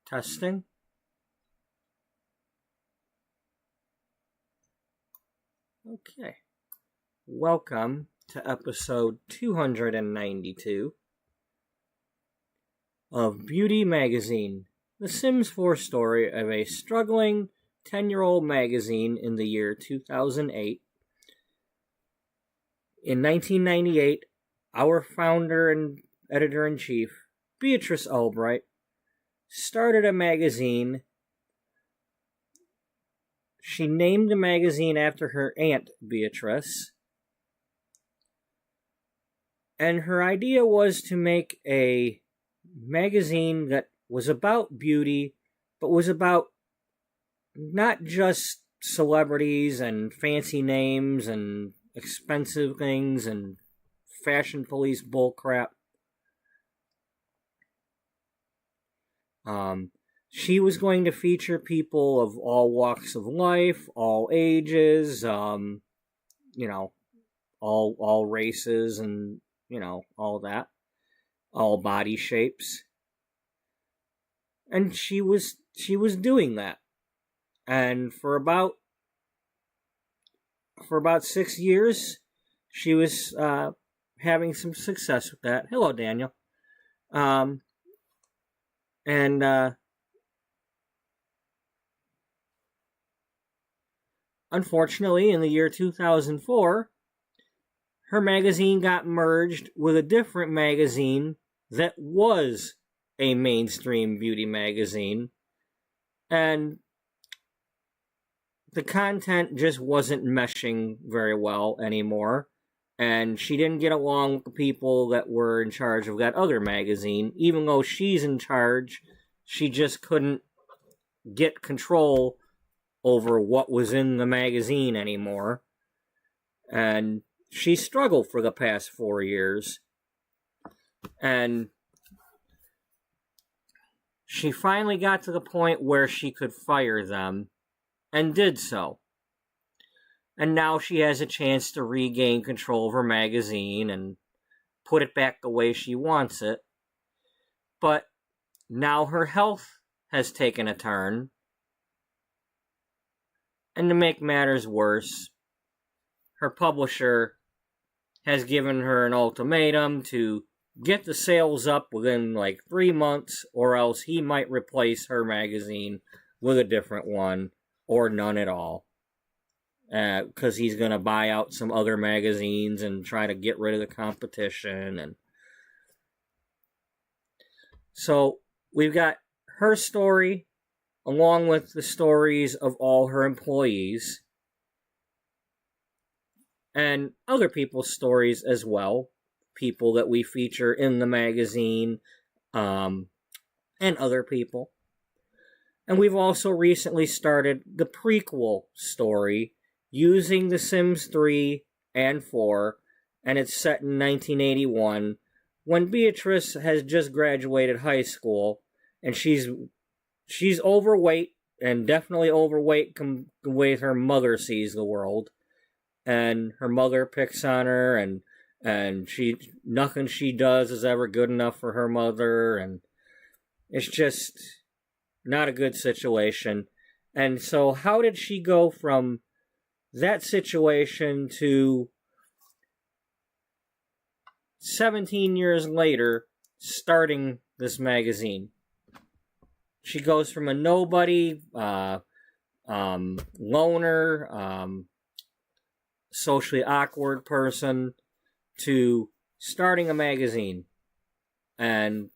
Testing. Okay. Welcome to episode 292 of Beauty Magazine, the Sims 4 story of a struggling 10-year-old magazine in the year 2008. In 1998, our founder and editor-in-chief, Beatrice Ullbright, started a magazine. She named the magazine after her aunt, Beatrice. And her idea was to make a magazine that was about beauty, but was about not just celebrities and fancy names and expensive things and fashion police bullcrap. She was going to feature people of all walks of life, all ages, all races and, all that, all body shapes. And she was doing that. And for about 6 years, she was having some success with that. Hello, Daniel. Unfortunately, in the year 2004, her magazine got merged with a different magazine that was a mainstream beauty magazine, and the content just wasn't meshing very well anymore, and she didn't get along with the people that were in charge of that other magazine. Even though she's in charge, she just couldn't get control over what was in the magazine anymore. And she struggled for the past 4 years. And she finally got to the point where she could fire them, and did so. And now she has a chance to regain control of her magazine and put it back the way she wants it. But now her health has taken a turn. And to make matters worse, her publisher has given her an ultimatum to get the sales up within 3 months, or else he might replace her magazine with a different one, or none at all. Because he's going to buy out some other magazines and try to get rid of the competition. And so we've got her story, along with the stories of all her employees, and other people's stories as well, people that we feature in the magazine, and other people. And we've also recently started the Prequel story using The Sims 3 and 4, and it's set in 1981, when Beatrice has just graduated high school, and she's overweight, and definitely overweight the way her mother sees the world. And her mother picks on her, and nothing she does is ever good enough for her mother, and it's just not a good situation. And so how did she go from that situation to 17 years later starting this magazine? She goes from a nobody, loner, socially awkward person to starting a magazine. And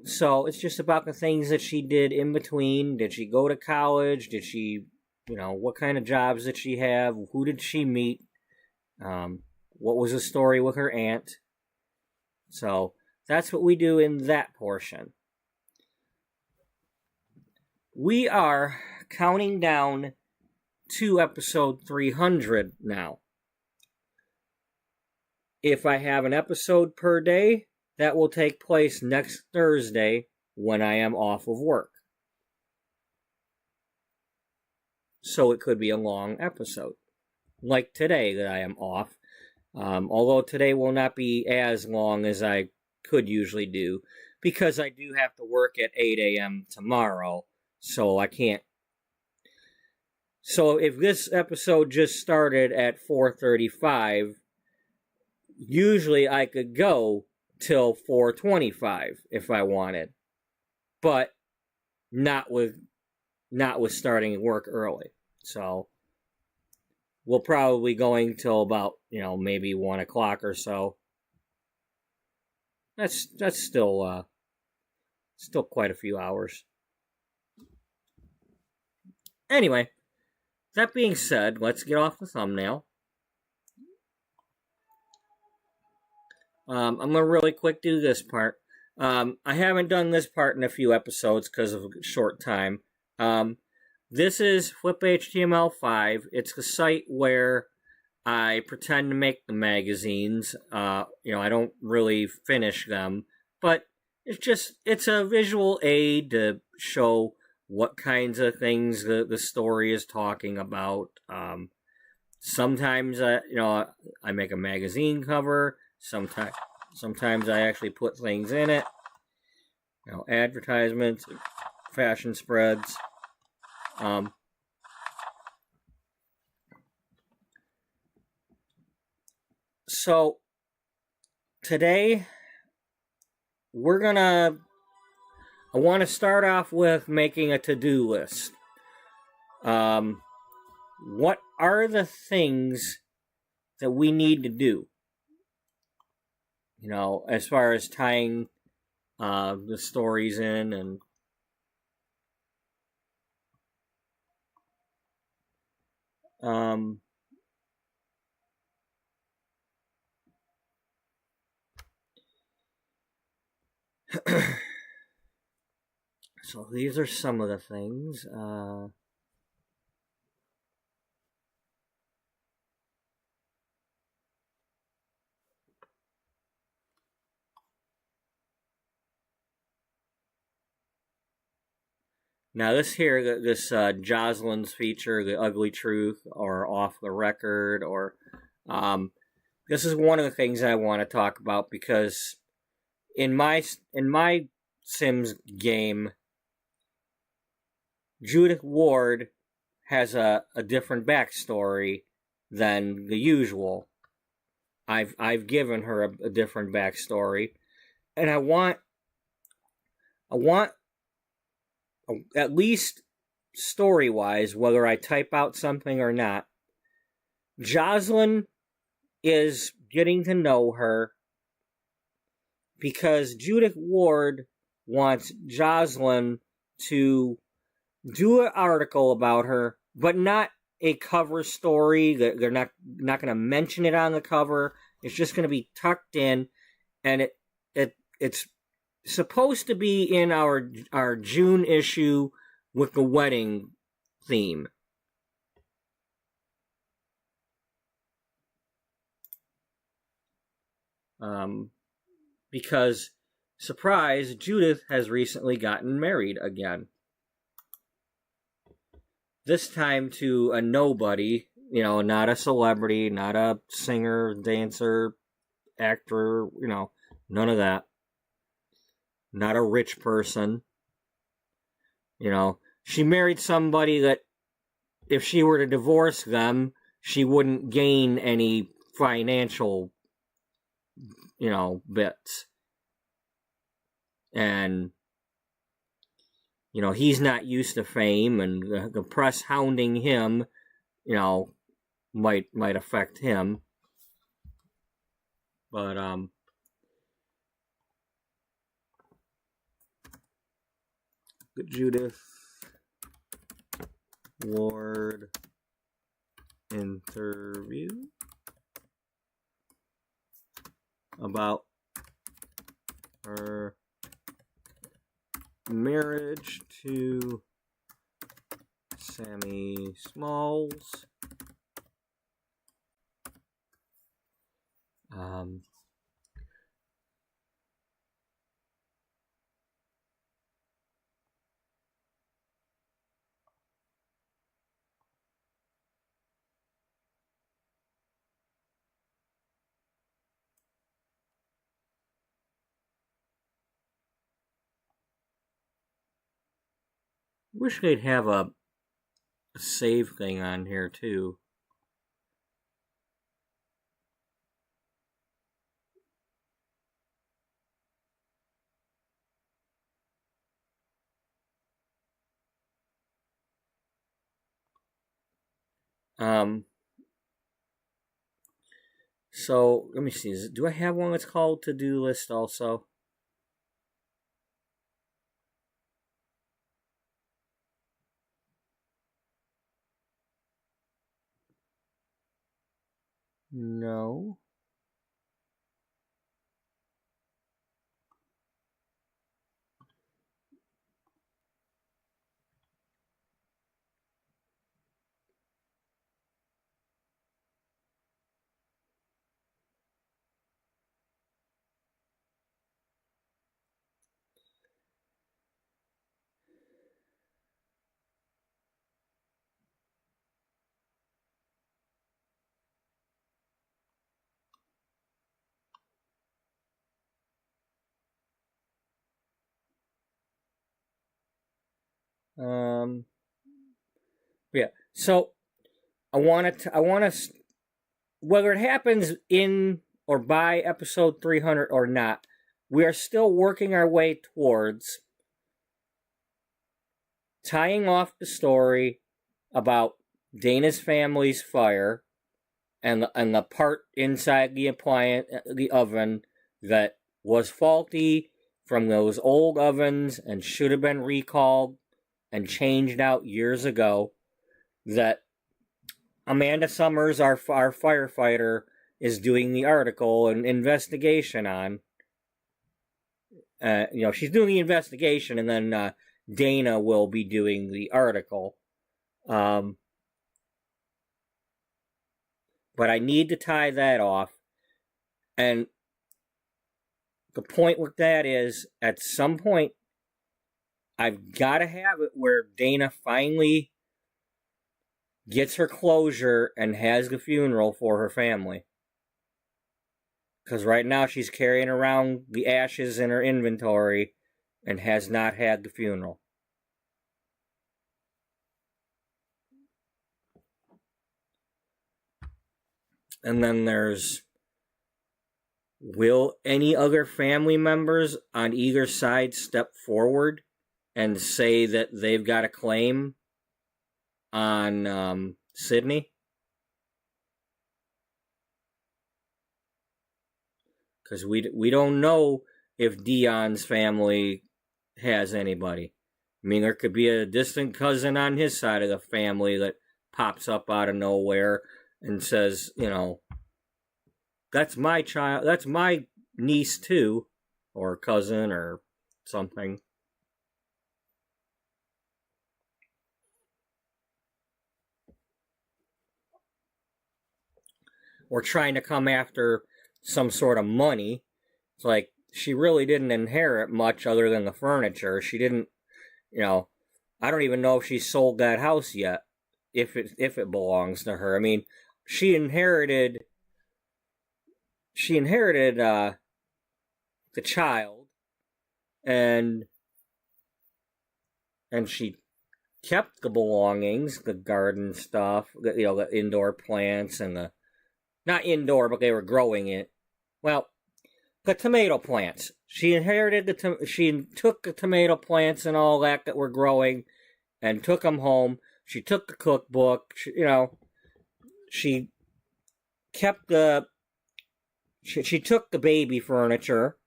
so it's just about the things that she did in between. Did she go to college? Did she, what kind of jobs did she have? Who did she meet? What was the story with her aunt? So that's what we do in that portion. We are counting down to episode 300 now. If I have an episode per day, that will take place next Thursday when I am off of work. So it could be a long episode. Like today that I am off. Although today will not be as long as I could usually do, because I do have to work at 8 a.m. tomorrow, so I can't. So if this episode just started at 4:35, usually I could go till 4:25 if I wanted, but not with starting work early. So we'll probably going till about, maybe 1 o'clock or so. That's still quite a few hours. Anyway, that being said, let's get off the thumbnail. I'm gonna really quick do this part. I haven't done this part in a few episodes because of a short time. This is FlipHTML5. It's a site where I pretend to make the magazines. I don't really finish them, but it's a visual aid to show what kinds of things the story is talking about. Sometimes I make a magazine cover. Sometimes I actually put things in it. Advertisements, fashion spreads. So today I want to start off with making a to-do list. What are the things that we need to do? As far as tying the stories in and so these are some of the things. Now this Jocelyn's feature, The Ugly Truth, or Off the Record, or this is one of the things I want to talk about, because in my Sims game, Judith Ward has a different backstory than the usual. I've given her a different backstory, and I want at least story-wise, whether I type out something or not, Jocelyn is getting to know her, because Judith Ward wants Jocelyn to do an article about her, but not a cover story. They're not going to mention it on the cover. It's just going to be tucked in, and it's supposed to be in our June issue with the wedding theme. Because, surprise, Judith has recently gotten married again. This time to a nobody, not a celebrity, not a singer, dancer, actor, none of that. Not a rich person. She married somebody that if she were to divorce them, she wouldn't gain any financial, bits. And, he's not used to fame, and the press hounding him, might affect him. But, the Judith Ward interview about her marriage to Sammy Smalls. Wish they'd have a save thing on here too. So let me see. Do I have one that's called to-do list also? No. Yeah. So I want to, whether it happens in or by episode 300 or not, we are still working our way towards tying off the story about Dana's family's fire and the part inside the oven that was faulty from those old ovens and should have been recalled and changed out years ago, that Amanda Summers, our firefighter, is doing the article and investigation on. She's doing the investigation, and then Dana will be doing the article. But I need to tie that off. And the point with that is, at some point, I've got to have it where Dana finally gets her closure and has the funeral for her family. Because right now she's carrying around the ashes in her inventory and has not had the funeral. And then there's, will any other family members on either side step forward and say that they've got a claim on Sydney? Because we don't know if Dion's family has anybody. I mean, there could be a distant cousin on his side of the family that pops up out of nowhere and says, that's my child, that's my niece too, or cousin or something. Or trying to come after some sort of money. It's like, she really didn't inherit much other than the furniture. She didn't, I don't even know if she sold that house yet, if it belongs to her. I mean, she inherited the child, and she kept the belongings, the garden stuff, the indoor plants and the, not indoor, but they were growing it. Well, the tomato plants. She inherited she took the tomato plants and all that were growing and took them home. She took the cookbook. She kept she took the baby furniture.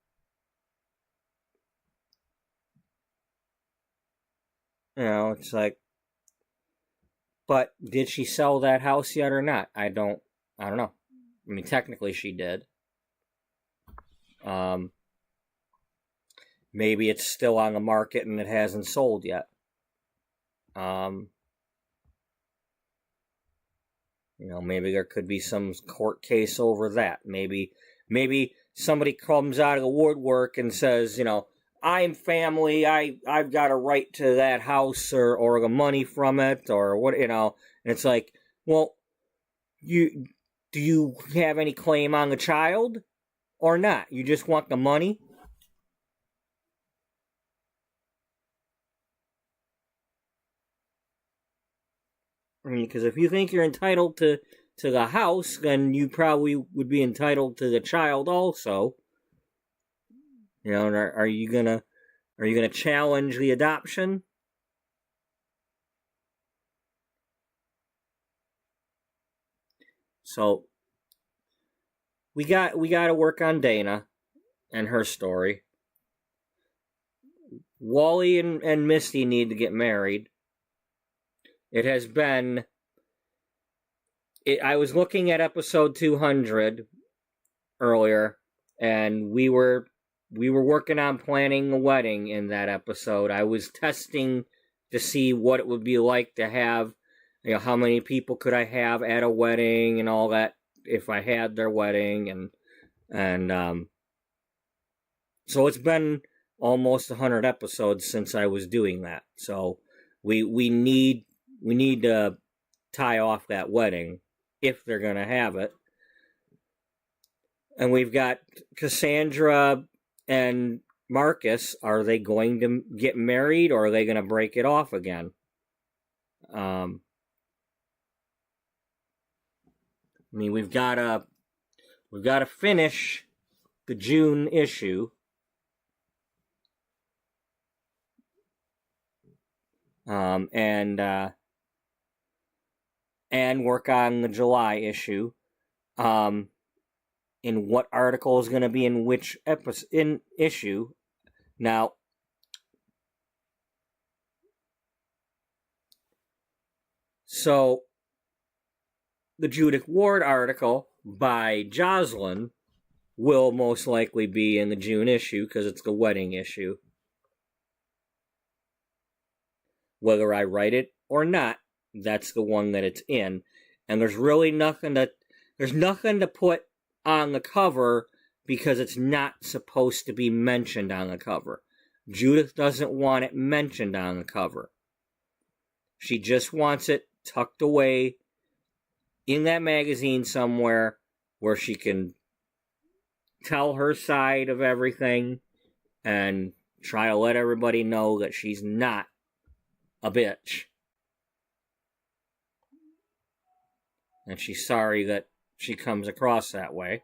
It's like, but did she sell that house yet or not? I don't know. I mean, technically she did. Maybe it's still on the market and it hasn't sold yet. Maybe there could be some court case over that. Maybe somebody comes out of the woodwork and says, I'm family, I've got a right to that house or the money from it or what, and it's like, well, do you have any claim on the child or not? You just want the money? Because if you think you're entitled to the house, then you probably would be entitled to the child also. You know, are you gonna challenge the adoption? So we got to work on Dana and her story. Wally and Misty need to get married. It has been... I was looking at episode 200 earlier, and we were working on planning a wedding in that episode. I was testing to see what it would be like to have, you know, how many people could I have at a wedding and all that if I had their wedding, and so it's been almost 100 episodes since I was doing that. So we need to tie off that wedding if they're going to have it. And we've got Cassandra and Marcus. Are they going to get married, or are they going to break it off again? I mean, we've got to finish the June issue. And work on the July issue. In what article is going to be in which issue. Now, so the Judith Ward article by Jocelyn will most likely be in the June issue because it's the wedding issue. Whether I write it or not, that's the one that it's in. And there's really nothing to put on the cover because it's not supposed to be mentioned on the cover. Judith doesn't want it mentioned on the cover. She just wants it tucked away in that magazine somewhere where she can tell her side of everything and try to let everybody know that she's not a bitch. And she's sorry that she comes across that way.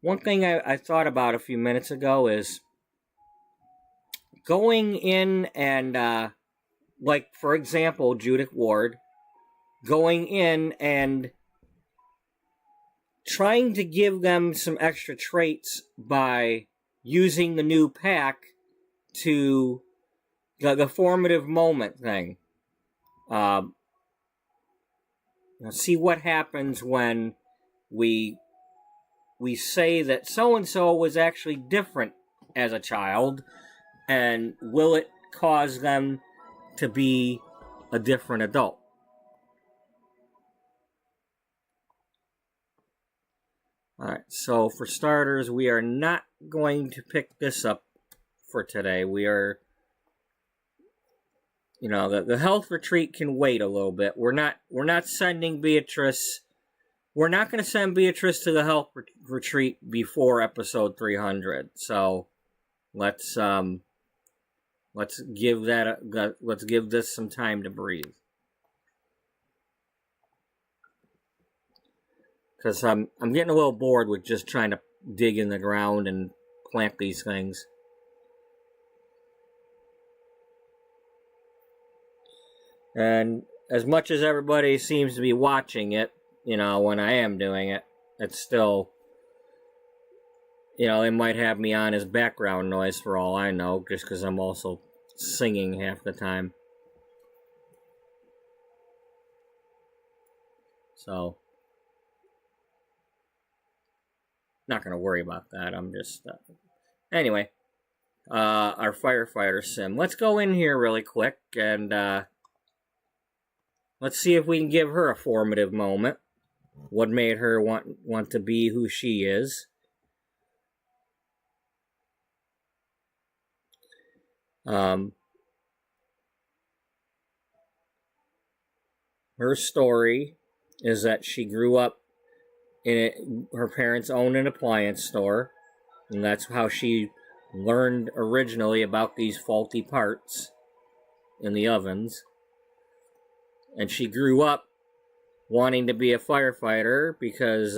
One thing I thought about a few minutes ago is going in and, like, for example, Judith Ward, going in and trying to give them some extra traits by using the new pack to the formative moment thing. See what happens when we say that so-and-so was actually different as a child, and will it cause them to be a different adult? Alright, so for starters, we are not going to pick this up for today. We are, you know, the health retreat can wait a little bit. We're not sending Beatrice. We're not going to send Beatrice to the health retreat before episode 300. So let's give this some time to breathe. Because I'm getting a little bored with just trying to dig in the ground and plant these things. And as much as everybody seems to be watching it, you know, when I am doing it, it's still, you know, they might have me on as background noise for all I know, just because I'm also singing half the time. So, not going to worry about that. I'm just... Anyway, our firefighter sim. Let's go in here really quick and let's see if we can give her a formative moment. What made her want to be who she is. Her story is that she grew up in her parents owned an appliance store, and that's how she learned originally about these faulty parts in the ovens. And she grew up wanting to be a firefighter because,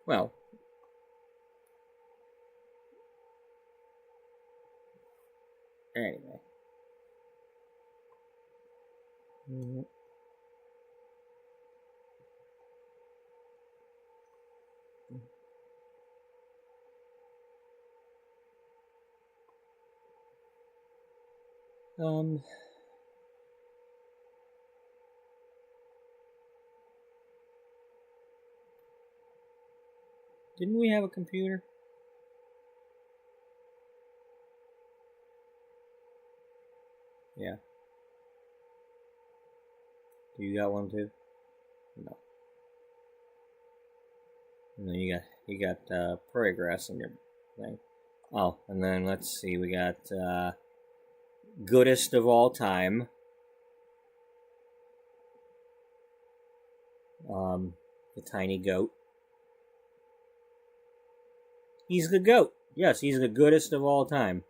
well, anyway. Didn't we have a computer? Yeah. Do you got one too? No. And then you got prairie grass in your thing. Oh, and then let's see, we got goodest of all time. The tiny goat. He's the goat. Yes, he's the goodest of all time.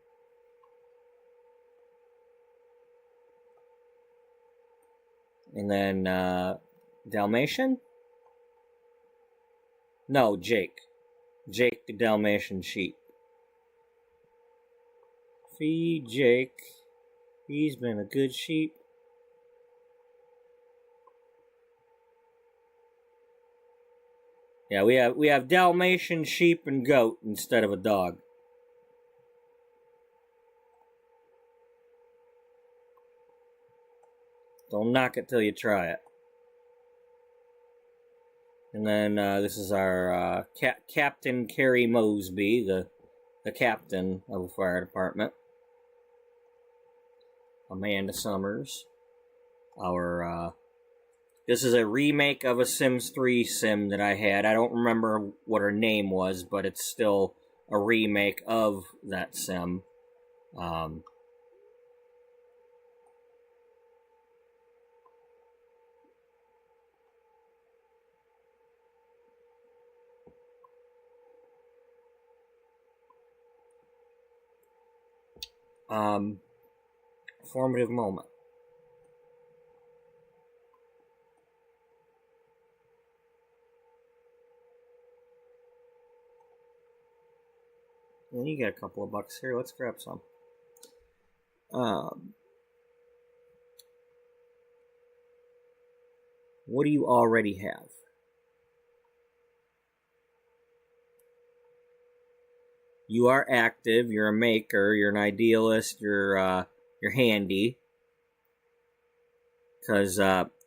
And then Dalmatian? No, Jake. Jake the Dalmatian sheep. Feed Jake. He's been a good sheep. Yeah, we have Dalmatian sheep and goat instead of a dog. Don't knock it till you try it. And then this is our Captain Carrie Mosby, the captain of the fire department. Amanda Summers. Our this is a remake of a Sims 3 sim that I had. I don't remember what her name was, but it's still a remake of that sim. Formative moment. And you got a couple of bucks here. Let's grab some. What do you already have? You are active. You're a maker. You're an idealist. You're handy. Because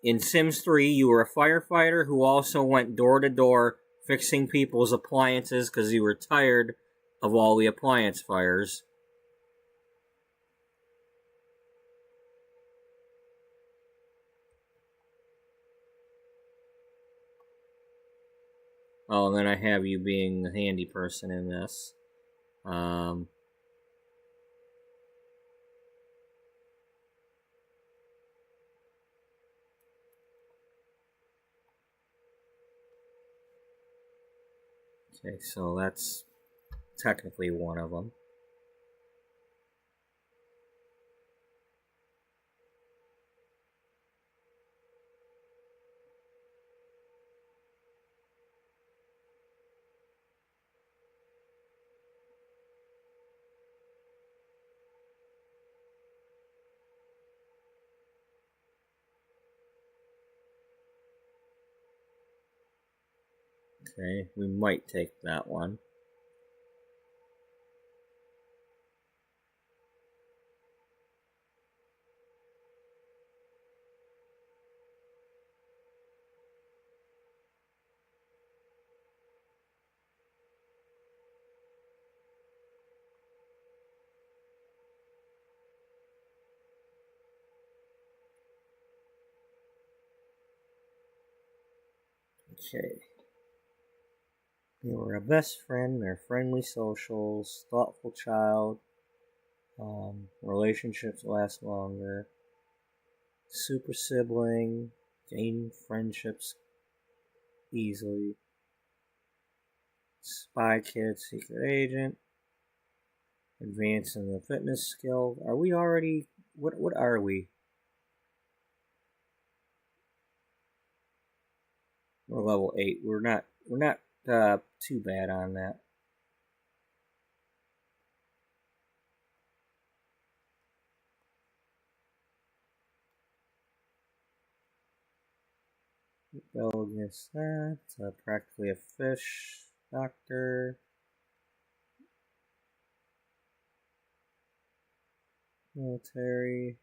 in Sims 3, you were a firefighter who also went door to door fixing people's appliances because you were tired of all the appliance fires. Oh, and then I have you being the handy person in this. Okay, so that's technically one of them. Okay, we might take that one. Okay. You were a best friend, they're friendly socials, thoughtful child, relationships last longer, super sibling, gain friendships easily, Spy Kid, Secret Agent, advancing the fitness skill. Are we already? What are we? We're level 8. We're not too bad on that. Go against that. Practically a fish doctor. Military.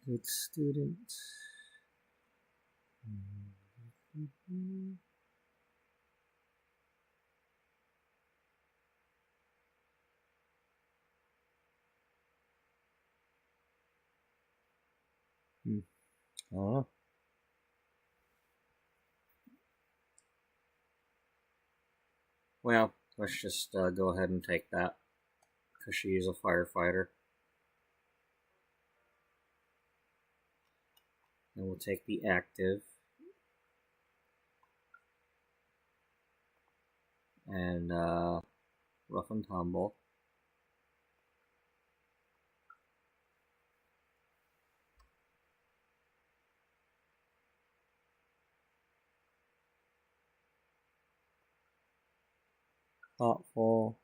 Good student. Oh. Well, let's just go ahead and take that, because she is a firefighter. And we'll take the active. And rough and tumble. Thoughtful.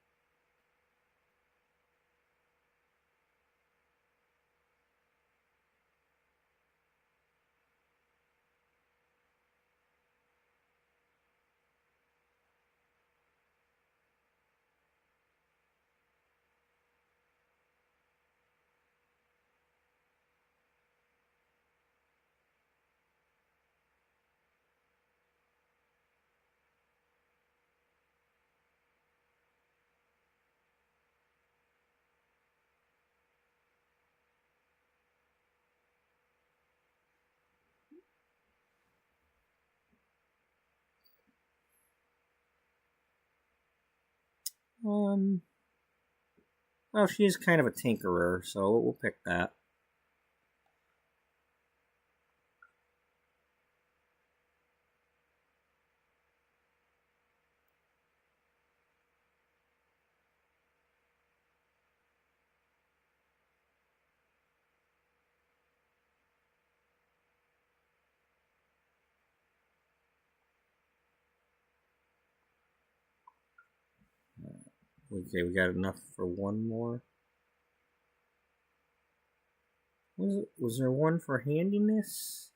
Oh, she's kind of a tinkerer, so we'll pick that. Okay, we got enough for one more. Was there one for handiness?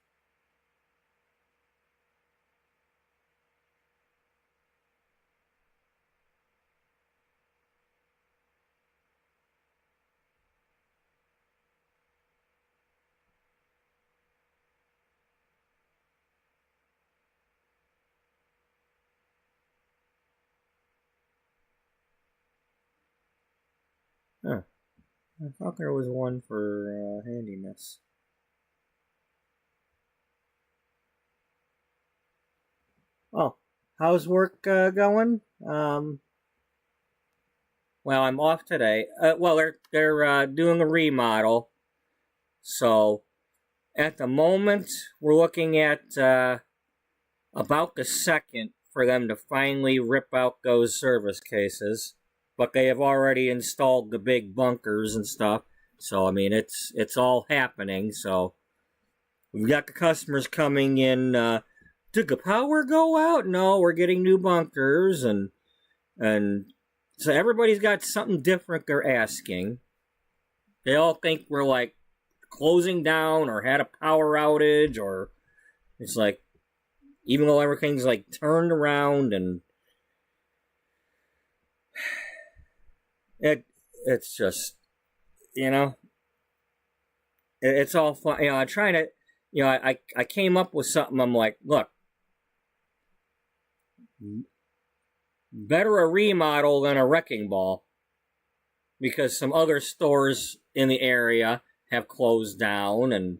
Huh. I thought there was one for handiness. Oh, how's work going? Well, I'm off today. Well, they're doing a remodel, so at the moment we're looking at about the second for them to finally rip out those service cases. But they have already installed the big bunkers and stuff, so I mean it's all happening. So we've got the customers coming in. Did the power go out? No, we're getting new bunkers, and so everybody's got something different they're asking. They all think we're like closing down or had a power outage, or it's like, even though everything's like turned around, and it's just, you know, it's all fun. You know, I'm trying to, you know, I came up with something. I'm like, look, better a remodel than a wrecking ball, because some other stores in the area have closed down, and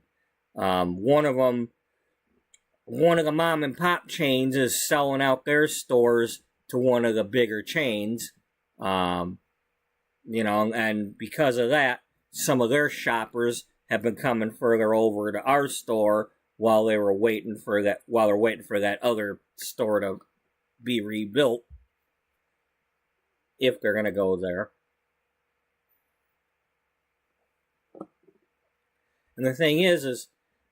one of the mom and pop chains is selling out their stores to one of the bigger chains. You know, and because of that, some of their shoppers have been coming further over to our store while they're waiting for that other store to be rebuilt, if they're going to go there. And the thing is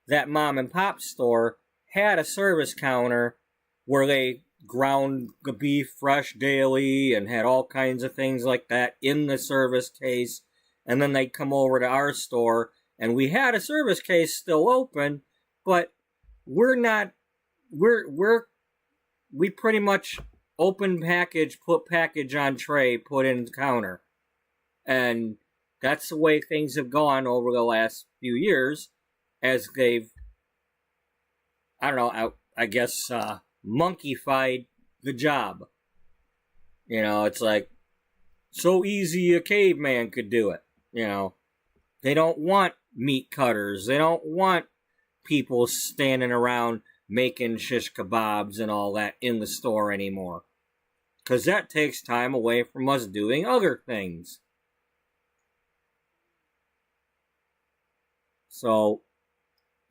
that mom and pop store had a service counter where they ground the beef fresh daily and had all kinds of things like that in the service case. And then they'd come over to our store, and we had a service case still open, but we pretty much open package, put package on tray, put in the counter. And that's the way things have gone over the last few years, as they've, I don't know, I guess, monkeyfied the job. You know, it's like, so easy a caveman could do it. You know, they don't want meat cutters. They don't want people standing around making shish kebabs and all that in the store anymore, because that takes time away from us doing other things. So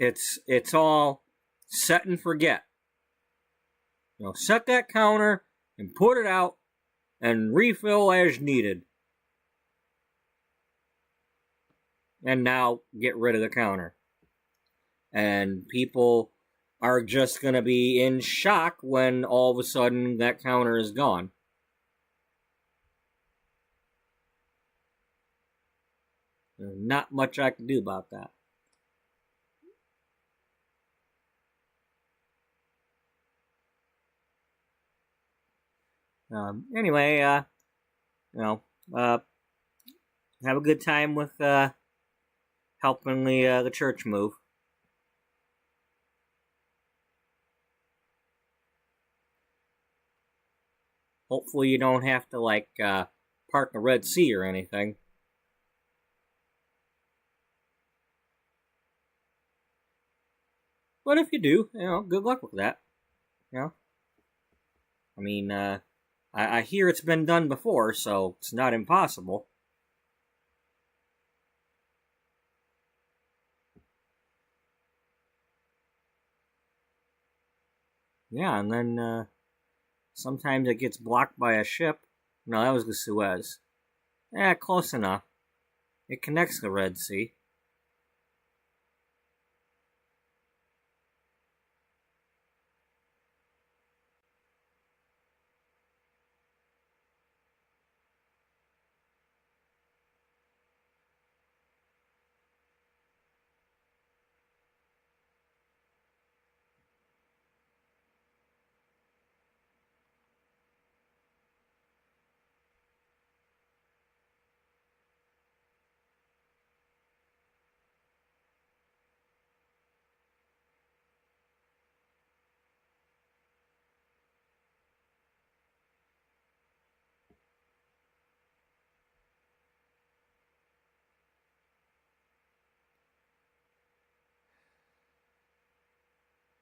it's all set and forget. You know, set that counter and put it out and refill as needed. And now get rid of the counter. And people are just going to be in shock when all of a sudden that counter is gone. There's not much I can do about that. Anyway, you know, have a good time with helping the church move. Hopefully you don't have to, like, park the Red Sea or anything. But if you do, you know, good luck with that. You know? I mean, I hear it's been done before, so it's not impossible. Yeah, and then sometimes it gets blocked by a ship. No, that was the Suez. Yeah, close enough. It connects the Red Sea.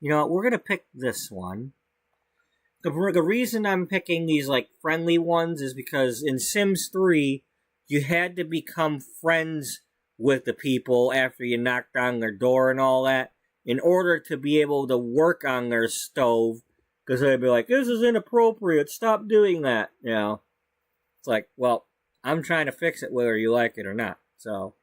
You know, we're gonna pick this one. The reason I'm picking these, like, friendly ones is because in Sims 3, you had to become friends with the people after you knocked on their door and all that in order to be able to work on their stove, because they'd be like, this is inappropriate, stop doing that, you know. It's like, well, I'm trying to fix it whether you like it or not, so...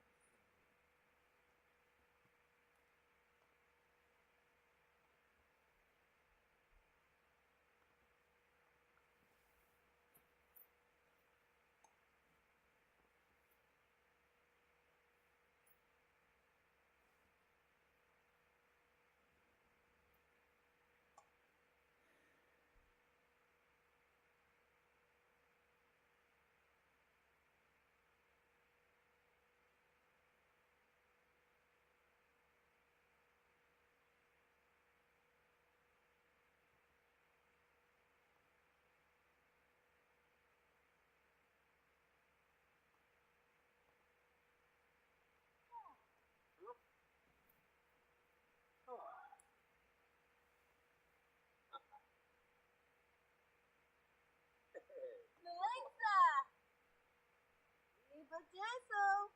Jaso.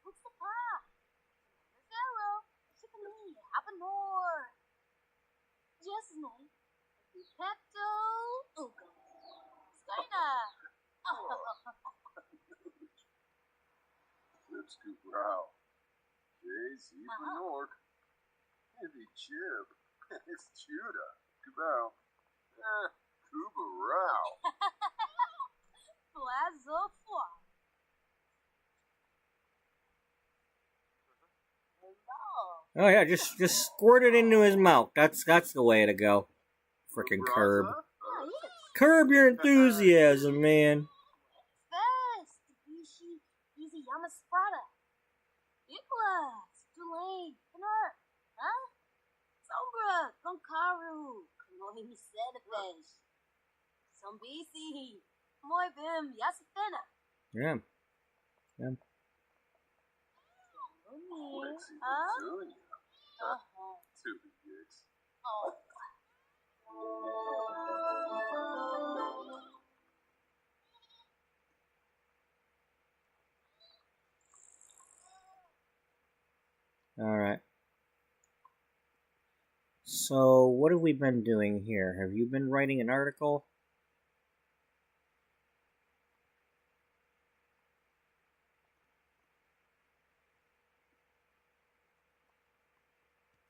What's the pa? Zero. Chickeny. Apanor. Jesne. Pepto. Ugo. Skina. Lipscoop Rao. Jay-Z from York. Heavy Chib. It's Judah. Kubao. Kuba Rao. Plaza Fwa. Oh yeah, just squirt it into his mouth. That's the way to go. Frickin' Curb. Curb your enthusiasm, man. Fast. Easy Yamasprata. Nicholas. Tulane. Pinner. Huh? Sombra. Gonkaru. Kanoi Sedafesh. Sombisi. Moibim. Yasafena. Yeah. To the gigs. Oh. Alright. So, what have we been doing here? Have you been writing an article?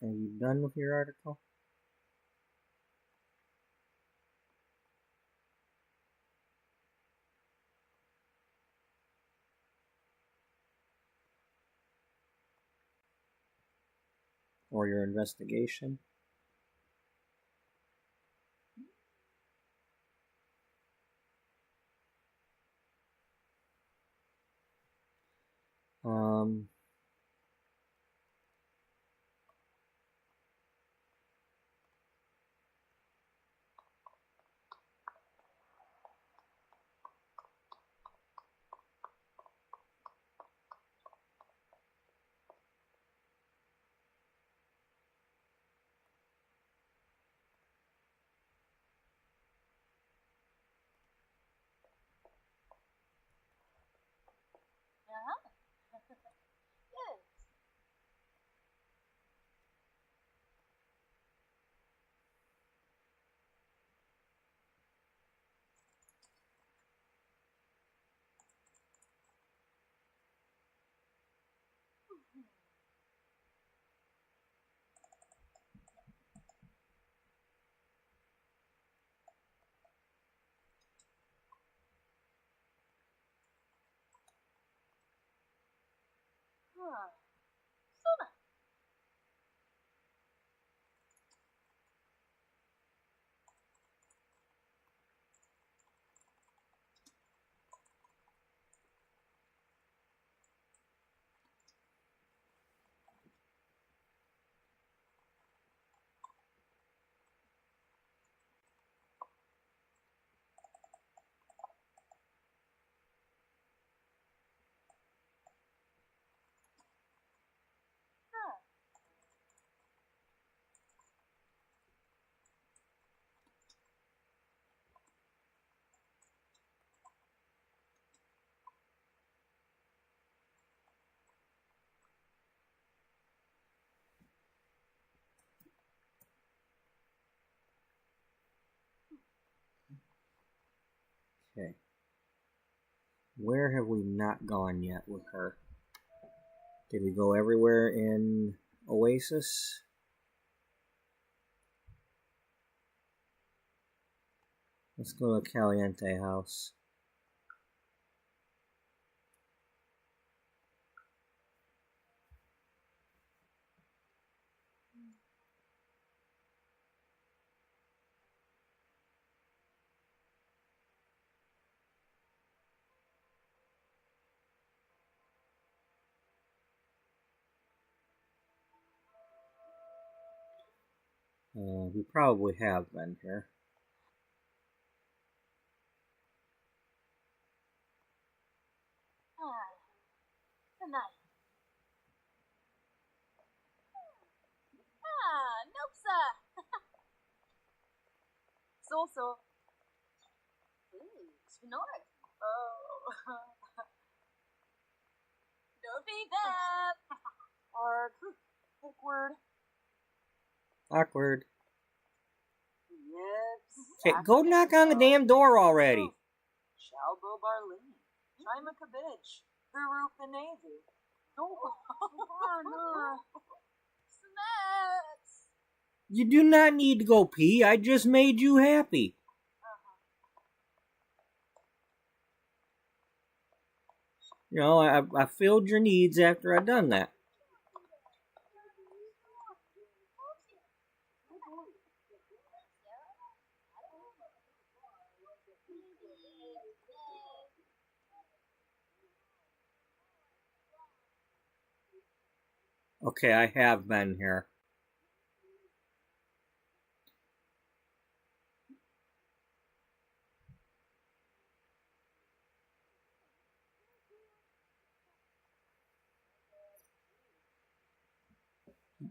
Are you done with your article? Or your investigation? Yes. Sona. Okay. Where have we not gone yet with her? Did we go everywhere in Oasis? Let's go to Caliente House. We probably have been here. Good night. Nope, sir. So. Ooh, Spinor. Oh. be that. Arg. Awkward. Awkward. Yes. Okay, go knock on the damn door already. Shalbo Barlini. Chima Kabitch. Baruch the Navy. Snacks. You do not need to go pee. I just made you happy. You know, I filled your needs after I done that. Okay, I have been here.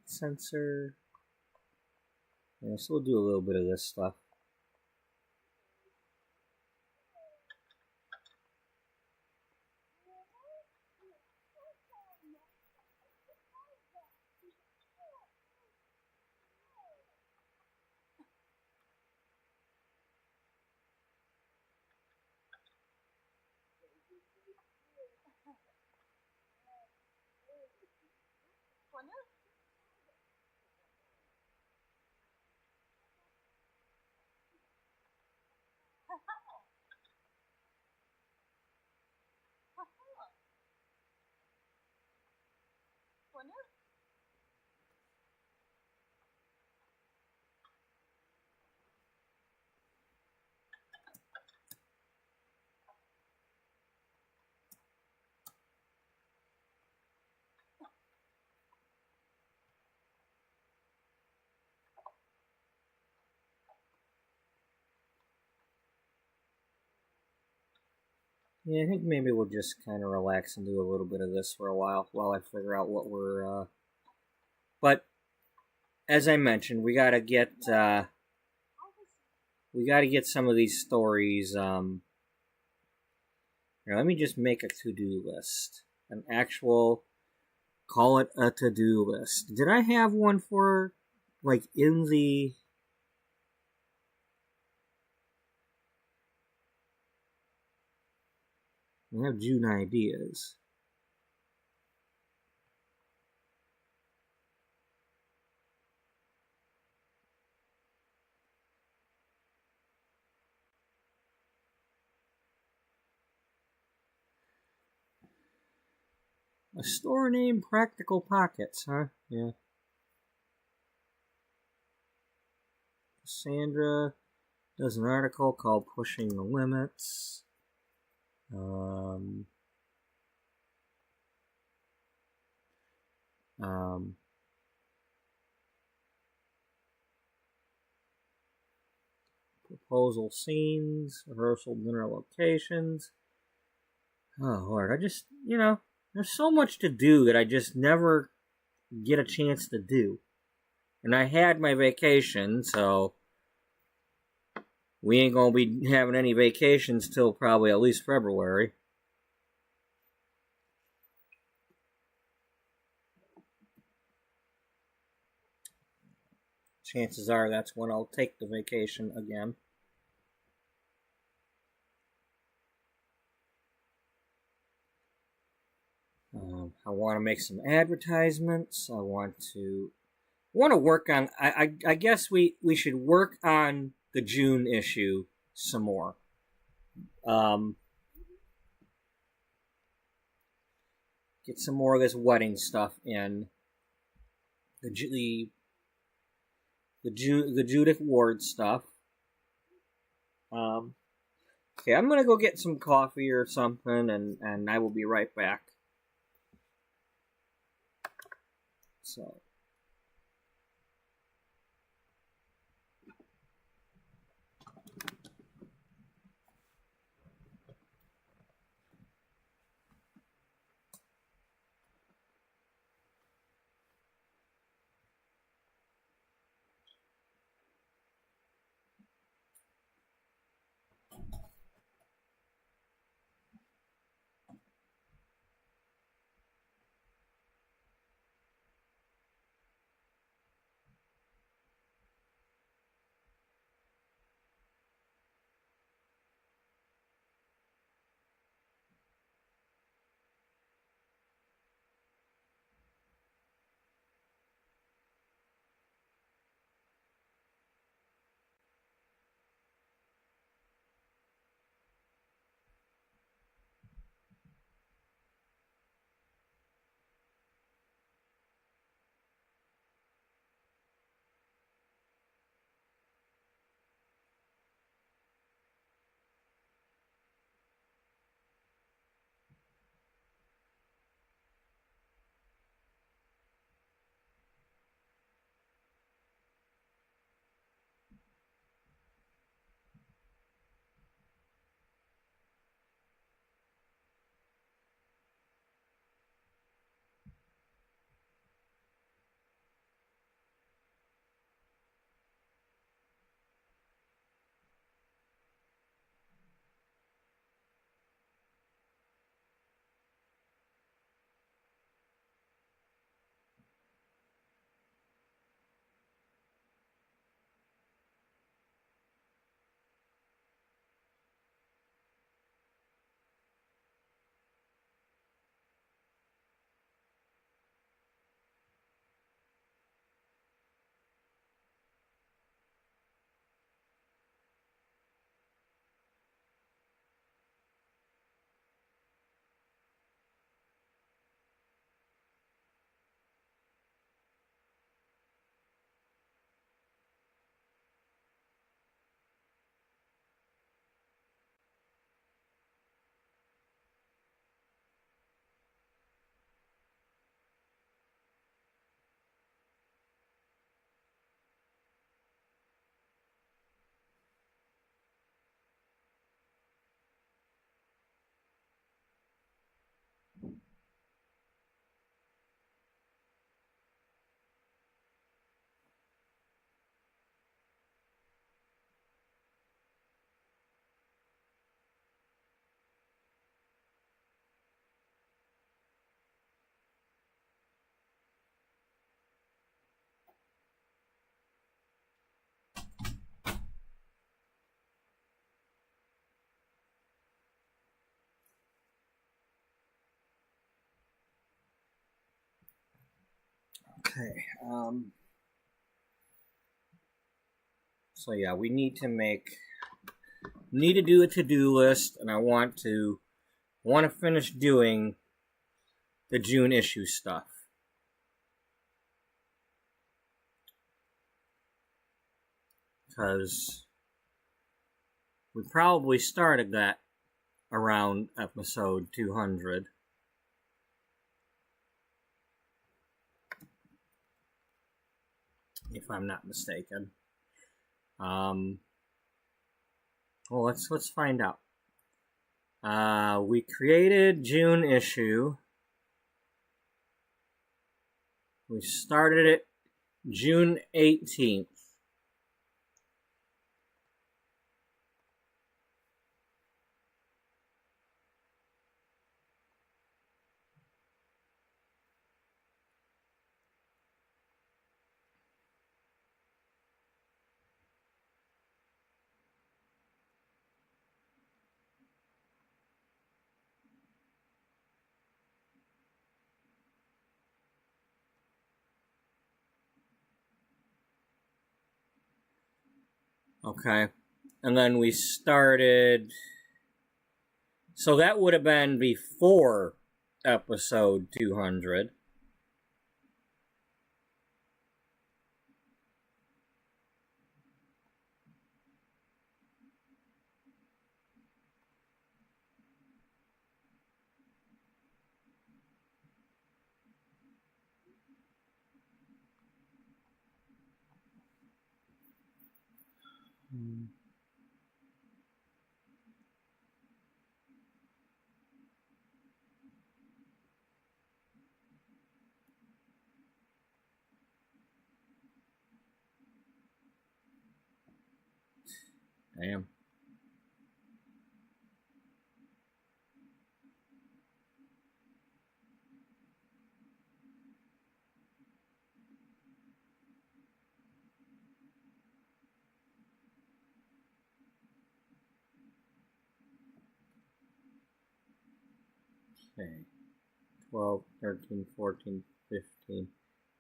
Sensor. Yeah, so we'll do a little bit of this stuff. Yeah, I think maybe we'll just kind of relax and do a little bit of this for a while I figure out what we're, But, as I mentioned, we gotta get some of these stories, Here, let me just make a to-do list. An actual, call it a to-do list. Did I have one for, like, in the... I have June ideas. A store named Practical Pockets, huh? Yeah. Cassandra does an article called Pushing the Limits. Proposal scenes, rehearsal dinner locations. Oh, Lord, I just, there's so much to do that I just never get a chance to do. And I had my vacation, so we ain't gonna be having any vacations till probably at least February. Chances are that's when I'll take the vacation again. I want to make some advertisements. I want to work on. I guess we should work on the June issue some more. Get some more of this wedding stuff in. The Judith Ward stuff. Okay, I'm gonna go get some coffee or something, and I will be right back. So. Okay. So yeah, we need to do a to-do list, and I want to finish doing the June issue stuff. Because we probably started that around episode 200. If I'm not mistaken. Well, let's find out. We created June issue. We started it June 18th. Okay. And then we started... So that would have been before episode 200. Damn. Okay. 12, 13, 14, 15,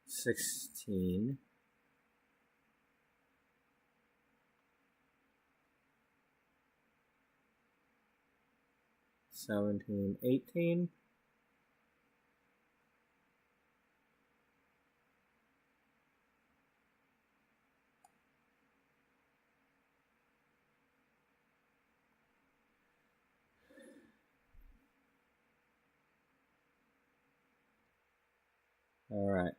16. 17, 18. All right.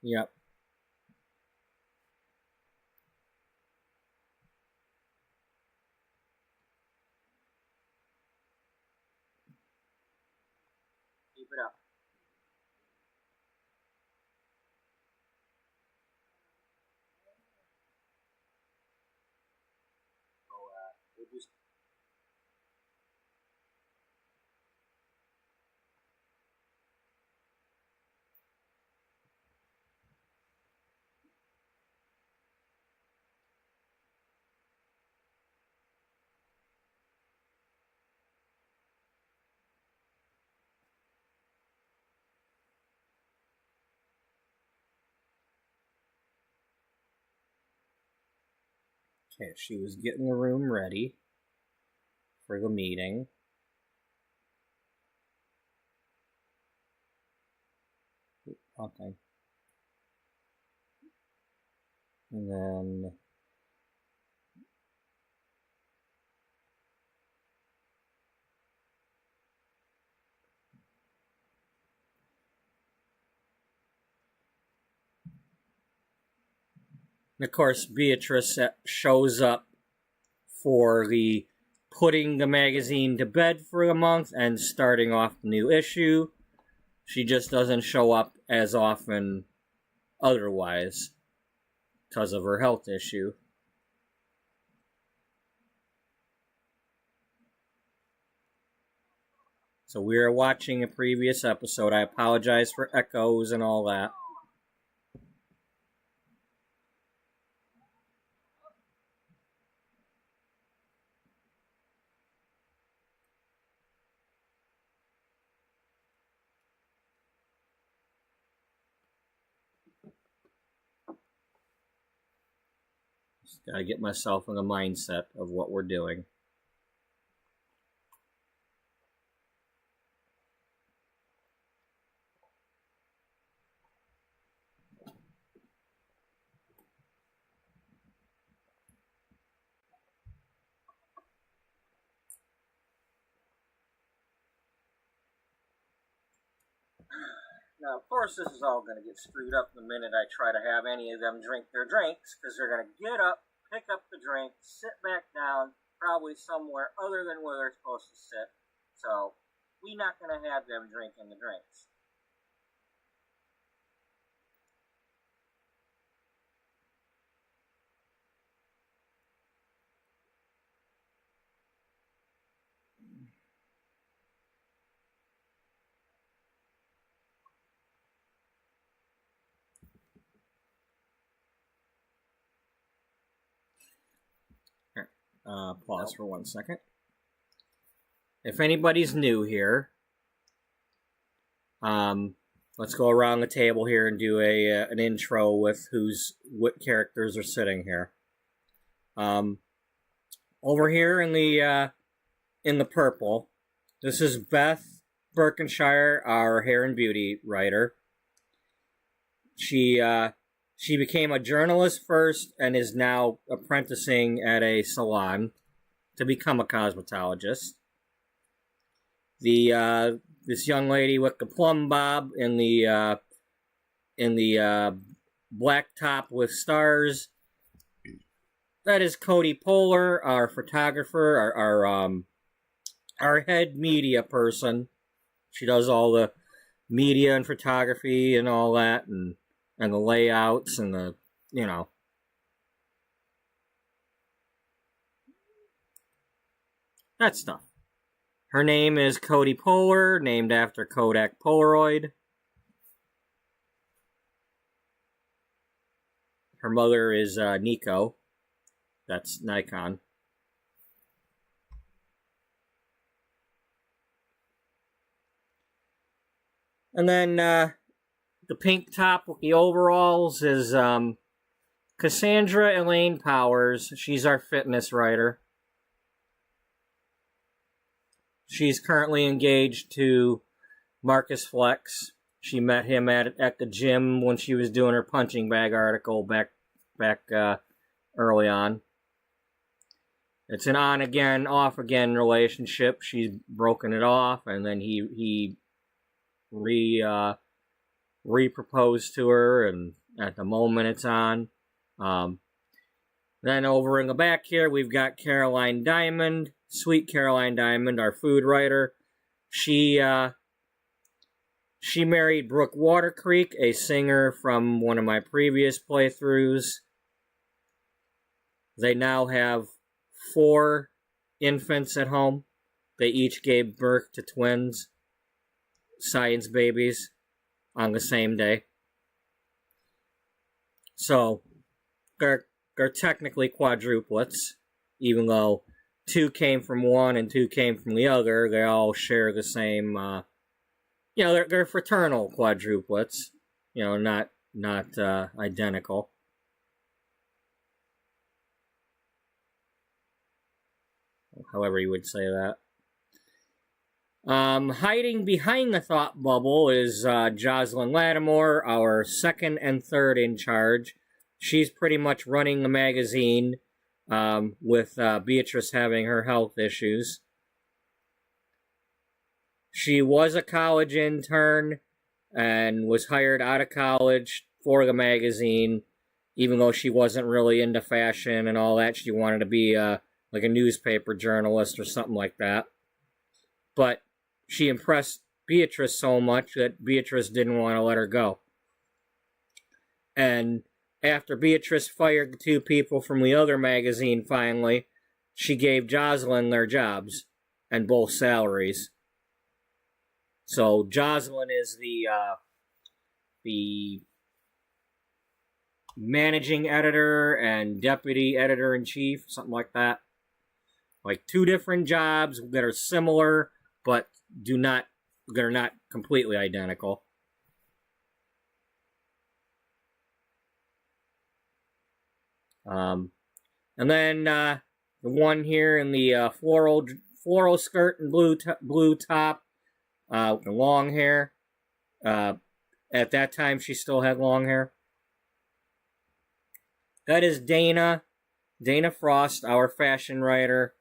Yep. Keep it up. So, we'll just... Okay, she was getting the room ready for the meeting. Okay. And then... And of course, Beatrice shows up for the putting the magazine to bed for a month and starting off the new issue. She just doesn't show up as often otherwise because of her health issue. So we are watching a previous episode. I apologize for echoes and all that. Just gotta get myself in the mindset of what we're doing. Now, of course, this is all going to get screwed up the minute I try to have any of them drink their drinks, because they're going to get up, pick up the drink, sit back down, probably somewhere other than where they're supposed to sit. So, we're not going to have them drinking the drinks. Pause for 1 second. If anybody's new here, let's go around the table here and do an intro with what characters are sitting here. Over here in the purple, this is Beth Birkenshire, our hair and beauty writer. She became a journalist first and is now apprenticing at a salon to become a cosmetologist. This young lady with the plumb bob in the black top with stars, that is Cody Poehler, our photographer, our head media person. She does all the media and photography and all that, and the layouts and that stuff. Her name is Cody Poehler, named after Kodak Polaroid. Her mother is Nico. That's Nikon. And then the pink top with the overalls is Cassandra Elaine Powers. She's our fitness writer. She's currently engaged to Marcus Flex. She met him at the gym when she was doing her punching bag article back early on. It's an on-again, off-again relationship. She's broken it off, and then he re-proposed to her, and at the moment it's on. Then over in the back here, we've got Caroline Diamond, Sweet Caroline Diamond, our food writer. She married Brooke Watercreek, a singer from one of my previous playthroughs. They now have 4 infants at home. They each gave birth to twins, science babies, on the same day. So, they're technically quadruplets, even though 2 came from one and 2 came from the other. They all share the same, they're fraternal quadruplets, not identical. However you would say that. Hiding behind the thought bubble is Jocelyn Lattimore, our second and third in charge. She's pretty much running the magazine, with Beatrice having her health issues. She was a college intern and was hired out of college for the magazine, even though she wasn't really into fashion and all that. She wanted to be like a newspaper journalist or something like that. But she impressed Beatrice so much that Beatrice didn't want to let her go. And after Beatrice fired the 2 people from the other magazine finally, she gave Jocelyn their jobs and both salaries. So Jocelyn is the managing editor and deputy editor-in-chief, something like that. Like 2 different jobs that are similar, but that are not completely identical. And then the one here in the floral skirt and blue top, with the long hair. At that time, she still had long hair. That is Dana Frost, our fashion writer.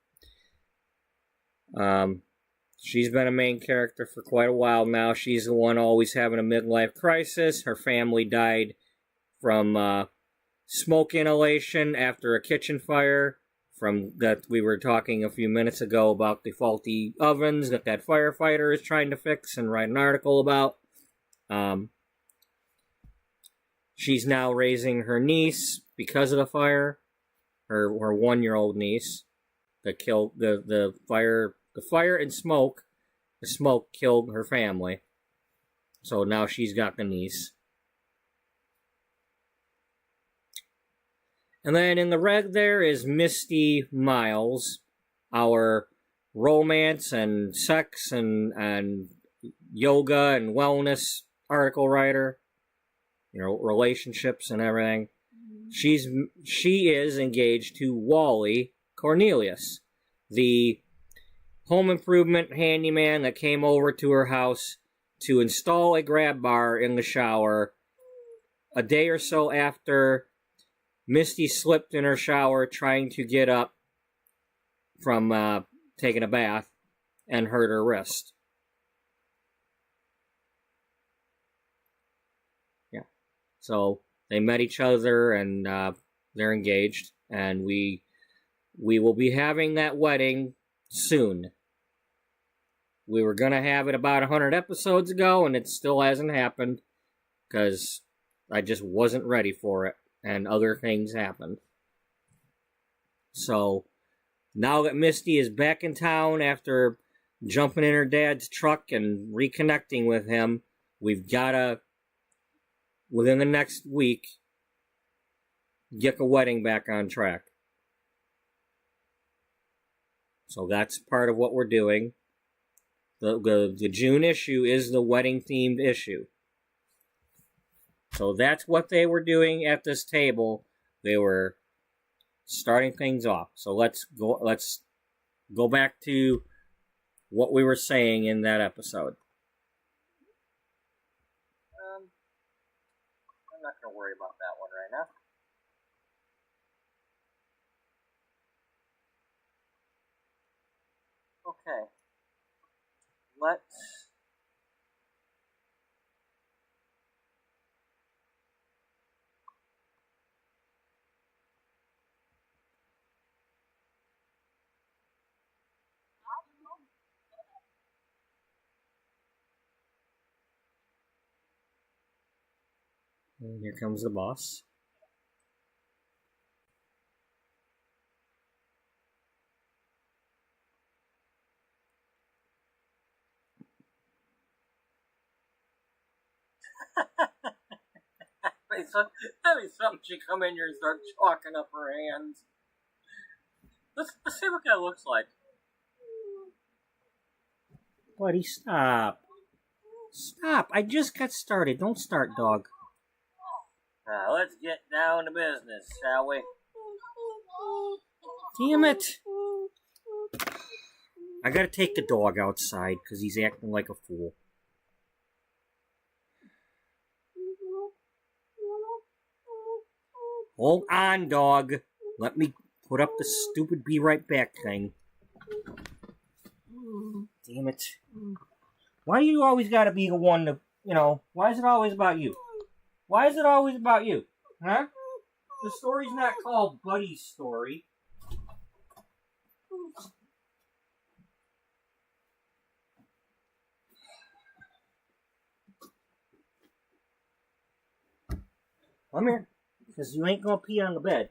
She's been a main character for quite a while now. She's the one always having a midlife crisis. Her family died from smoke inhalation after a kitchen fire. From that we were talking a few minutes ago about the faulty ovens that firefighter is trying to fix and write an article about. She's now raising her niece because of the fire. Her 1-year-old niece that killed the fire. The fire and smoke. The smoke killed her family. So now she's got the niece. And then in the red there is Misty Miles, our romance and sex and yoga and wellness article writer. Relationships and everything. She is engaged to Wally Cornelius, the home improvement handyman that came over to her house to install a grab bar in the shower a day or so after Misty slipped in her shower trying to get up from taking a bath and hurt her wrist. Yeah. So they met each other and they're engaged, and we will be having that wedding soon. We were going to have it about 100 episodes ago, and it still hasn't happened because I just wasn't ready for it, and other things happened. So now that Misty is back in town after jumping in her dad's truck and reconnecting with him, we've got to, within the next week, get the wedding back on track. So that's part of what we're doing. The June issue is the wedding-themed issue. So that's what they were doing at this table. They were starting things off. So let's go back to what we were saying in that episode. I'm not going to worry about that one right now. Okay. And here comes the boss. That'd be something she come in here and start chalking up her hands. Let's see what that looks like. Buddy, stop. Stop. I just got started. Don't start, dog. Let's get down to business, shall we? Damn it. I gotta take the dog outside because he's acting like a fool. Hold on, dog. Let me put up the stupid be right back thing. Damn it. Why you always gotta be the one to, why is it always about you? Why is it always about you? Huh? The story's not called Buddy's Story. Come here, because you ain't gonna pee on the bed.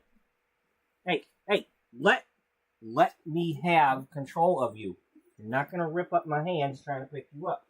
Hey, let me have control of you. You're not gonna rip up my hands trying to pick you up.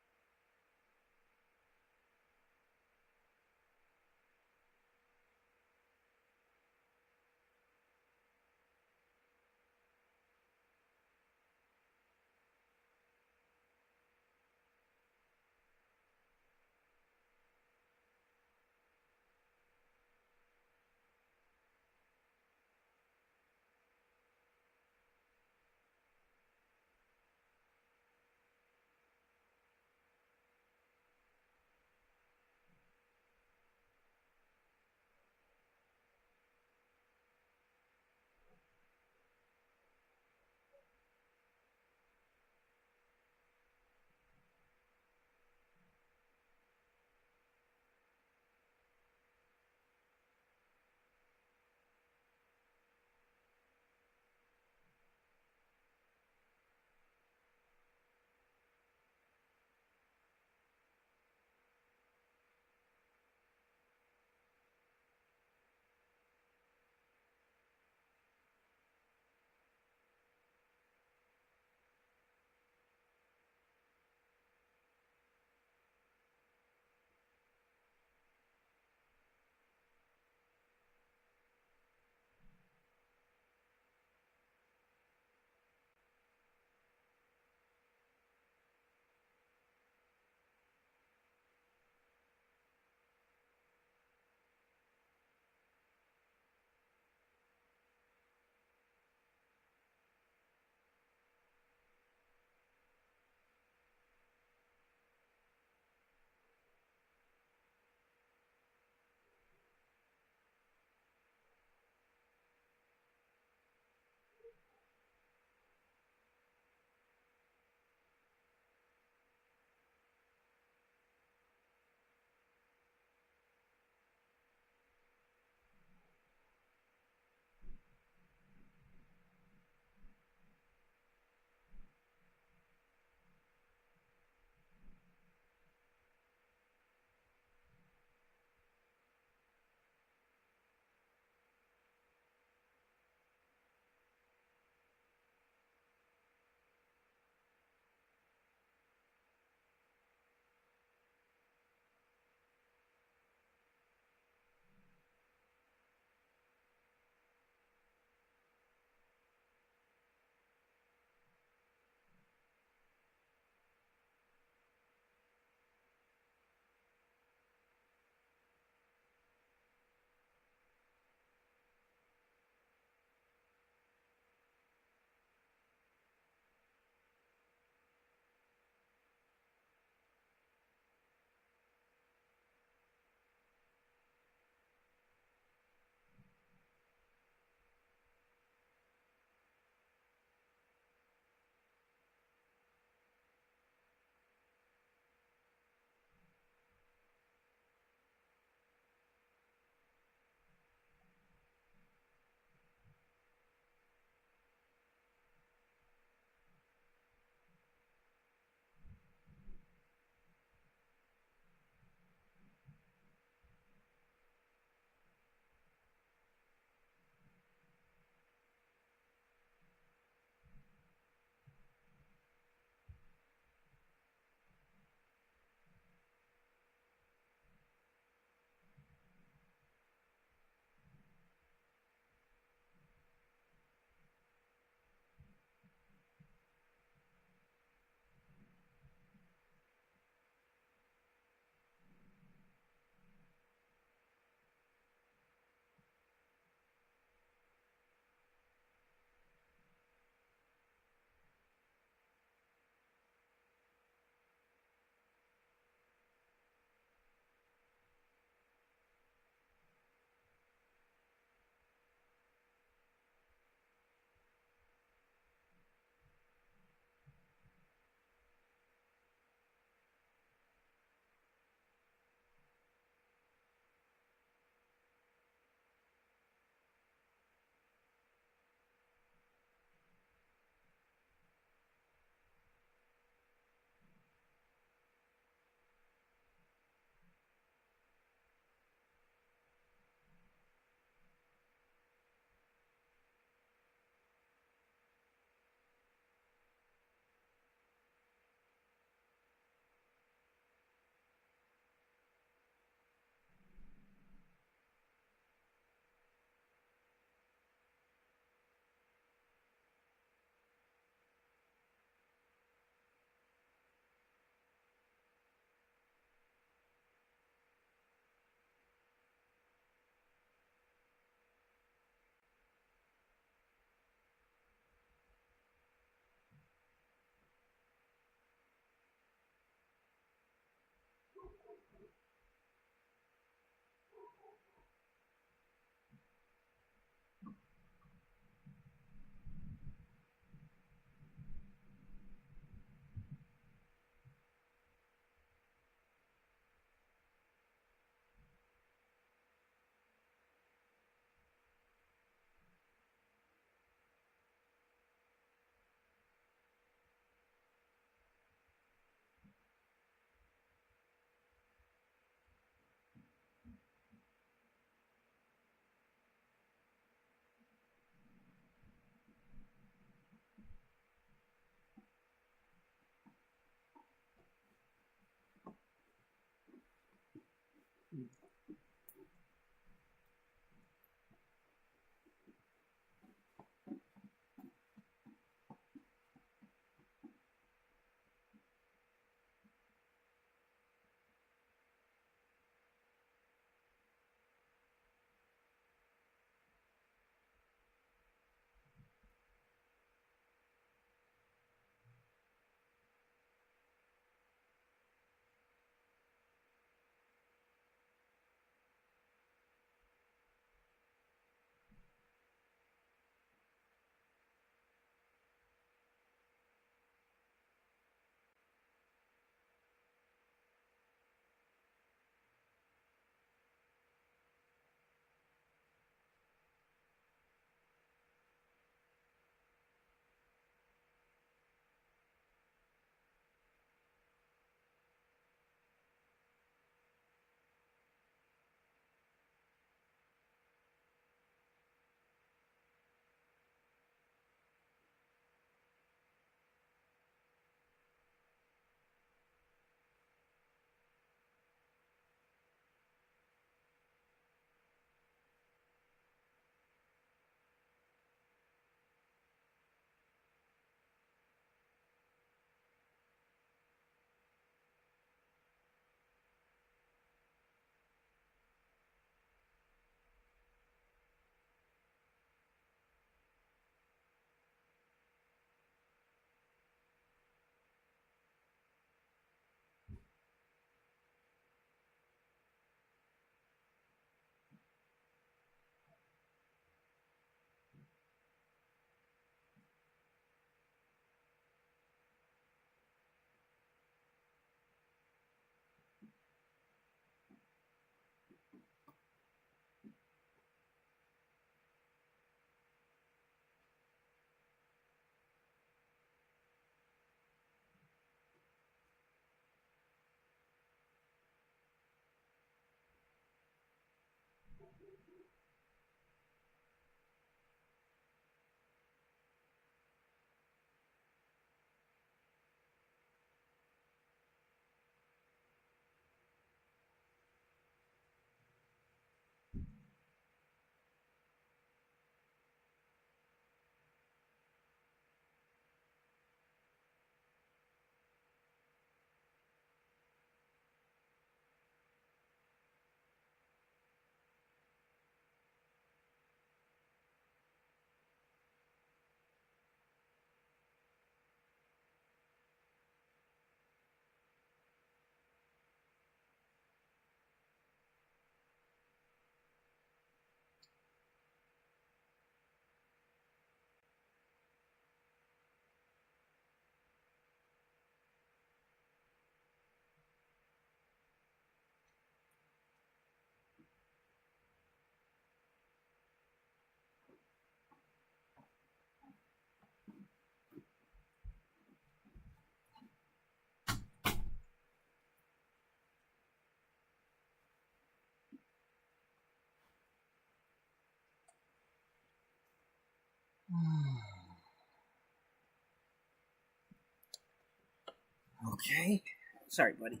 Okay. Sorry, buddy.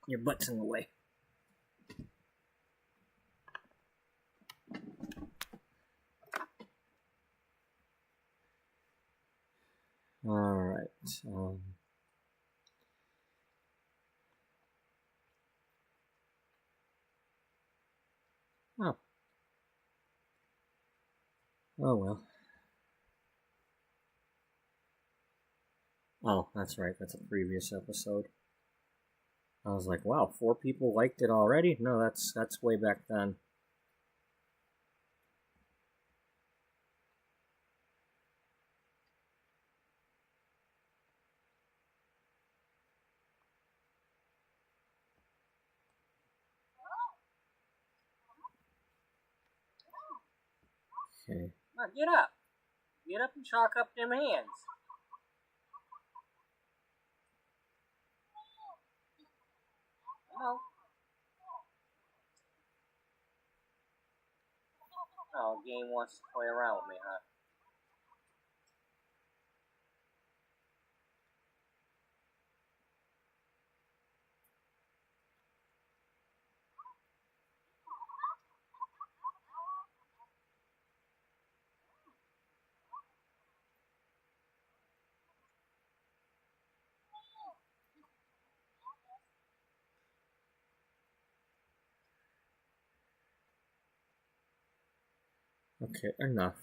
Your butt's in the way. Alright. Oh. Oh well. Oh, that's right. That's a previous episode. I was like, wow, 4 people liked it already? No, that's way back then. Okay. Come on, get up. Get up and chalk up them hands. No. Oh, game wants to play around with me, huh? Okay, enough.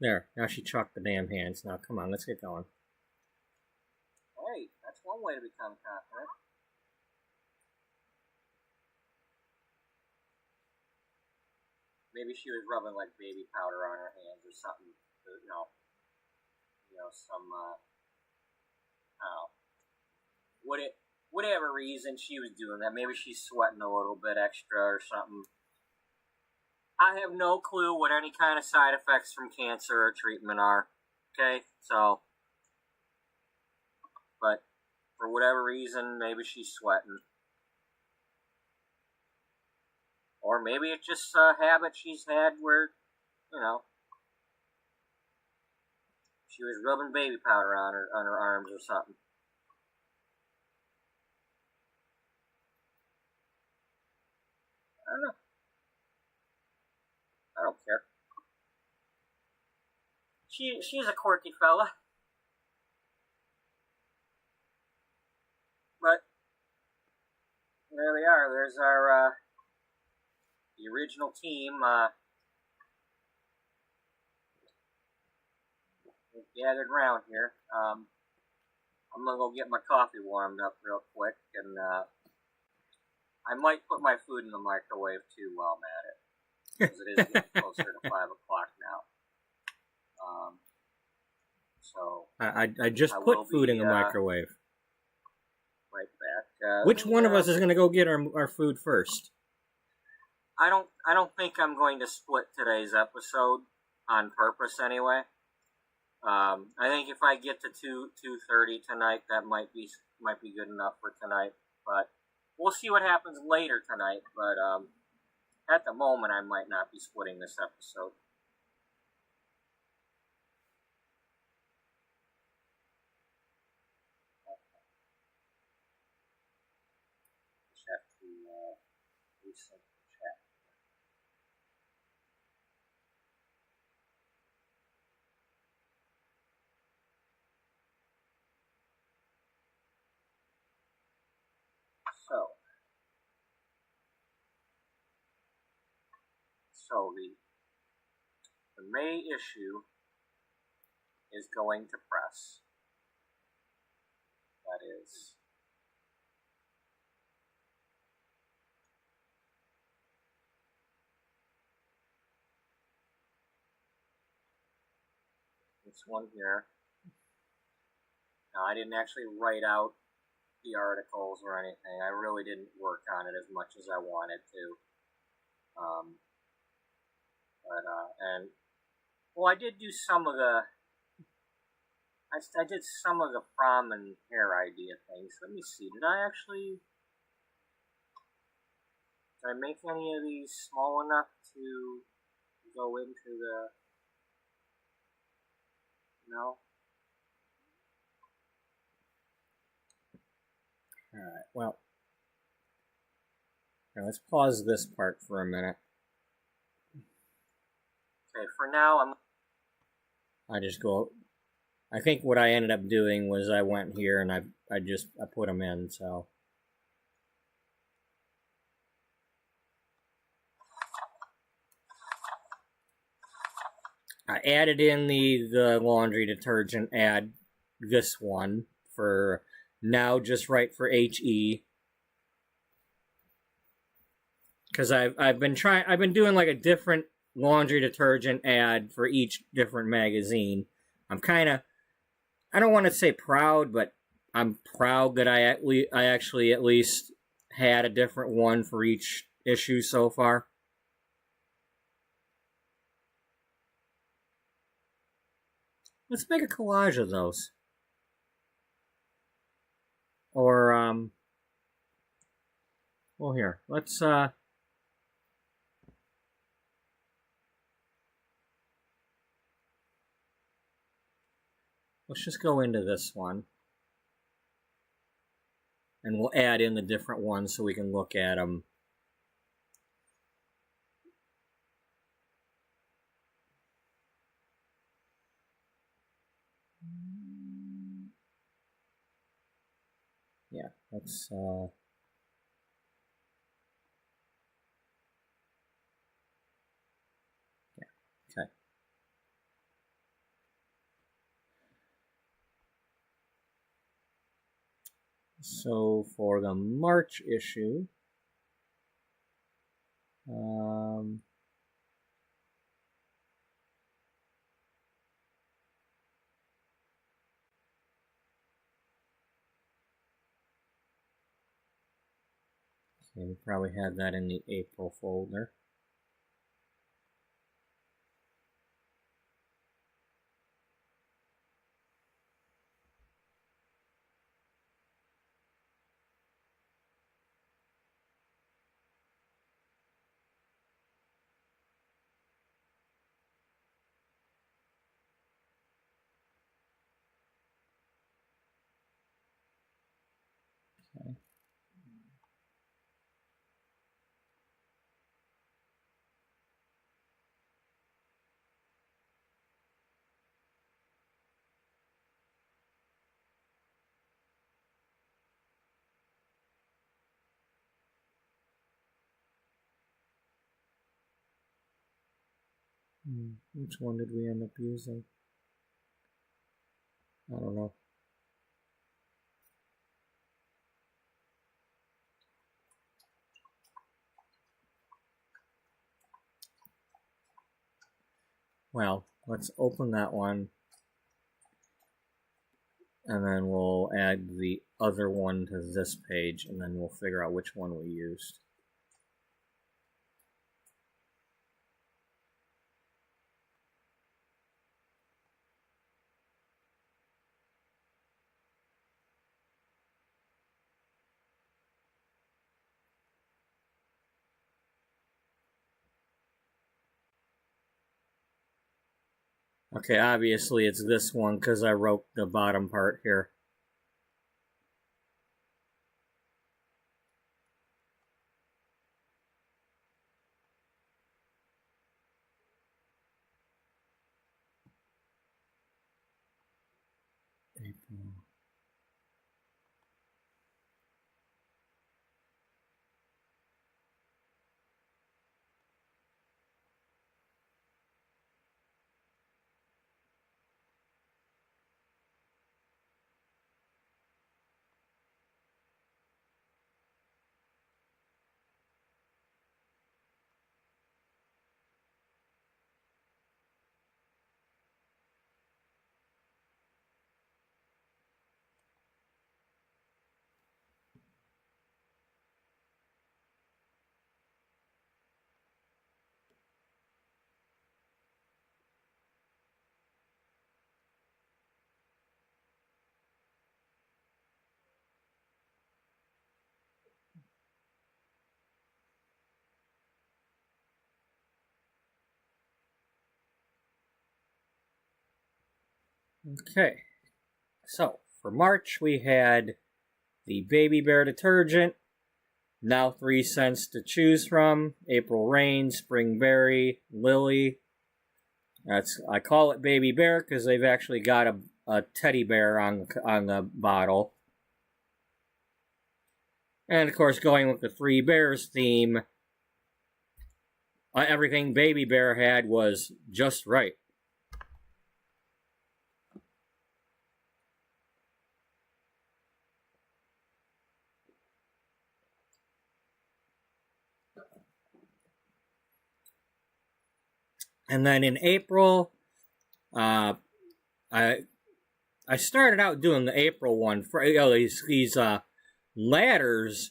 There, now she chalked the damn hands. Now, come on, let's get going. Hey, that's one way to become confident. Maybe she was rubbing like baby powder on her hands or something. Some I don't know. Whatever reason she was doing that. Maybe she's sweating a little bit extra or something. I have no clue what any kind of side effects from cancer or treatment are. Okay, so, but for whatever reason, maybe she's sweating. Or maybe it's just a habit she's had where, she was rubbing baby powder on her arms or something. I don't know. I don't care. She's a quirky fella. But there they are. There's our the original team gathered around here. I'm gonna go get my coffee warmed up real quick, and I might put my food in the microwave too while I'm at it, because it is getting closer to 5 o'clock now. So I just put food in the microwave. Right back. Which one of us is gonna go get our food first? I don't think I'm going to split today's episode on purpose anyway. I think if I get to 2:30 tonight, that might be good enough for tonight. But we'll see what happens later tonight. But at the moment, I might not be splitting this episode. Just have to resync the chat. So the May issue is going to press. That is this one here. Now, I didn't actually write out the articles or anything. I really didn't work on it as much as I wanted to. I did do some of the. I did some of the prom and hair idea things. Let me see. Did I make any of these small enough to go into the? No. Alright, well. Now let's pause this part for a minute. Okay, for now, I think what I ended up doing was I went here and I put them in, so. I added in the laundry detergent, add this one for now just right for HE. Because I've been doing like a different laundry detergent ad for each different magazine. I'm I don't want to say proud, but I'm proud that I actually at least had a different one for each issue so far. Let's make a collage of those. Or, well, here, let's just go into this one. And we'll add in the different ones so we can look at them let's, yeah, okay. So for the March issue, okay, we probably had that in the April folder. Okay. Which one did we end up using? I don't know. Well, let's open that one, and then we'll add the other one to this page, and then we'll figure out which one we used. Okay, obviously it's this one because I wrote the bottom part here. April. Okay, so for March we had the Baby Bear detergent, now 3 scents to choose from: April Rain, Spring Berry, Lily. I call it Baby Bear because they've actually got a teddy bear on the bottle. And of course, going with the Three Bears theme, everything Baby Bear had was just right. And then in April, I started out doing the April one. For these ladders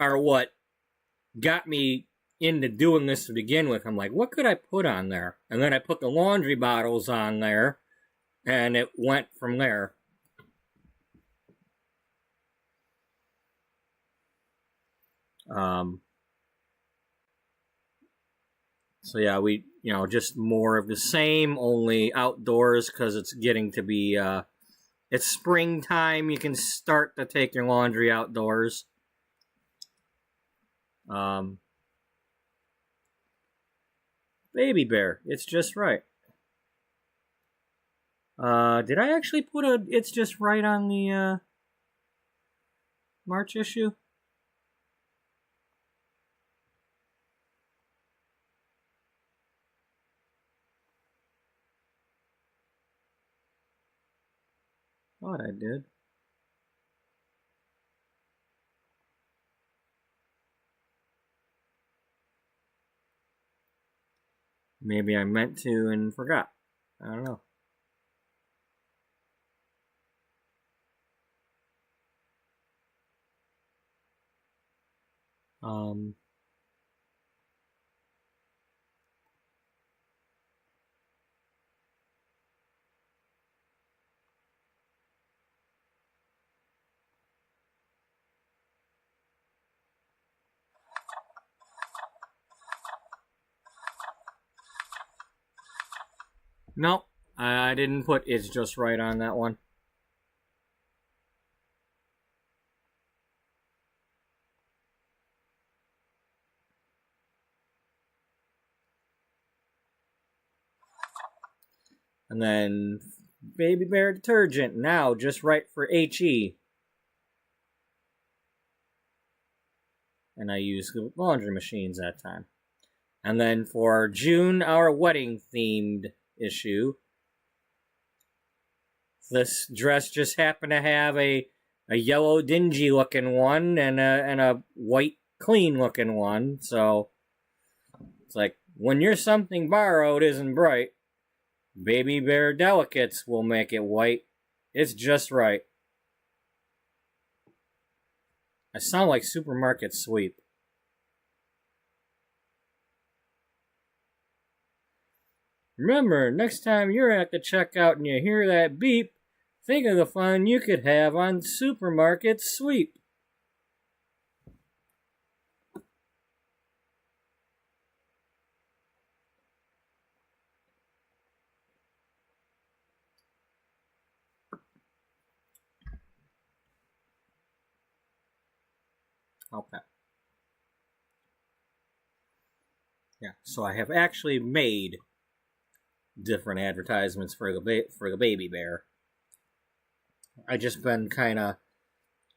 are what got me into doing this to begin with. I'm like, what could I put on there? And then I put the laundry bottles on there, and it went from there. So yeah, we, just more of the same, only outdoors because it's getting to be, it's springtime. You can start to take your laundry outdoors. Baby Bear, it's just right. Did I actually put It's Just Right on the, March issue? Thought I did. Maybe I meant to and forgot. I don't know. No, I didn't put It's Just Right on that one. And then Baby Bear detergent, now just right for HE. And I used laundry machines that time. And then for June, our wedding themed issue, this dress just happened to have a yellow dingy looking one and a white clean looking one. So it's like, when your something borrowed isn't bright, Baby Bear Delicates will make it white. It's just right. I sound like Supermarket Sweep. Remember, next time you're at the checkout and you hear that beep, think of the fun you could have on Supermarket Sweep. Okay. Yeah, so I have actually made different advertisements for the Baby Bear. I just been kind of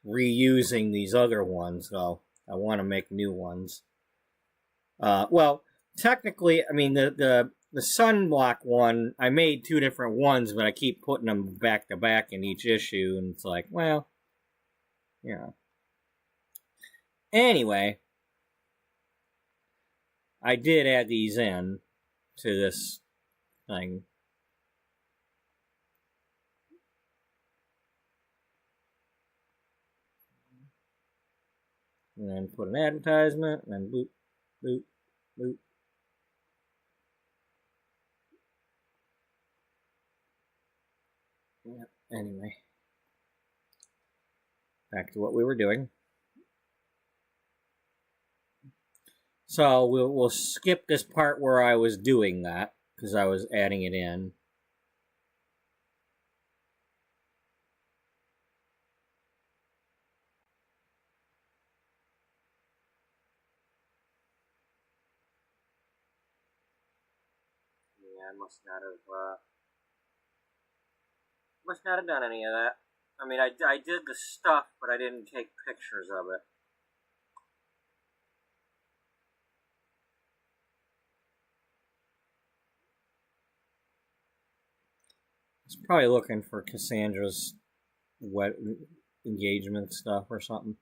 reusing these other ones, though. I want to make new ones. Well, technically, I mean the sunblock one, I made two different ones, but I keep putting them back to back in each issue, and it's like, well, yeah. Anyway, I did add these in to this thing. And then put an advertisement, and then boop, boop, boop. Yep, anyway. Back to what we were doing. So we'll skip this part where I was doing that, because I was adding it in. Yeah, I must not have done any of that. I mean, I did the stuff, but I didn't take pictures of it. I was probably looking for Cassandra's wet engagement stuff or something.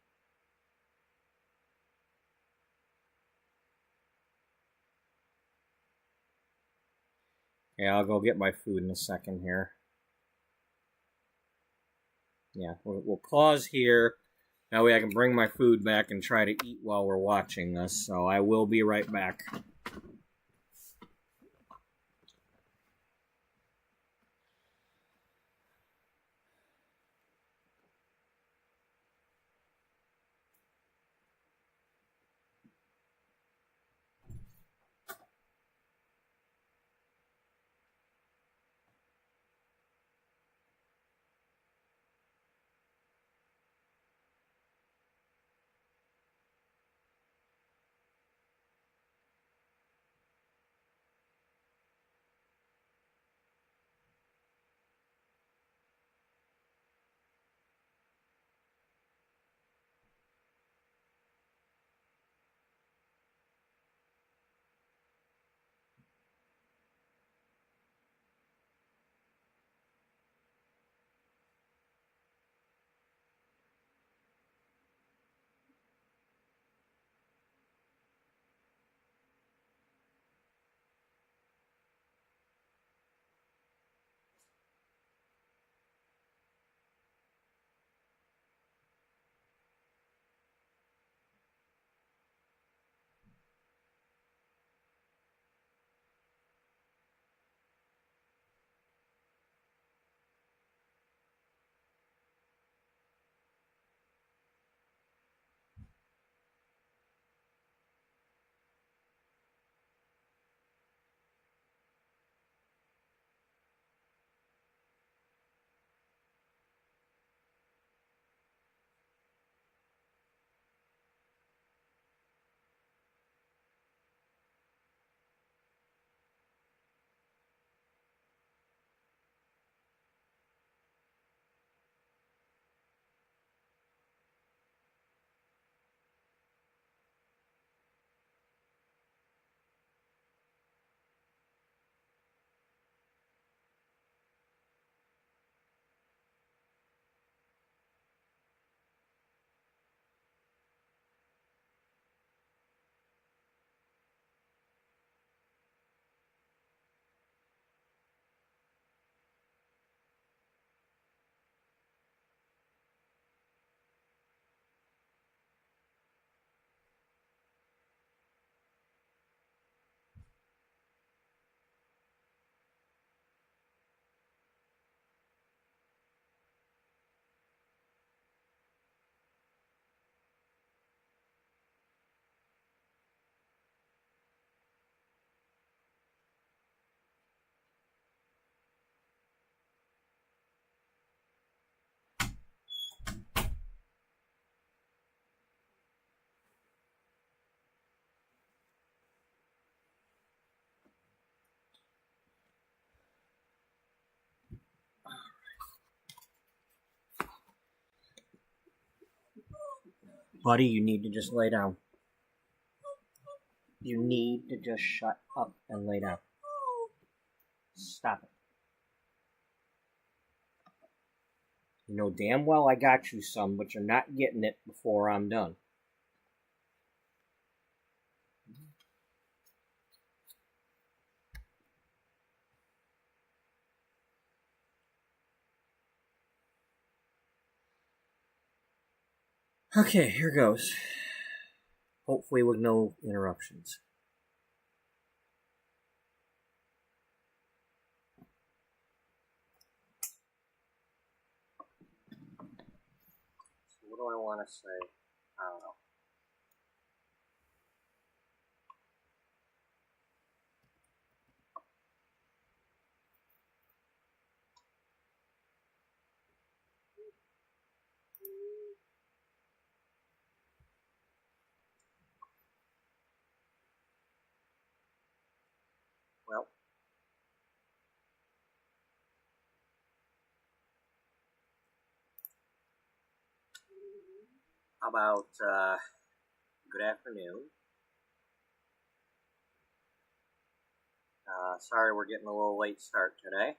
Yeah, I'll go get my food in a second here. Yeah, we'll pause here. That way I can bring my food back and try to eat while we're watching this. So I will be right back. Buddy, you need to just lay down. You need to just shut up and lay down. Stop it. You know damn well I got you some, but you're not getting it before I'm done. Okay, here goes. Hopefully with no interruptions. So what do I want to say? I don't know. Well, how about good afternoon? Sorry we're getting a little late start today.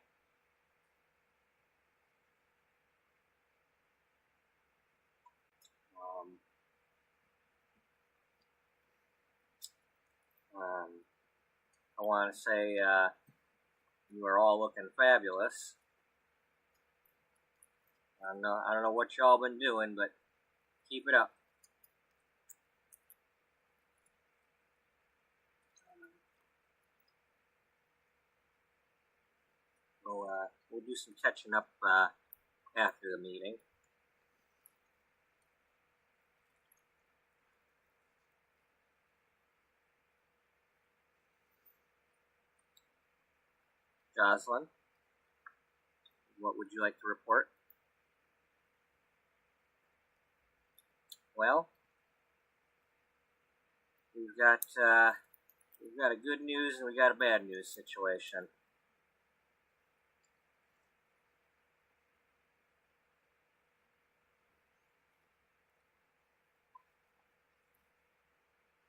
I want to say you are all looking fabulous. I don't know what y'all been doing, but keep it up. We'll do some catching up after the meeting. Jocelyn, what would you like to report? Well, we've got a good news and we got a bad news situation.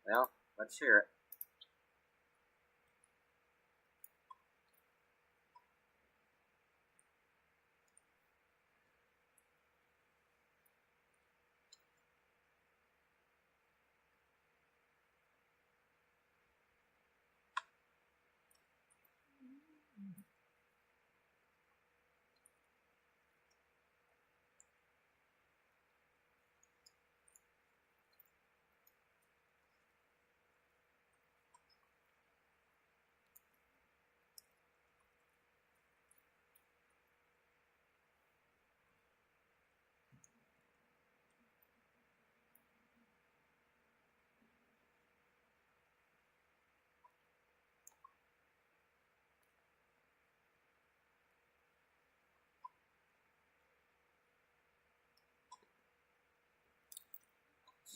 Well, let's hear it.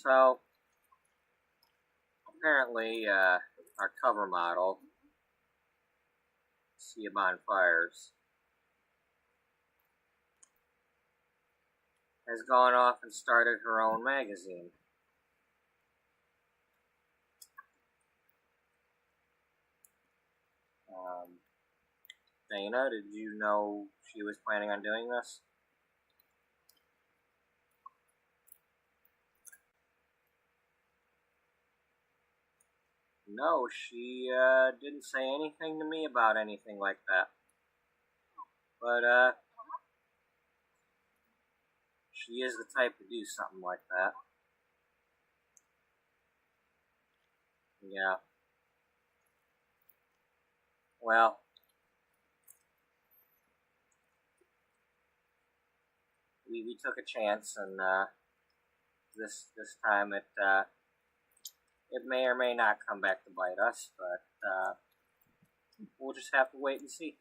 So, apparently, our cover model, Sea of Bonfires, has gone off and started her own magazine. Dana, did you know she was planning on doing this? No, she didn't say anything to me about anything like that. But she is the type to do something like that. Yeah. Well, we took a chance, and this time it may or may not come back to bite us, but we'll just have to wait and see.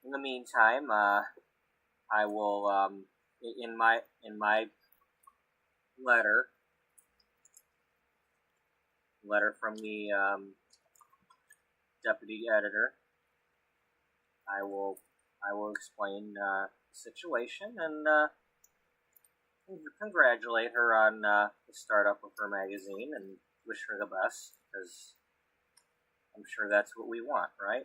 In the meantime, I will in my letter from the deputy editor, I will explain the situation, and congratulate her on the startup of her magazine and wish her the best, because I'm sure that's what we want, right?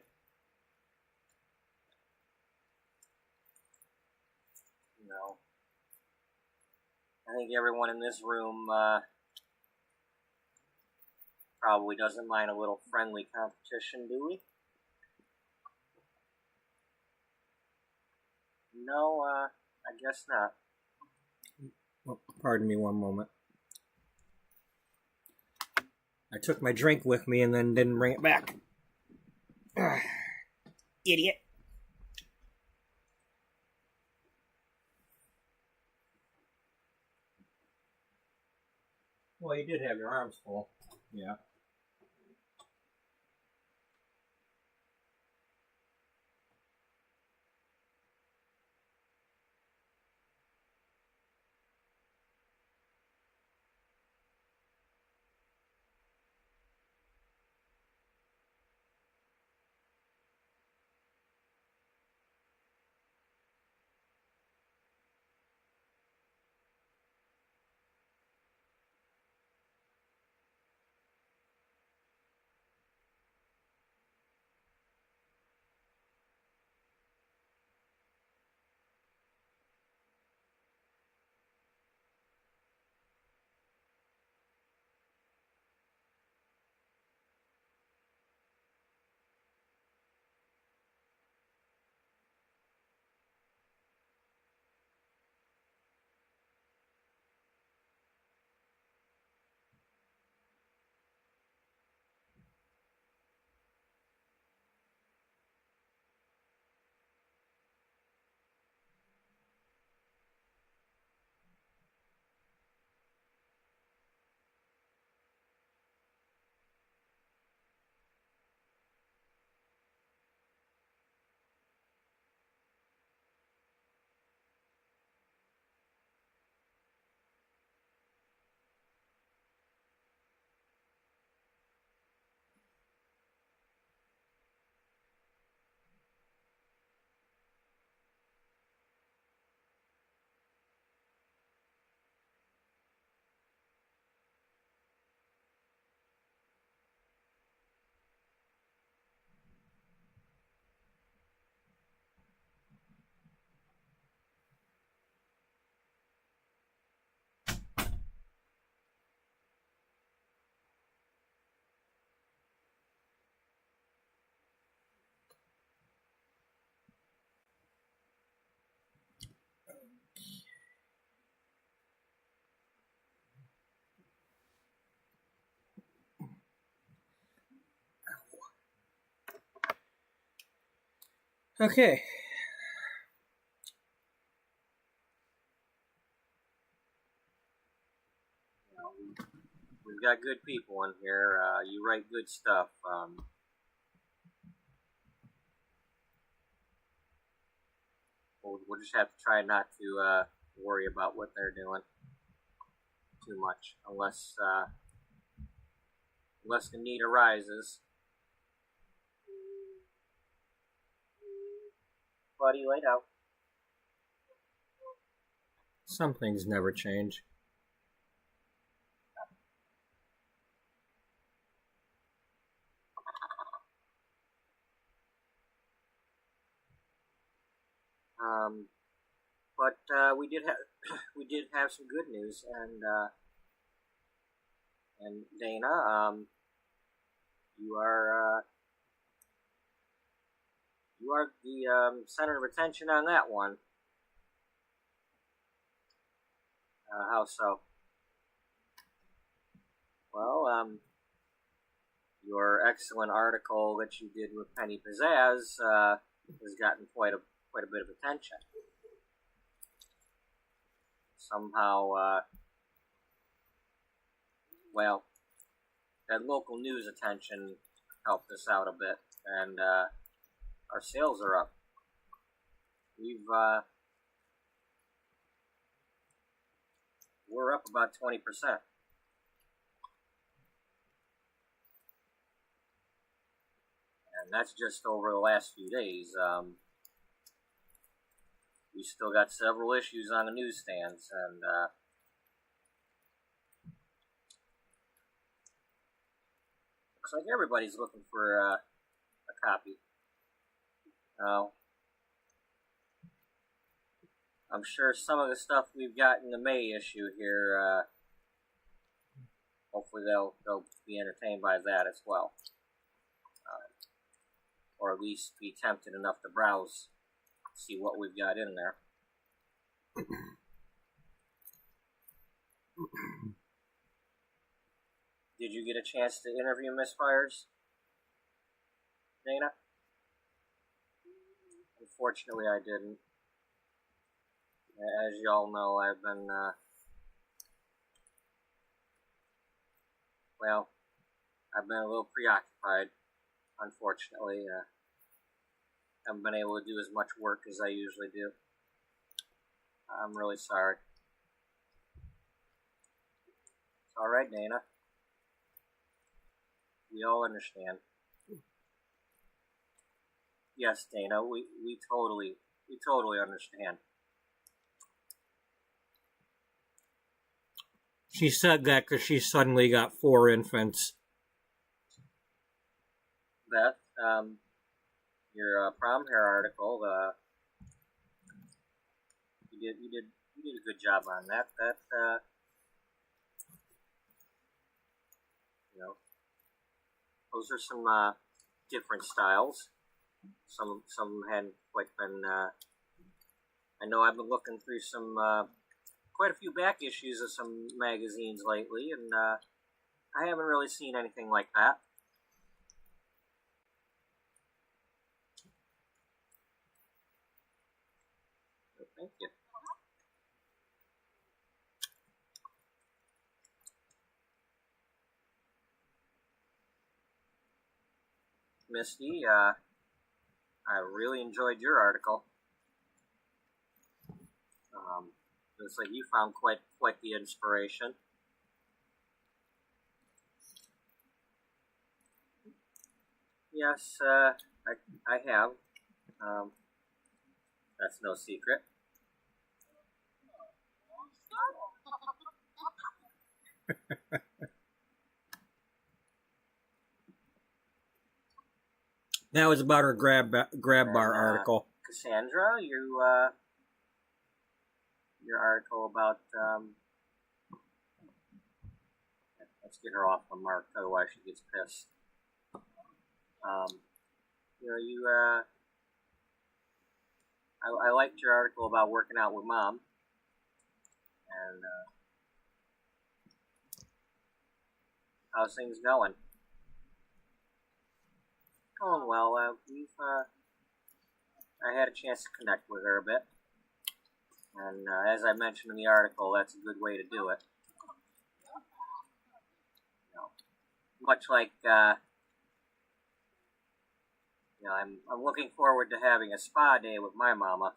You know, I think everyone in this room probably doesn't mind a little friendly competition, do we? No, I guess not. Oh, pardon me one moment. I took my drink with me and then didn't bring it back. Idiot. Well, you did have your arms full. Yeah. Okay. We've got good people in here. You write good stuff. We'll just have to try not to worry about what they're doing too much, unless the need arises. Buddy, laid out. Some things never change. But we did have some good news, and Dana, you are the center of attention on that one. How so? Well, your excellent article that you did with Penny Pizzazz has gotten quite a bit of attention. Somehow, well, that local news attention helped us out a bit, and our sales are up. We're up about 20%. And that's just over the last few days. we still got several issues on the newsstands, and looks like everybody's looking for a copy. I'm sure some of the stuff we've got in the May issue here, hopefully they'll be entertained by that as well. Or at least be tempted enough to browse, see what we've got in there. Did you get a chance to interview Miss Fires, Dana? Unfortunately, I didn't. As y'all know, I've been, I've been a little preoccupied, unfortunately. Haven't been able to do as much work as I usually do. I'm really sorry. It's alright, Dana. We all understand. Yes, Dana, we totally understand. She said that because she suddenly got 4 infants. Beth, your prom hair article, you did a good job on that. Those are some different styles. Some hadn't quite been. I know I've been looking through some quite a few back issues of some magazines lately, and I haven't really seen anything like that. So thank you. Misty, I really enjoyed your article. Looks like you found quite the inspiration. Yes, I have. That's no secret. That was about her grab bar article. Cassandra, your article about let's get her off the mark, otherwise she gets pissed. I liked your article about working out with Mom, and how's things going? Going well. I had a chance to connect with her a bit, and as I mentioned in the article, that's a good way to do it. Much like I'm looking forward to having a spa day with my mama.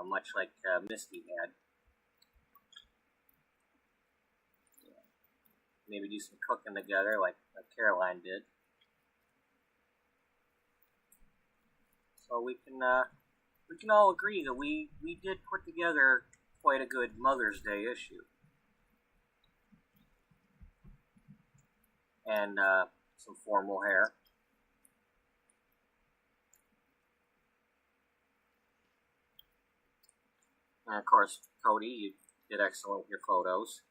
Much like Misty had. Maybe do some cooking together, like Caroline did. So we can all agree that we did put together quite a good Mother's Day issue. And some formal hair. And of course, Cody, you did excellent with your photos.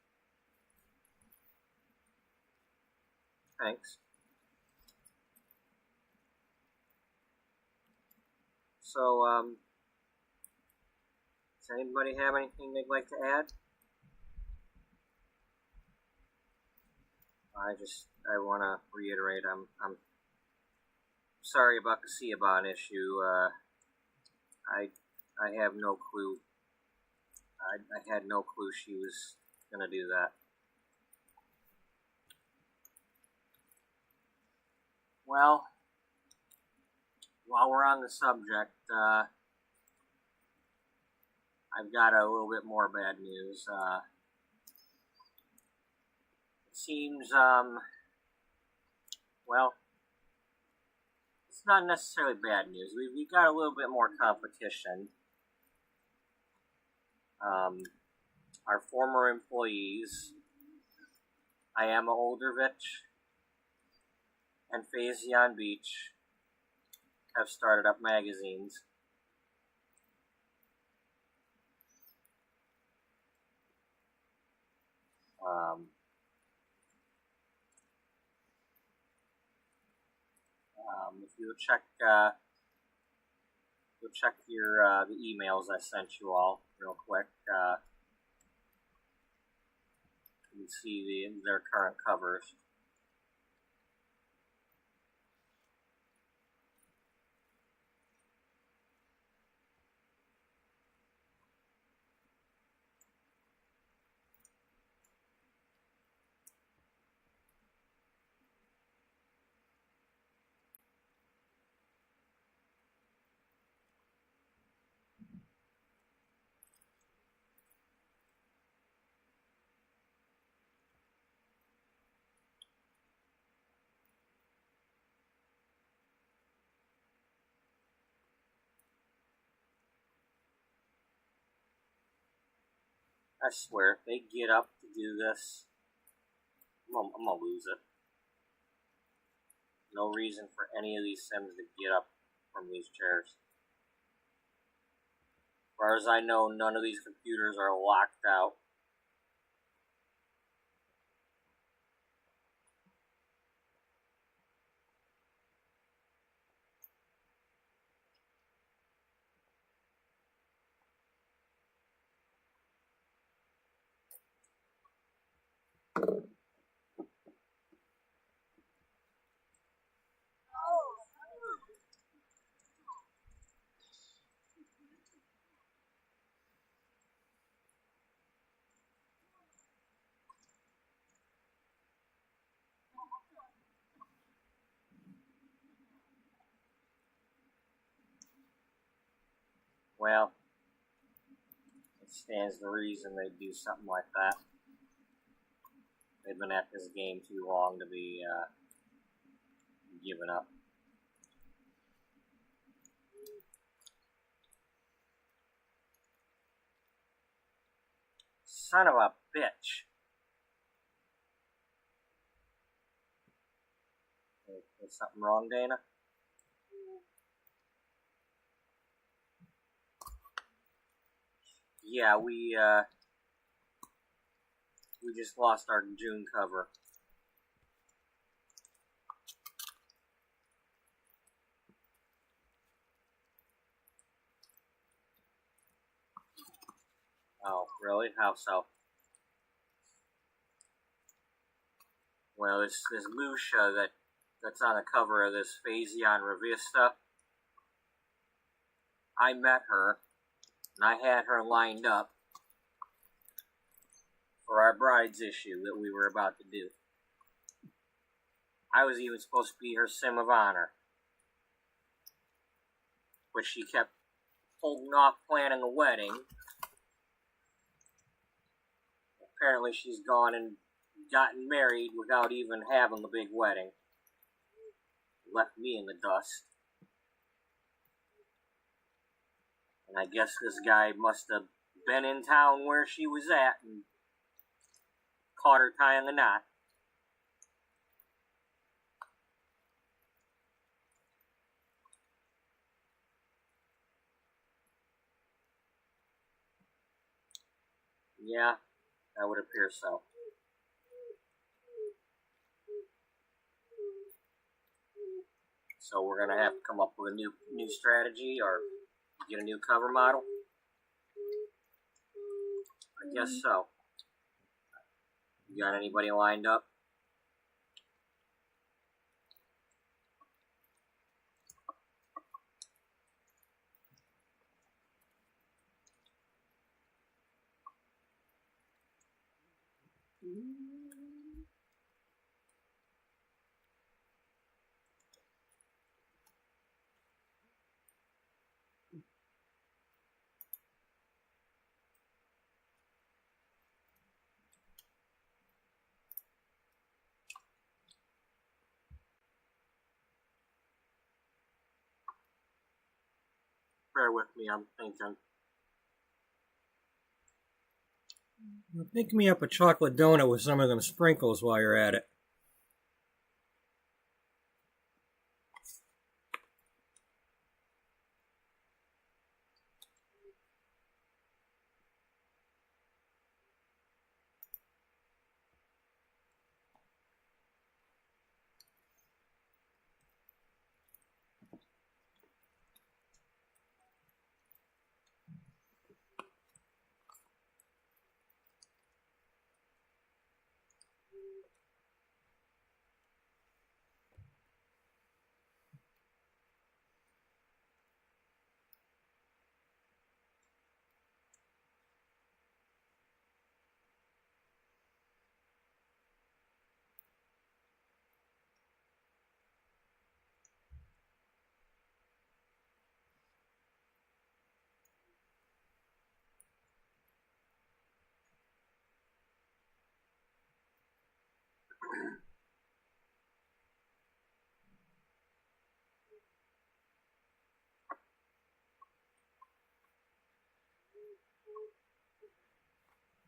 Thanks. So, does anybody have anything they'd like to add? I want to reiterate, I'm sorry about the Ciabon issue. I have no clue. I had no clue she was gonna do that. Well, while we're on the subject, I've got a little bit more bad news. It seems, well, it's not necessarily bad news. We've got a little bit more competition Our former employees, Iama Oldervich and Fazion Beach, have started up magazines. If you'll check your the emails I sent you all real quick, you can see their current covers. I swear, if they get up to do this, I'm gonna lose it. No reason for any of these Sims to get up from these chairs. As far as I know, none of these computers are locked out. Well, it stands to reason they'd do something like that. They've been at this game too long to be giving up. Son of a bitch. Is something wrong, Dana? Yeah, we just lost our June cover. Oh, really? How so? Well, this Lucia that's on the cover of this Fazion Revista, I met her, and I had her lined up for our bride's issue that we were about to do. I was even supposed to be her Sim of Honor, but she kept holding off planning a wedding. Apparently she's gone and gotten married without even having the big wedding. Left me in the dust. And I guess this guy must have been in town where she was at and caught her tying the knot. Yeah, that would appear so. So we're gonna have to come up with a new strategy or get a new cover model. I guess so. You got anybody lined up? Bear with me, I'm thinking. Pick me up a chocolate donut with some of them sprinkles while you're at it.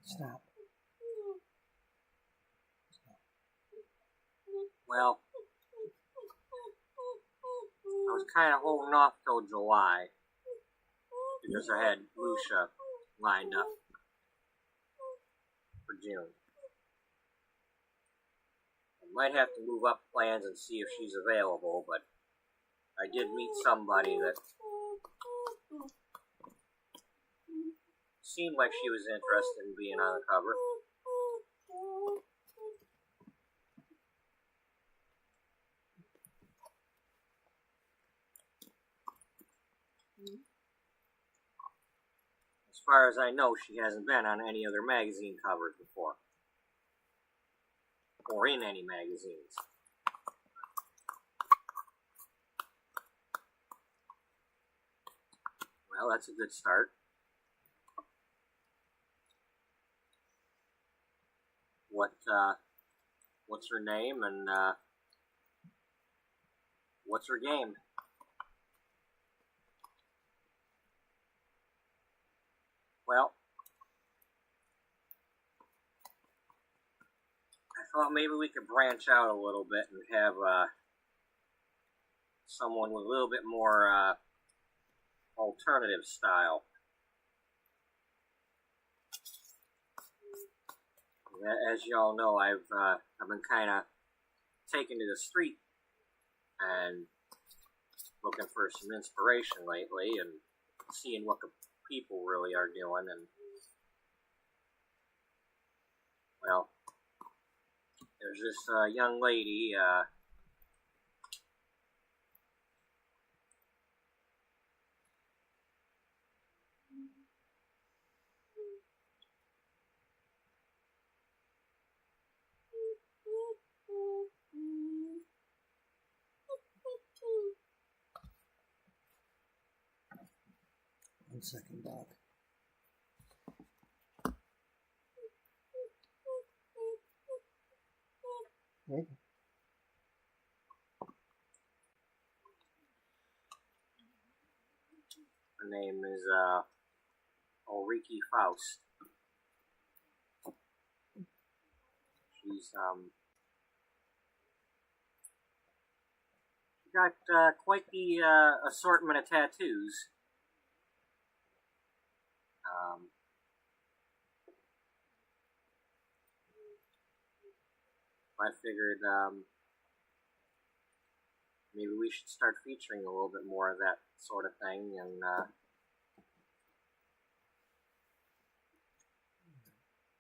Stop. Well, I was kind of holding off till July because I had Lucia lined up for June. I might have to move up plans and see if she's available, but I did meet somebody that seemed like she was interested in being on the cover. As far as I know, she hasn't been on any other magazine covers before. Or in any magazines. Well, that's a good start. What's her name and what's her game? Well, I thought maybe we could branch out a little bit and have someone with a little bit more alternative style. As y'all know, I've been kind of taken to the street and looking for some inspiration lately and seeing what the people really are doing. And well, there's this young lady. 1 second, Doc. Okay. Her name is Ulrike Faust. She's she got quite the assortment of tattoos. I figured maybe we should start featuring a little bit more of that sort of thing, and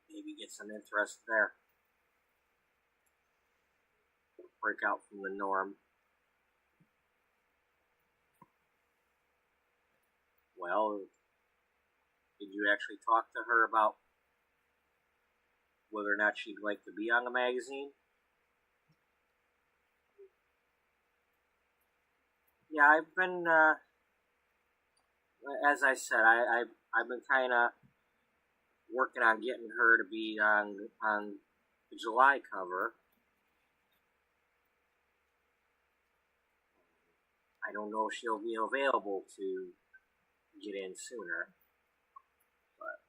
maybe get some interest there. Break out from the norm. Well, did you actually talk to her about whether or not she'd like to be on the magazine? Yeah, I've been, as I said, I've been kind of working on getting her to be on the July cover. I don't know if she'll be available to get in sooner, but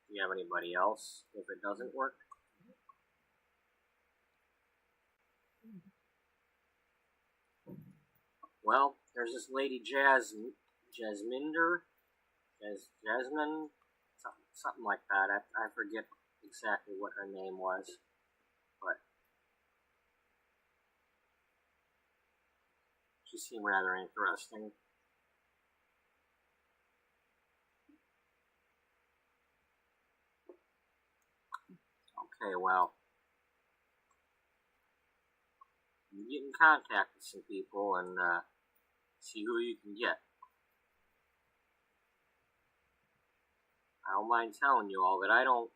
Do you have anybody else if it doesn't work? Well, there's this lady Jasminder, Jasmine, something like that. I forget exactly what her name was, but she seemed rather interesting. Okay, well, you get in contact with some people and see who you can get. I don't mind telling you all that I don't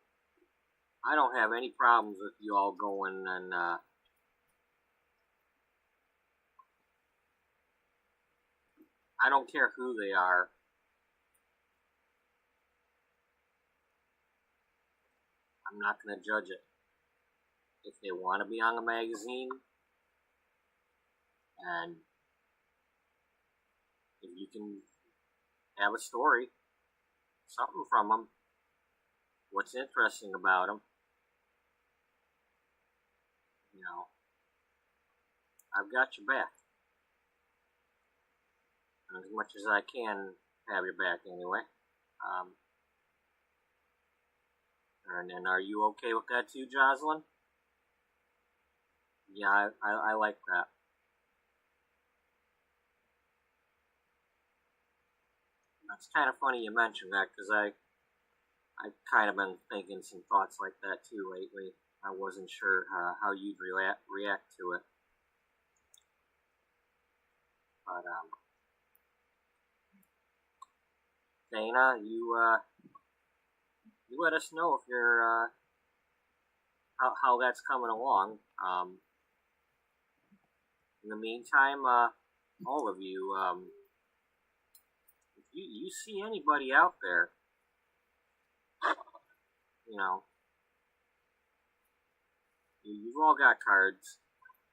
have any problems with you all going and I don't care who they are. I'm not going to judge it. If they want to be on the magazine, and if you can have a story, something from them, what's interesting about them, you know, I've got your back. As much as I can have your back anyway. And then are you okay with that too, Jocelyn? Yeah, I like that. That's kind of funny you mentioned that, because I've kind of been thinking some thoughts like that too lately. I wasn't sure how you'd react to it. But, Dana, you let us know if you're, how that's coming along. In the meantime, all of you, if you see anybody out there, you know, you've all got cards,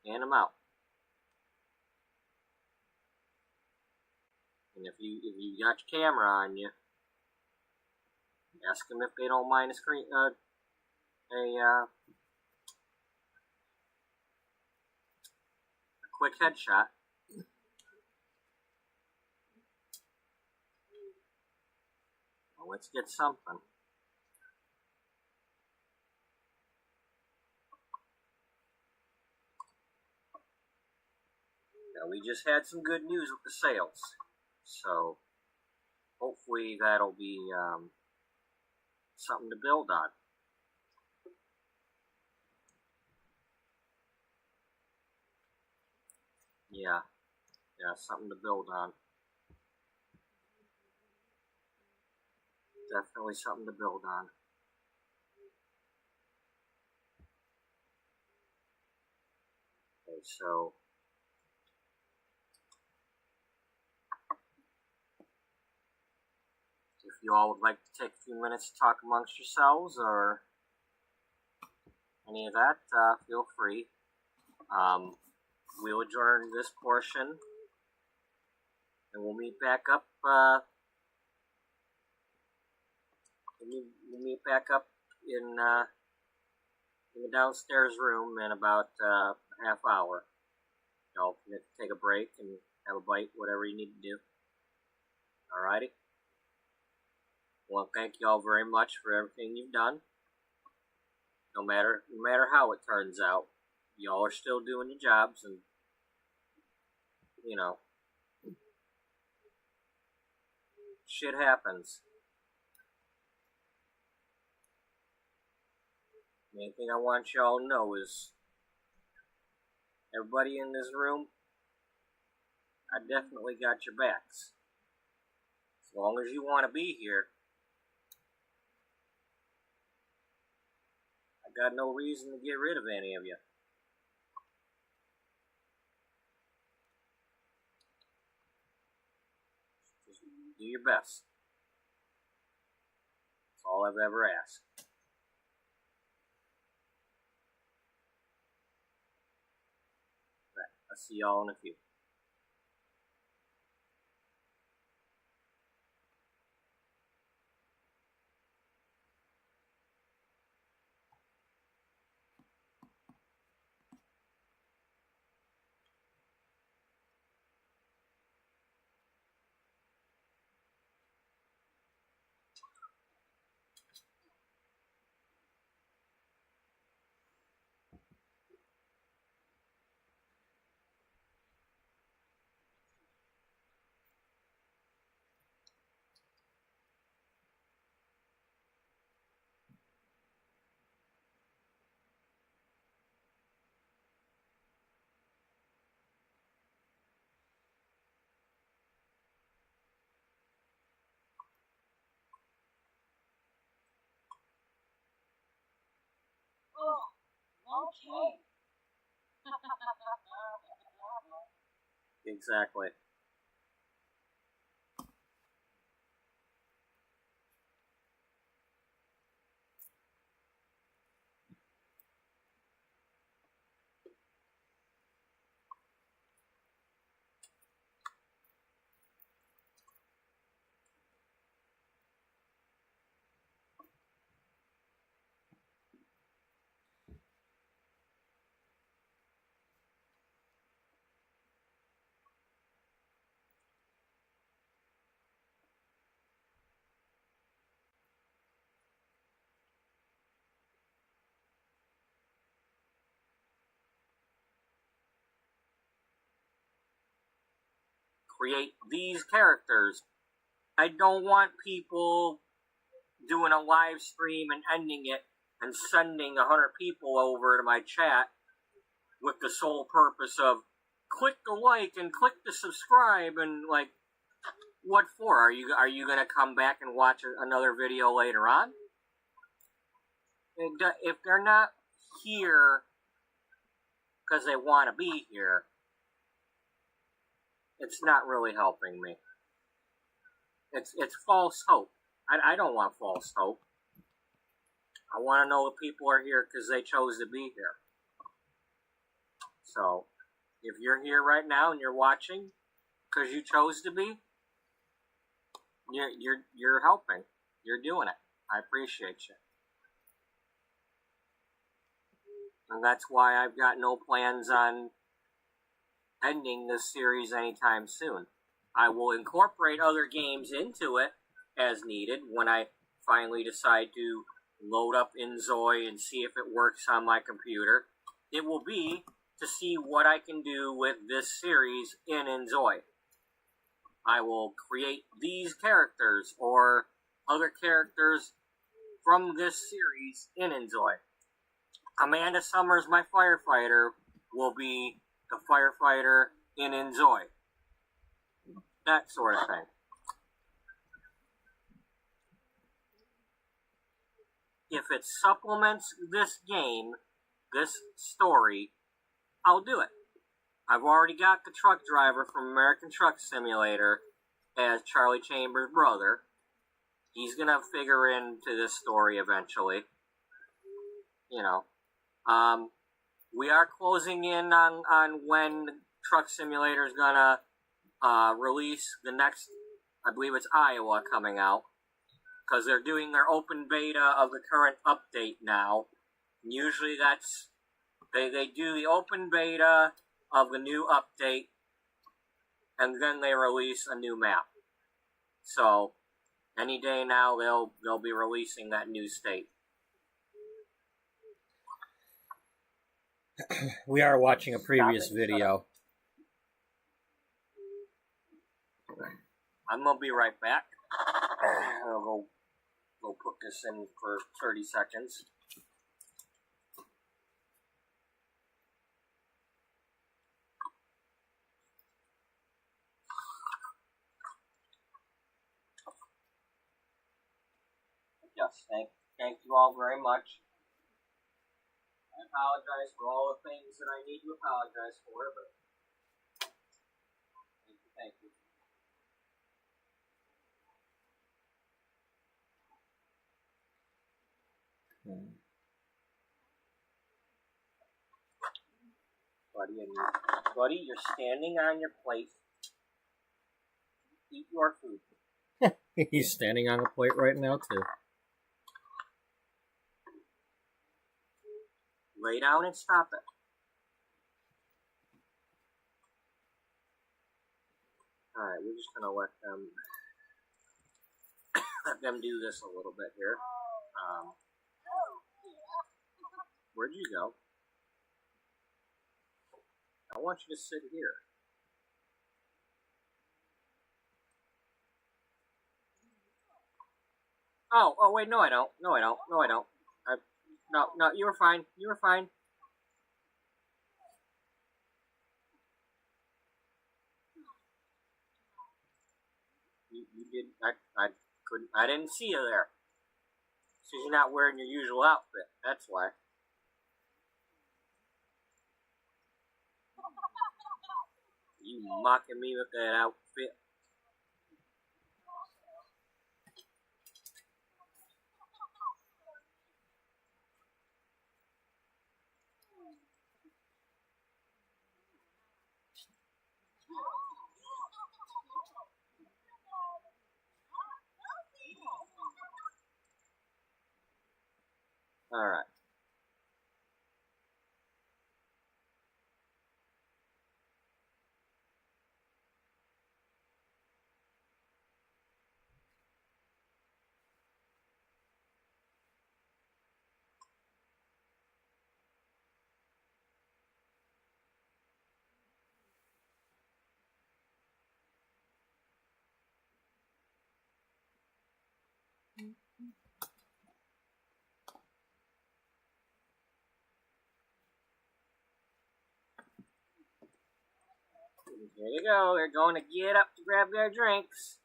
hand them out. And if you got your camera on you, ask them if they don't mind a quick headshot. Well, let's get something. Now, we just had some good news with the sales, so hopefully that'll be something to build on. Yeah, something to build on. Definitely something to build on. Okay, so if you all would like to take a few minutes to talk amongst yourselves or any of that, feel free. We'll adjourn this portion, and we'll meet back up. We'll meet back up in the downstairs room in about a half hour. Y'all can take a break and have a bite, whatever you need to do. Alrighty? Well, thank you all very much for everything you've done. No matter how it turns out, y'all are still doing your jobs, and you know, shit happens. The main thing I want y'all to know is, everybody in this room, I definitely got your backs. As long as you want to be here, I got no reason to get rid of any of you. Just do your best. That's all I've ever asked. Right, I'll see y'all in a few. okay. Exactly. Create these characters. I don't want people doing a live stream and ending it and sending 100 people over to my chat with the sole purpose of click the like and click the subscribe and like, what for? Are you gonna come back and watch another video later on? If they're not here because they want to be here, it's not really helping me. It's false hope. I don't want false hope. I want to know that people are here because they chose to be here. So, if you're here right now and you're watching because you chose to be, you're helping. You're doing it. I appreciate you. And that's why I've got no plans on ending this series anytime soon. I will incorporate other games into it as needed when I finally decide to load up Enjoy and see if it works on my computer. It will be to see what I can do with this series in Enjoy. I will create these characters or other characters from this series in Enjoy. Amanda Summers, my firefighter, will be the firefighter in Enjoy. That sort of thing. If it supplements this game, this story, I'll do it. I've already got the truck driver from American Truck Simulator as Charlie Chambers' brother. He's gonna figure into this story eventually. You know. We are closing in on when Truck Simulator is gonna release the next, I believe it's Iowa coming out, because they're doing their open beta of the current update now. And usually that's, they do the open beta of the new update, and then they release a new map. So, any day now they'll be releasing that new state. We are watching a previous video. I'm gonna be right back. I'll go put this in for 30 seconds. Yes, thank you all very much. I apologize for all the things that I need to apologize for, but thank you. Buddy, you're standing on your plate. Eat your food. He's standing on the plate right now, too. Lay down and stop it. Alright, we're just gonna let them do this a little bit here. Where'd you go? I want you to sit here. Oh, wait, no I don't. No, you were fine. You were fine. You did, I didn't see you there. So you're not wearing your usual outfit, that's why. You mocking me with that outfit? Alright. Here you go. They're going to get up to grab their drinks.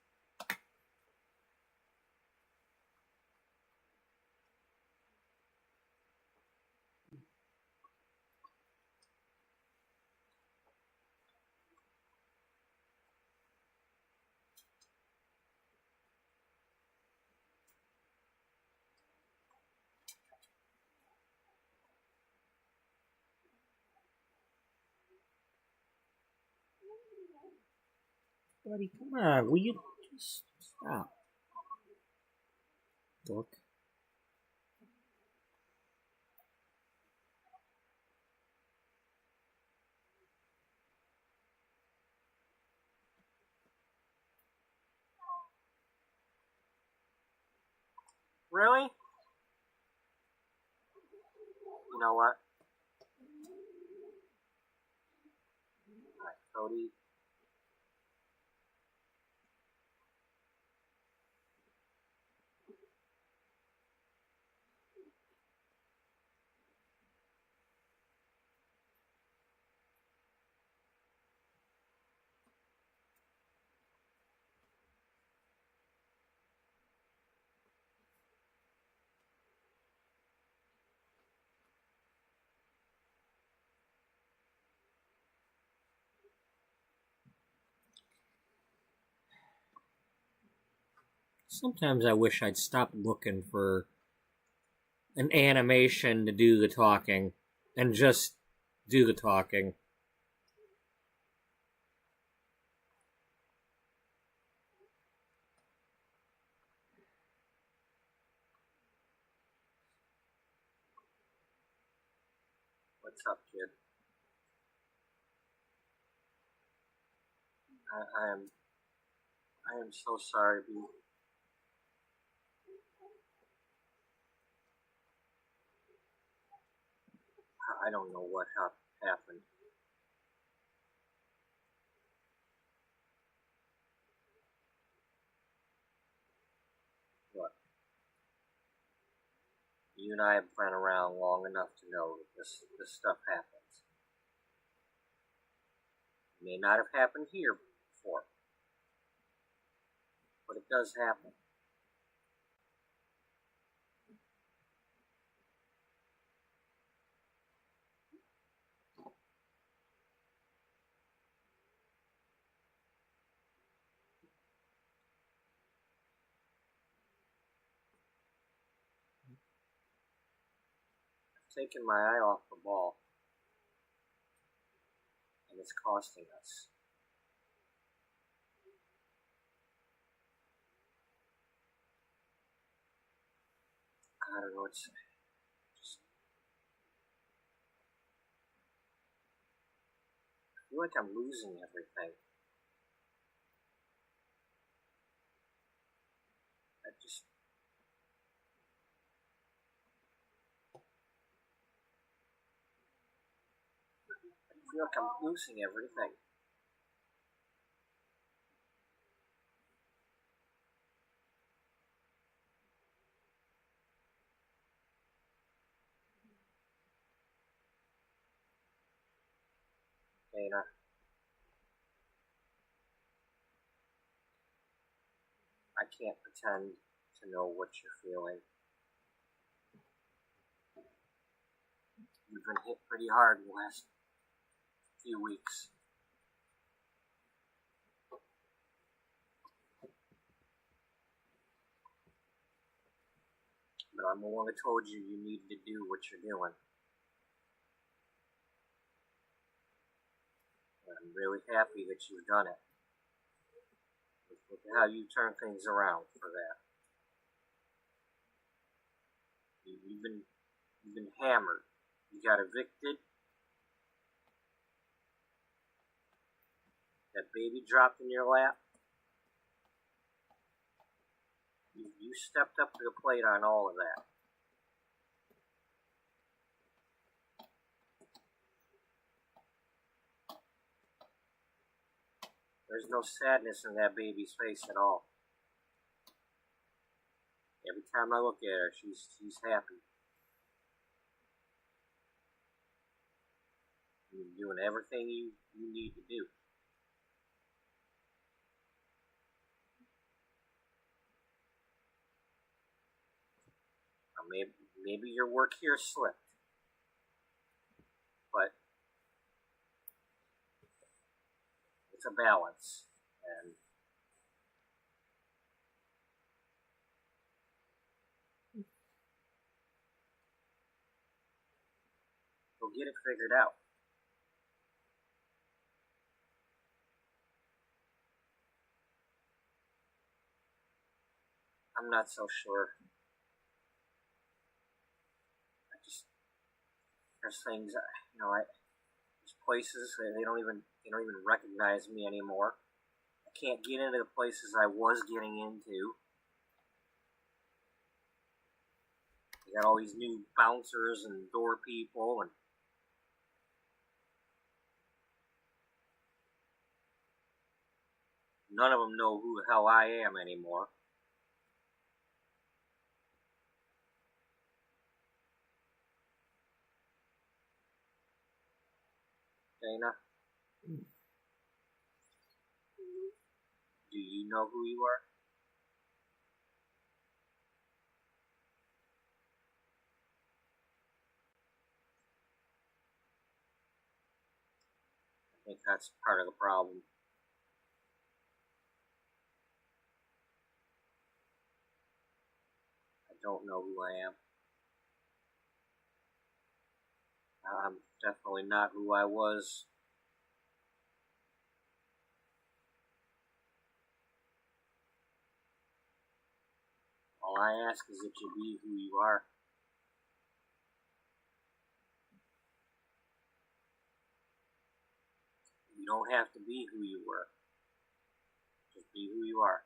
Buddy, come on. Will you just stop? Dork. Really? You know what? Alright, Cody. Sometimes I wish I'd stop looking for an animation to do the talking and just do the talking. What's up, kid? I am so sorry, B. I don't know what happened. Look, you and I have been around long enough to know that this stuff happens. It may not have happened here before, but it does happen. I've taken my eye off the ball, and it's costing us. I don't know what to say. I feel like I'm losing everything. I feel like I'm losing everything. Dana, I can't pretend to know what you're feeling. You've been hit pretty hard the last few weeks. But I'm the one that told you you needed to do what you're doing. And I'm really happy that you've done it. Look at how you turn things around for that. You've been hammered. You got evicted. That baby dropped in your lap. You stepped up to the plate on all of that. There's no sadness in that baby's face at all. Every time I look at her, she's happy. You're doing everything you need to do. Maybe your work here slipped, but it's a balance, and we'll get it figured out. I'm not so sure. There's things, there's places they don't even recognize me anymore. I can't get into the places I was getting into. You got all these new bouncers and door people, and none of them know who the hell I am anymore. Dana, do you know who you are? I think that's part of the problem. I don't know who I am. I'm definitely not who I was. All I ask is that you be who you are. You don't have to be who you were. Just be who you are.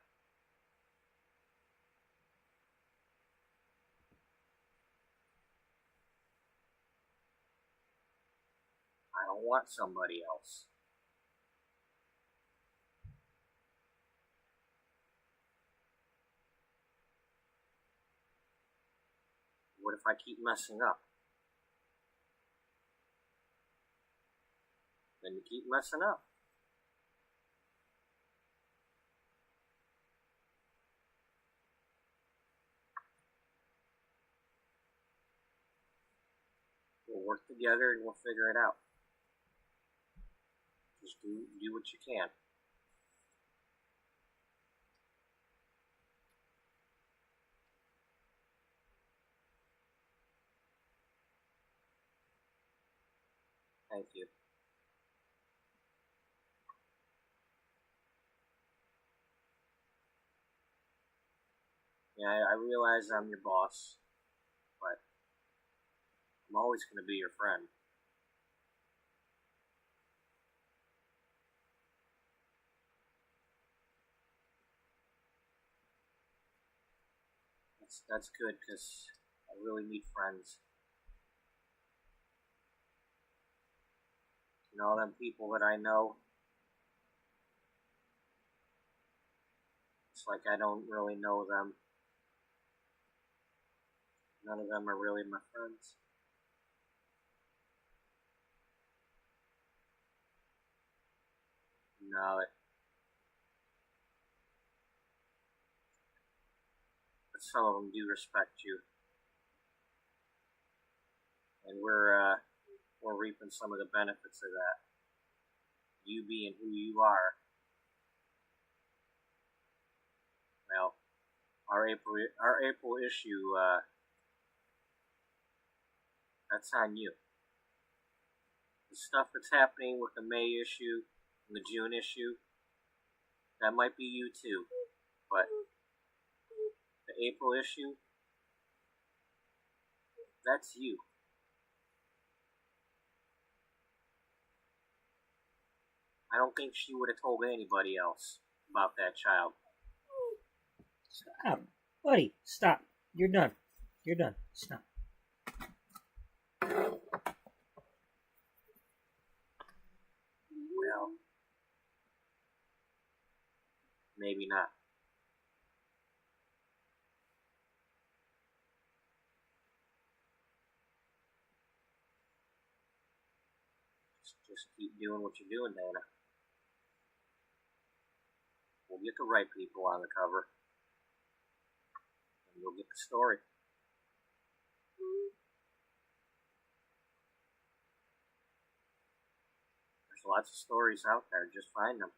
I don't want somebody else. What if I keep messing up? Then you keep messing up. We'll work together and we'll figure it out. Just do what you can. Thank you. Yeah, I realize I'm your boss, but I'm always going to be your friend. That's good, because I really need friends. And all them people that I know, it's like I don't really know them. None of them are really my friends. No, but some of them do respect you. And we're reaping some of the benefits of that. You being who you are. Well, our April issue That's on you. The stuff that's happening with the May issue and the June issue, that might be you too. But the April issue, that's you. I don't think she would have told anybody else about that child. Stop. Buddy, stop. You're done. You're done. Stop. Well, maybe not. Just keep doing what you're doing, Dana. We'll get the right people on the cover. And you'll get the story. There's lots of stories out there. Just find them.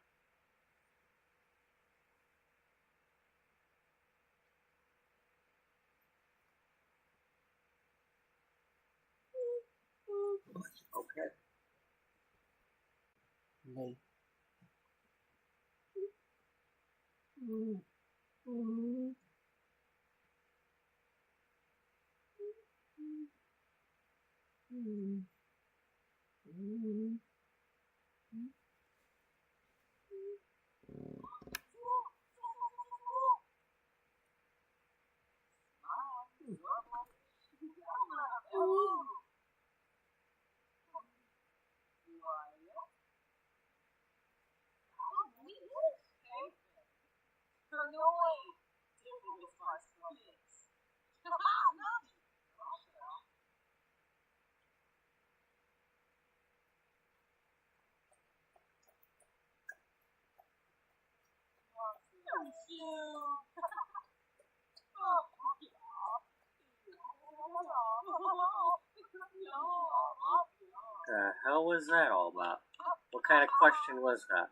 Okay. May. The hell was that all about? What kind of question was that?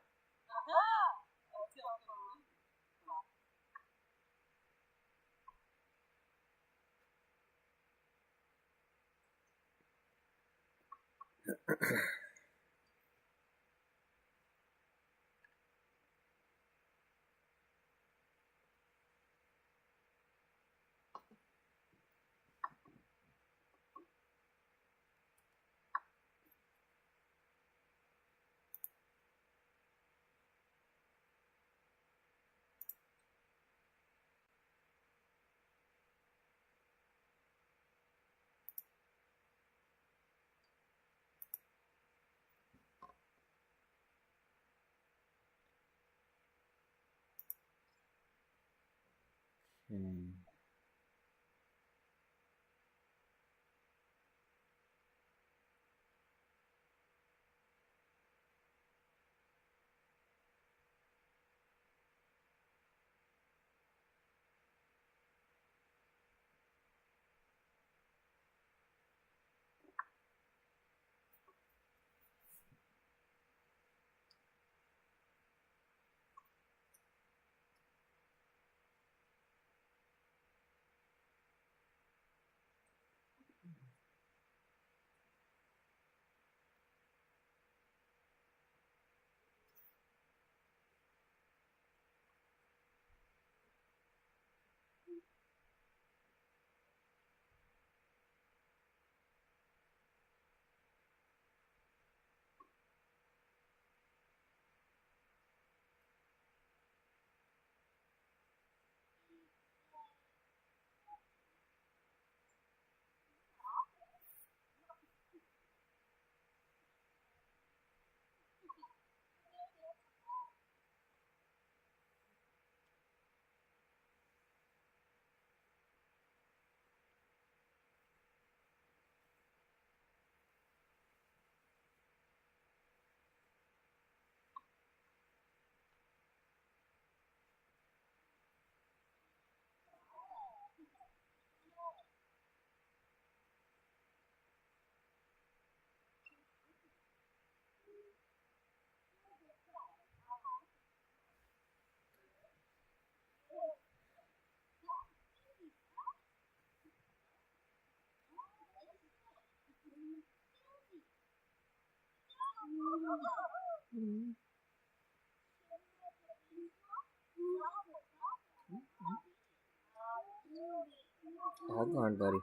Hold on, buddy.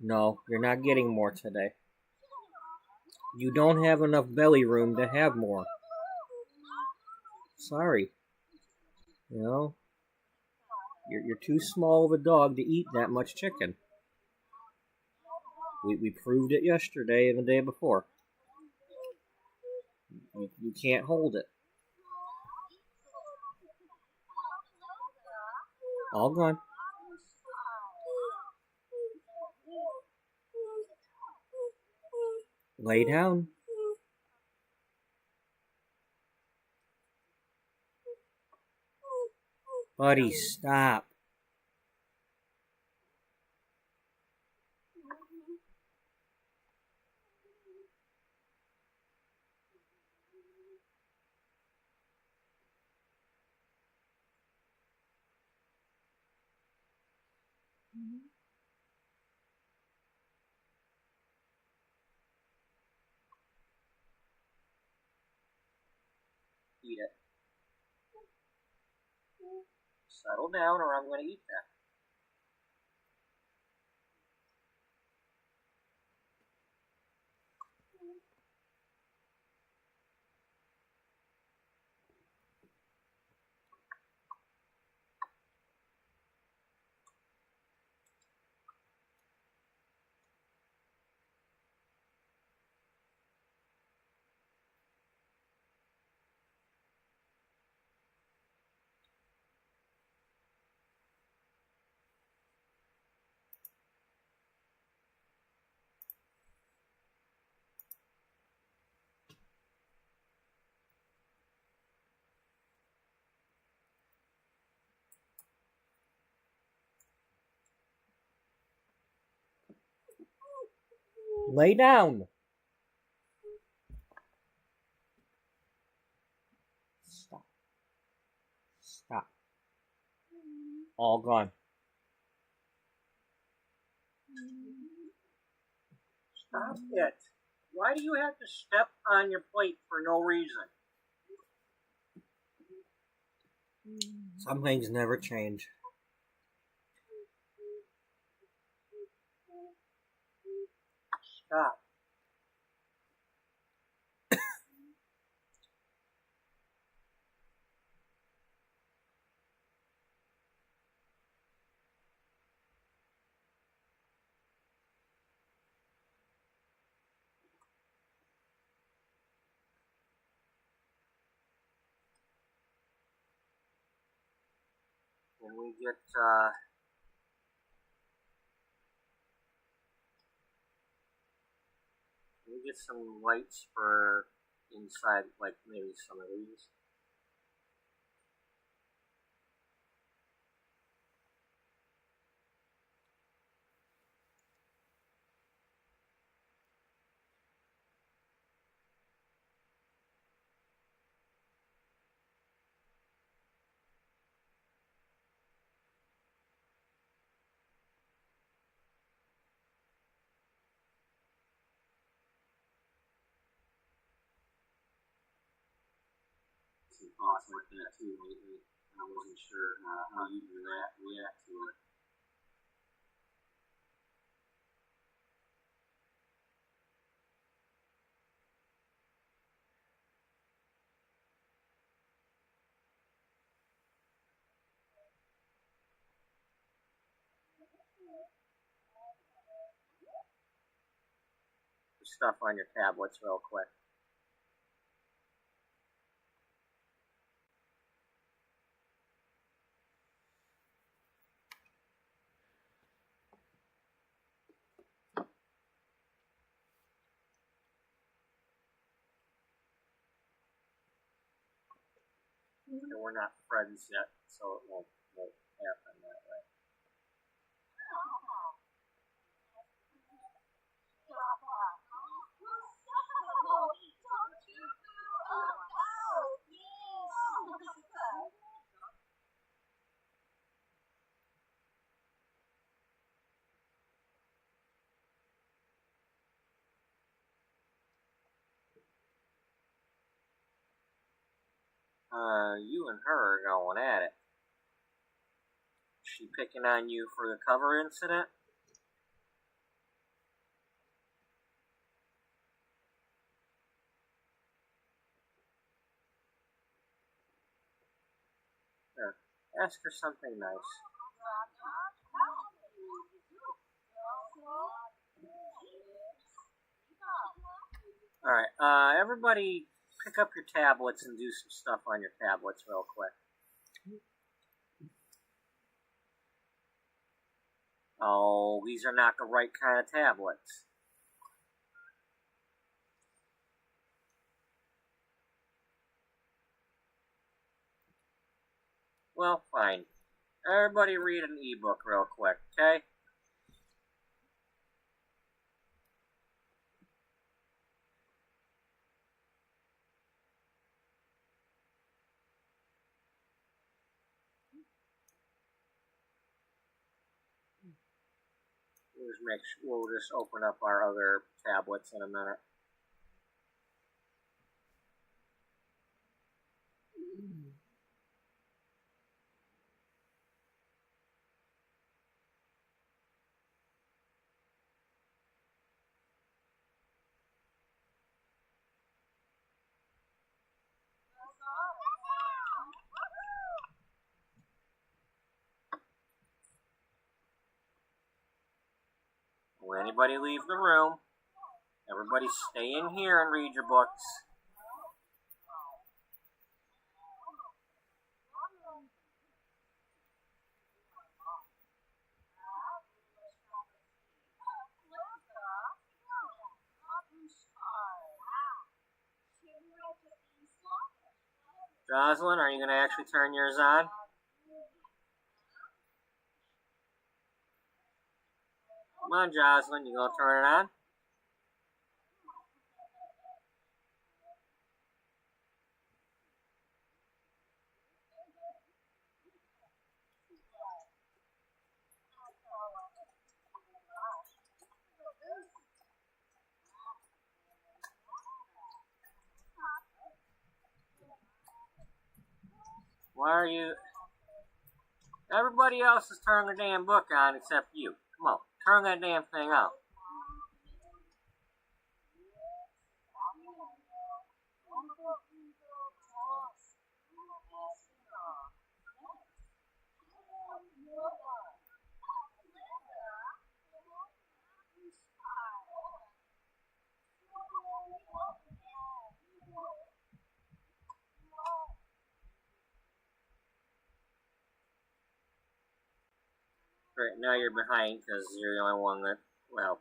No, you're not getting more today. You don't have enough belly room to have more. Sorry. You know, you're too small of a dog to eat that much chicken. We proved it yesterday and the day before. You can't hold it. All gone. Lay down. Buddy, stop. Eat it. Settle down or I'm going to eat that. Lay down. Stop. Stop. All gone. Stop it. Why do you have to step on your plate for no reason? Some things never change. Stop. Can we get some lights for inside, like maybe some of these? Some thoughts like that too lately. I wasn't sure how you'd react to it. Stuff on your tablets real quick. And we're not friends yet, so it won't happen that way. You and her are going at it. She picking on you for the cover incident? Here, ask her something nice. Alright, everybody pick up your tablets and do some stuff on your tablets real quick. Oh, these are not the right kind of tablets. Well, fine. Everybody read an ebook real quick, okay? We'll just open up our other tablets in a minute. Will anybody leave the room? Everybody stay in here and read your books. Jocelyn, are you going to actually turn yours on? Come on, Jocelyn, you going to turn it on? Why are you... Everybody else is turning their damn book on except you. Come on, turn that damn thing on. Right now you're behind because you're the only one that, well.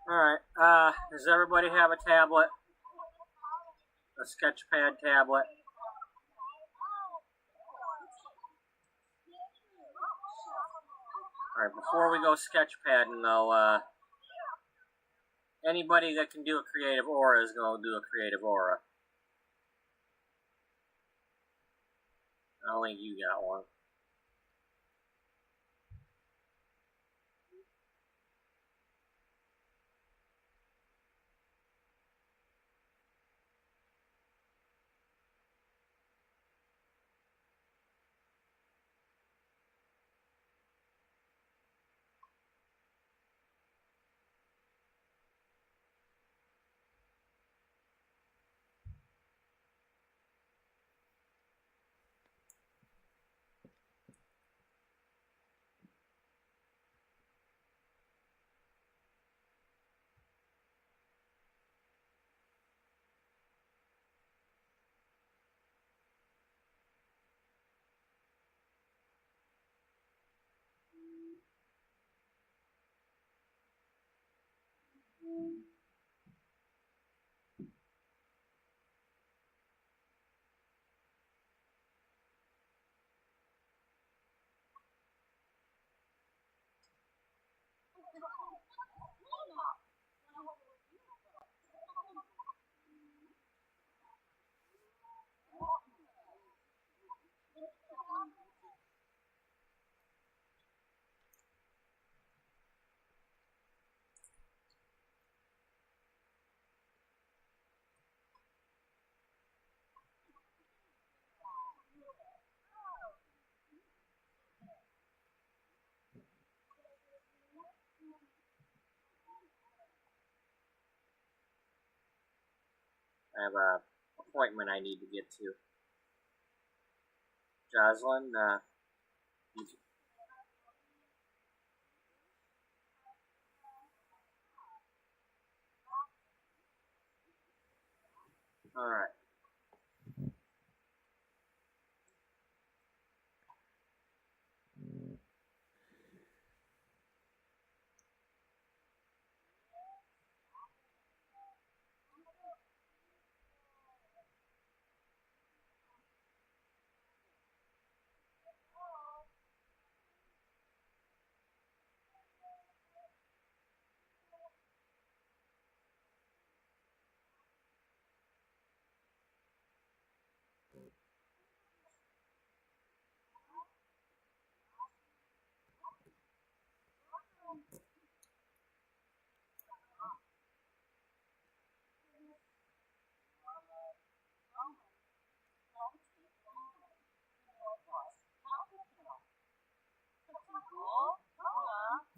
Alright, does everybody have a tablet? A sketchpad tablet? Alright, before we go sketchpadding though, anybody that can do a creative aura is going to do a creative aura. I don't think you got one. I have a appointment I need to get to. Jocelyn, you all right.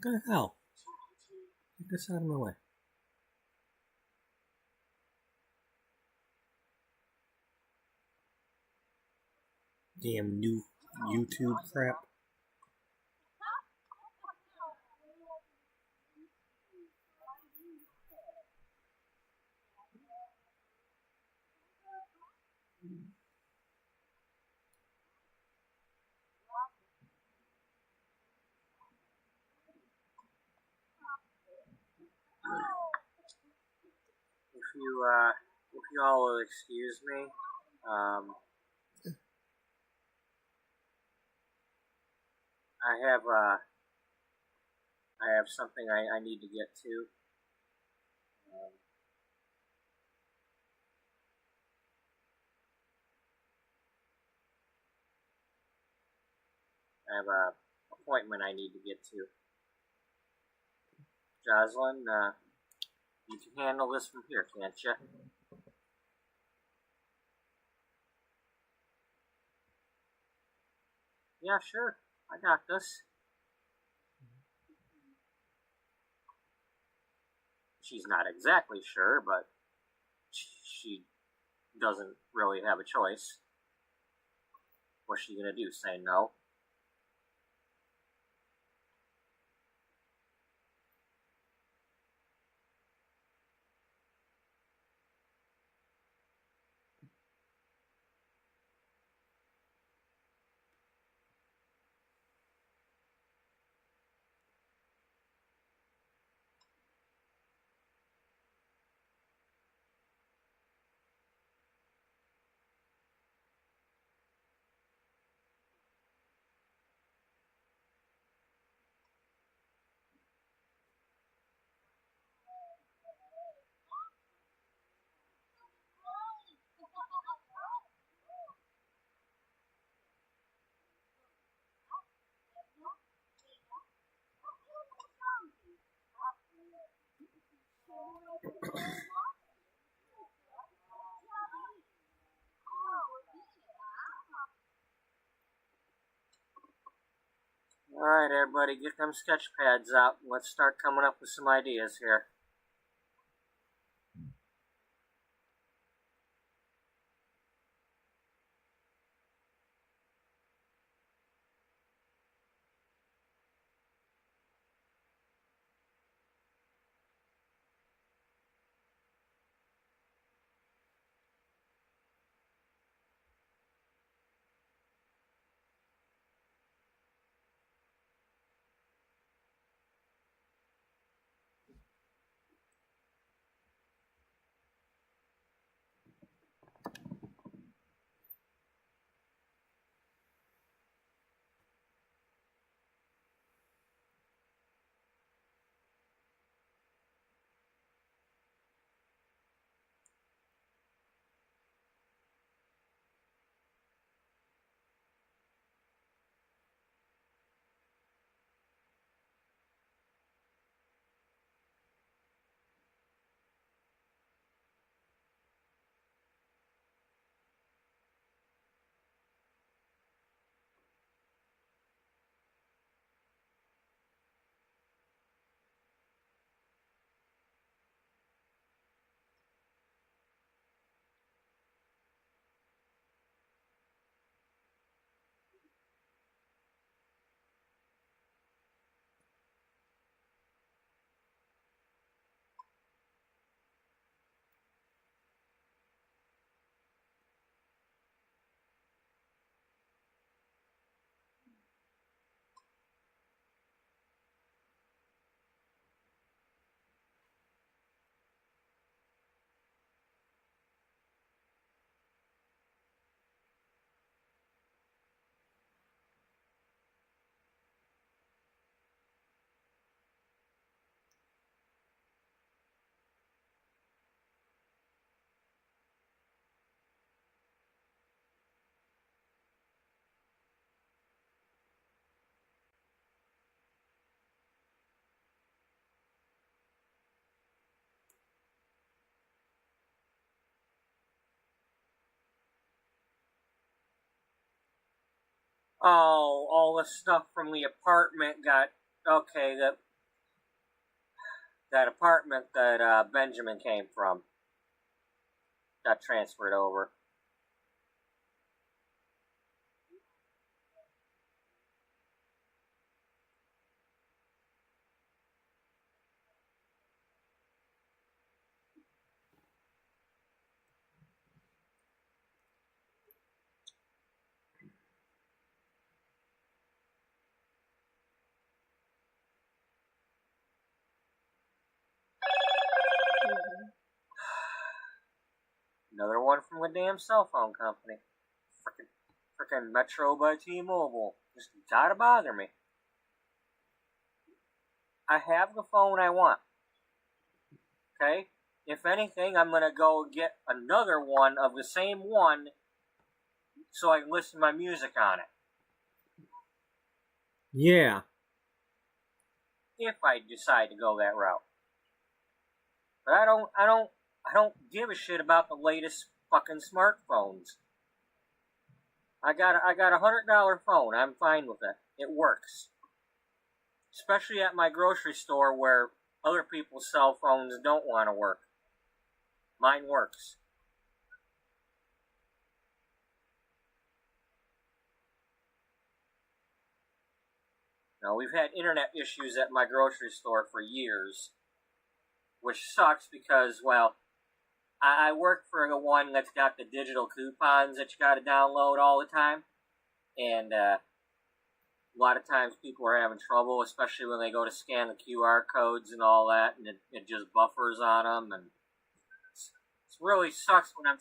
What the hell? Get this out of my way. Damn new YouTube crap. If you all will excuse me, I have something I need to get to. I have a appointment I need to get to. Jocelyn, you can handle this from here, can't you? Yeah, sure. I got this. She's not exactly sure, but she doesn't really have a choice. What's she gonna do? Say no? Alright, everybody, get them sketch pads out. Let's start coming up with some ideas here. Oh, all the stuff from the apartment got... Okay, that apartment that Benjamin came from got transferred over. Another one from the damn cell phone company. Frickin' Metro by T-Mobile. Just gotta bother me. I have the phone I want. Okay? If anything, I'm gonna go get another one of the same one so I can listen to my music on it. Yeah. If I decide to go that route. But I don't give a shit about the latest fucking smartphones. I got a $100 phone. I'm fine with it. It works. Especially at my grocery store where other people's cell phones don't want to work. Mine works. Now, we've had internet issues at my grocery store for years, which sucks because, well, I work for the one that's got the digital coupons that you gotta download all the time, and a lot of times people are having trouble, especially when they go to scan the QR codes and all that, and it just buffers on them, and it really sucks when I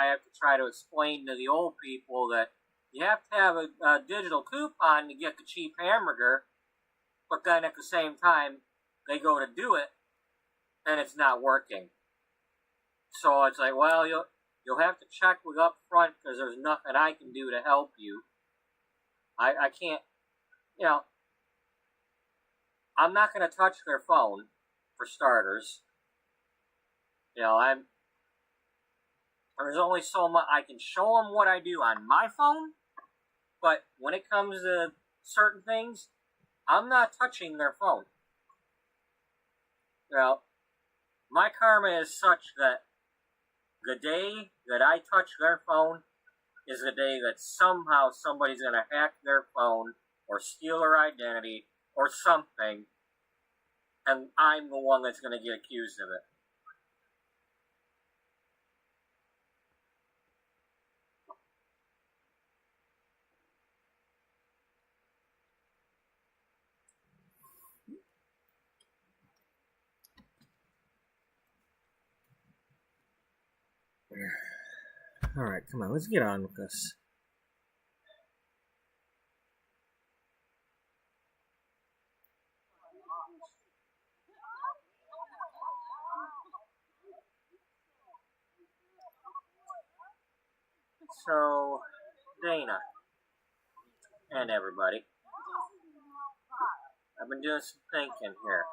have to try to explain to the old people that you have to have a digital coupon to get the cheap hamburger, but then at the same time, they go to do it, and it's not working. So it's like, well, you'll have to check with up front because there's nothing I can do to help you. I can't, I'm not going to touch their phone, for starters. There's only so much, I can show them what I do on my phone, but when it comes to certain things, I'm not touching their phone. My karma is such that the day that I touch their phone is the day that somehow somebody's going to hack their phone or steal their identity or something, and I'm the one that's going to get accused of it. Alright, come on, let's get on with this. So, Dana, and everybody, I've been doing some thinking here.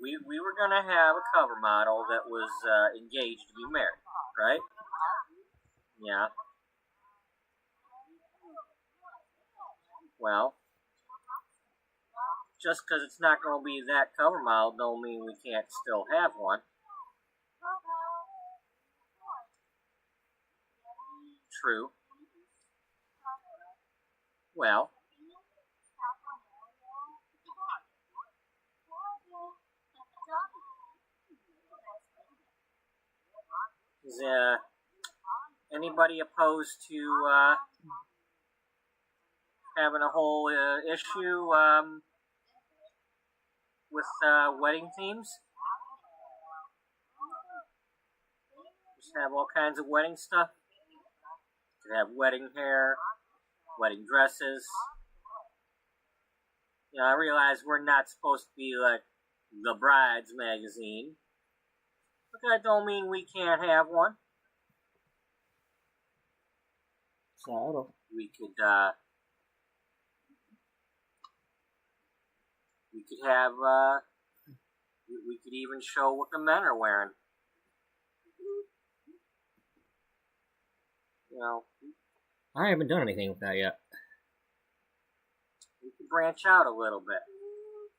We were going to have a cover model that was engaged to be married, right? Yeah. Well, just because it's not going to be that cover model don't mean we can't still have one. True. Well, is anybody opposed to having a whole issue with wedding themes? Just have all kinds of wedding stuff. Could have wedding hair, wedding dresses. I realize we're not supposed to be like the Brides magazine, but that don't mean we can't have one. So, we could have we could even show what the men are wearing. you know, I haven't done anything with that yet. we can branch out a little bit.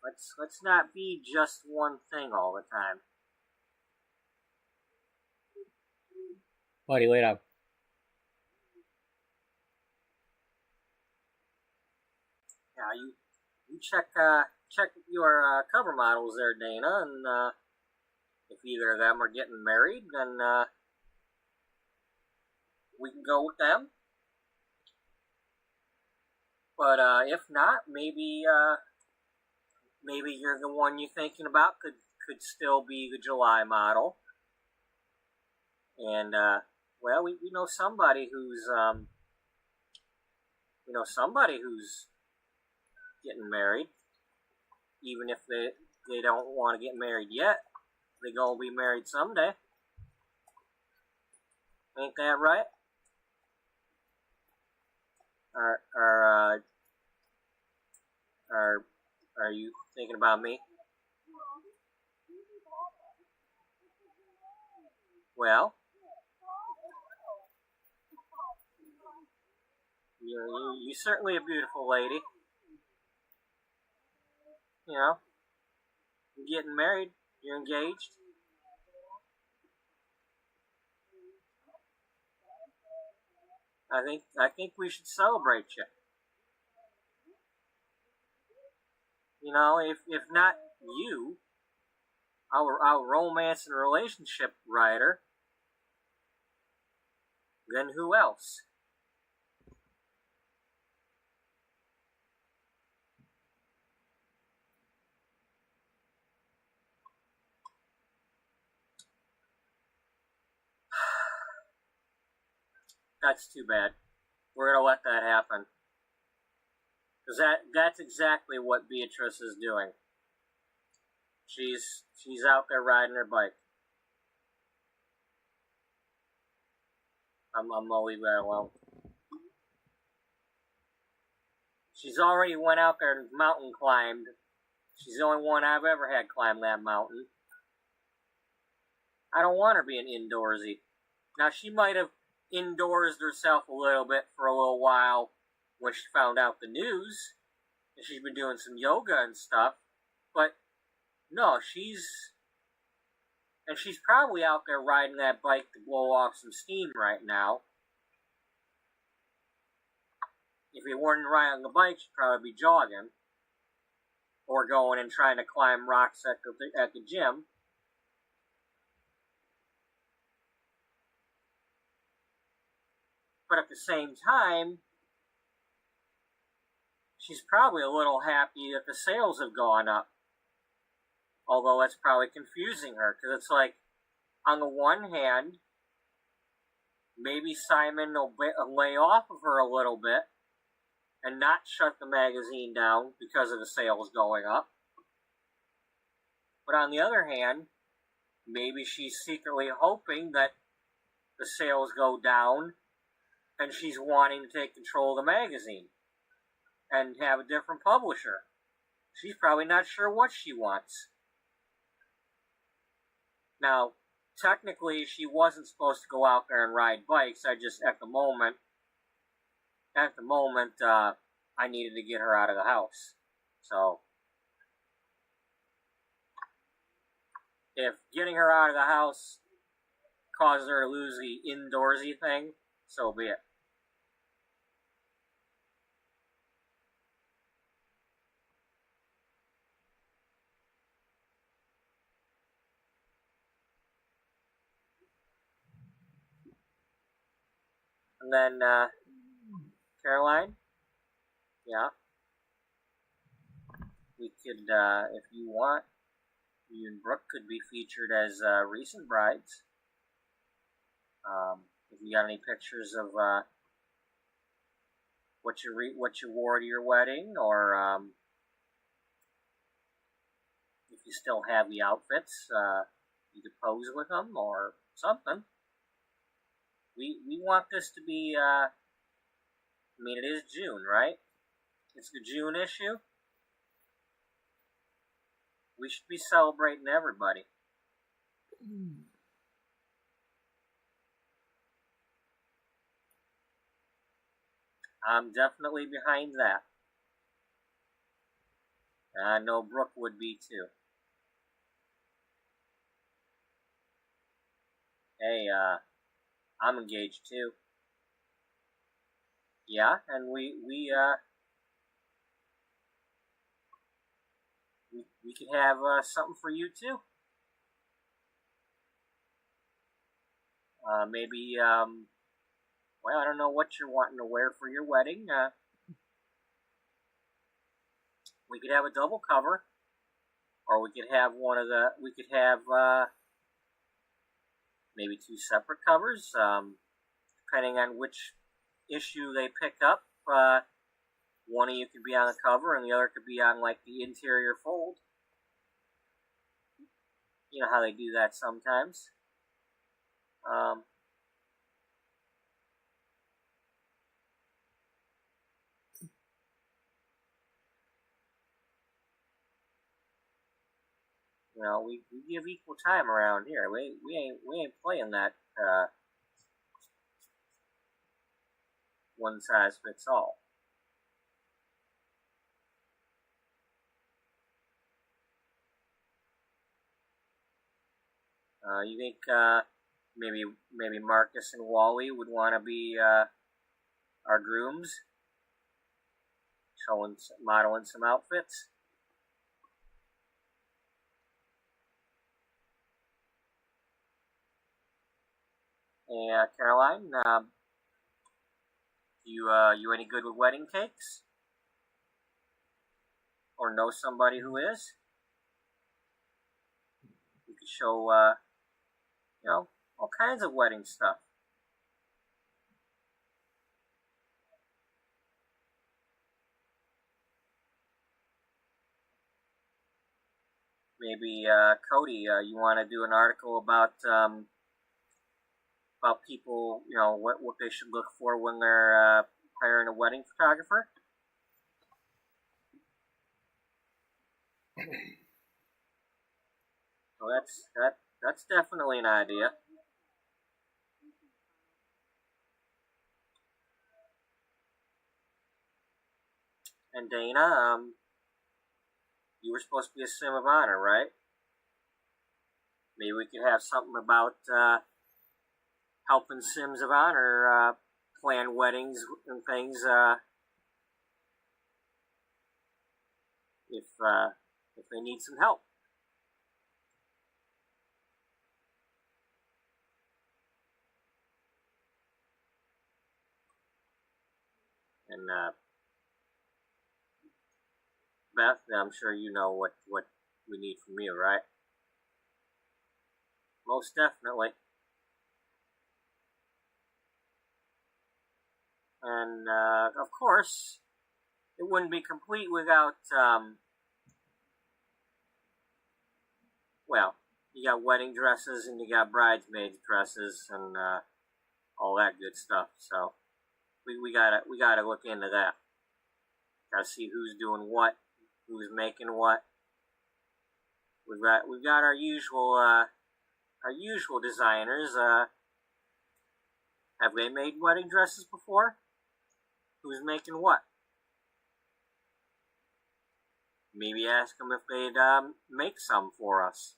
Let's not be just one thing all the time. Buddy, wait up. Yeah, you check your cover models there, Dana, and if either of them are getting married, then we can go with them. But if not, maybe you're the one you're thinking about could still be the July model. And well, we know somebody who's getting married, even if they don't want to get married yet. They gonna be married someday. Ain't that right? Are you thinking about me? Well, you're certainly a beautiful lady. You know, you're getting married. You're engaged. I think we should celebrate you. You know, if not you, our romance and relationship writer, then who else? That's too bad. We're gonna let that happen. Because that's exactly what Beatrice is doing. She's out there riding her bike. I'm gonna leave that alone. She's already went out there and mountain climbed. She's the only one I've ever had climb that mountain. I don't want her being indoorsy. Now, she might have indoorsed herself a little bit for a little while when she found out the news, and she's been doing some yoga and stuff, but no, she's probably out there riding that bike to blow off some steam right now. If you weren't riding the bike, she'd probably be jogging, or going and trying to climb rocks at the gym. But at the same time, she's probably a little happy that the sales have gone up. Although that's probably confusing her, because it's like, on the one hand, maybe Simon will lay off of her a little bit and not shut the magazine down because of the sales going up. But on the other hand, maybe she's secretly hoping that the sales go down and she's wanting to take control of the magazine and have a different publisher. She's probably not sure what she wants. Now, technically, she wasn't supposed to go out there and ride bikes. I just, at the moment, I needed to get her out of the house. So, if getting her out of the house causes her to lose the indoorsy thing, so be it. And then, Caroline? Yeah? We could, if you want, you and Brooke could be featured as recent brides. If you got any pictures of what you wore to your wedding, or if you still have the outfits, you could pose with them or something. We want this to be, I mean, it is June, right? It's the June issue. We should be celebrating everybody. I'm definitely behind that. I know Brooke would be too. Hey, I'm engaged too. Yeah, and we could have something for you too. Maybe well, I don't know what you're wanting to wear for your wedding. We could have a double cover, or we could have we could have maybe two separate covers, depending on which issue they pick up. One of you could be on the cover, and the other could be on like the interior fold. You know how they do that sometimes. You know, we give equal time around here. We ain't playing that one size fits all. You think maybe Marcus and Wally would want to be our grooms, modeling some outfits? And Caroline, you any good with wedding cakes? Or know somebody who is? You could show you know, all kinds of wedding stuff. Maybe Cody, you want to do an article about people, you know, what they should look for when they're hiring a wedding photographer? So that's definitely an idea. And Dana, you were supposed to be a sim of honor, right? Maybe we could have something about helping Sims of Honor plan weddings and things if they need some help. And Beth, I'm sure you know what we need from you, right? Most definitely. And of course, it wouldn't be complete without well, you got wedding dresses and you got bridesmaids dresses and all that good stuff. So we gotta look into that. Gotta see who's doing what, who's making what. We've got our usual designers. Have they made wedding dresses before? Who's making what? Maybe ask them if they'd make some for us.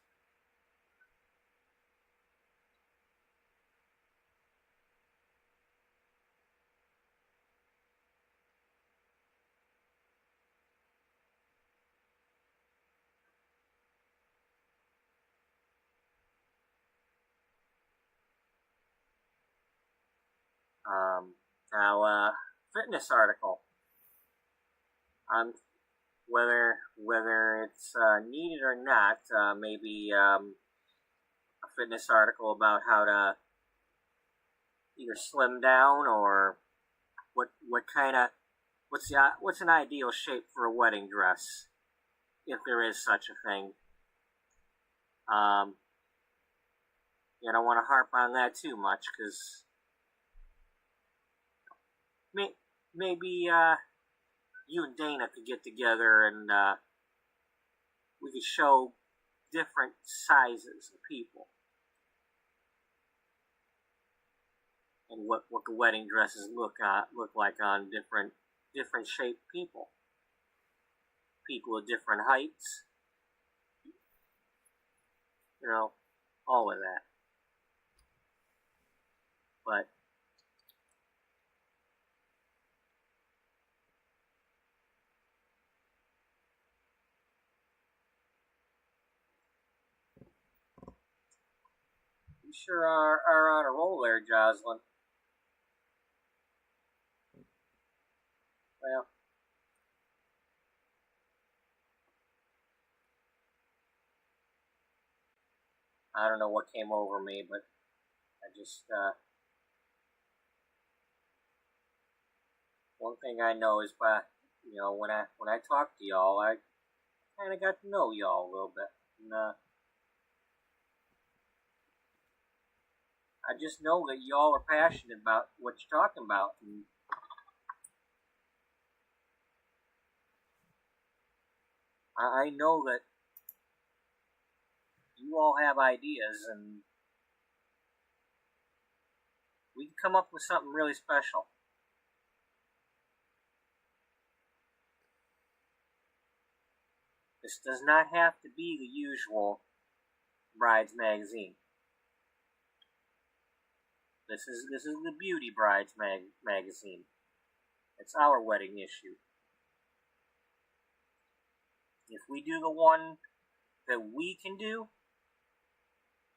Now, fitness article. Whether it's needed or not, maybe a fitness article about how to either slim down or what's an ideal shape for a wedding dress, if there is such a thing. I don't want to harp on that too much because maybe you and Dana could get together and we could show different sizes of people and what the wedding dresses look like on different shaped people. People of different heights. You know, all of that. But you sure are on a roll there, Jocelyn. Well, I don't know what came over me, but I just, one thing I know is when I talk to y'all, I kind of got to know y'all a little bit. And, I just know that y'all are passionate about what you're talking about. And I know that you all have ideas, and we can come up with something really special. This does not have to be the usual Brides magazine. This is the Beauty Brides magazine. It's our wedding issue. If we do the one that we can do,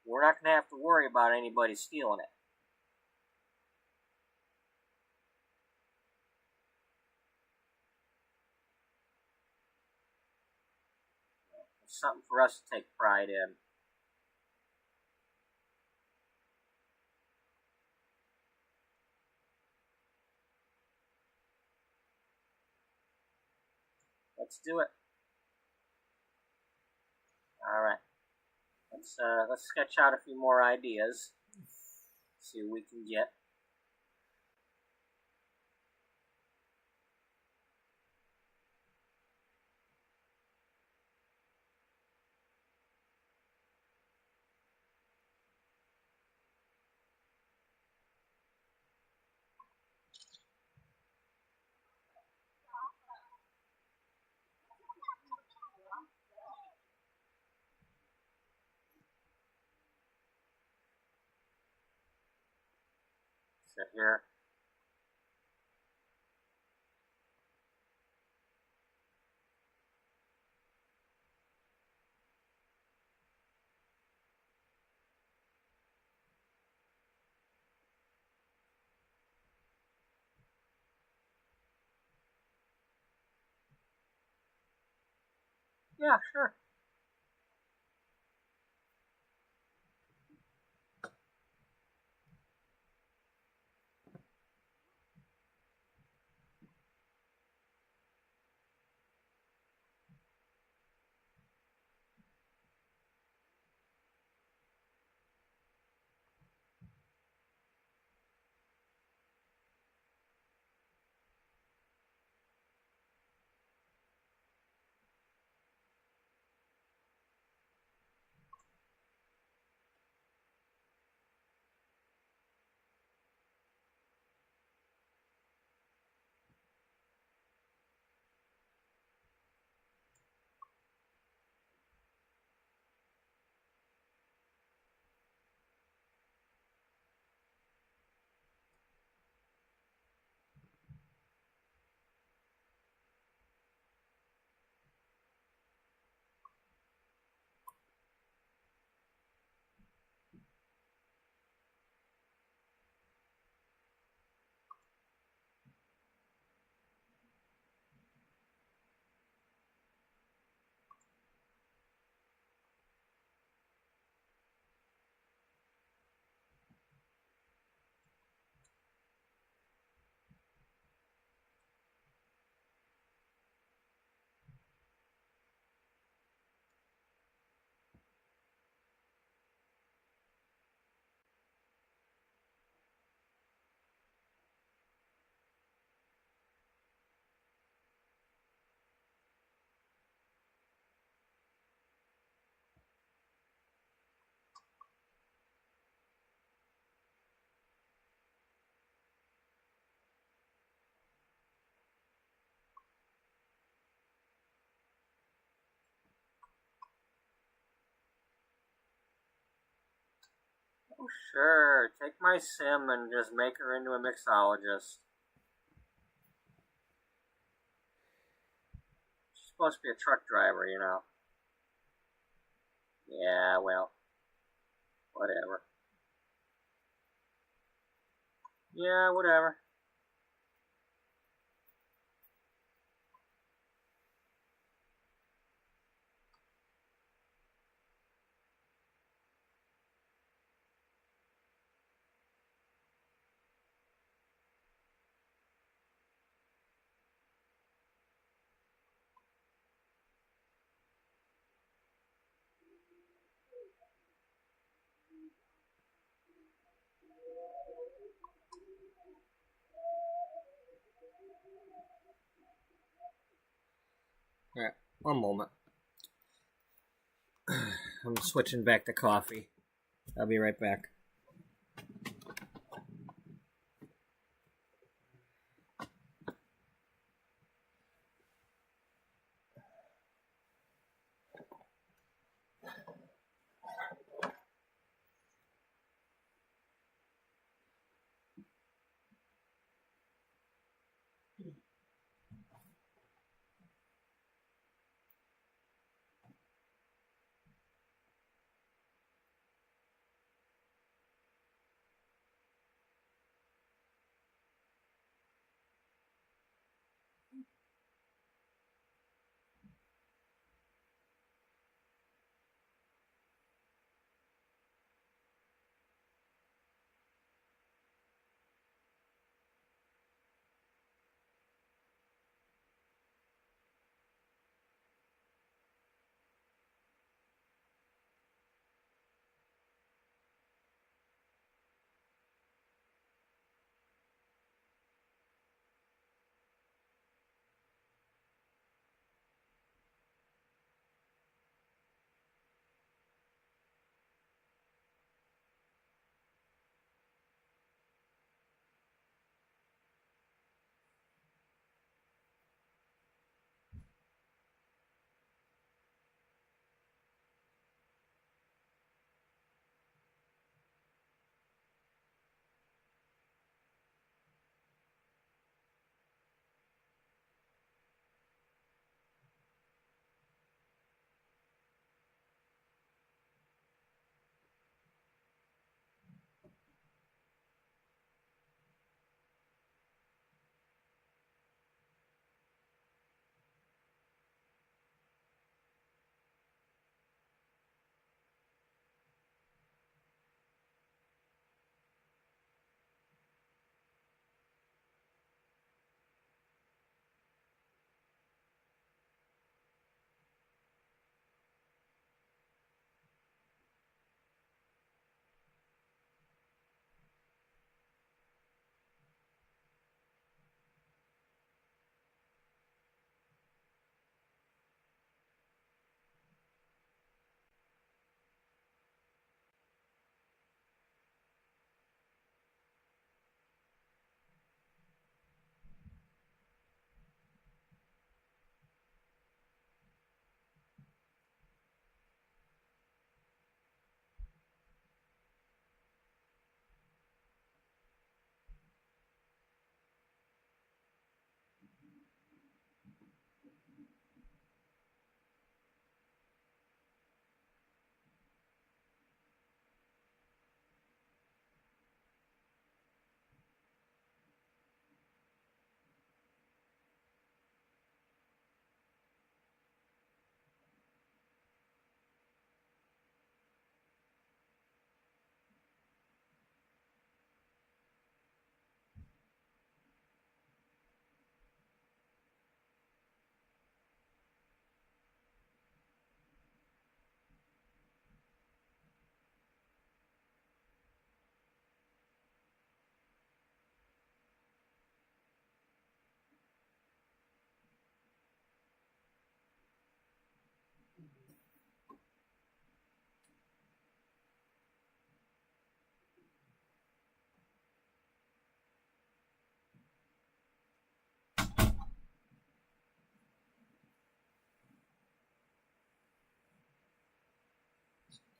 we're not going to have to worry about anybody stealing it. It's something for us to take pride in. Let's do it. All right. Let's sketch out a few more ideas. See what we can get. Sit here. Yeah, sure. Oh, sure. Take my sim and just make her into a mixologist. She's supposed to be a truck driver, you know. Yeah, well, whatever. Yeah, whatever. Alright, one moment. I'm switching back to coffee. I'll be right back.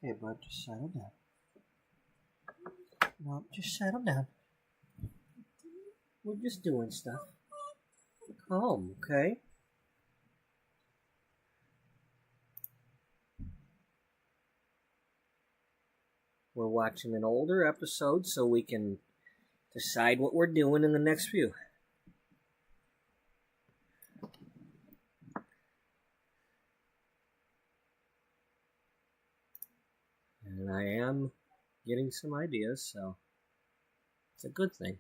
Okay, bud, just settle down. No, just settle down. We're just doing stuff. Calm, okay? We're watching an older episode so we can decide what we're doing in the next few. And I am getting some ideas, so it's a good thing.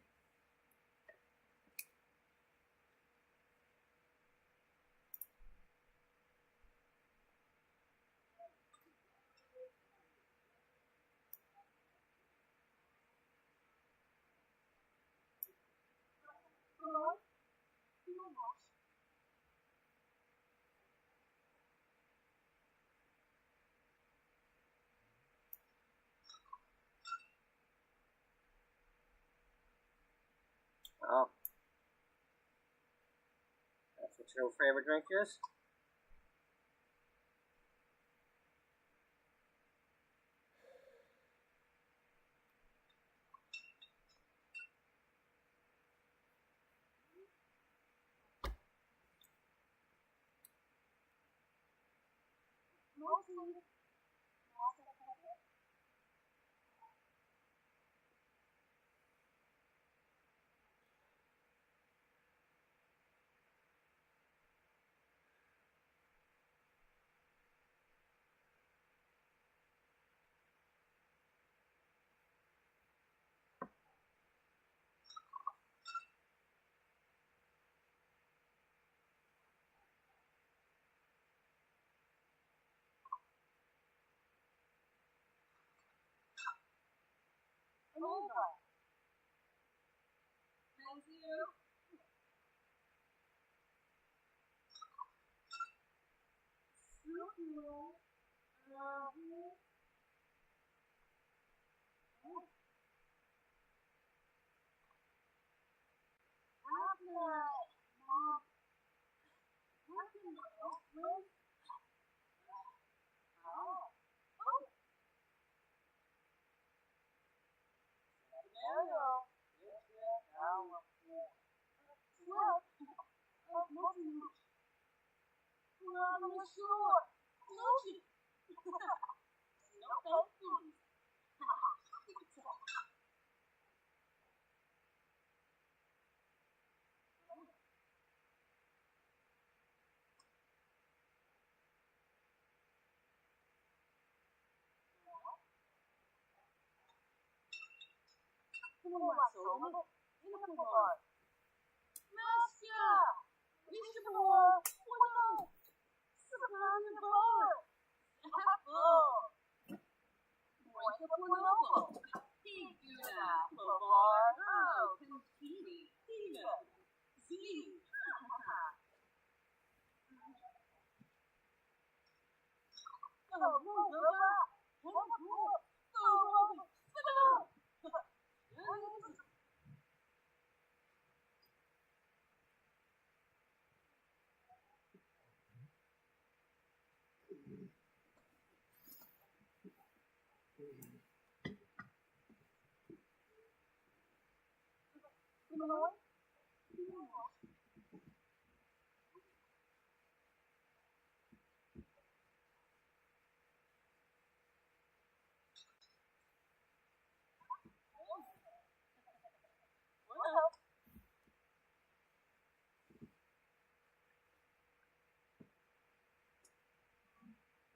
Oh. That's what your favorite drink is? Allure. Thank you.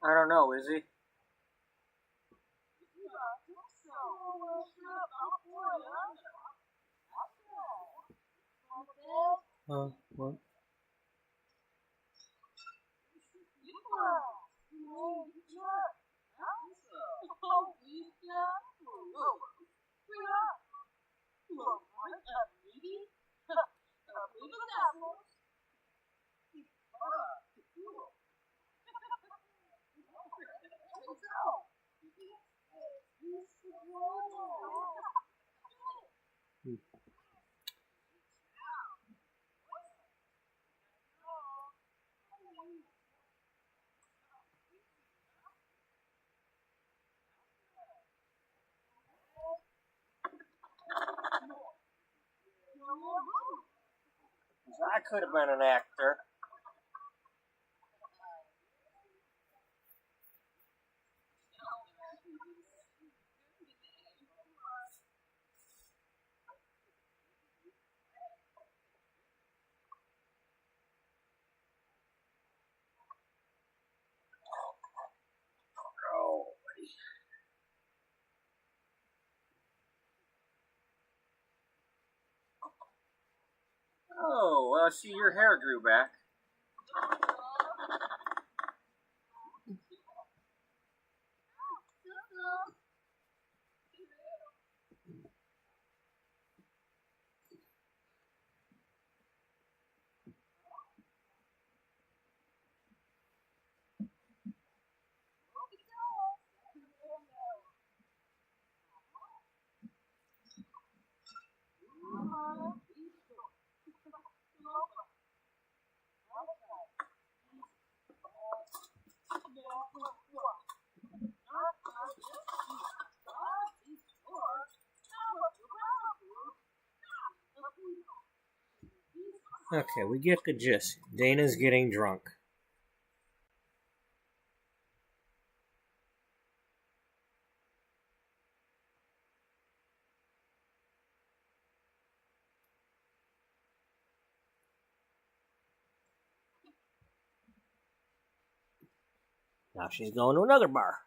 I don't know, is he? What? I could have been an actor. Oh, well, see, your hair grew back. Okay, we get the gist. Dana's getting drunk. Now she's going to another bar.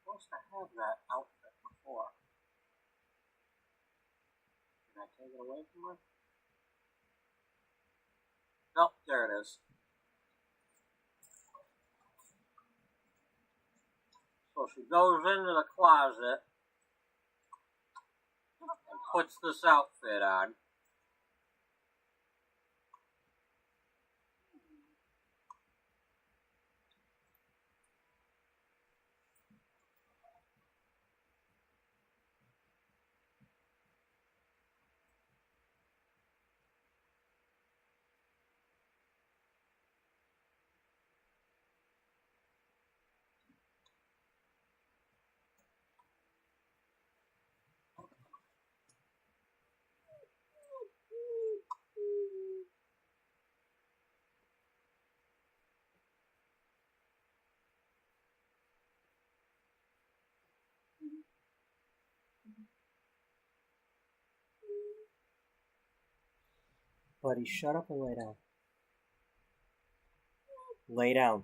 supposed to have that outfit before. Did I take it away from her? Nope, there it is. So she goes into the closet and puts this outfit on. Buddy, shut up and lay down. Lay down.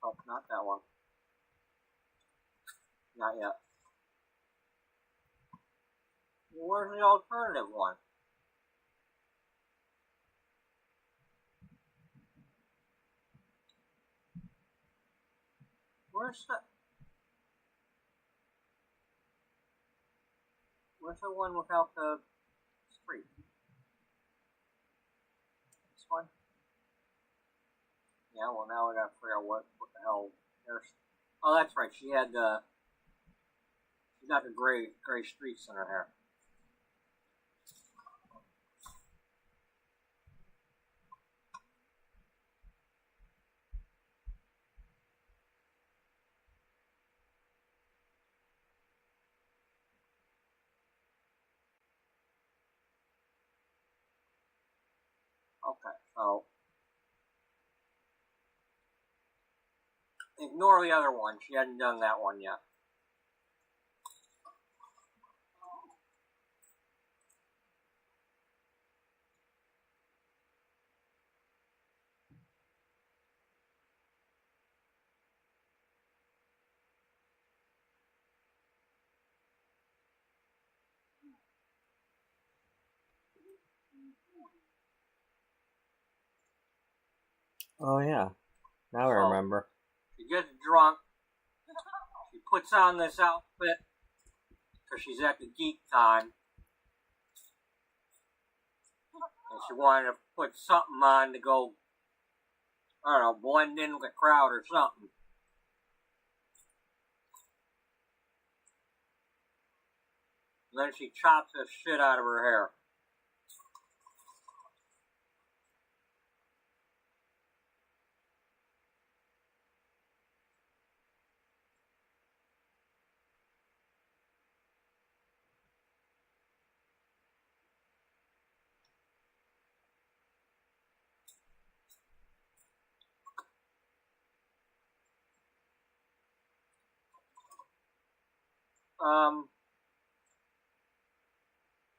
Oh, not that one. Not yet. Where's the alternative one? Where's the one without the street? This one? Yeah, well now we gotta figure out what the hell there's. Oh, that's right, she got the gray streaks in her hair. Okay, so ignore the other one. She hadn't done that one yet. Oh, yeah. Now I remember. She gets drunk. She puts on this outfit because she's at the geek time. And she wanted to put something on to go, I don't know, blend in with the crowd or something. And then she chops the shit out of her hair.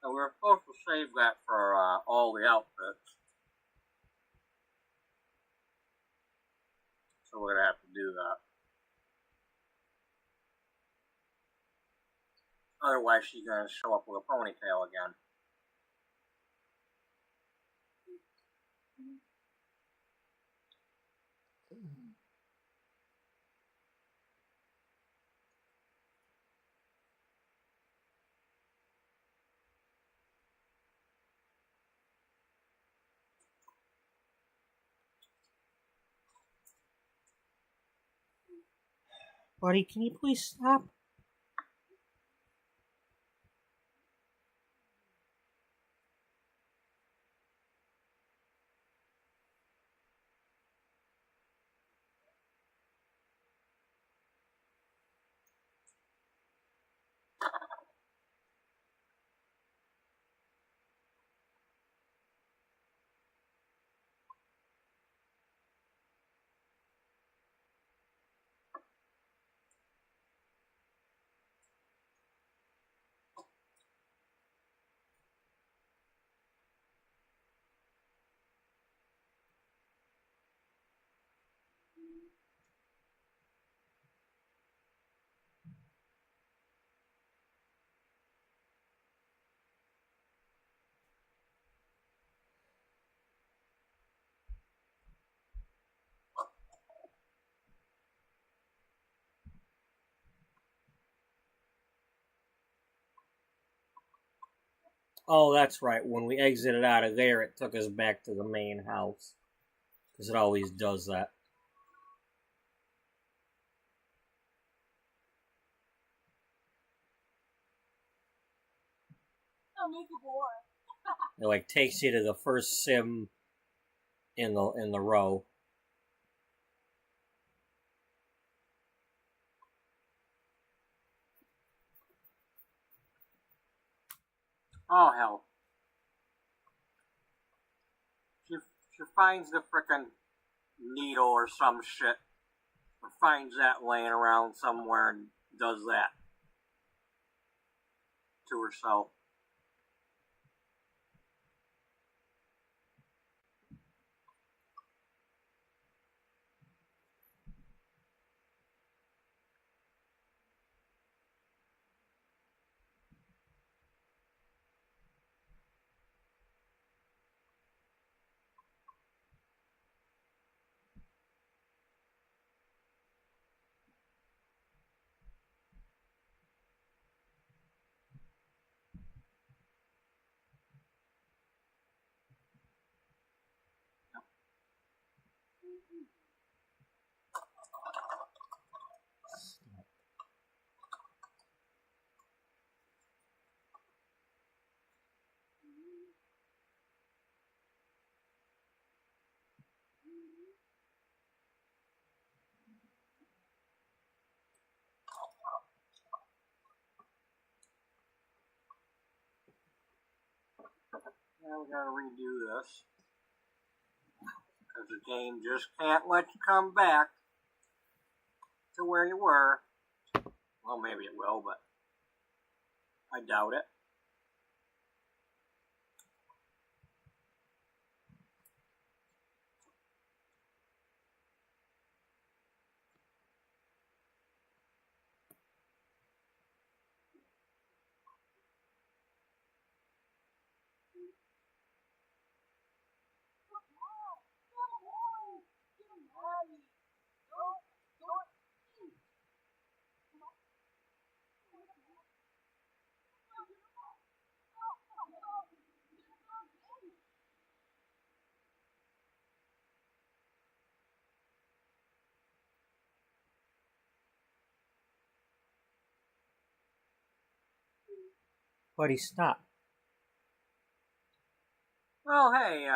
And we were supposed to save that for all the outfits. So we're gonna have to do that. Otherwise, she's gonna show up with a ponytail again. Buddy, can you please stop? Oh, that's right. When we exited out of there, it took us back to the main house. Because it always does that. I'll make you bored. It like takes you to the first sim in the row. Oh, hell. She finds the frickin' needle or some shit. Or finds that laying around somewhere and does that to herself. Now we gotta redo this. Because the game just can't let you come back to where you were. Well, maybe it will, but I doubt it. Buddy, stop. Well, hey,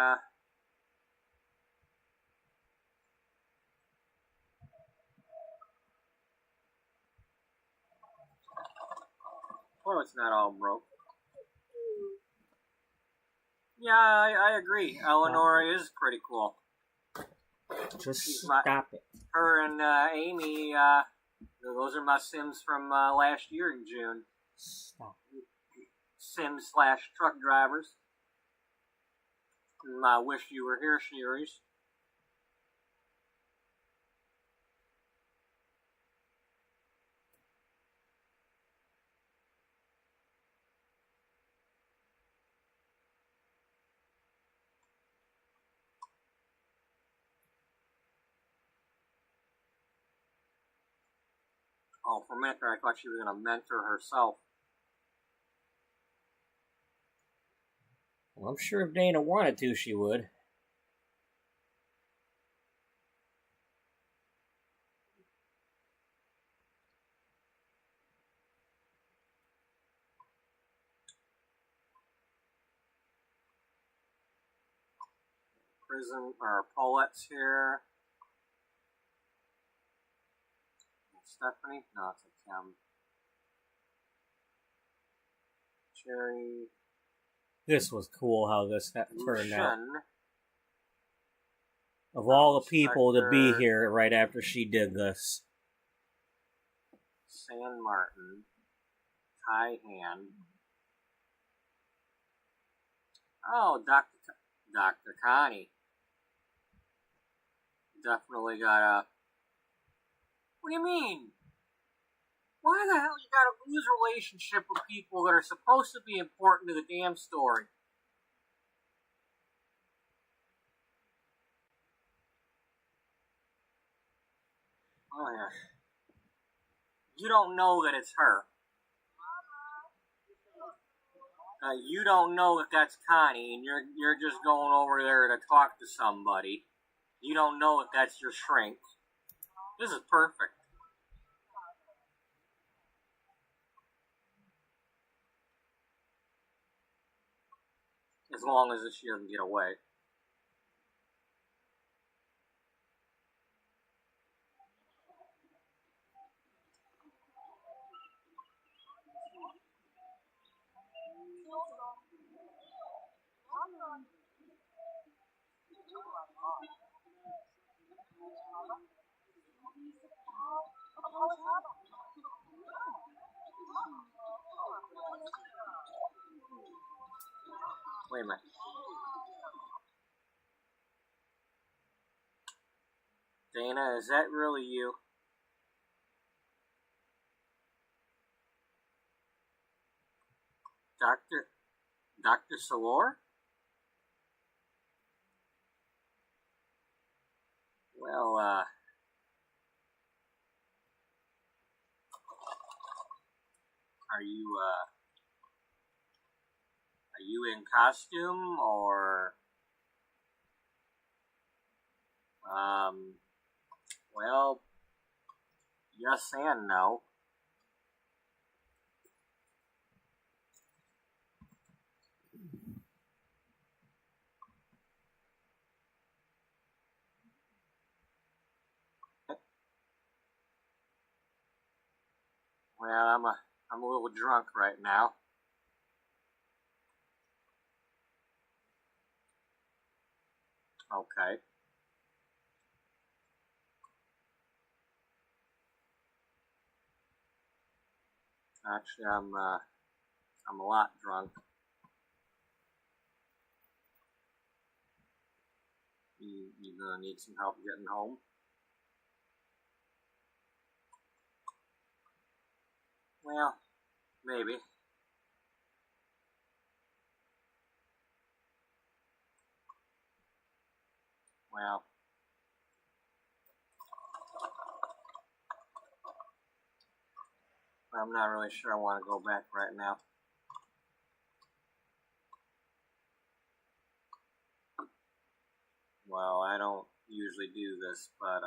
well, it's not all broke. Yeah, I agree. Eleanor is pretty cool. Just She's stop it. Her and Amy, those are my Sims from last year in June. Stop. Sim/truck drivers. My Wish You Were Here series. Oh, for a minute there, I thought she was going to mentor herself. Well, I'm sure if Dana wanted to, she would. Prison, or Paulette's here. Stephanie? No, it's a Kim. Cherry. This was cool how this turned out. Lucien. Of all the people to be Spectre. here right after she did this. San Martin. Taihan. Oh, Dr. Connie. Definitely got a... What do you mean? Why the hell you gotta lose relationship with people that are supposed to be important to the damn story? Oh yeah. You don't know that it's her. You don't know that that's Connie, and you're just going over there to talk to somebody. You don't know that that's your shrink. This is perfect. As long as she doesn't get away. Wait a minute. Dana, is that really you? Dr. Allure? Well, are you in costume, or, well, yes and no. Well, I'm a little drunk right now. Okay. Actually, I'm a lot drunk. You gonna need some help getting home? Well, maybe. Well, I'm not really sure I want to go back right now. Well, I don't usually do this, but,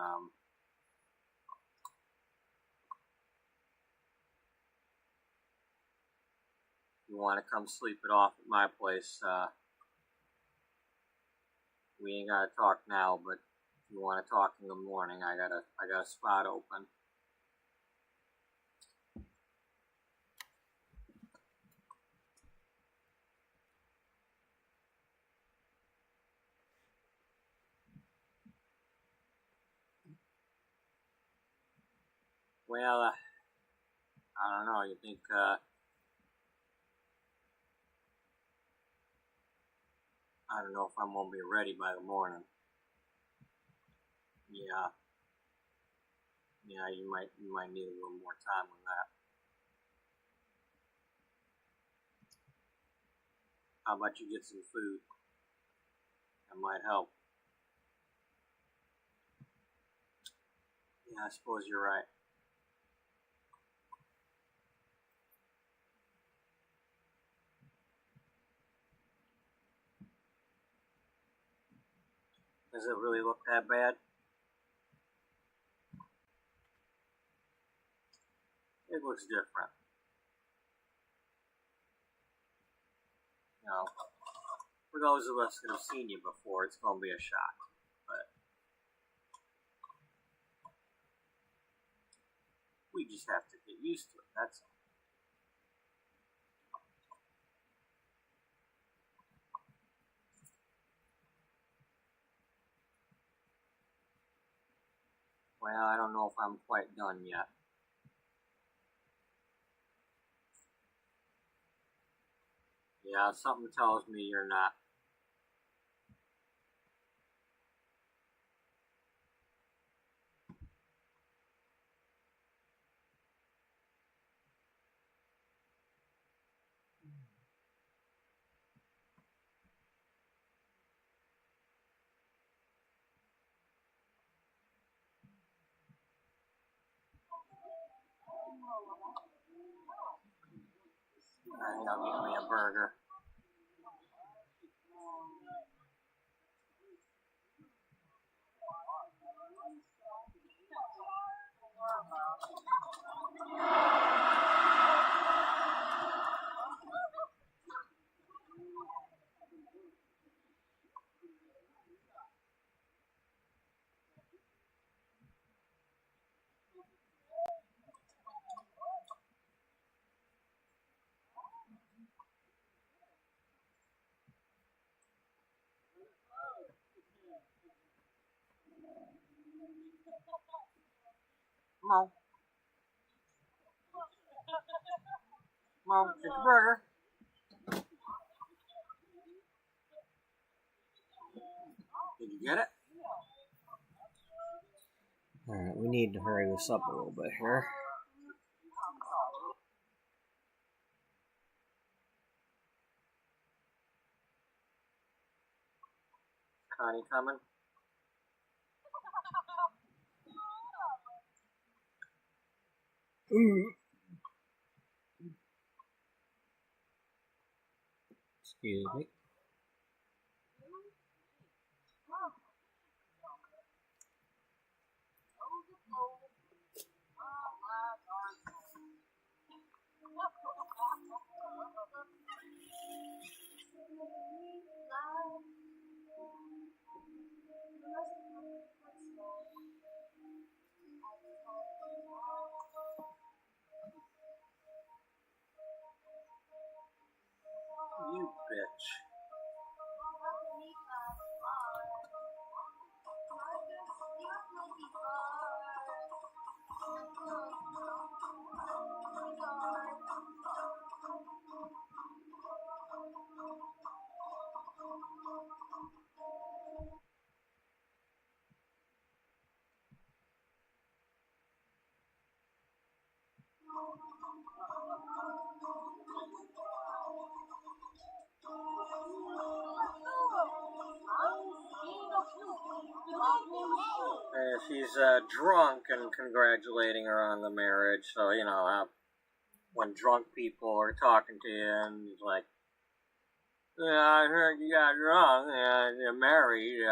you want to come sleep it off at my place, we ain't gotta talk now, but if you want to talk in the morning, I got a spot open. Well, I don't know, you think, I don't know if I'm gonna be ready by the morning. Yeah. Yeah, you might need a little more time on that. How about you get some food? That might help. Yeah, I suppose you're right. Does it really look that bad? It looks different. You know, for those of us that have seen you before, it's going to be a shock. But we just have to get used to it, that's all. Well, I don't know if I'm quite done yet. Yeah, something tells me you're not. I think I'll get me a burger. Come on. Come on, get the burger. Did you get it? Alright, we need to hurry this up a little bit here. Connie coming? Excuse me. You bitch. She's drunk and congratulating her on the marriage. So, you know, when drunk people are talking to you and it's like, yeah, I heard you got drunk and you're married,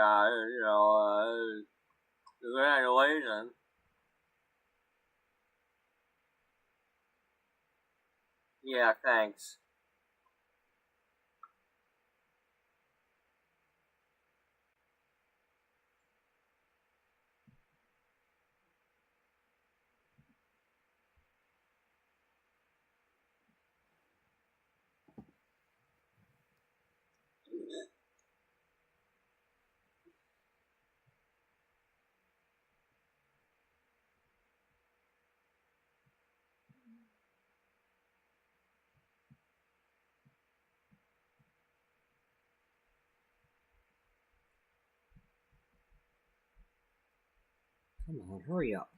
congratulations. Yeah, thanks. Come on, hurry up.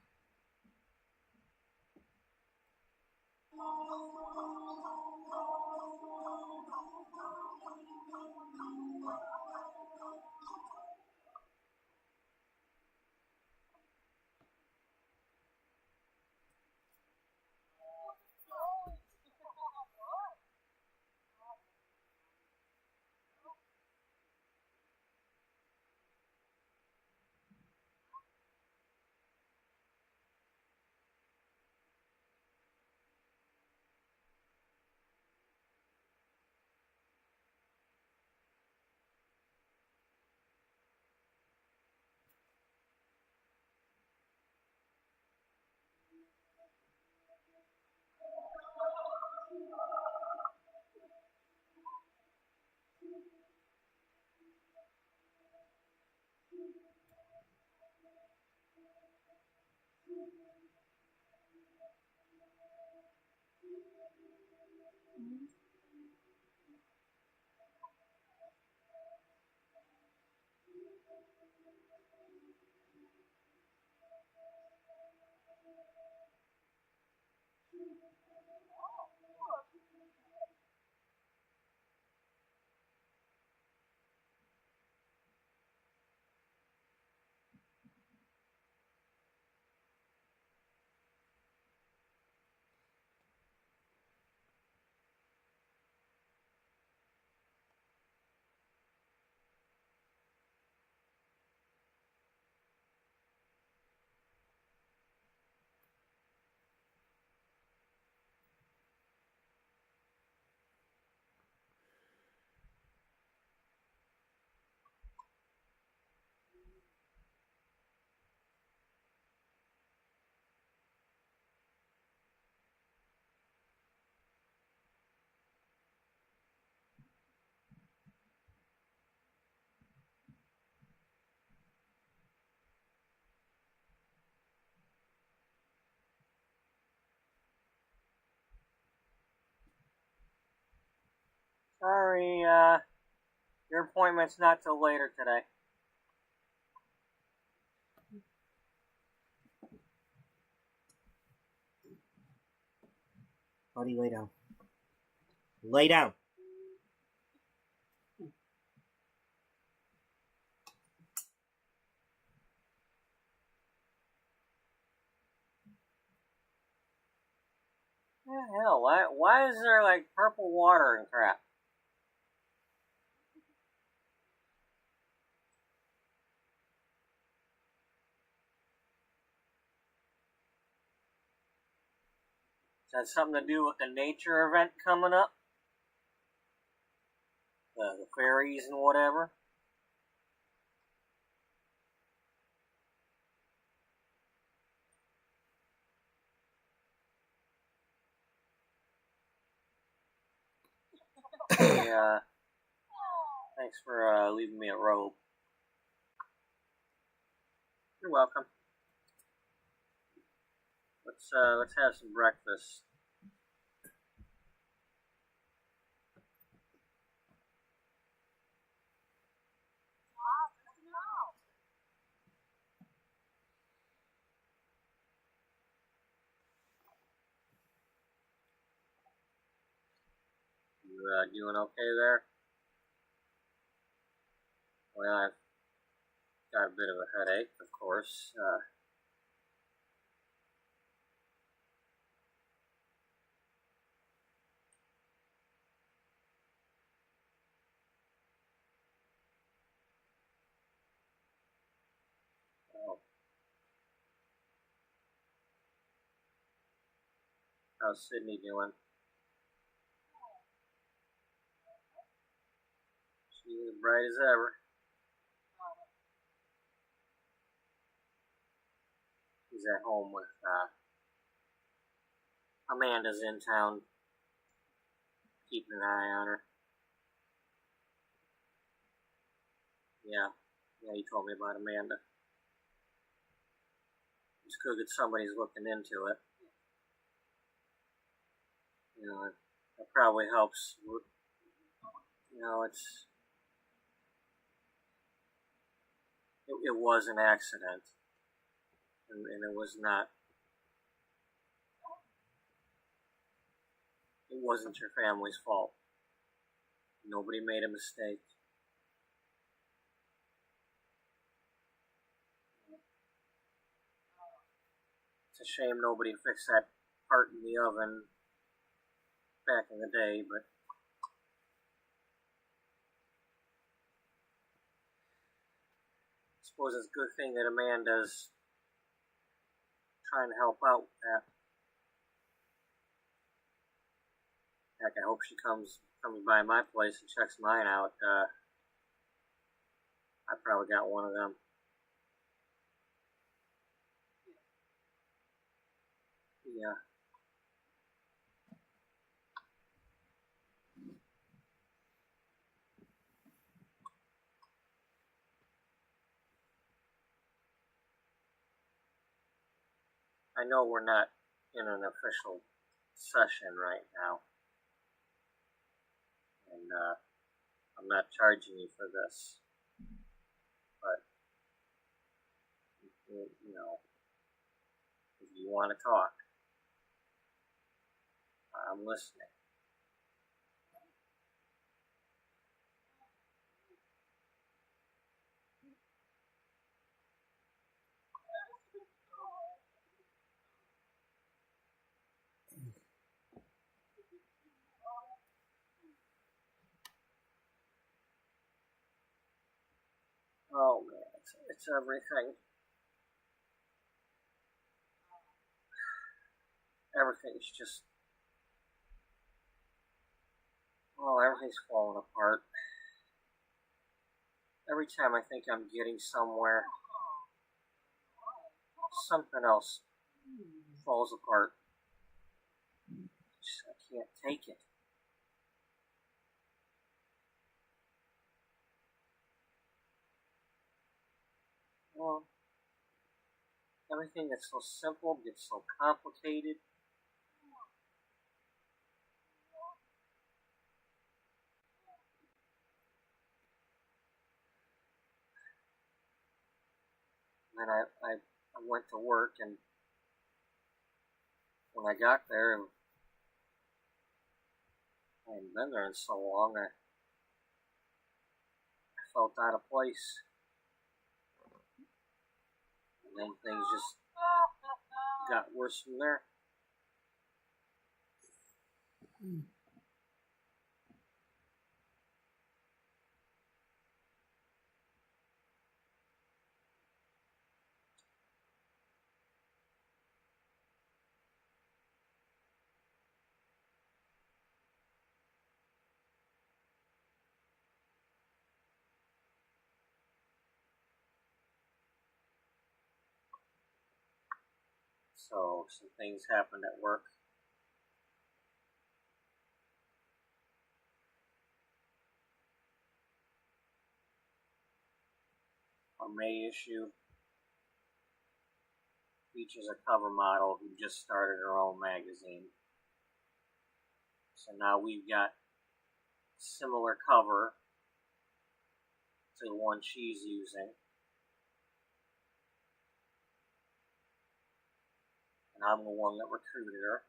Sorry, your appointment's not till later today. Buddy, lay down. Lay down. What the hell? Why is there like purple water and crap? Has that something to do with the nature event coming up? The fairies and whatever? Hey, thanks for leaving me a robe. You're welcome. Let's have some breakfast. You doing okay there? Well, I've got a bit of a headache, of course. Well, how's Sydney doing? She's as bright as ever. She's at home with, Amanda's in town, keeping an eye on her. Yeah, you told me about Amanda. It's good that somebody's looking into it. You know, it probably helps. You know, it was an accident, and it was not. It wasn't your family's fault. Nobody made a mistake. It's a shame nobody fixed that part in the oven back in the day, but I suppose it's a good thing that Amanda's trying to help out with that. Heck, I hope she comes by my place and checks mine out. I probably got one of them. Yeah. I know we're not in an official session right now, and I'm not charging you for this, but you know, if you want to talk, I'm listening. Oh man, it's everything. Everything's just, everything's falling apart. Every time I think I'm getting somewhere, something else falls apart. I can't take it. Well, everything that's so simple gets so complicated. then I went to work, and when I got there, I hadn't been there in so long, I felt out of place. And then things just got worse from there. So some things happened at work. Our May issue features a cover model who just started her own magazine. So now we've got similar cover to the one she's using. And I'm the one that recruited her,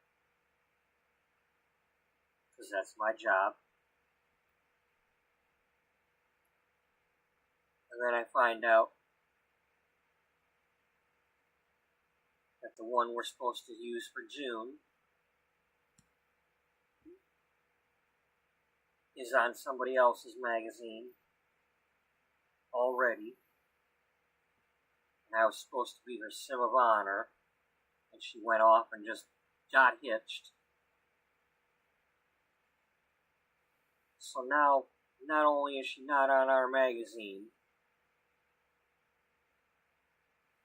because that's my job. And then I find out that the one we're supposed to use for June is on somebody else's magazine already. And I was supposed to be her sim of honor, and she went off and just got hitched. So now, not only is she not on our magazine,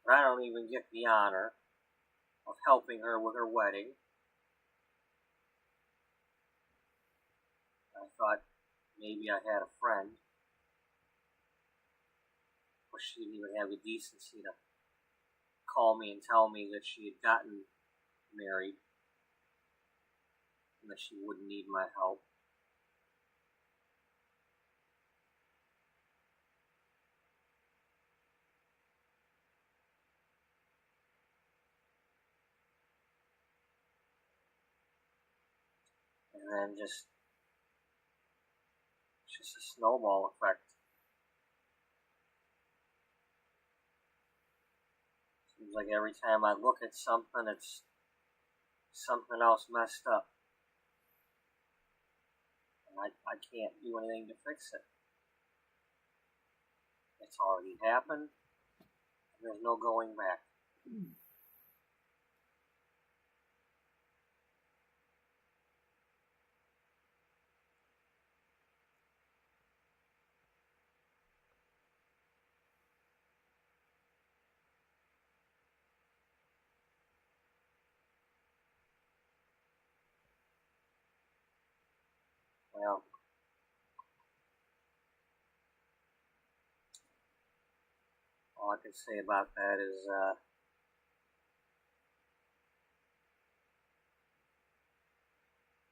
but I don't even get the honor of helping her with her wedding. I thought maybe I had a friend, but she didn't even have the decency to call me and tell me that she had gotten married and that she wouldn't need my help. And then it's just a snowball effect. Seems like every time I look at something, it's something else messed up. And I can't do anything to fix it. It's already happened, and there's no going back. Well, all I can say about that is,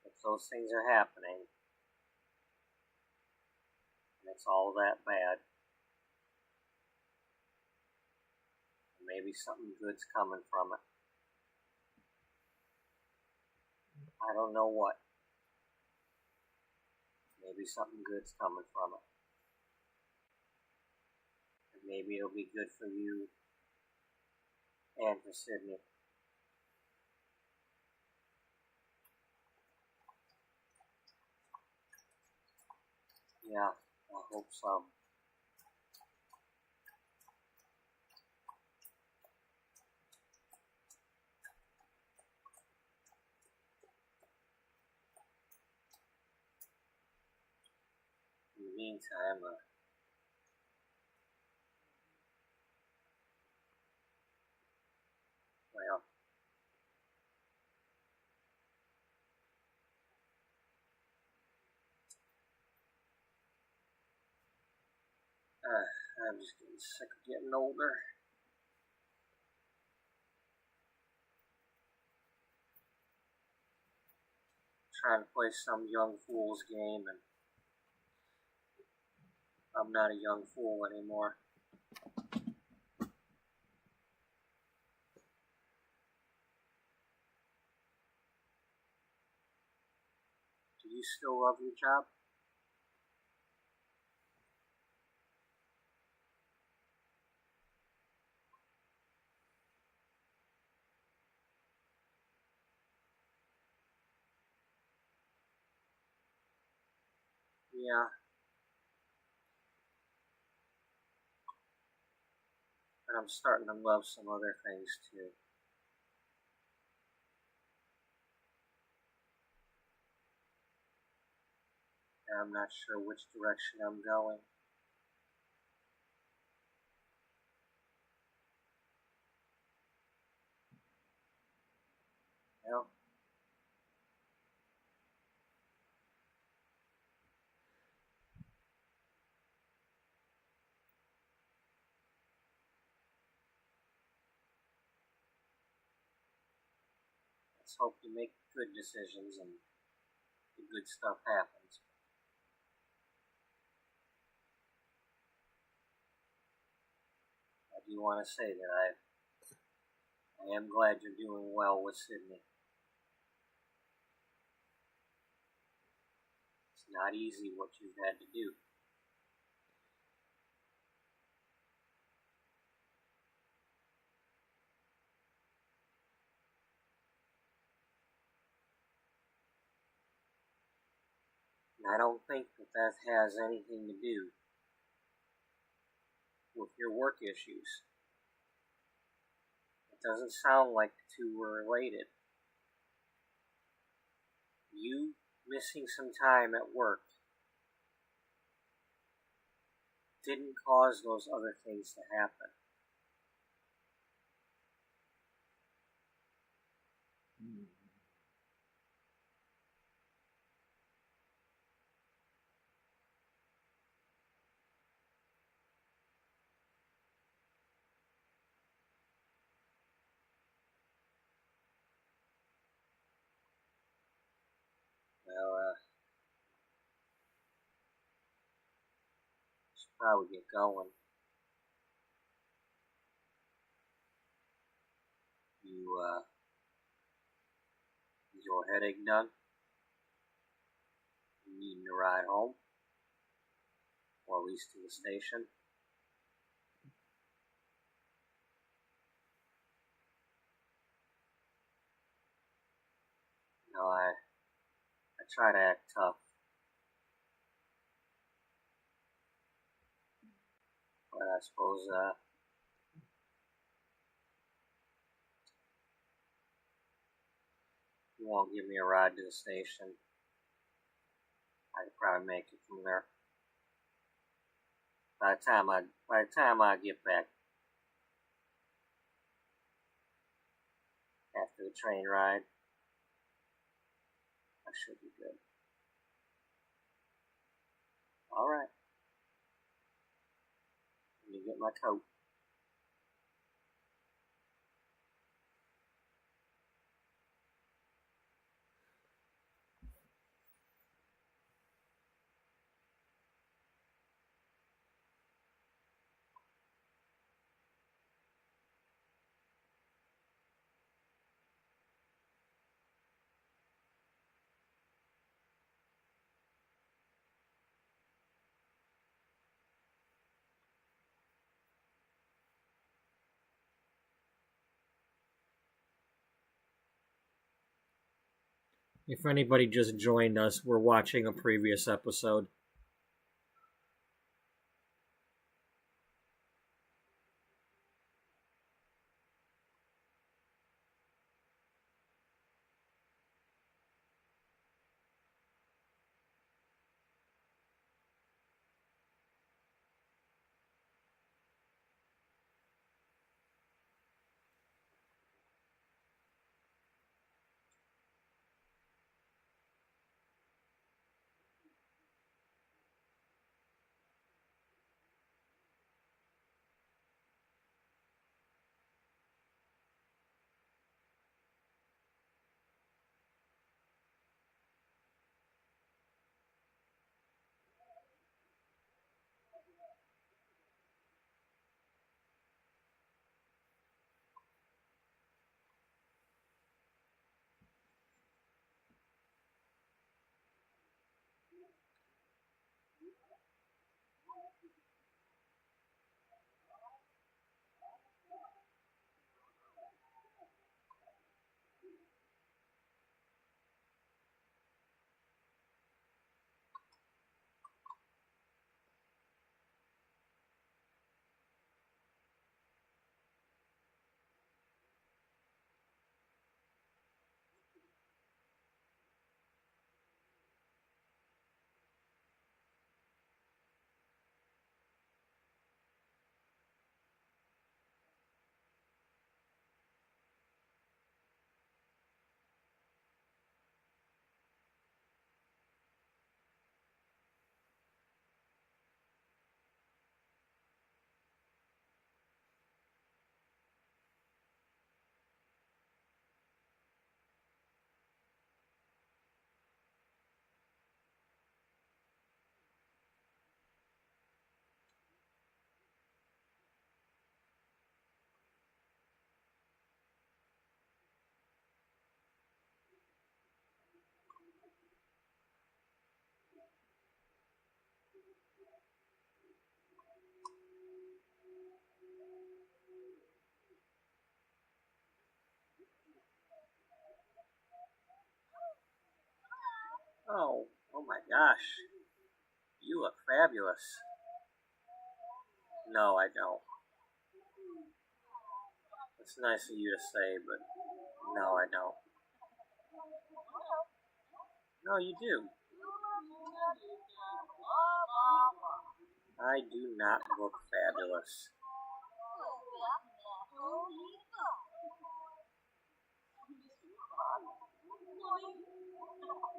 if those things are happening, and it's all that bad, maybe something good's coming from it. I don't know what. Maybe something good's coming from it. And maybe it'll be good for you and for Sydney. Yeah, I hope so. In the meantime, well, I'm just getting sick of getting older. Trying to play some young fool's game, and I'm not a young fool anymore. Do you still love your job? Yeah, but I'm starting to love some other things too. And I'm not sure which direction I'm going. Well, let's hope you make good decisions and the good stuff happens. I do want to say that I am glad you're doing well with Sydney. It's not easy what you've had to do. And I don't think that has anything to do with your work issues. It doesn't sound like the two were related. You missing some time at work didn't cause those other things to happen. Well, should probably get going. Is your headache done? You needing a ride home? Or at least to the station? No, I try to act tough. But I suppose, you won't give me a ride to the station. I could probably make it from there. By the time I get back after the train ride, I should be good. Alright. Let me get my coat. If anybody just joined us, we're watching a previous episode. Oh my gosh. You look fabulous. No, I don't. It's nice of you to say, but no, I don't. No, you do. I do not look fabulous.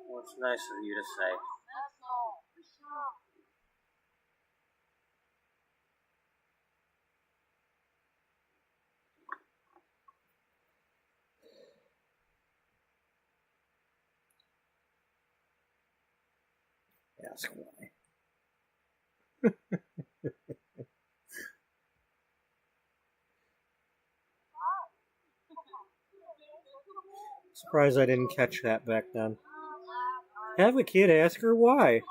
Well, it's nice of you to say. Ask why. Surprised I didn't catch that back then. Have a kid ask her why.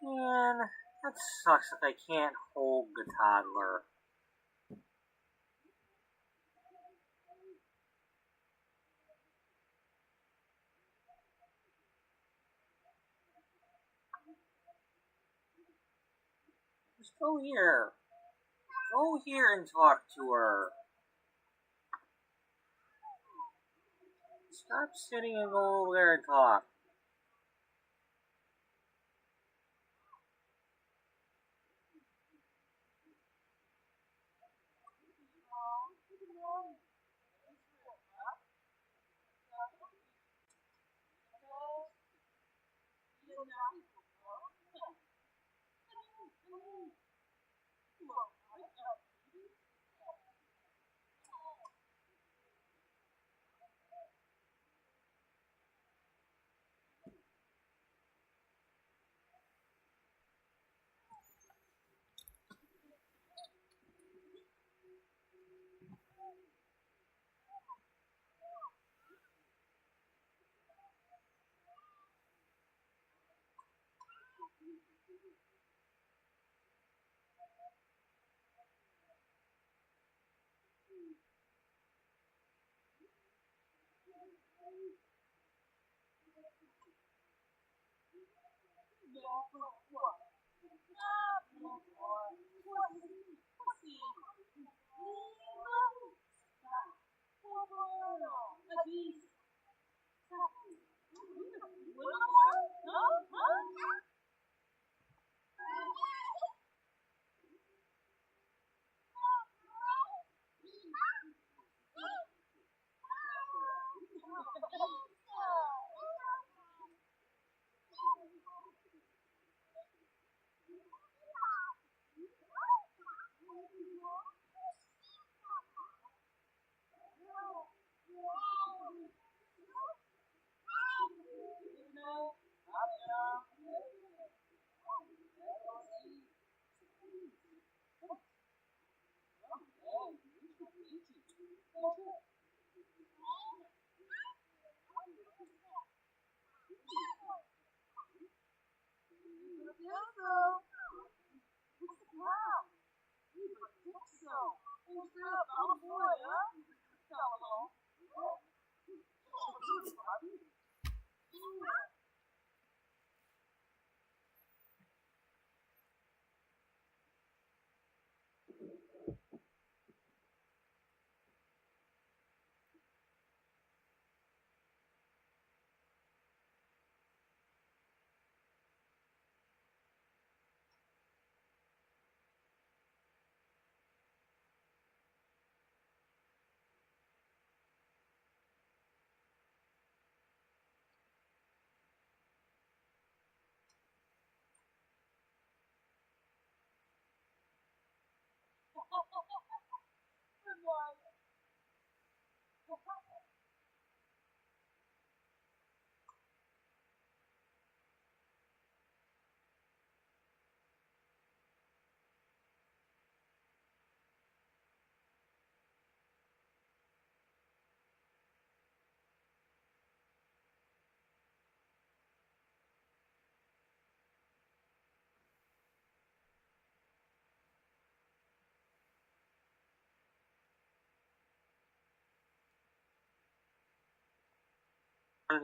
Man, that sucks that I can't hold the toddler. Just go here. Go here and talk to her. Stop sitting and go over there and talk.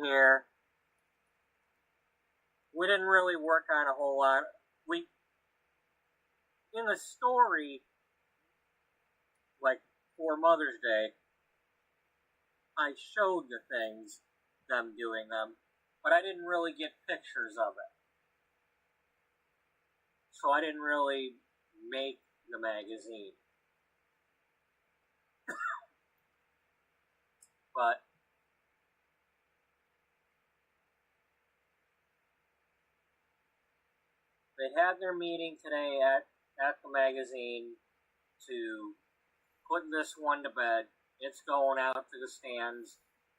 Here, we didn't really work on a whole lot. We, in the story, like for Mother's Day, I showed the things, them doing them, but I didn't really get pictures of it. So I didn't really make the magazine. But they had their meeting today at the magazine to put this one to bed. It's going out to the stands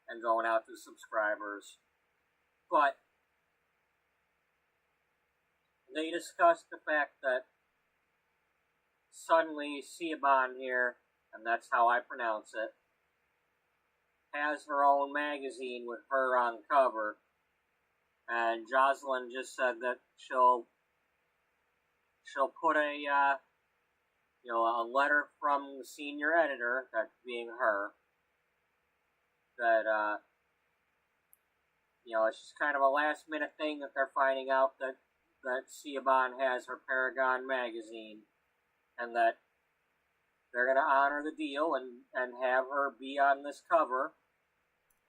and going out to subscribers. But they discussed the fact that suddenly Siobhan here, and that's how I pronounce it, has her own magazine with her on the cover. And Jocelyn just said that she'll put a letter from the senior editor, that being her, that it's just kind of a last minute thing that they're finding out that Siobhan has her Paragon magazine, and that they're going to honor the deal and have her be on this cover,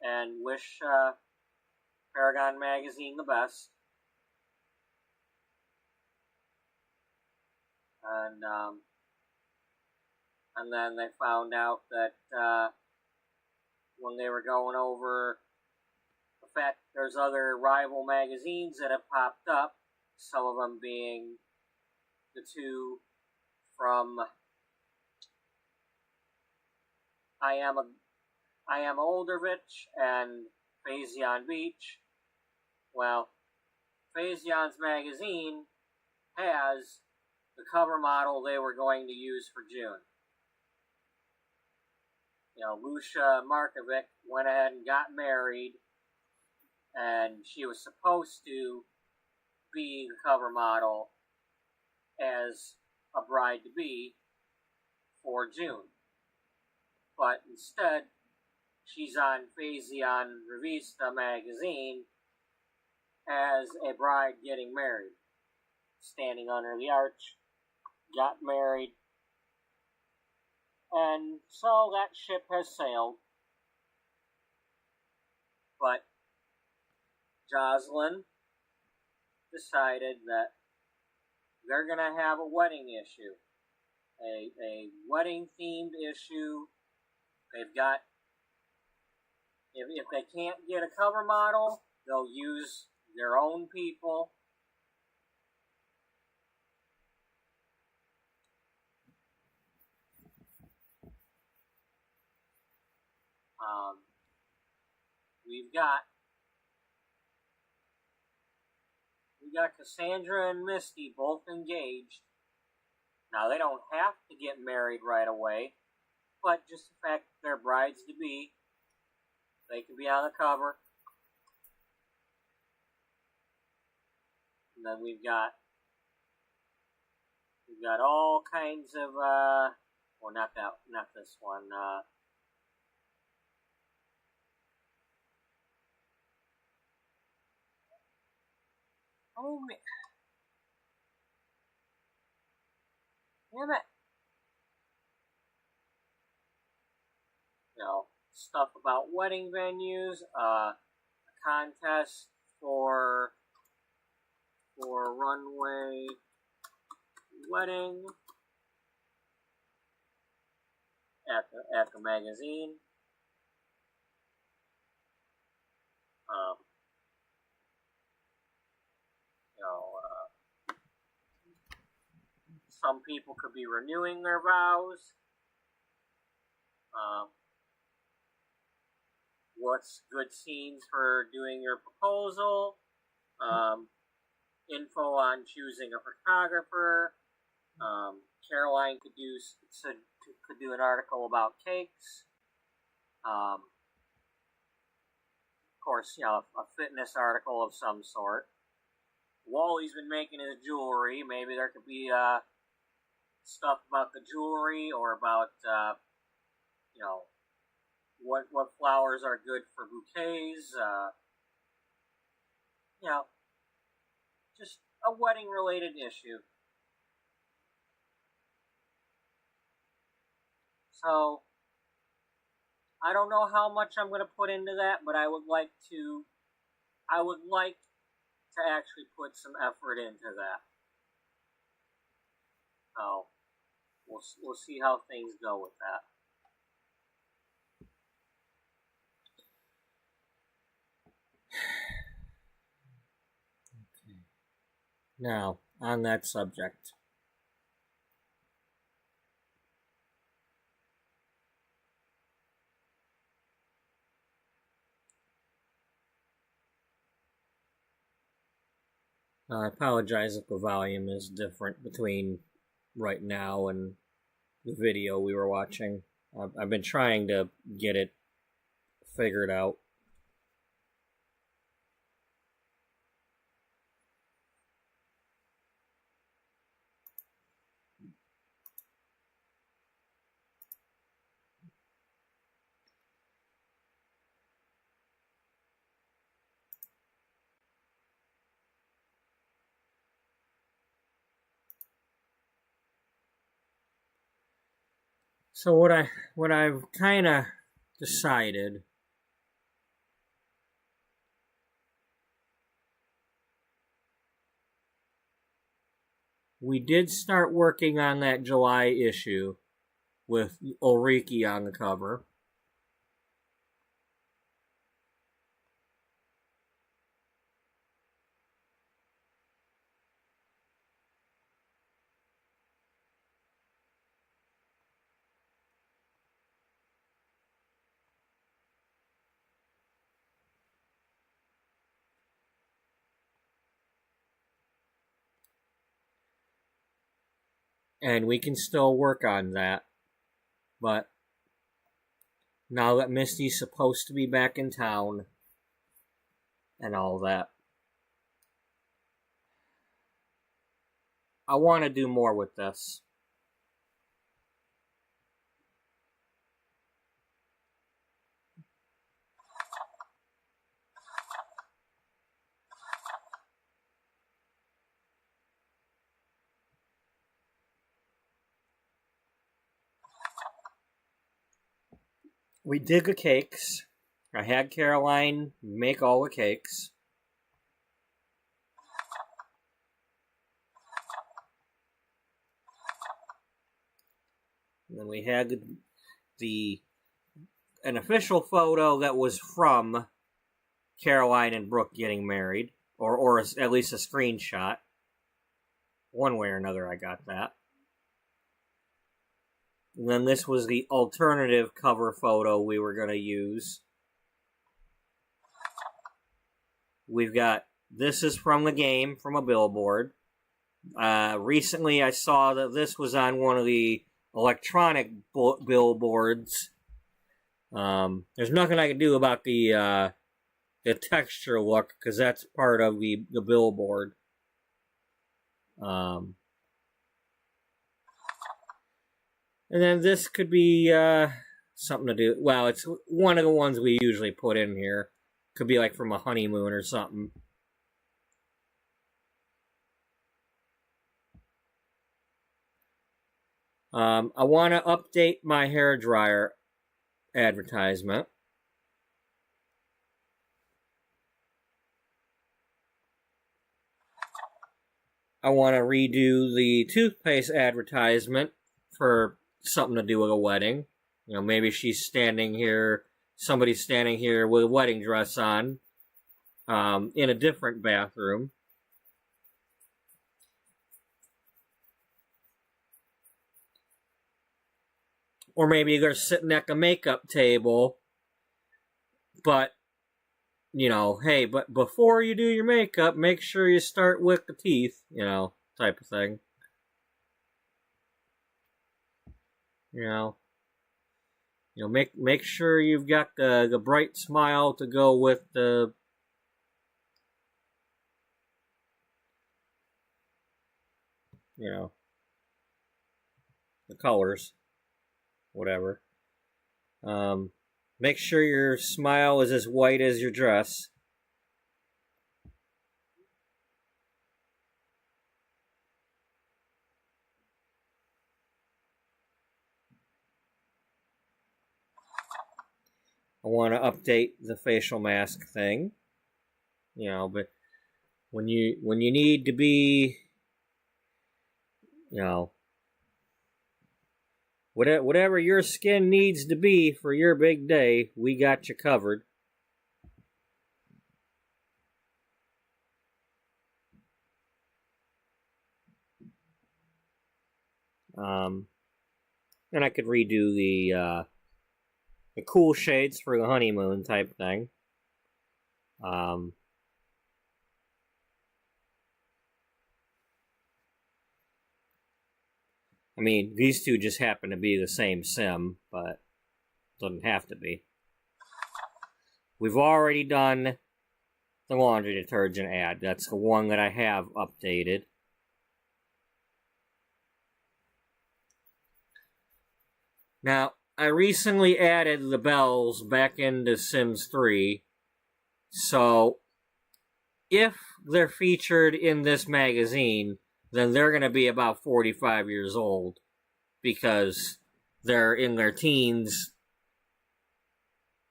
and wish Paragon magazine the best. And then they found out that when they were going over the fact there's other rival magazines that have popped up, some of them being the two from I Am Oldervich and Faison Beach. Well, Faison's magazine has the cover model they were going to use for June. Lucia Markovic went ahead and got married, and she was supposed to be the cover model as a bride-to-be for June. But instead, she's on Phasion Revista magazine as a bride getting married. Standing under the arch, got married, and so that ship has sailed. But Jocelyn decided that they're going to have a wedding issue. A wedding themed issue. They've got, if they can't get a cover model, they'll use their own people. We got Cassandra and Misty both engaged. Now, they don't have to get married right away, but just the fact that they're brides-to-be, they can be on the cover. And then we've got all kinds of, well, not this one, damn it. Stuff about wedding venues, a contest for runway wedding at the magazine. Some people could be renewing their vows. What's good scenes for doing your proposal? Info on choosing a photographer. Caroline could do an article about cakes. Of course, a fitness article of some sort. Wally's been making his jewelry. Maybe there could be stuff about the jewelry or about what flowers are good for bouquets. Just a wedding related issue. So I don't know how much I'm going to put into that, but I would like to actually put some effort into that. So we'll see how things go with that. Okay. Now, on that subject. I apologize if the volume is different between right now and the video we were watching. I've been trying to get it figured out. So what I've kind of decided we did start working on that July issue with Ulrike on the cover. And we can still work on that. But now that Misty's supposed to be back in town and all that, I want to do more with this. we did the cakes. I had Caroline make all the cakes. And then we had an official photo that was from Caroline and Brooke getting married, or at least a screenshot. One way or another, I got that. And then this was the alternative cover photo we were going to use. We've got, this is from the game, from a billboard. Recently I saw that this was on one of the electronic billboards. There's nothing I can do about the texture look, because that's part of the billboard. And then this could be something to do. Well, it's one of the ones we usually put in here. Could be like from a honeymoon or something. I want to update my hairdryer advertisement. I want to redo the toothpaste advertisement for something to do with a wedding. You know, maybe she's standing here, somebody's standing here with a wedding dress on, in a different bathroom. Or maybe they're sitting at the makeup table, but, you know, hey, but before you do your makeup, make sure you start with the teeth, you know, type of thing. You know, make sure you've got the bright smile to go with the, you know, the colors, whatever. Make sure your smile is as white as your dress. I want to update the facial mask thing, you know, but when you need to be, you know, whatever your skin needs to be for your big day, we got you covered. And I could redo the cool shades for the honeymoon type thing. I mean, these two just happen to be the same sim, but doesn't have to be. We've already done the laundry detergent ad. That's the one that I have updated. Now, I recently added the bells back into Sims 3, so if they're featured in this magazine, then they're going to be about 45 years old, because they're in their teens,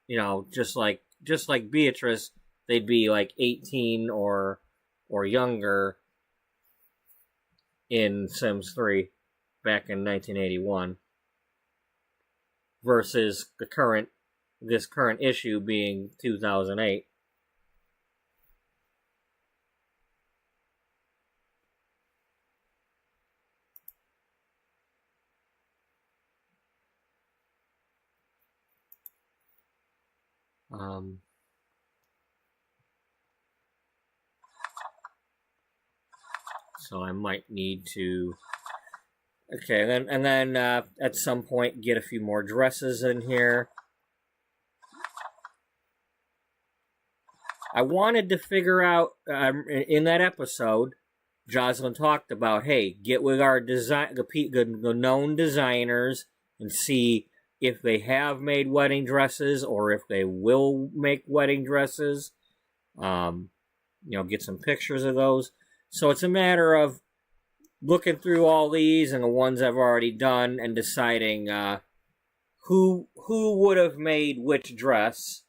you know, just like Beatrice, they'd be like 18 or younger in Sims 3 back in 1981. Versus this current issue being 2008. So I might need to. Okay, and then at some point get a few more dresses in here. I wanted to figure out, in that episode, Jocelyn talked about, hey, get with our the known designers and see if they have made wedding dresses or if they will make wedding dresses. You know, get some pictures of those. So it's a matter of looking through all these and the ones I've already done and deciding who would have made which dress.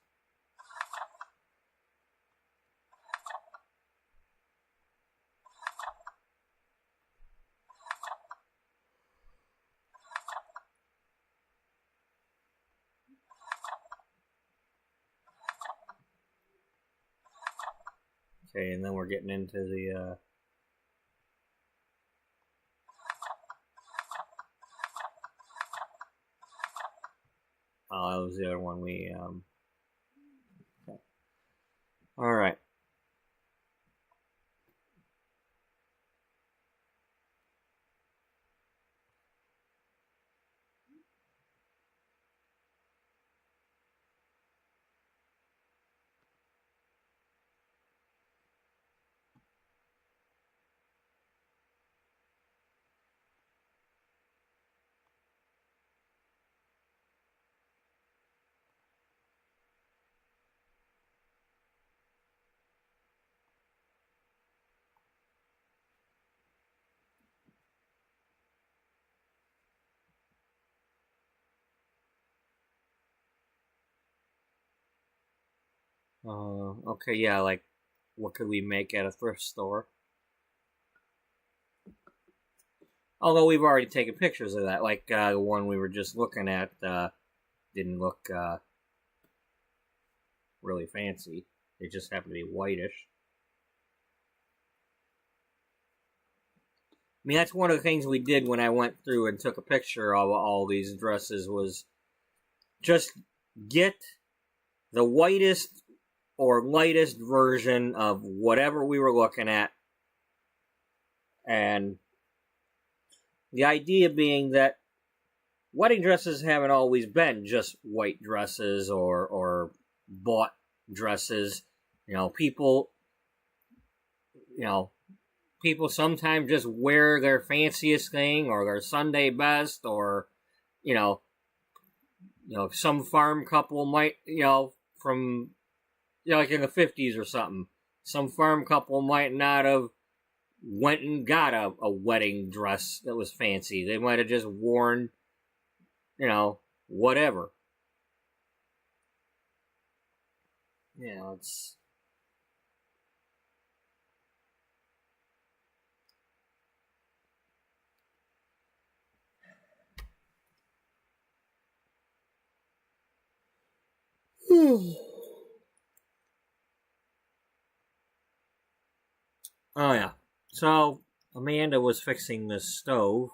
Okay, and then we're getting into the oh, that was the other one we okay. All right. Okay, yeah, like, what could we make at a thrift store? Although we've already taken pictures of that, like the one we were just looking at didn't look really fancy. They just happened to be whitish. I mean, that's one of the things we did when I went through and took a picture of all these dresses was just get the whitest or lightest version of whatever we were looking at. And the idea being that wedding dresses haven't always been just white dresses or bought dresses. People sometimes just wear their fanciest thing or their Sunday best, or some farm couple might, from like in the 50s or something, some farm couple might not have went and got a wedding dress that was fancy. They might have just worn, whatever. It's oh yeah. So Amanda was fixing this stove.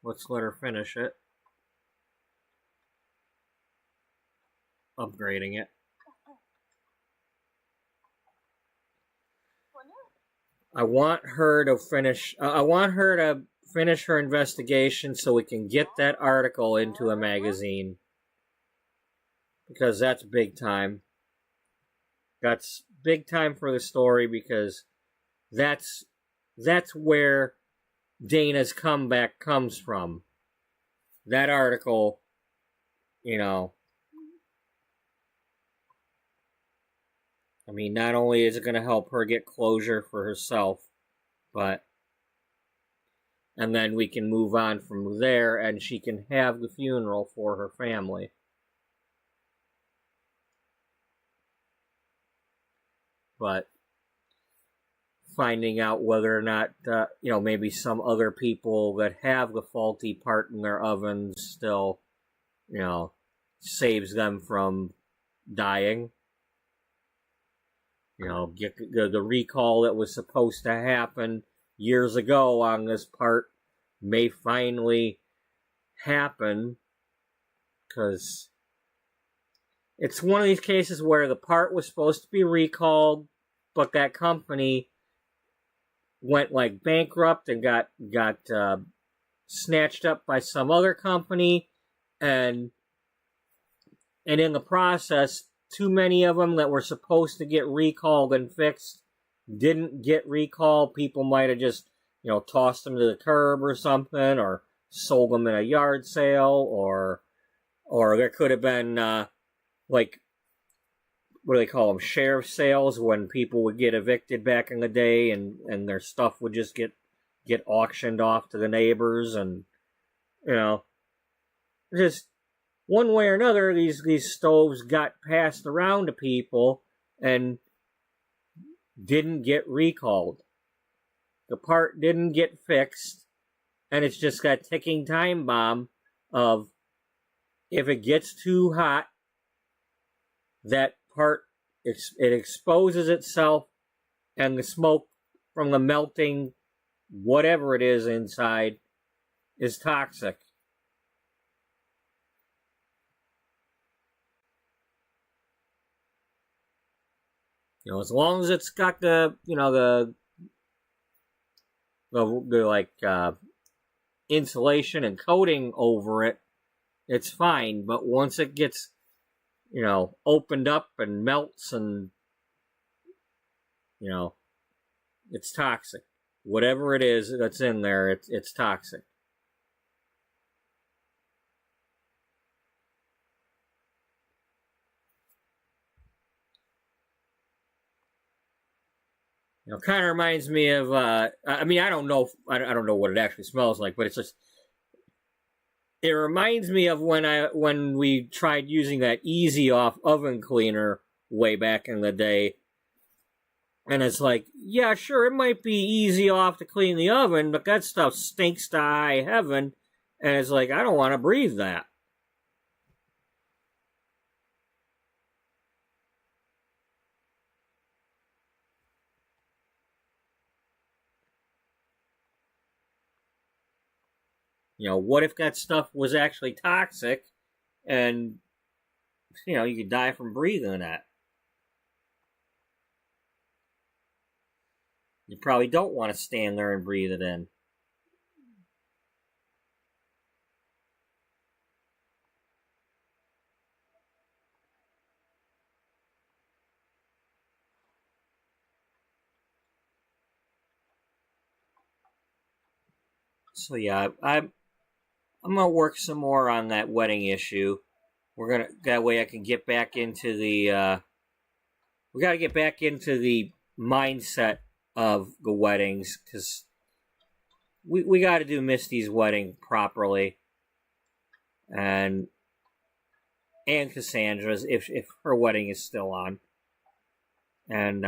Let's let her finish it. Upgrading it. I want her to finish her investigation so we can get that article into a magazine. Because that's big time. That's big time for the story, because that's where Dana's comeback comes from. That article, I mean, not only is it going to help her get closure for herself, and then we can move on from there and she can have the funeral for her family. But finding out whether or not, maybe some other people that have the faulty part in their ovens still, saves them from dying. Get the recall that was supposed to happen years ago on this part may finally happen, because it's one of these cases where the part was supposed to be recalled, but that company went like bankrupt and got snatched up by some other company, and in the process, too many of them that were supposed to get recalled and fixed didn't get recalled. People might have just, tossed them to the curb or something, or sold them in a yard sale, or there could have been, like, what do they call them? Sheriff sales, when people would get evicted back in the day and their stuff would just get auctioned off to the neighbors, and, just one way or another, these stoves got passed around to people and didn't get recalled. The part didn't get fixed, and it's just got ticking time bomb of if it gets too hot, that part it exposes itself, and the smoke from the melting whatever it is inside is toxic. You know, as long as it's got the like insulation and coating over it, it's fine. But once it gets, opened up and melts and, it's toxic. Whatever it is that's in there, it's toxic. Kind of reminds me of. I mean, I don't know what it actually smells like, but it's just. It reminds me of when we tried using that Easy Off oven cleaner way back in the day, and it's like, yeah, sure, it might be easy off to clean the oven, but that stuff stinks to high heaven, and it's like I don't want to breathe that. What if that stuff was actually toxic and, you could die from breathing that? You probably don't want to stand there and breathe it in. So yeah, I'm gonna work some more on that wedding issue. That way I can get back into the we got to get back into the mindset of the weddings, because we got to do Misty's wedding properly, and Cassandra's if her wedding is still on, and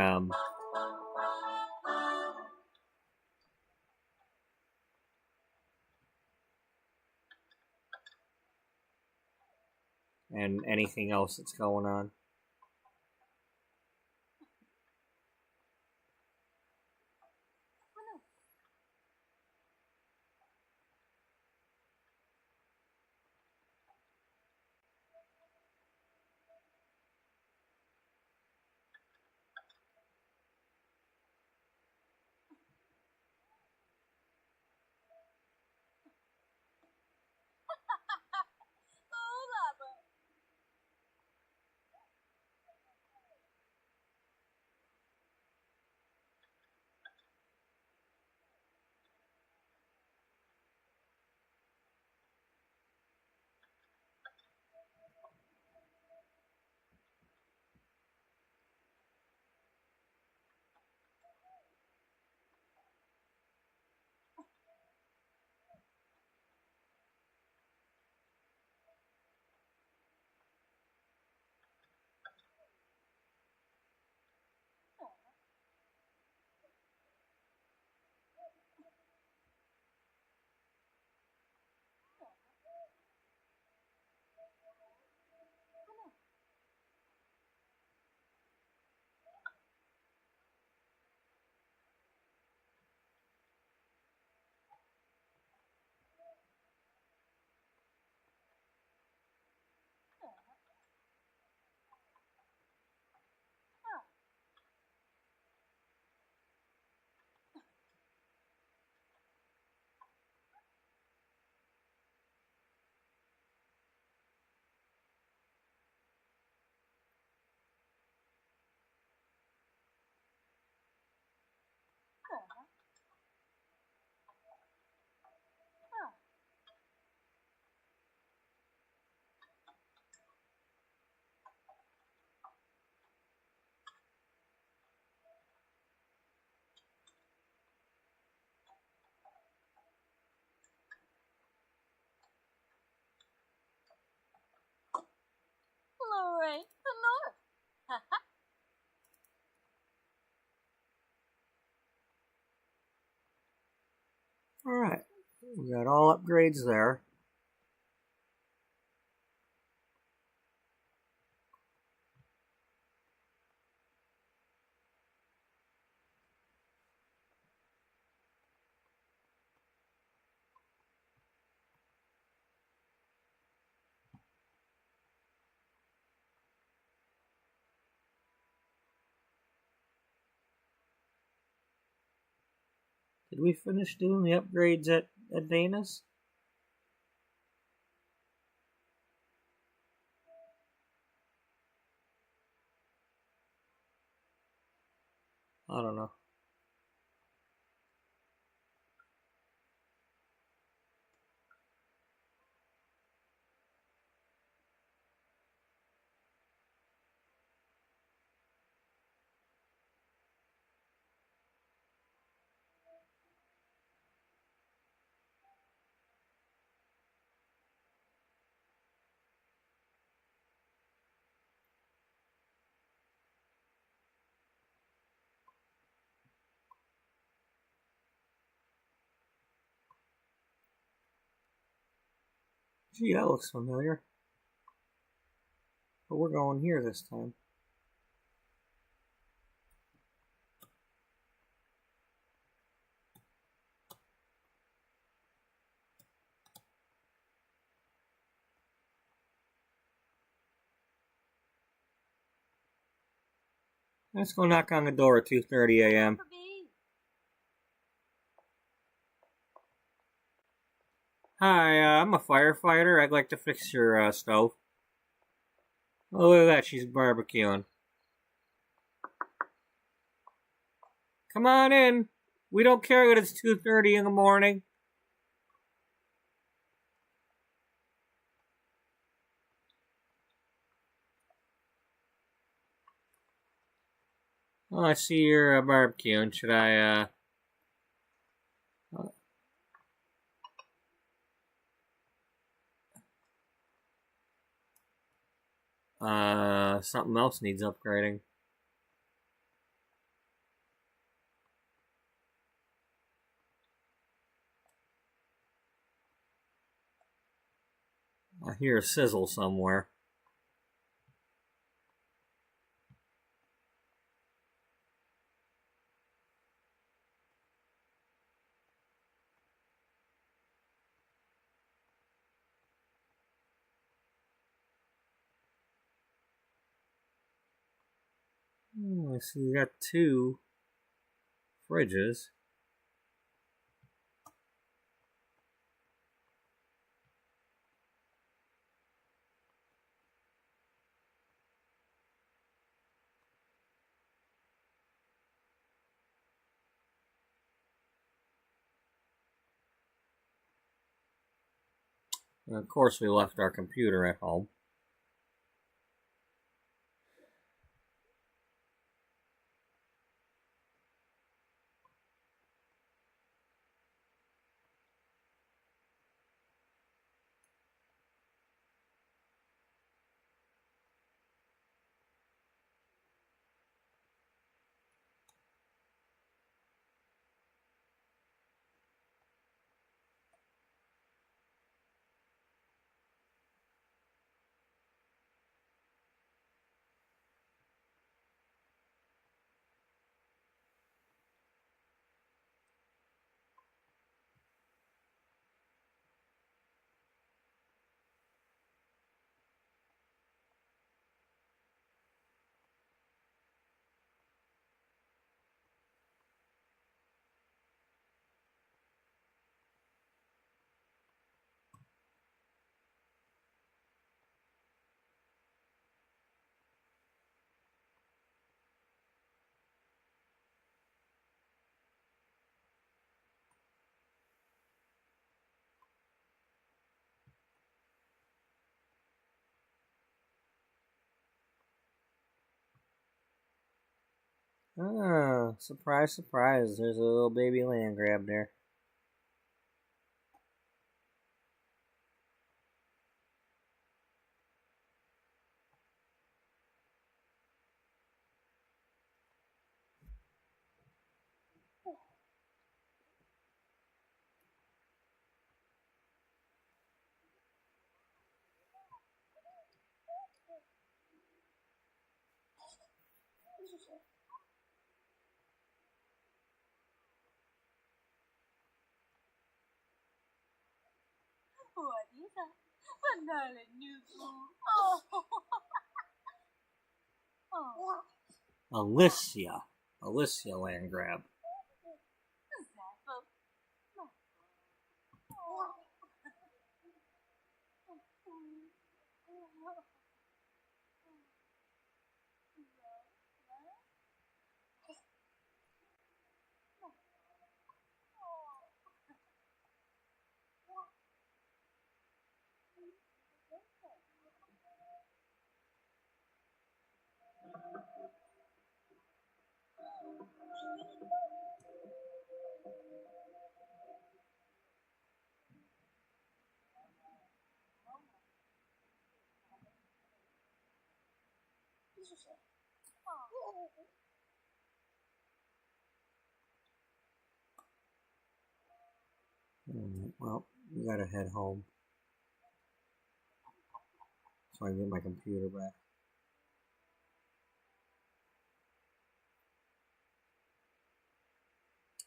anything else that's going on. Allure the North. Alright, we got all upgrades there. Did we finish doing the upgrades at Dana's? I don't know. Gee, that looks familiar. But we're going here this time. Let's go knock on the door at 2:30 a.m. For B. Hi, I'm a firefighter. I'd like to fix your stove. Oh, look at that. She's barbecuing. Come on in. We don't care that it's 2:30 in the morning. Oh, I see you're barbecuing. Should I, something else needs upgrading. I hear a sizzle somewhere. Oh, I see you got 2 fridges. And of course, we left our computer at home. Ah, surprise, surprise. There's a little baby land grab there. What is that? Banana noodle. Oh. Oh. Alicia land grab. Zappa. Well, we gotta head home so I can get my computer back.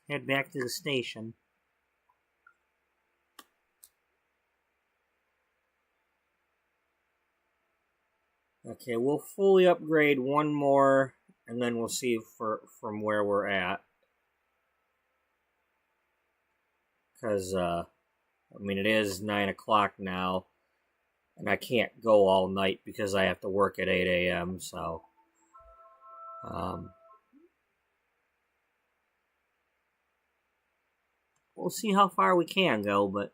Head back to the station. Okay, we'll fully upgrade one more, and then we'll see from where we're at. Because, I mean, it is 9 o'clock now, and I can't go all night because I have to work at 8 a.m., so... we'll see how far we can go, but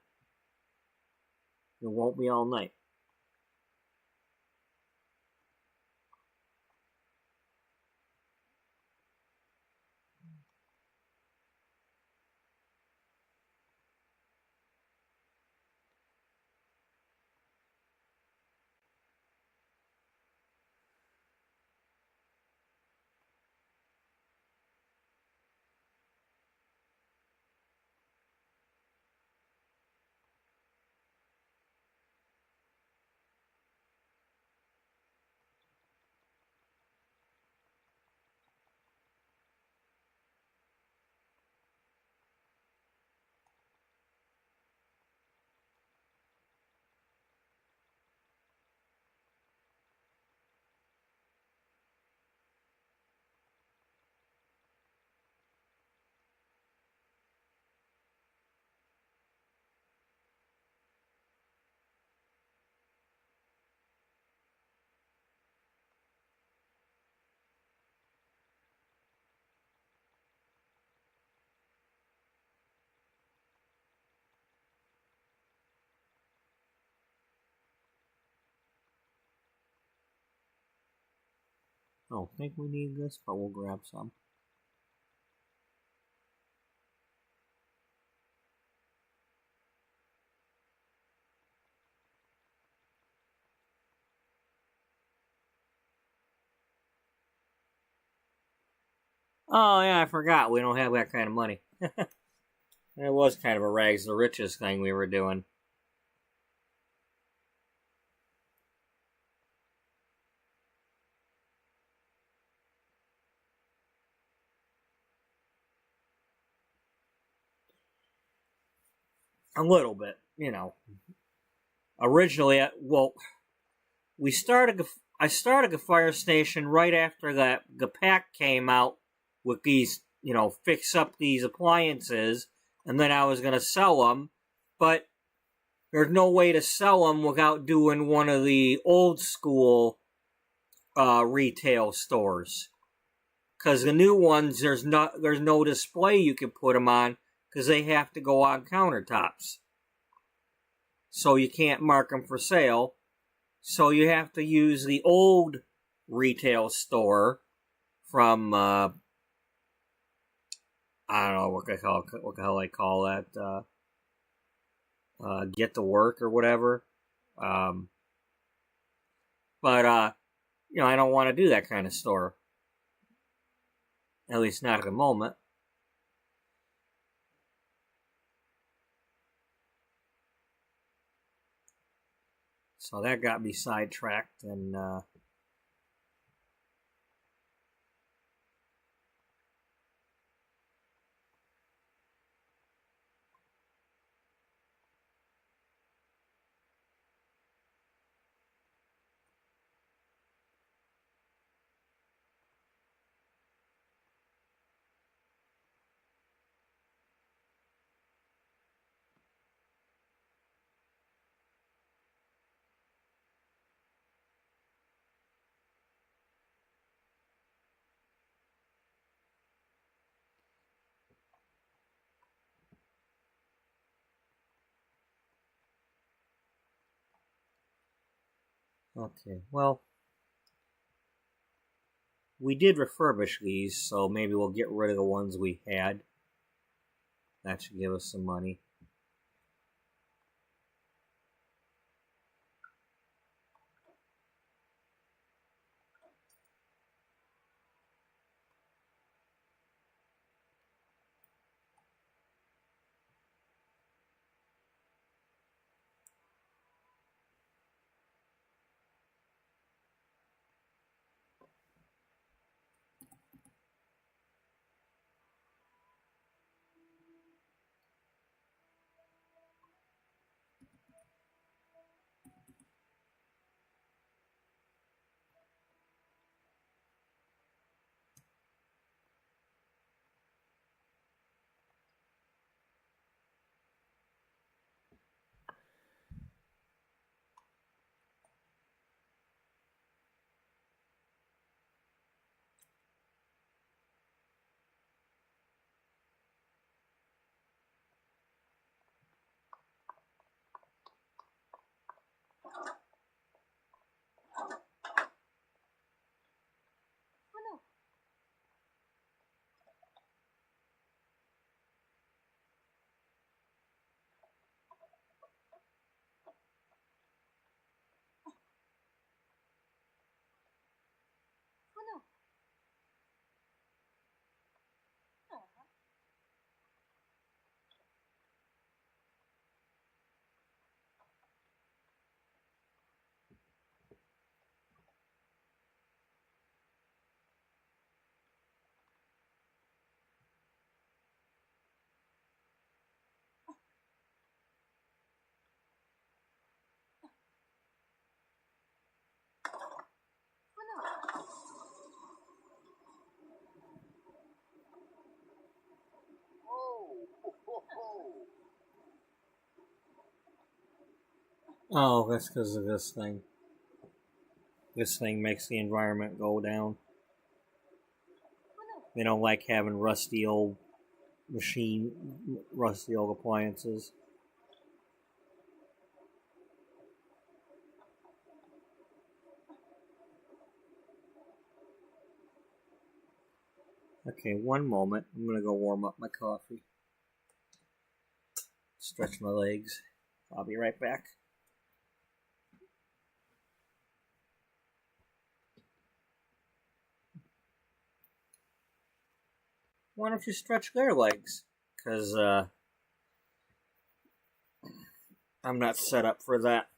it won't be all night. I don't think we need this, but we'll grab some. Oh, yeah, I forgot. We don't have that kind of money. It was kind of a rags to riches thing we were doing. A little bit, you know. Originally, I started the fire station right after the pack came out with these, fix up these appliances, and then I was going to sell them, but there's no way to sell them without doing one of the old school retail stores. Because the new ones, there's no display you can put them on because they have to go on countertops. So you can't mark them for sale. So you have to use the old retail store from, I don't know what the hell they call that, Get to Work or whatever. But I don't want to do that kind of store. At least not at the moment. So that got me sidetracked, and Okay, well, we did refurbish these, so maybe we'll get rid of the ones we had. That should give us some money. Oh, ho, ho, ho. Oh, that's because of this thing. This thing makes the environment go down. They don't like having rusty old rusty old appliances. Okay, one moment. I'm gonna go warm up my coffee. Stretch my legs. I'll be right back. Why don't you stretch their legs? Because, I'm not set up for that.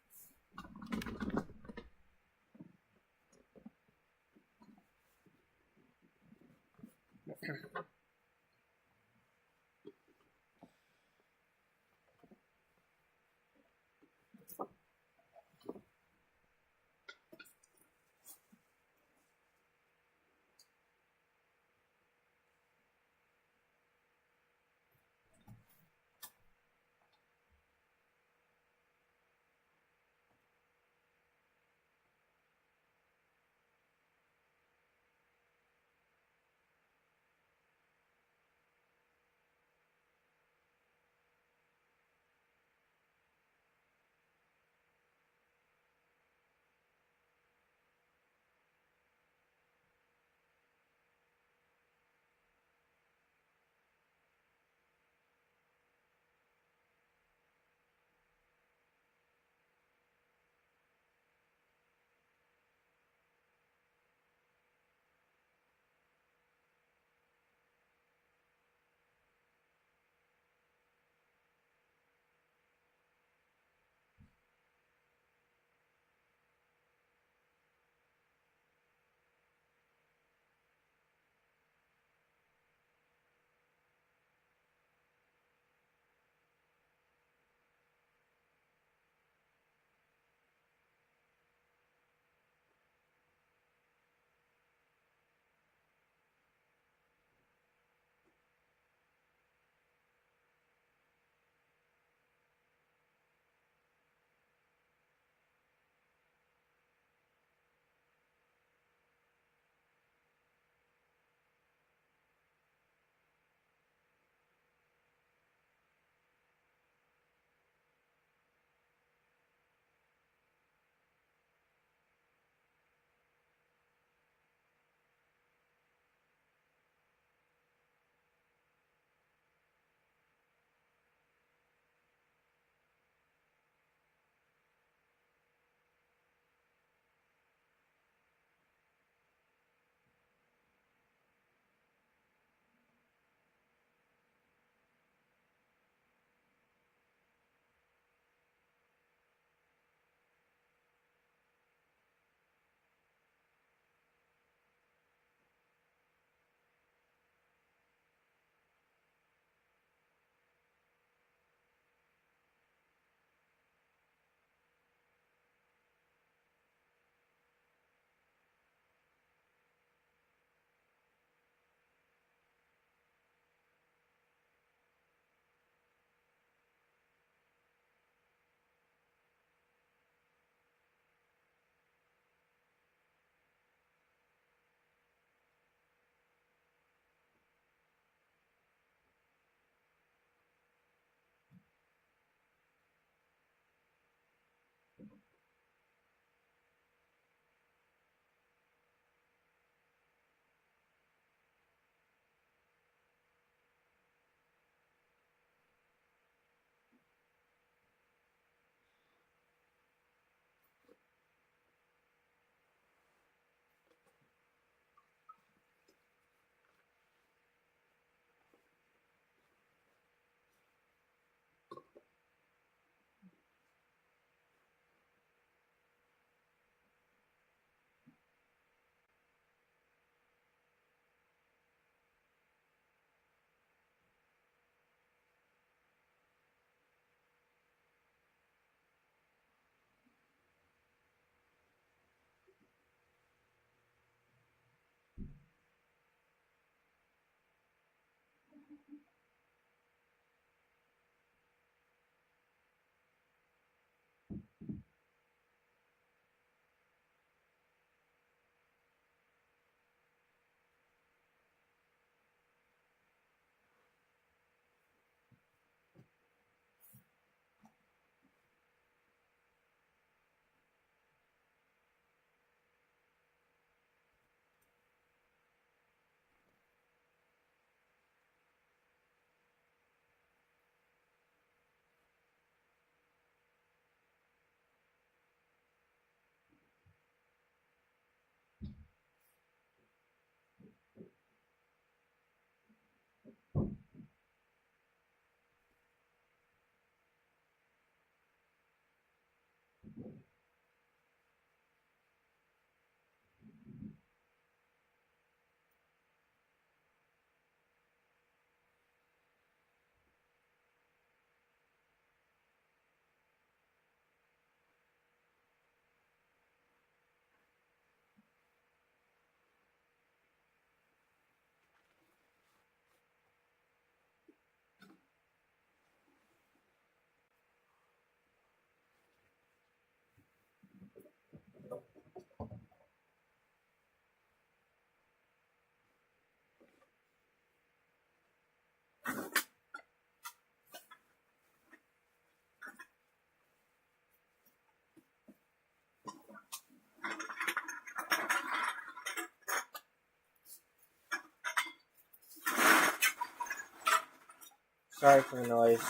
Sorry for the noise.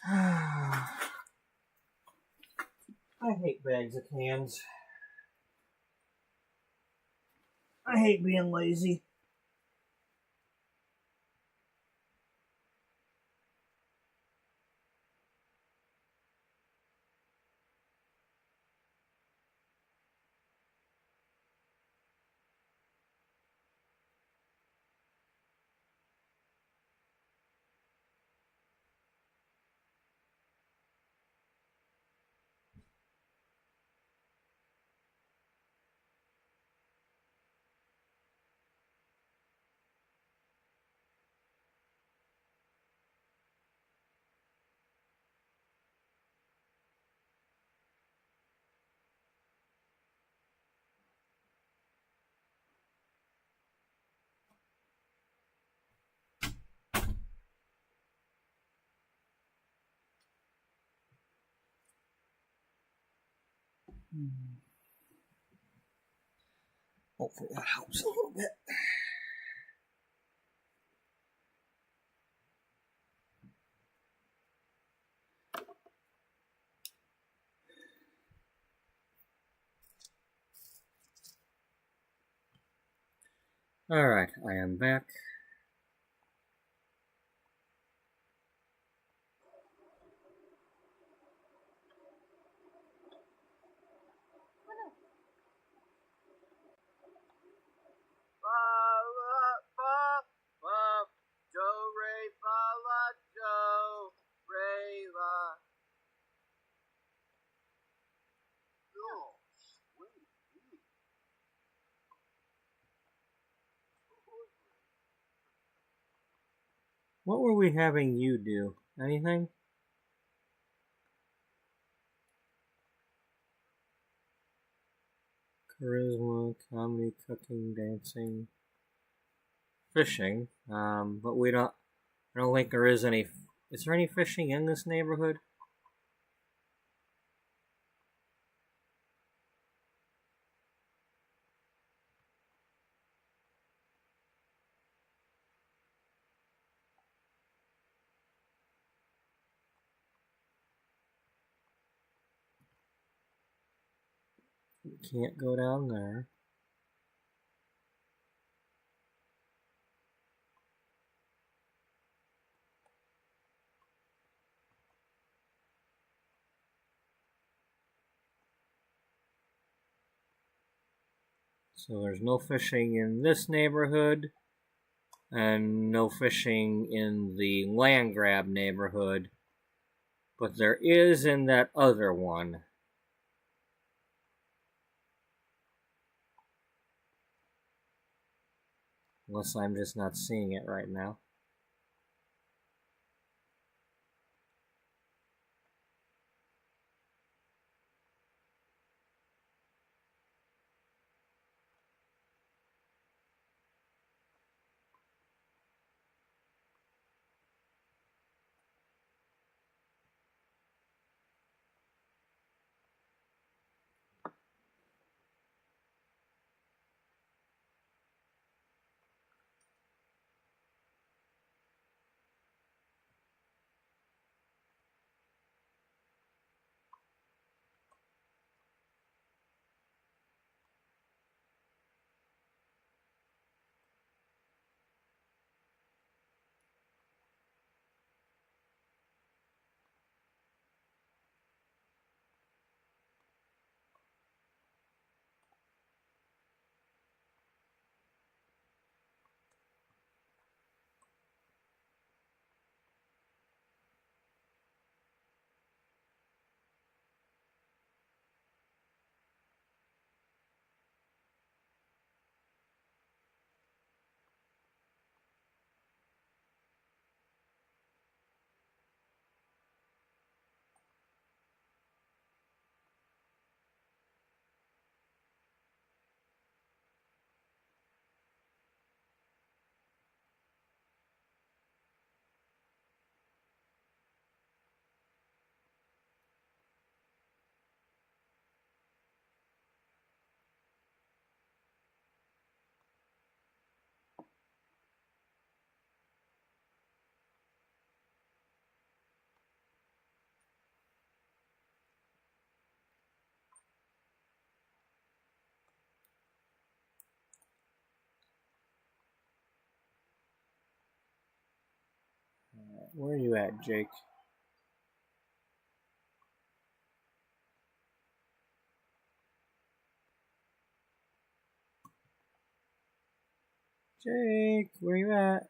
I hate bags of cans. I hate being lazy. Hopefully that helps a little bit. Alright, I am back. Do, re, fa, la, do, re, la. No, sweet. What were we having you do? Anything? Charisma, comedy, cooking, dancing, fishing. But we don't. I don't think there is any. Is there any fishing in this neighborhood? We can't go down there. So there's no fishing in this neighborhood, and no fishing in the land grab neighborhood, but there is in that other one. Unless I'm just not seeing it right now. Where are you at, Jake? Jake, where you at?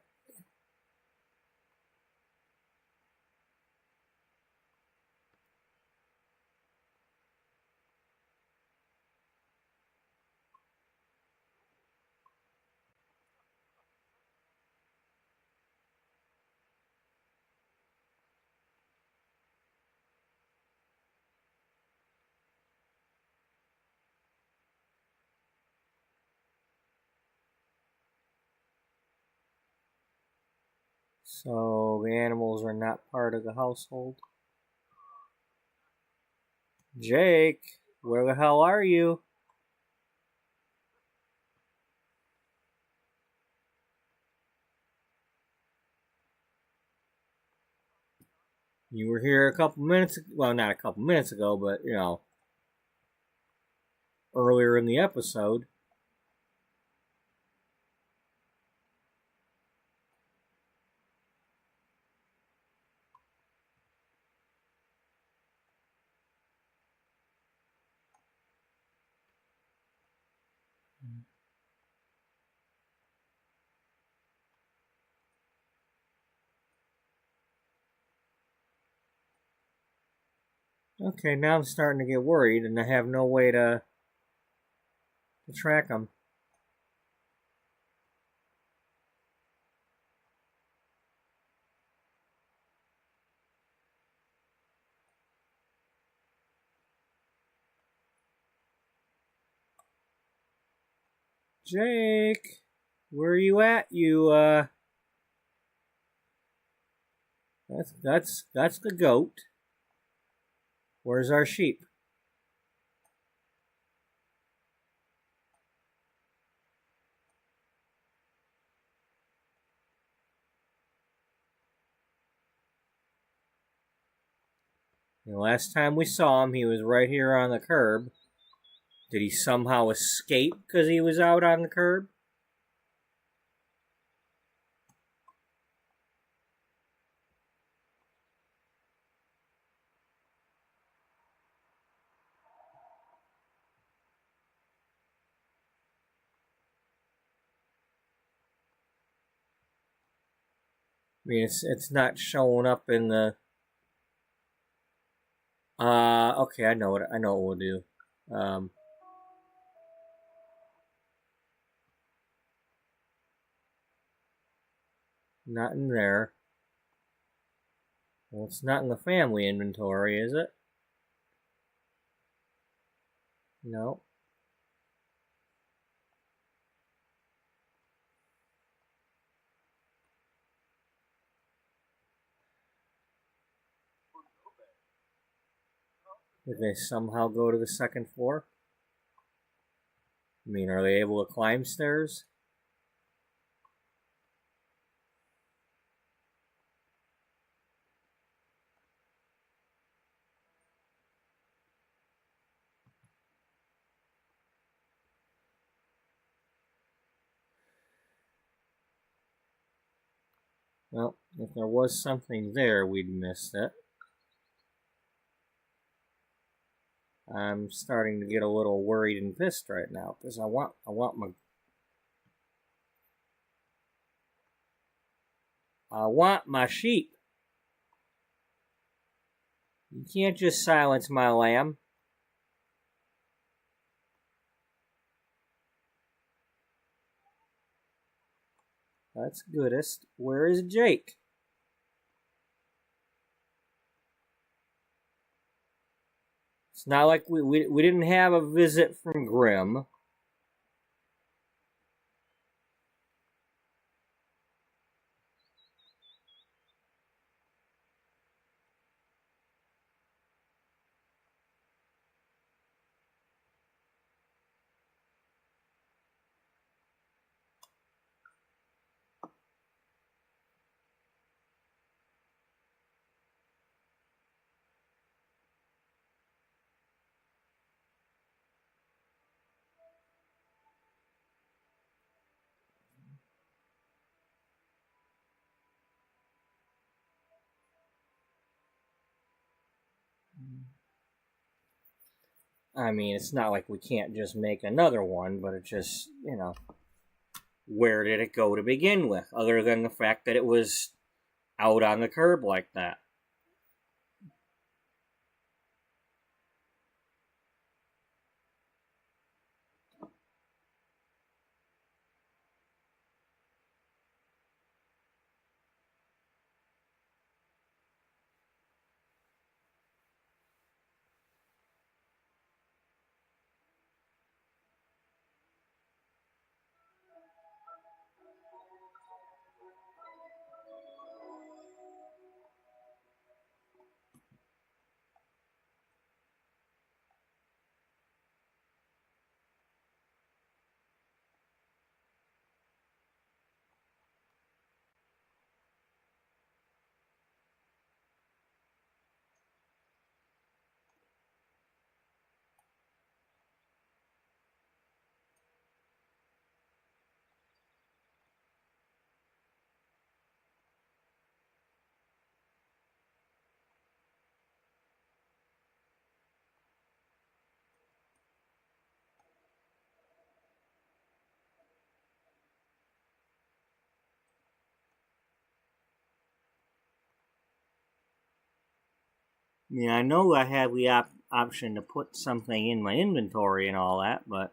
So the animals are not part of the household. Jake, where the hell are you? You were here a couple minutes, well, not a couple minutes ago, but, you know, earlier in the episode. Okay, now I'm starting to get worried, and I have no way to track them. Jake, where are you at? That's the goat. Where's our sheep? The last time we saw him, he was right here on the curb. Did he somehow escape because he was out on the curb? I mean, it's not showing up in the. Okay, I know what we'll do. Not in there. Well, it's not in the family inventory, is it? No. Did they somehow go to the second floor? I mean, are they able to climb stairs? Well, if there was something there, we'd missed it. I'm starting to get a little worried and pissed right now because I want my sheep. You can't just silence my lamb. That's goodest. Where is Jake? It's not like we didn't have a visit from Grimm. I mean, it's not like we can't just make another one, but it just, where did it go to begin with, other than the fact that it was out on the curb like that? I mean, I know I have the option to put something in my inventory and all that, but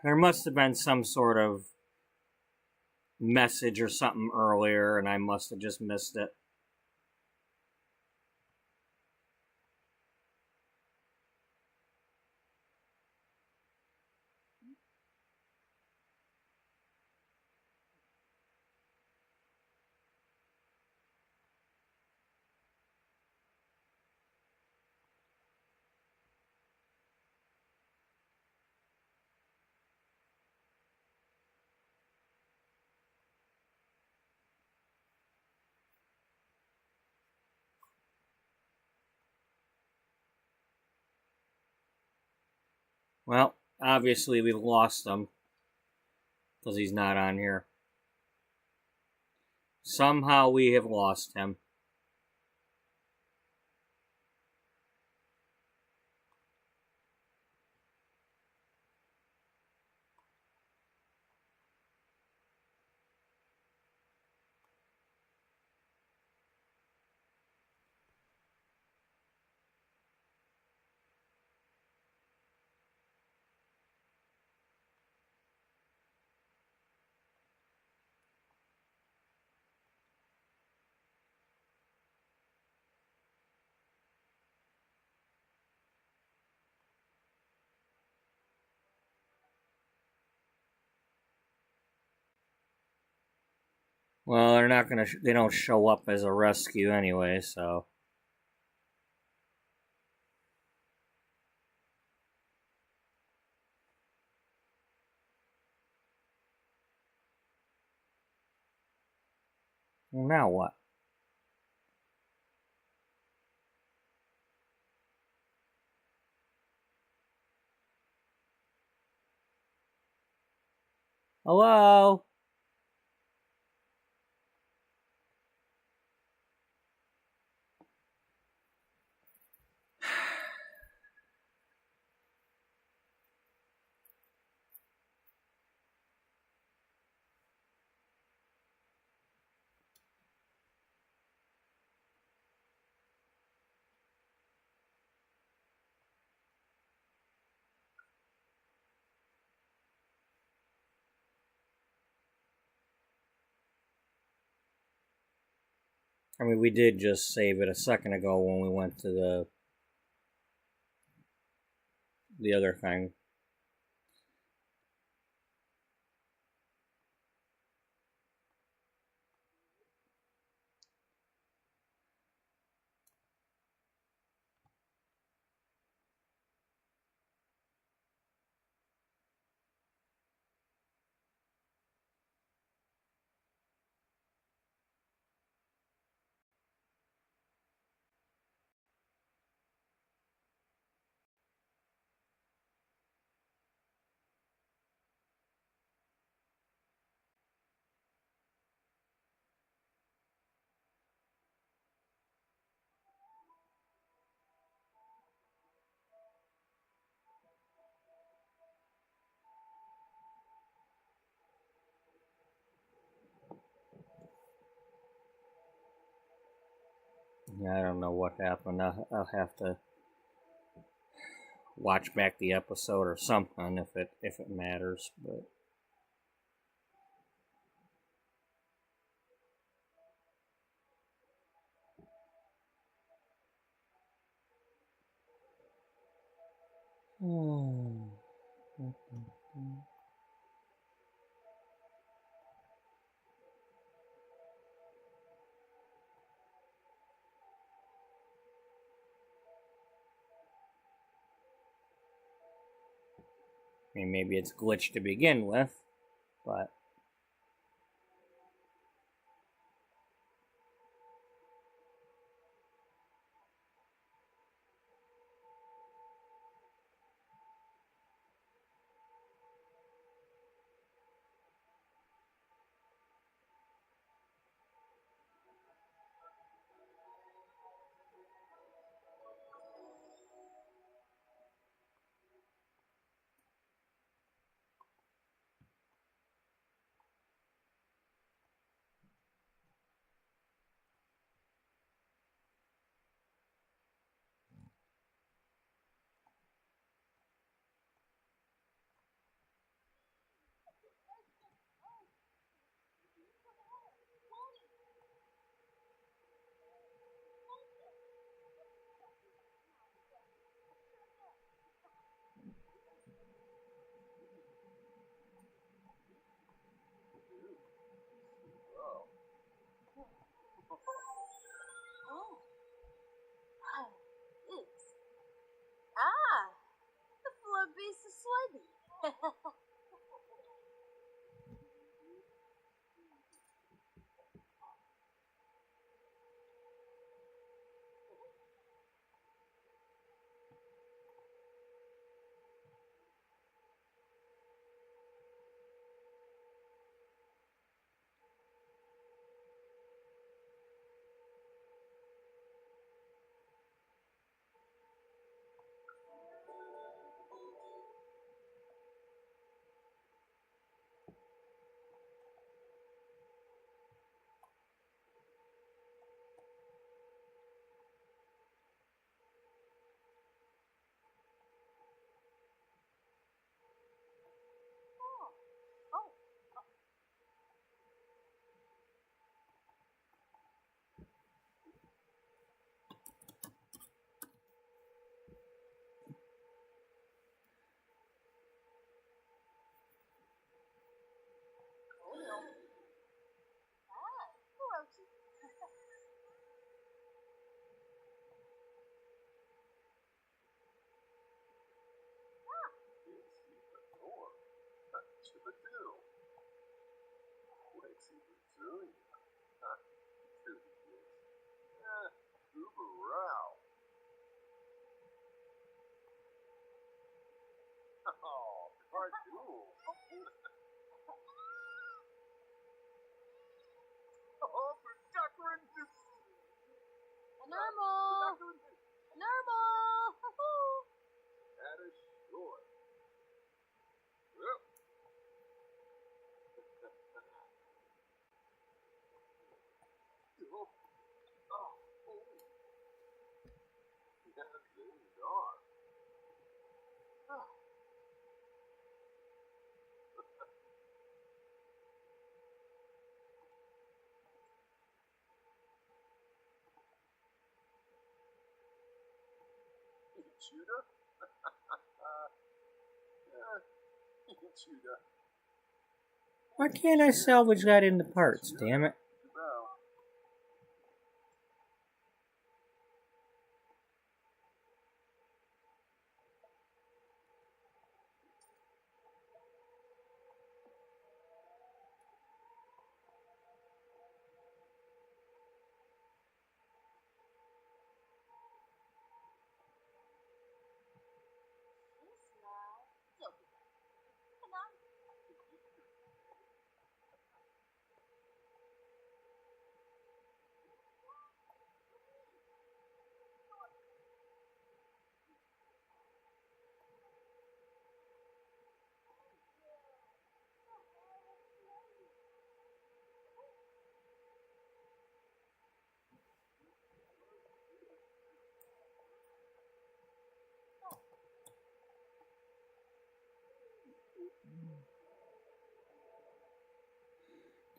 there must have been some sort of message or something earlier, and I must have just missed it. Well, obviously we've lost him because he's not on here. Somehow we have lost him. Well, they're not gonna. They don't show up as a rescue anyway, so. Well, now what? Hello? I mean, we did just save it a second ago when we went to the other thing. Yeah, I don't know what happened. I'll have to watch back the episode or something if it matters. But I mean, maybe it's glitched to begin with, but Oh. Oops. Ah, the floor beast is sweaty. Oh, ah, roaches. Chibadoo. What's he doing? Two kids. Uber row. Oh, cartoon. Oh, production. Normal. Normal. That is sure. Yep. Oh, holy. That's really dark. Judah? Judah. why can't I salvage that into parts? Damn it! Well,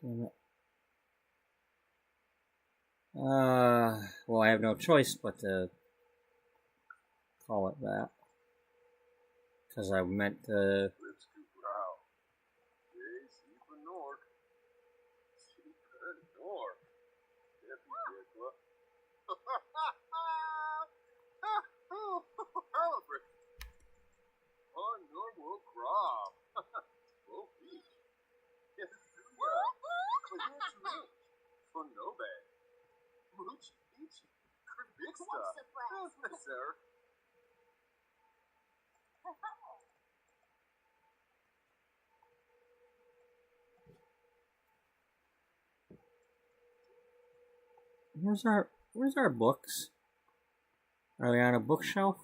Damn it. Well, I have no choice but to call it that. Because I meant to... Normal crop. Oh, beach. Yes, for no bad. Mooch, beach, big stuff. Sir. Where's our books? Are they on a bookshelf?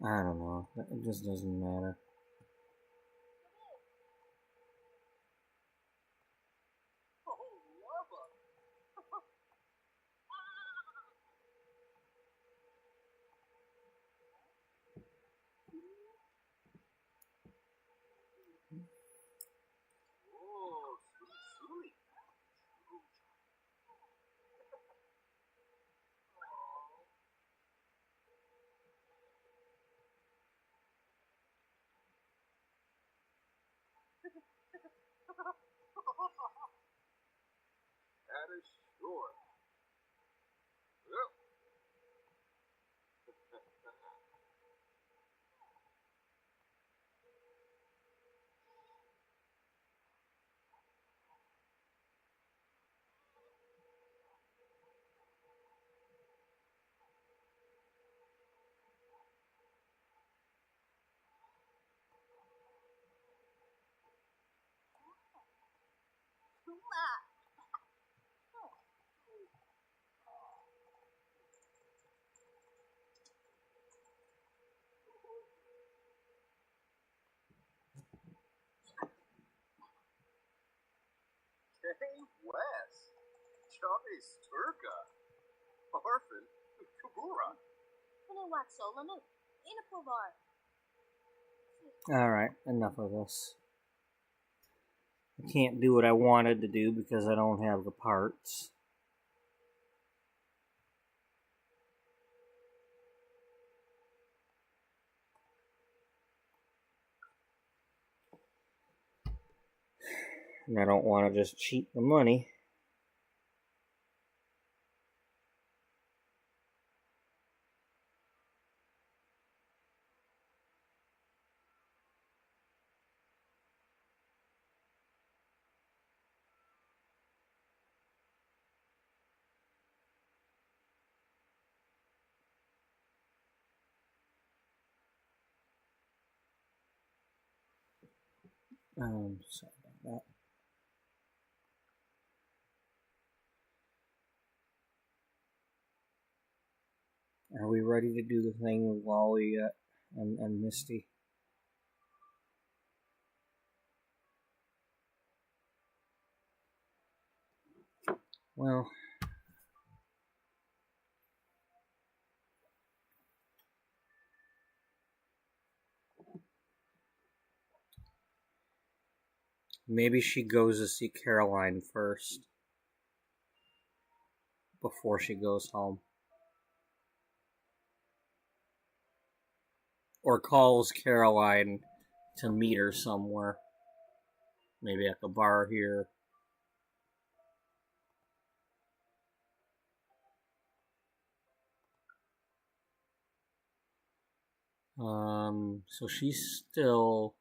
I don't know. It just doesn't matter. Oh, sweet. That is sure. Yep. Hey, Wes. Chame Sturka. Orphan. Kabura. Alright, enough of this. I can't do what I wanted to do because I don't have the parts. And I don't want to just cheat the money. Sorry about that. Are we ready to do the thing with Wally yet? And Misty? Well... maybe she goes to see Caroline first. Before she goes home. Or calls Caroline to meet her somewhere. Maybe at the bar here. So she's still,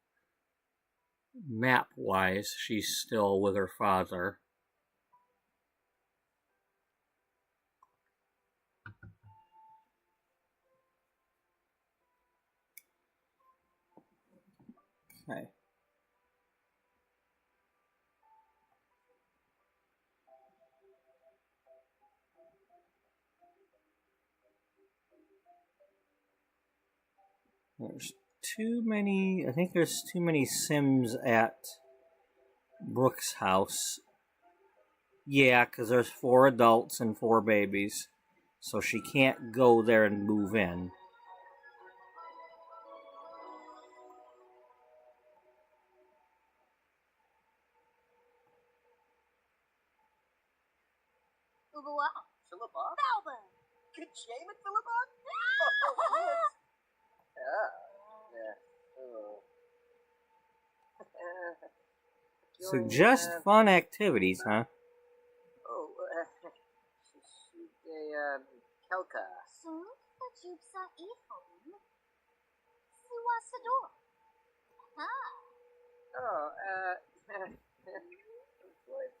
map-wise, she's still with her father. Okay. There's too many, I think there's too many Sims at Brooke's house. Yeah, because there's 4 adults and 4 babies. so she can't go there and move in. Philibot? Album. Good shame at Philibot? Oh, yes. Suggest fun activities, huh? Kelka. Soon, the Jupsa Ifon. Suwasador.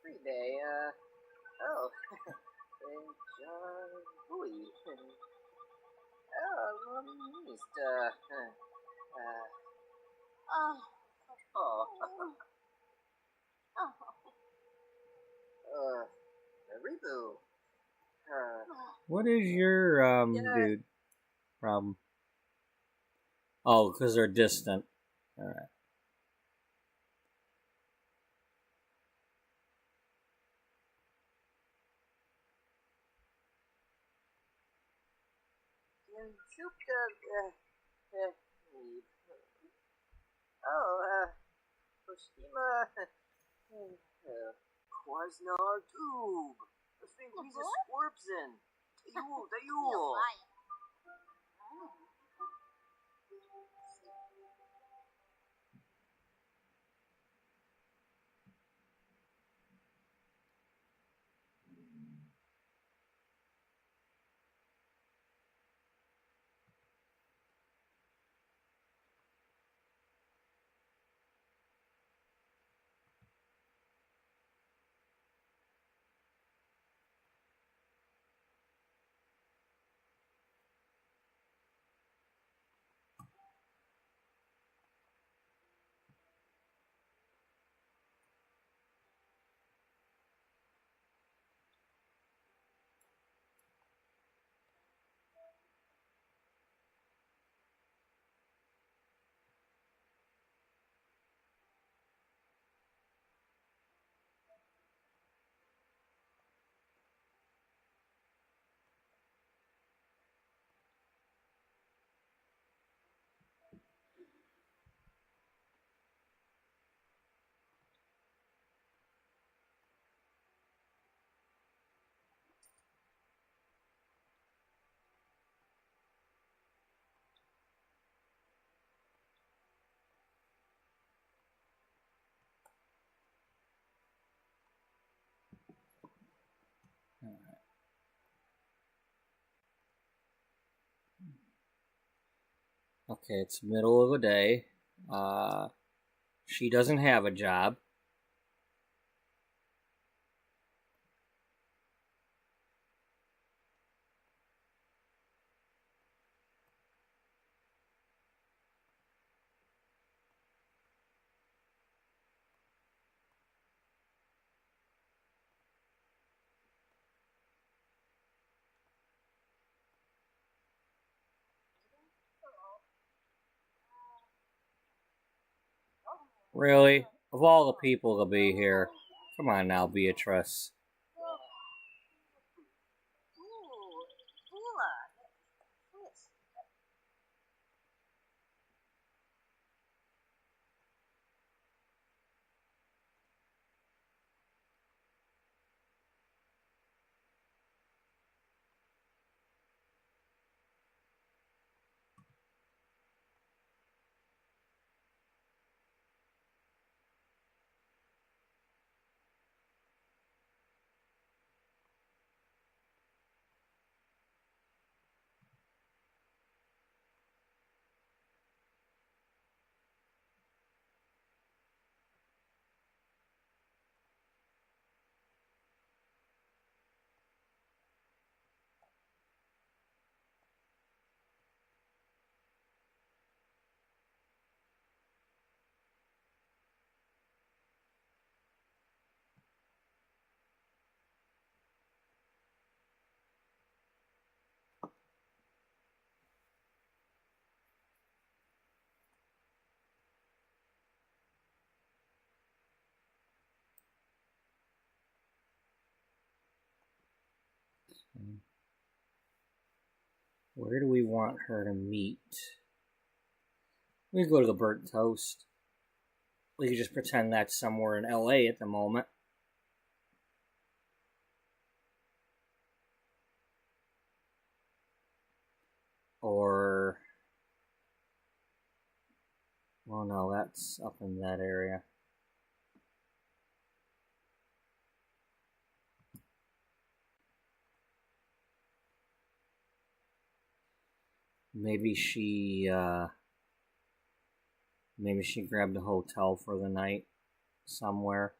Free day, John Louis. East, Reboot. What is your, dude, problem? Oh, because they're distant. Alright. Koshima. Quasnar Goob. The thing he's a scorpson. Dayul. Okay, it's middle of the day. She doesn't have a job. Really? Of all the people to be here. Come on now, Beatrice. Where do we want her to meet? We can go to the Burnt Toast. We could just pretend that's somewhere in LA at the moment. Or... well, no, that's up in that area. Maybe she grabbed a hotel for the night somewhere.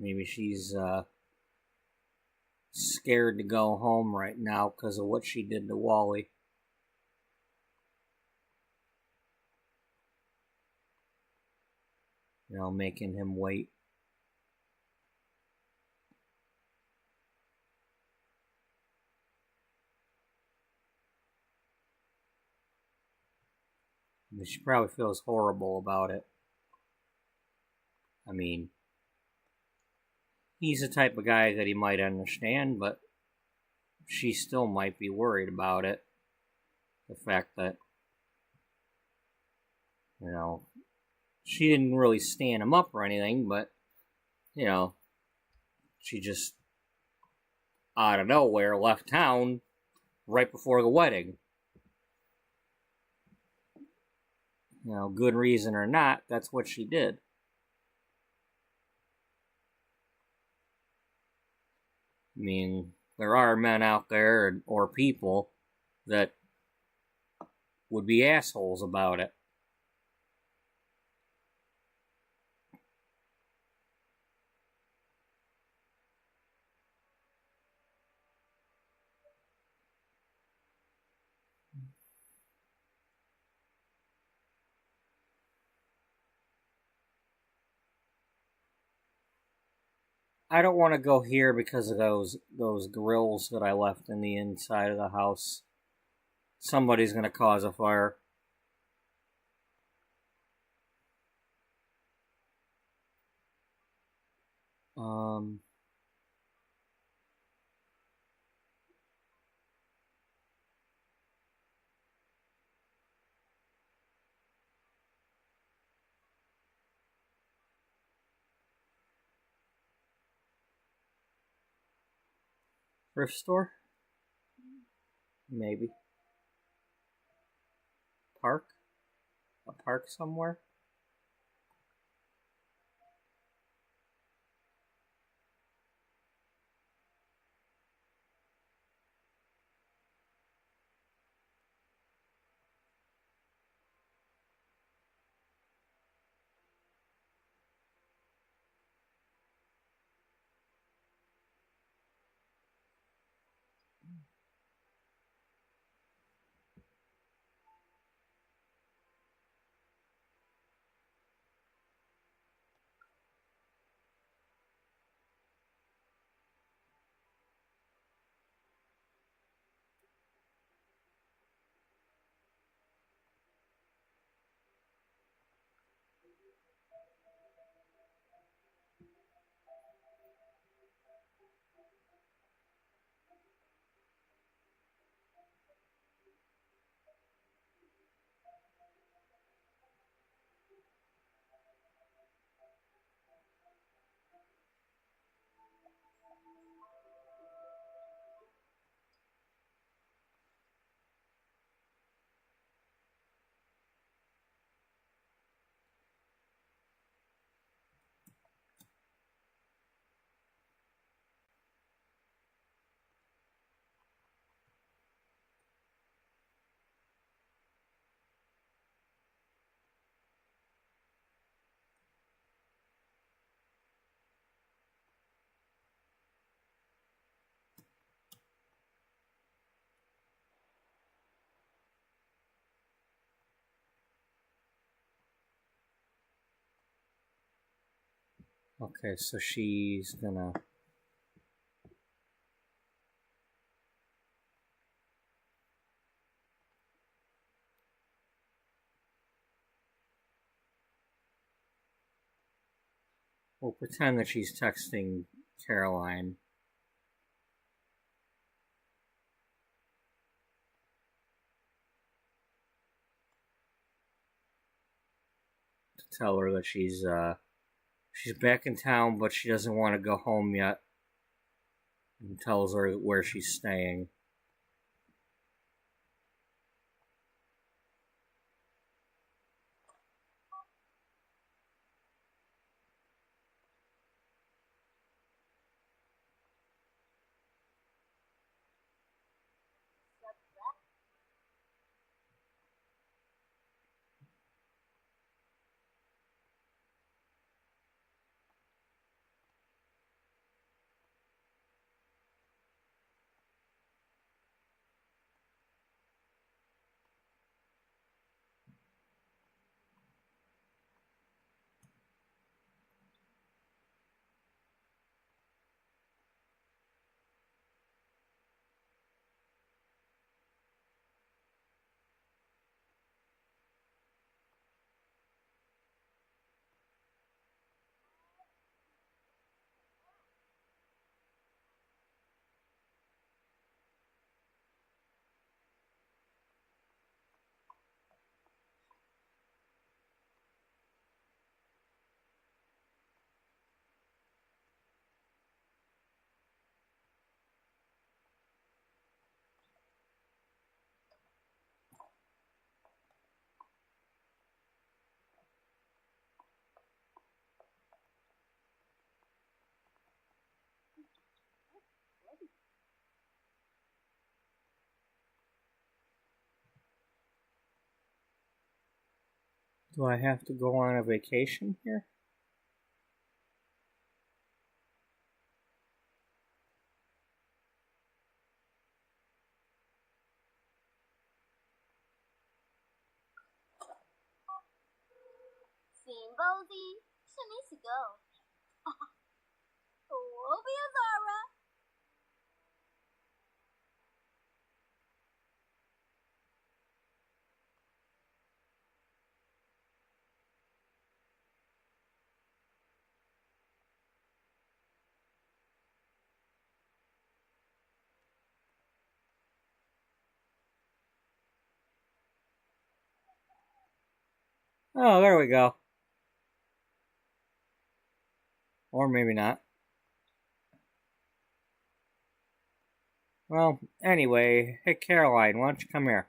Maybe she's scared to go home right now because of what she did to Wally. You know, making him wait. She probably feels horrible about it. I mean, he's the type of guy that he might understand, but she still might be worried about it. The fact that, you know, she didn't really stand him up or anything, but, you know, she just, out of nowhere, left town right before the wedding. You know, good reason or not, that's what she did. I mean, there are men out there, or people, that would be assholes about it. I don't want to go here because of those grills that I left in the inside of the house. Somebody's going to cause a fire. Thrift store? Maybe. Park? A park somewhere? Okay, so she's gonna... We'll pretend that she's texting Caroline. To tell her that she's back in town, but she doesn't want to go home yet. And tells her where she's staying. Do I have to go on a vacation here? Simbozy, she needs to go. We'll be Azara. Oh, there we go. Or maybe not. Well, anyway, hey Caroline, why don't you come here?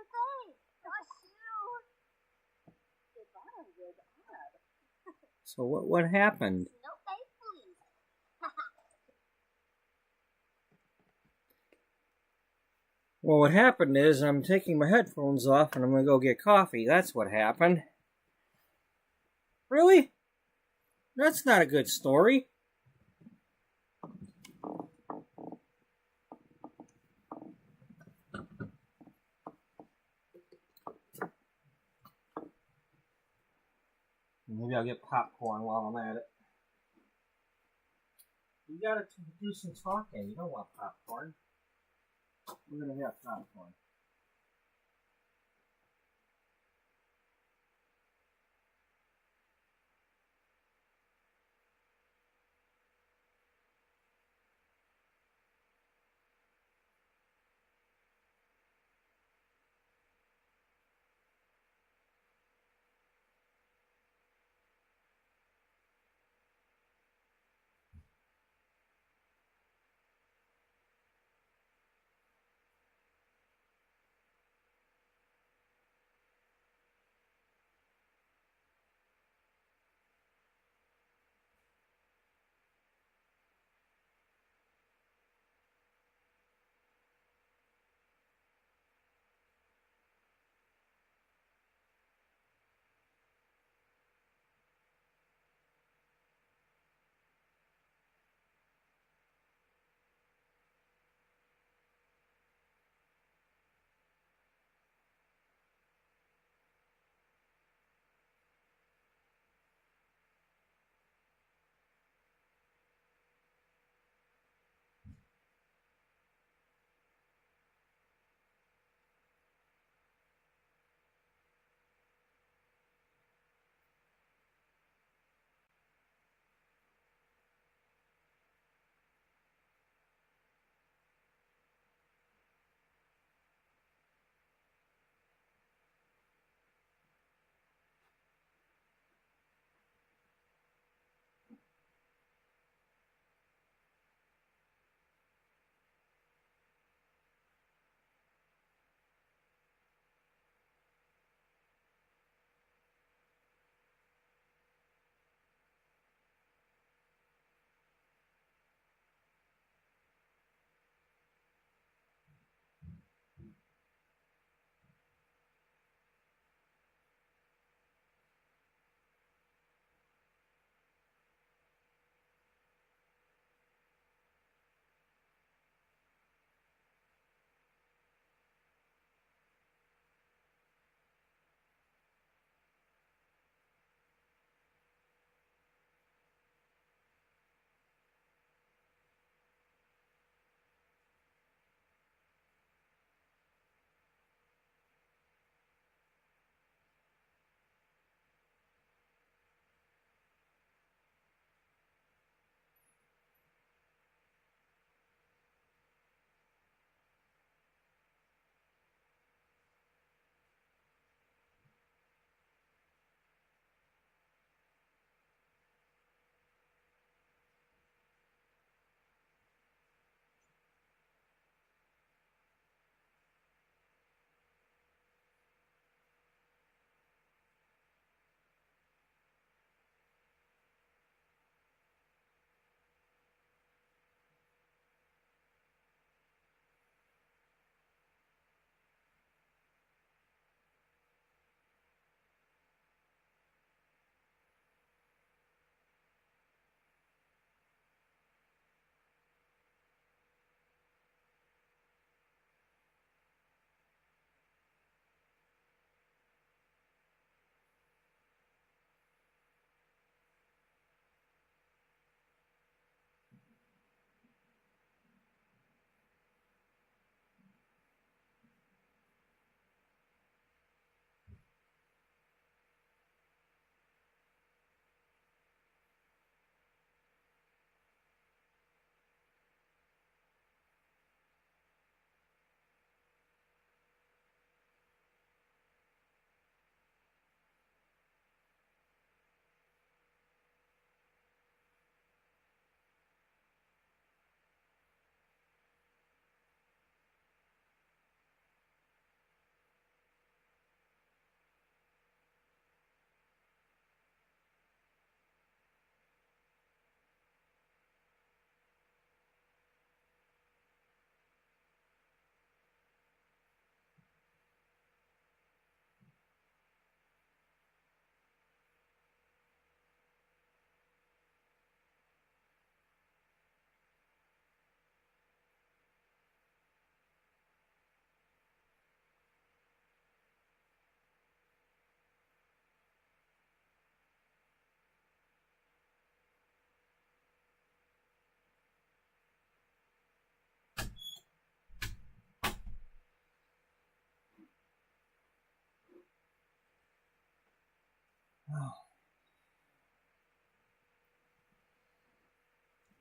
birthday. Oh, shoot. They thought I was odd. So what happened? No face, please. Well, what happened is I'm taking my headphones off and I'm going to go get coffee. That's what happened. Really? That's not a good story. Maybe I'll get popcorn while I'm at it. You gotta do some talking. You don't want popcorn. We're gonna have popcorn.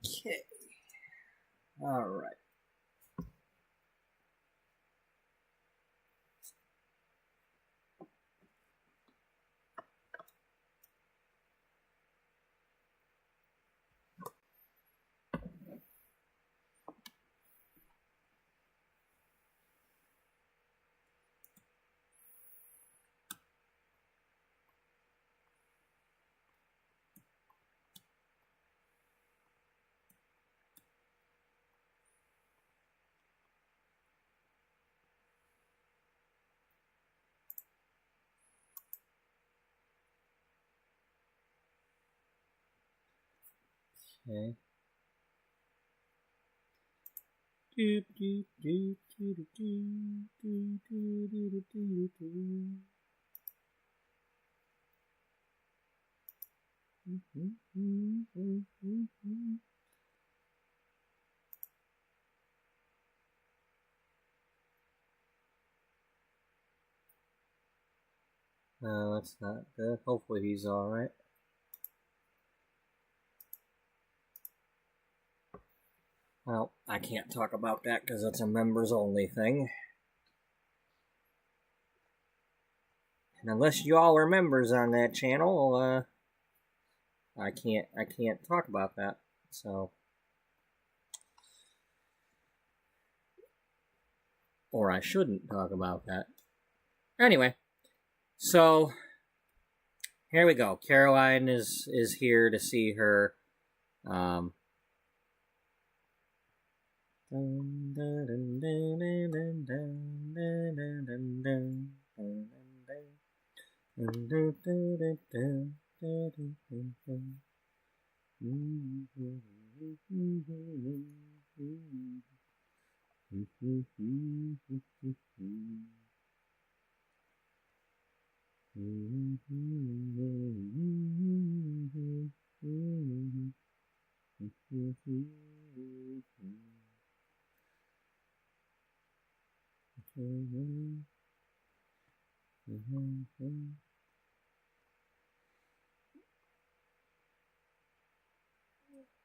Okay. All right. Okay. Do, do, do, do, do, do, do, do, do, do, do. No, that's not good. Hopefully he's alright. Well, I can't talk about that because it's a members only thing. And unless you all are members on that channel, I can't talk about that. So, or I shouldn't talk about that. Anyway, so here we go. Caroline is here to see her.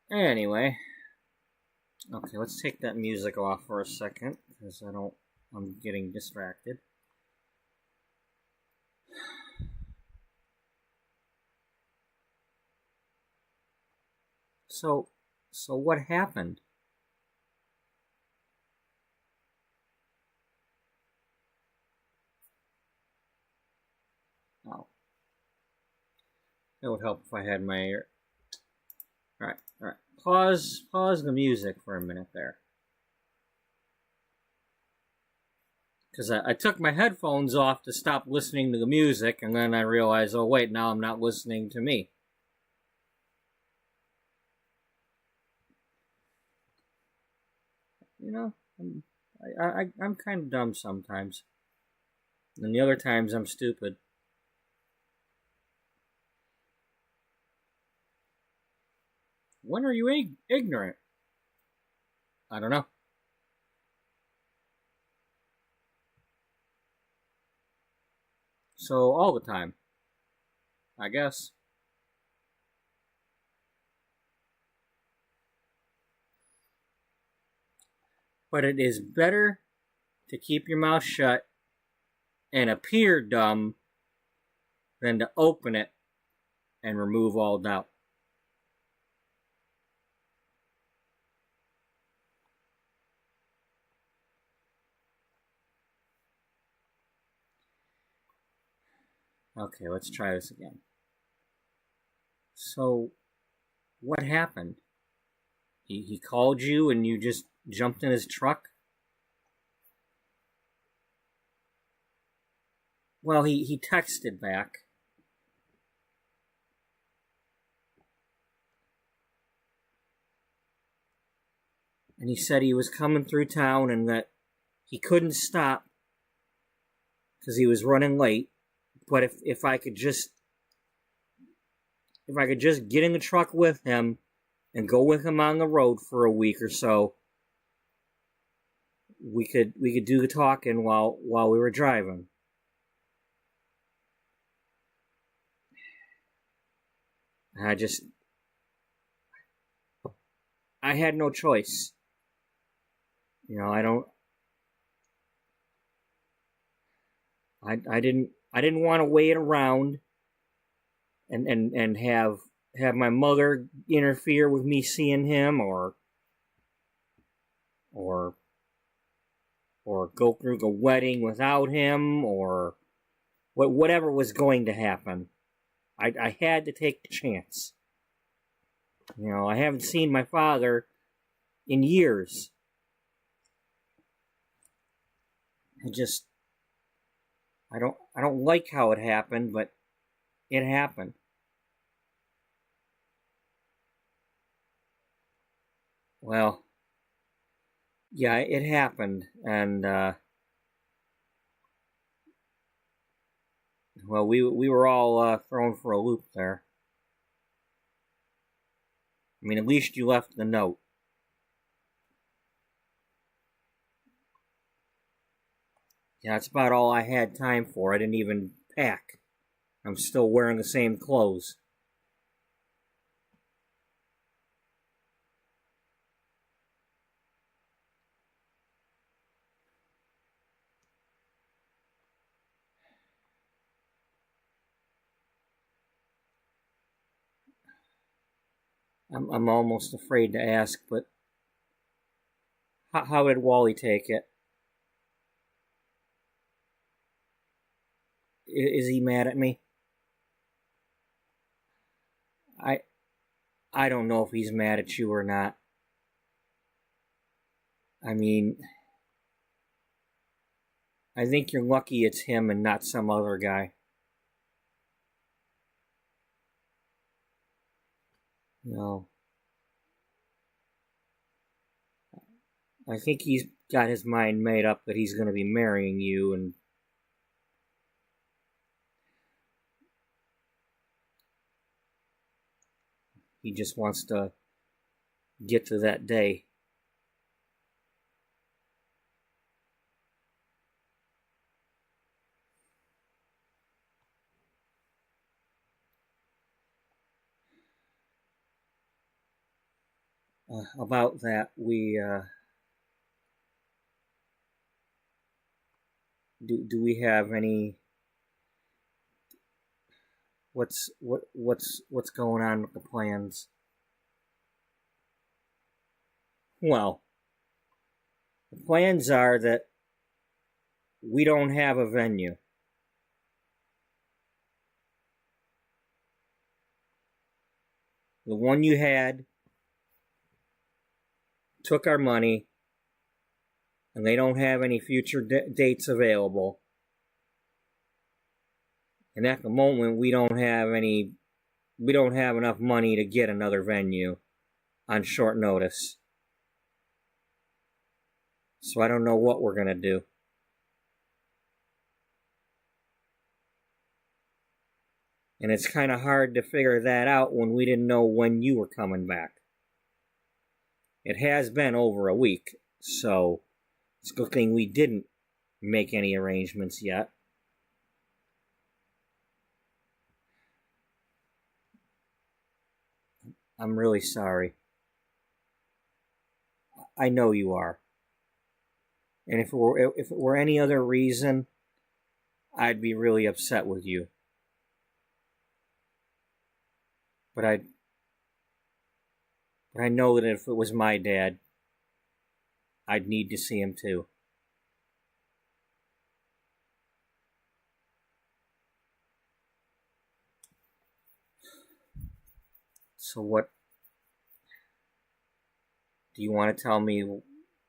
Anyway, okay, let's take that music off for a second because I'm getting distracted. So what happened? Oh, it would help if I had my ear. All right. Pause the music for a minute there. Because I took my headphones off to stop listening to the music, and then I realized, oh wait, now I'm not listening to me. You know, I'm kind of dumb sometimes. And the other times I'm stupid. When are you ignorant? I don't know. So all the time, I guess. But it is better to keep your mouth shut and appear dumb than to open it and remove all doubt. Okay, let's try this again. So, what happened? He called you and you just jumped in his truck? Well, he texted back. And he said he was coming through town and that he couldn't stop because he was running late. But if I could just get in the truck with him and go with him on the road for a week or so, we could do the talking while we were driving. I had no choice. You know, I didn't want to wait around and have my mother interfere with me seeing him or go through the wedding without him or whatever was going to happen. I had to take the chance. You know, I haven't seen my father in years. I don't like how it happened, but it happened. Well, yeah, it happened, and well, we were all thrown for a loop there. I mean, at least you left the note. Yeah, that's about all I had time for. I didn't even pack. I'm still wearing the same clothes. I'm almost afraid to ask, but how did Wally take it? Is he mad at me? I don't know if he's mad at you or not. I mean, I think you're lucky it's him and not some other guy. No. I think he's got his mind made up that he's going to be marrying you, and he just wants to get to that day. About that, do we have any? What's going on with the plans? Well, the plans are that we don't have a venue. The one you had took our money, and they don't have any future dates available. And at the moment, we don't have enough money to get another venue on short notice. So I don't know what we're going to do. And it's kind of hard to figure that out when we didn't know when you were coming back. It has been over a week, so it's a good thing we didn't make any arrangements yet. I'm really sorry. I know you are. And if it were any other reason, I'd be really upset with you. But I know that if it was my dad, I'd need to see him too. So what? Do you want to tell me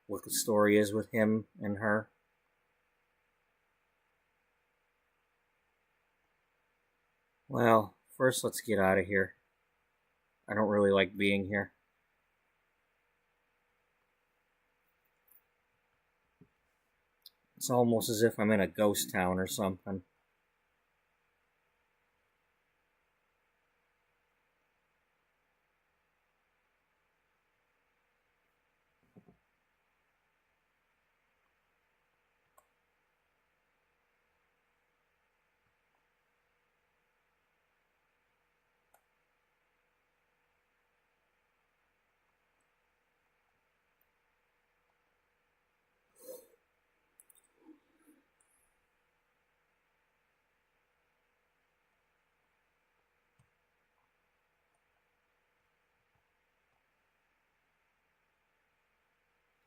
what the story is with him and her? Well, first let's get out of here. I don't really like being here. It's almost as if I'm in a ghost town or something.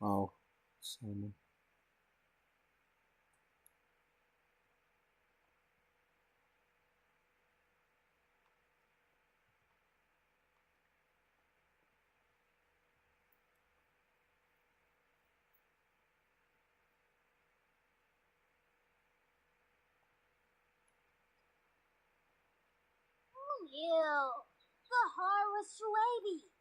Oh, Simon. Ew. The horror shwaby.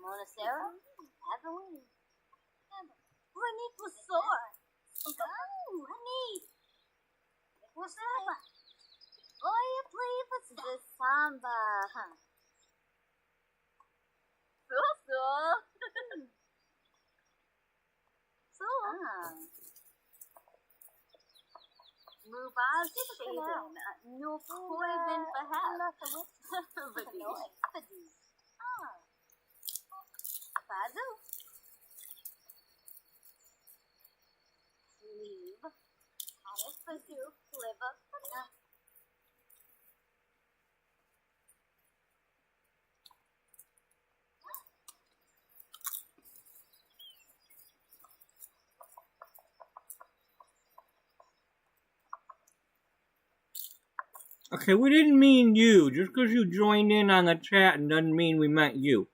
Mona Sarah? Evelyn? Renique was sore. Oh, Renique. What's that? Oh, you play for the samba, huh? So. Mubaz Shaden. No poison perhaps. Fadu. Leave. Hannes Fadu. Liver. Okay, we didn't mean you. Just because you joined in on the chat doesn't mean we meant you.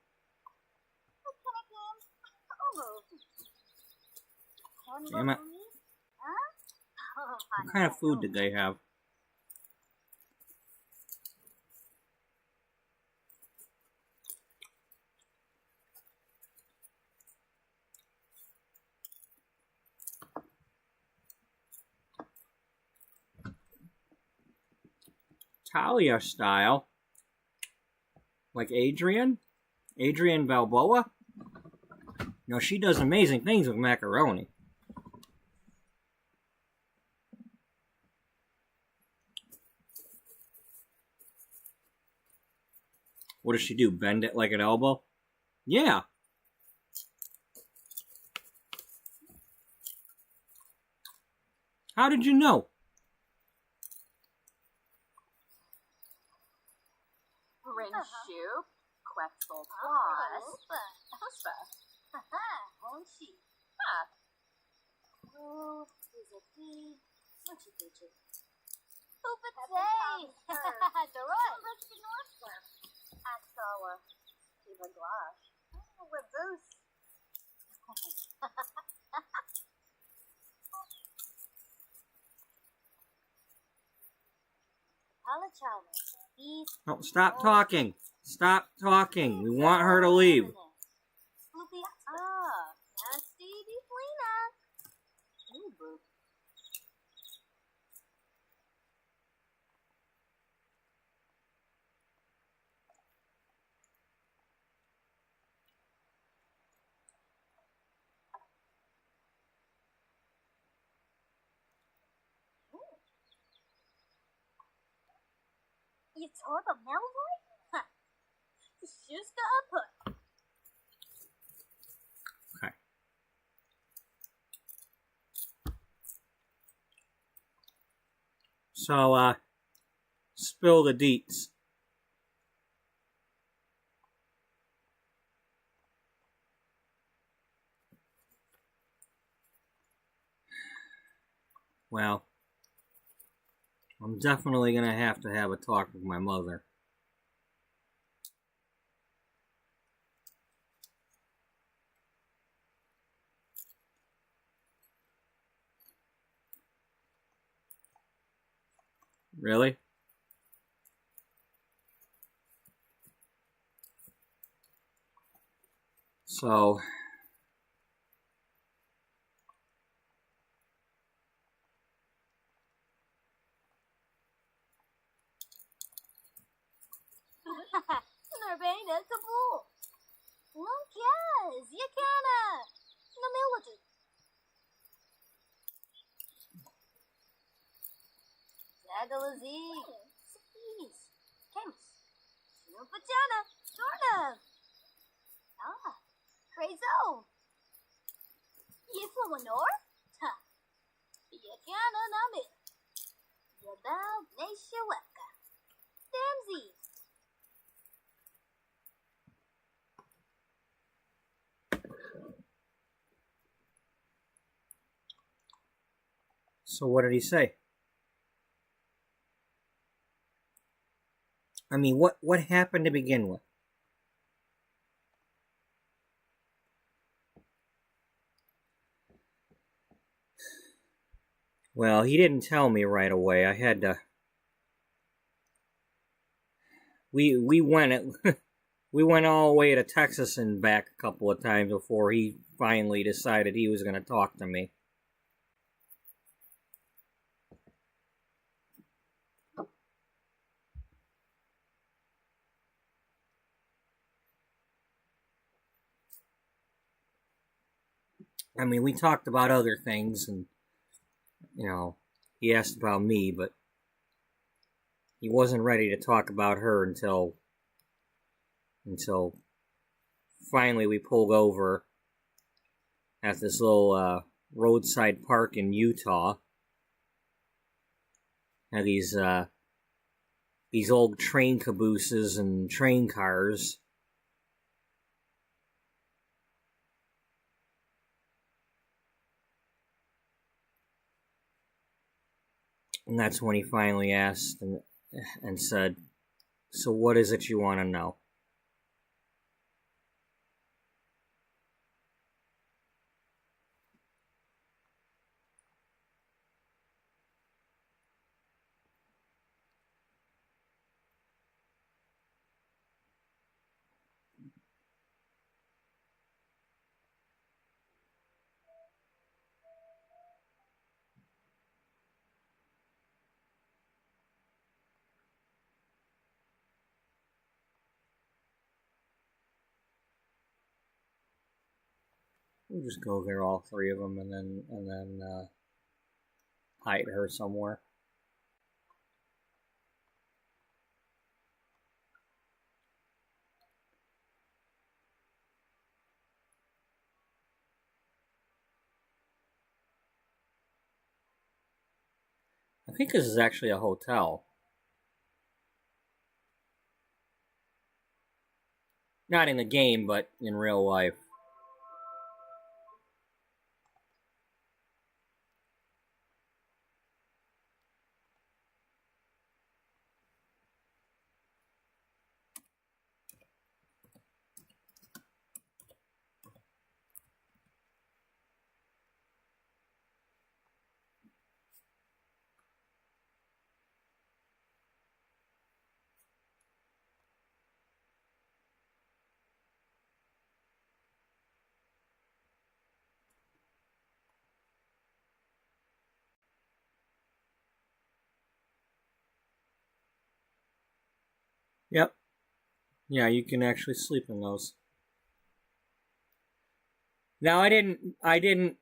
Damn it. What kind of food did they have? Talia style. Like Adrian? Adrian Balboa? No, she does amazing things with macaroni. What does she do? Bend it like an elbow? Yeah. How did you know? Rinshoop, Quetzal Plus, Huspa. Honshi. Ah, Oh, is it me? Much appreciated. Hoopatay! Doroy! Let's be Northward. Axala, Eva Glash. Oh, Waboose. Palachina. Beef. Oh, stop talking. Stop talking. We want her to leave. Sloopy. Ah, Nasty Deflina. ooh, boo. You tore the Melboy? Huh. Just a put. Okay. So, spill the deets. Well, I'm definitely going to have a talk with my mother. Really? So, Narbaina Kabul. Lunkias, Yakana. Namilaju. Zagalazi. Sapis. Kemis. Snupachana. Sort of. Ah, Crazo. Yiflawanor? Ha. Yakana Namit. Yabal Neshawaka. Damsy. So what did he say? I mean, what happened to begin with? Well, he didn't tell me right away. I had to. We went we went all the way to Texas and back a couple of times before he finally decided he was going to talk to me. I mean, we talked about other things, and he asked about me, but he wasn't ready to talk about her until finally we pulled over at this little roadside park in Utah. Now these old train cabooses and train cars. And that's when he finally asked and said, "So what is it you want to know?" We'll just go there, all three of them, and then hide her somewhere. I think this is actually a hotel. Not in the game, but in real life. Yep. Yeah, you can actually sleep in those. Now I didn't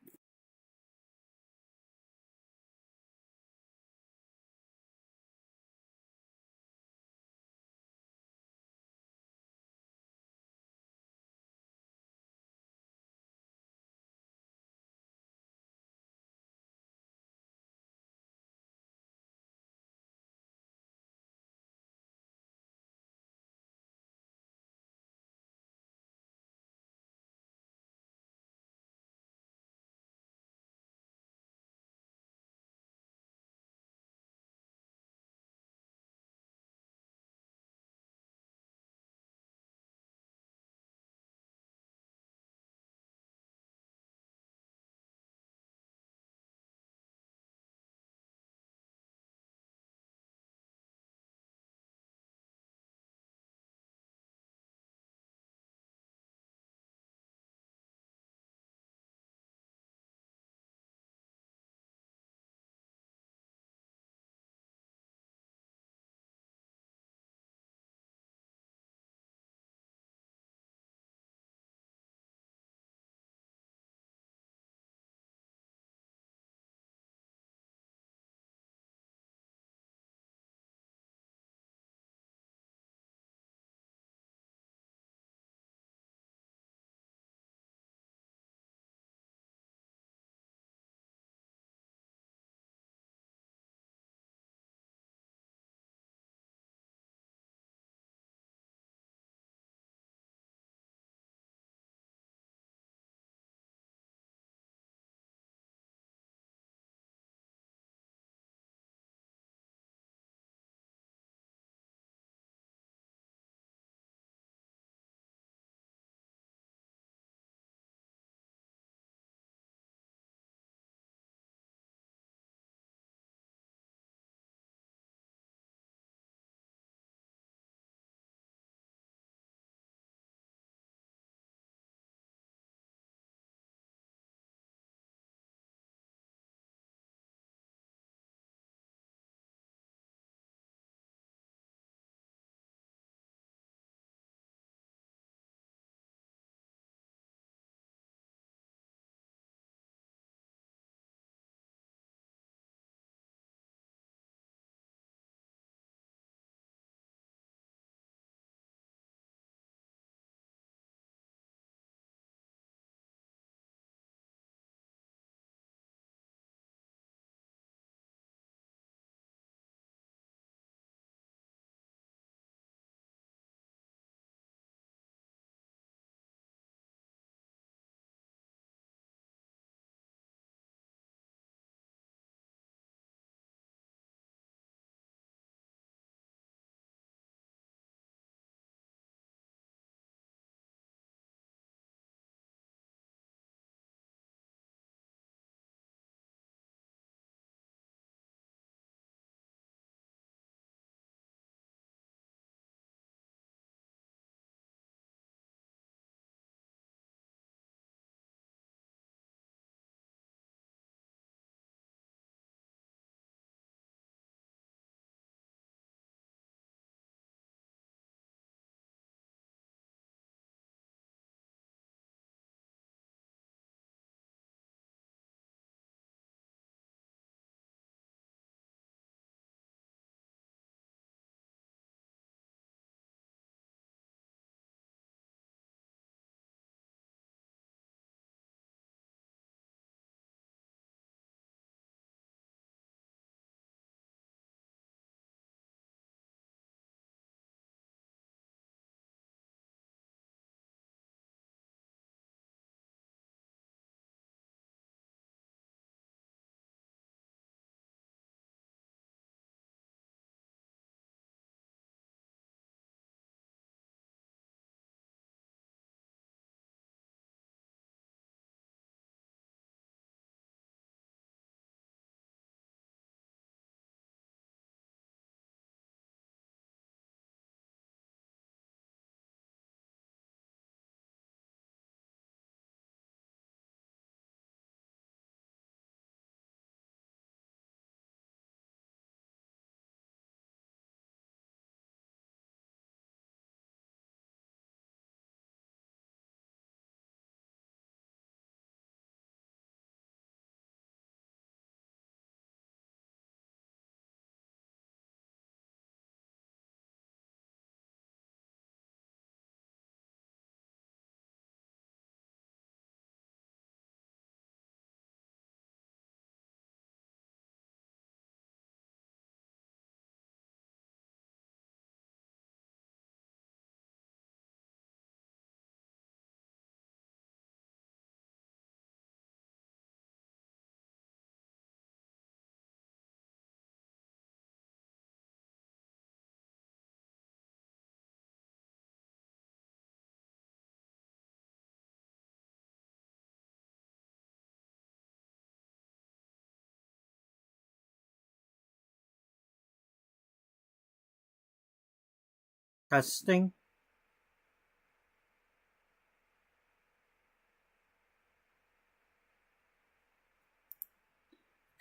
Testing.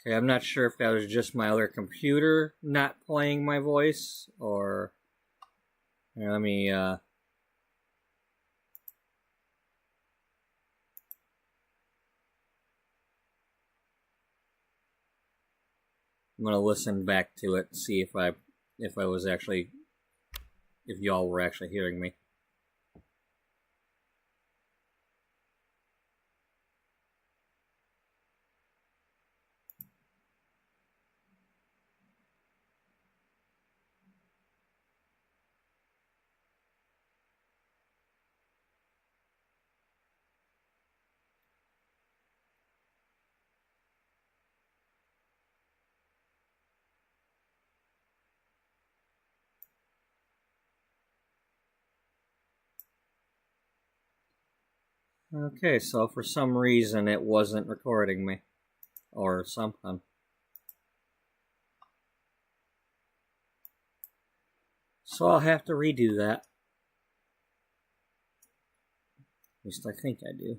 Okay, I'm not sure if that was just my other computer not playing my voice, or... Here, let me, I'm gonna listen back to it and see if I was actually... if y'all were actually hearing me. Okay, so for some reason it wasn't recording me. Or something. So I'll have to redo that. At least I think I do.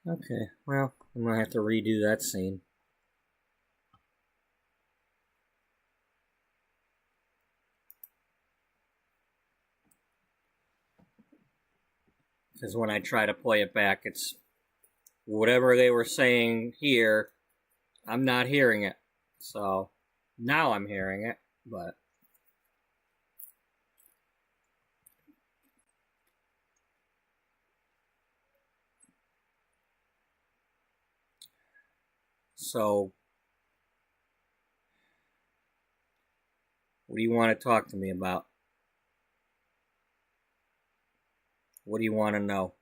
Okay, well, I'm gonna have to redo that scene. Because when I try to play it back, it's whatever they were saying here, I'm not hearing it. So now I'm hearing it, but so what do you want to talk to me about? What do you want to know?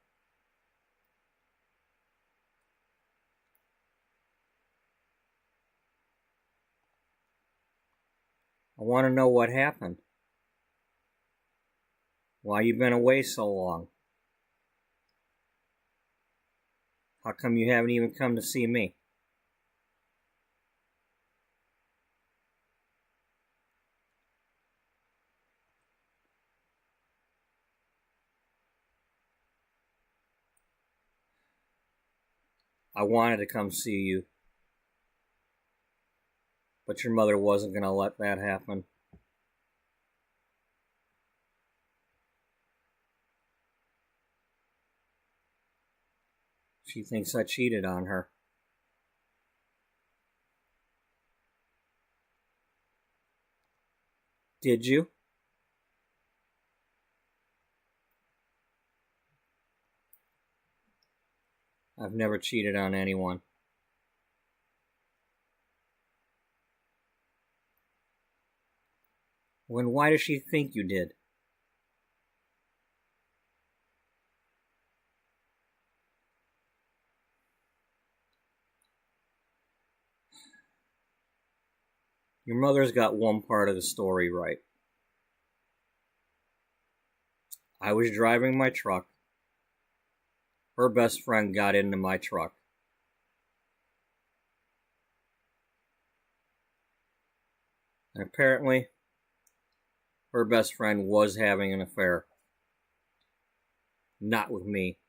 I want to know what happened. Why you been away so long? How come you haven't even come to see me? I wanted to come see you, but your mother wasn't going to let that happen. She thinks I cheated on her. Did you? I've never cheated on anyone. Why does she think you did? Your mother's got one part of the story right. I was driving my truck. Her best friend got into my truck. And apparently, her best friend was having an affair. Not with me.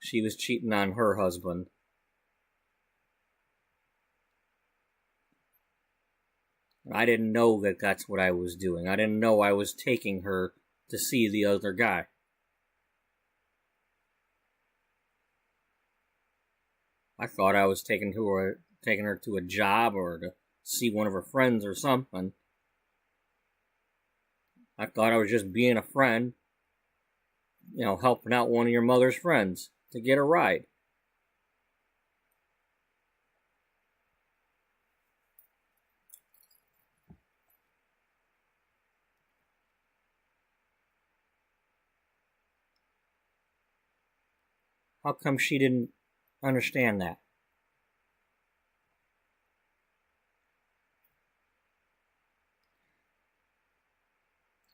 She was cheating on her husband. I didn't know that that's what I was doing. I didn't know I was taking her to see the other guy. I thought I was taking her taking her to a job or to see one of her friends or something. I thought I was just being a friend, helping out one of your mother's friends to get a ride. How come she didn't understand that?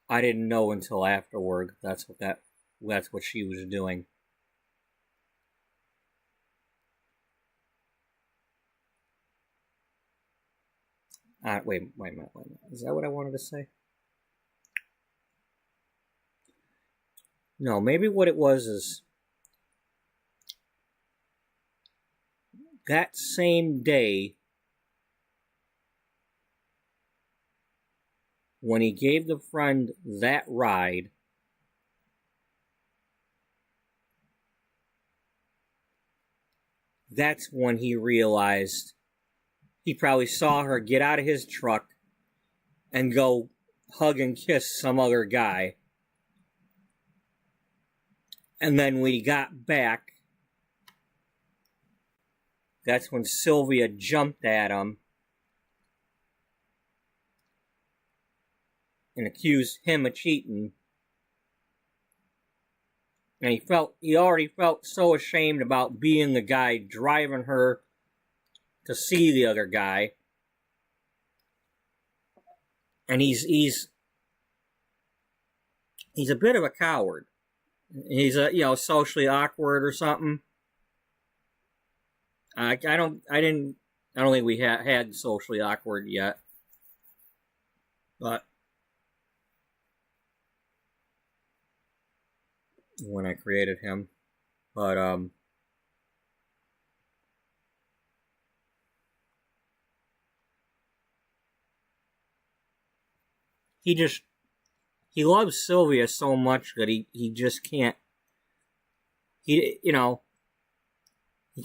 I didn't know until afterward. That's what she was doing. Wait a minute. Is that what I wanted to say? No, maybe what it was is that same day when he gave the friend that ride, that's when he realized he probably saw her get out of his truck and go hug and kiss some other guy. And then when he got back, that's when Sylvia jumped at him and accused him of cheating. And he already felt so ashamed about being the guy driving her to see the other guy. And he's a bit of a coward. He's socially awkward or something. I don't think we had socially awkward yet. But when I created him. But he loves Sylvia so much that he just can't, he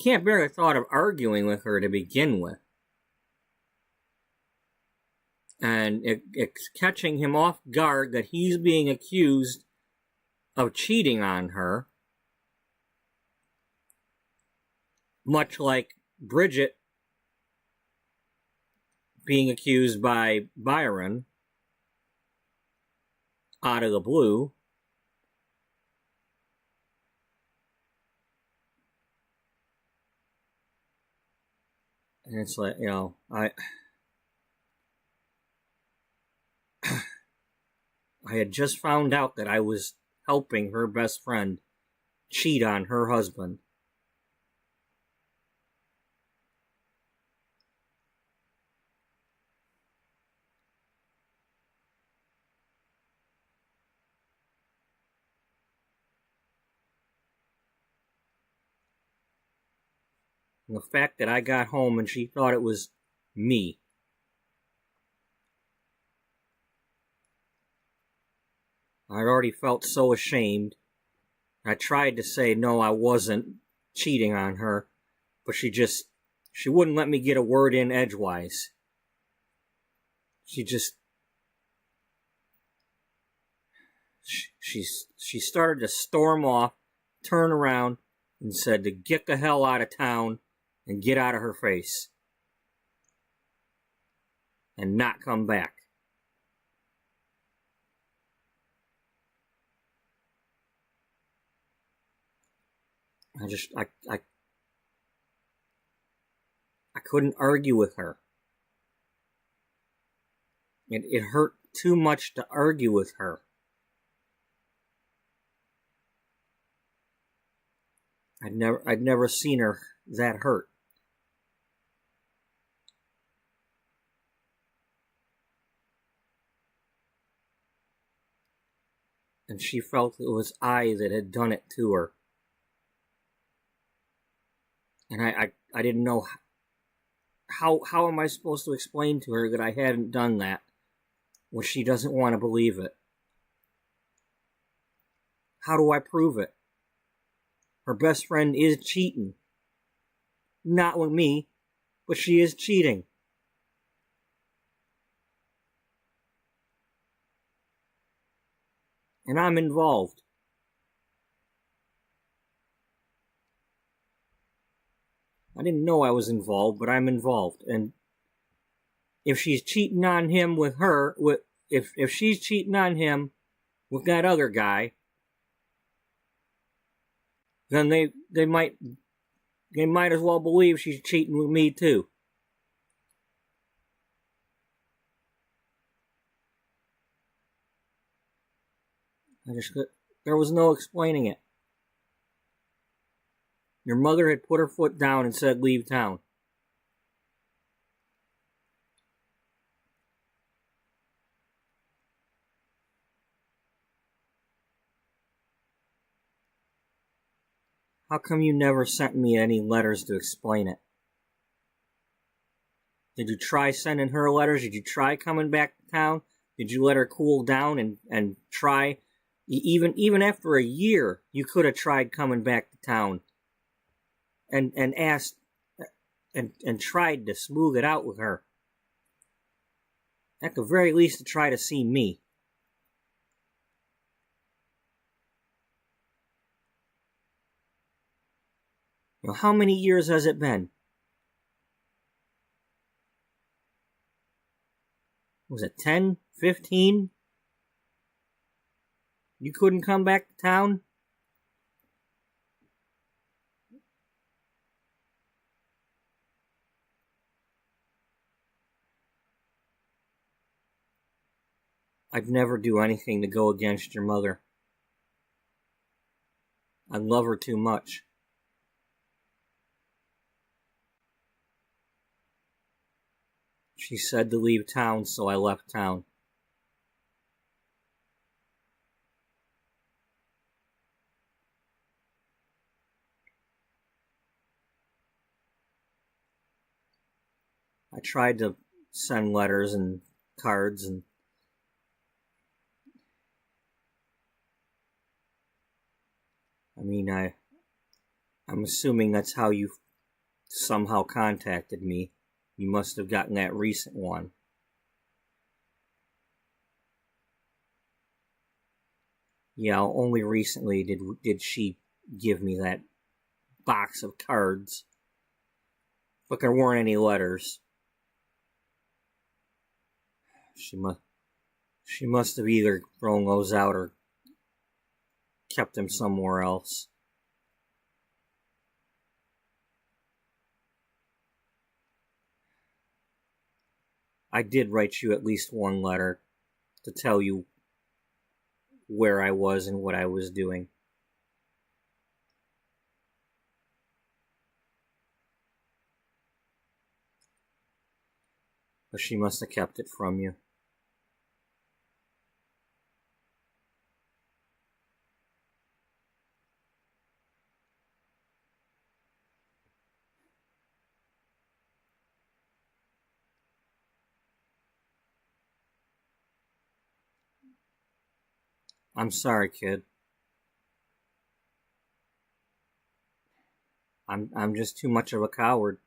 can't bear the thought of arguing with her to begin with. And it's catching him off guard that he's being accused of cheating on her. Much like Bridget being accused by Byron out of the blue. And it's like, I had just found out that I was helping her best friend cheat on her husband. And the fact that I got home and she thought it was me. I'd already felt so ashamed. I tried to say, no, I wasn't cheating on her. But she wouldn't let me get a word in edgewise. She started to storm off, turn around, and said to get the hell out of town and get out of her face. And not come back. I couldn't argue with her. It hurt too much to argue with her. I'd never seen her that hurt. And she felt it was I that had done it to her. And I didn't know how am I supposed to explain to her that I hadn't done that when she doesn't want to believe it? How do I prove it? Her best friend is cheating. Not with me. but she is cheating. And I'm involved. I didn't know I was involved, but I'm involved. And if she's cheating on him with her, if she's cheating on him with that other guy, then they might as well believe she's cheating with me too. There was no explaining it. Your mother had put her foot down and said, leave town. How come you never sent me any letters to explain it? Did you try sending her letters? Did you try coming back to town? Did you let her cool down and try? Even after a year, you could have tried coming back to town and asked and tried to smooth it out with her. At the very least, to try to see me. Now, how many years has it been? Was it 10? 15? You couldn't come back to town? I'd never do anything to go against your mother. I love her too much. She said to leave town, so I left town. I tried to send letters and cards and I'm assuming that's how you somehow contacted me. You must have gotten that recent one. Yeah, only recently did she give me that box of cards. But there weren't any letters. She must have either thrown those out or kept them somewhere else. I did write you at least one letter to tell you where I was and what I was doing. But she must have kept it from you. I'm sorry, kid. I'm just too much of a coward.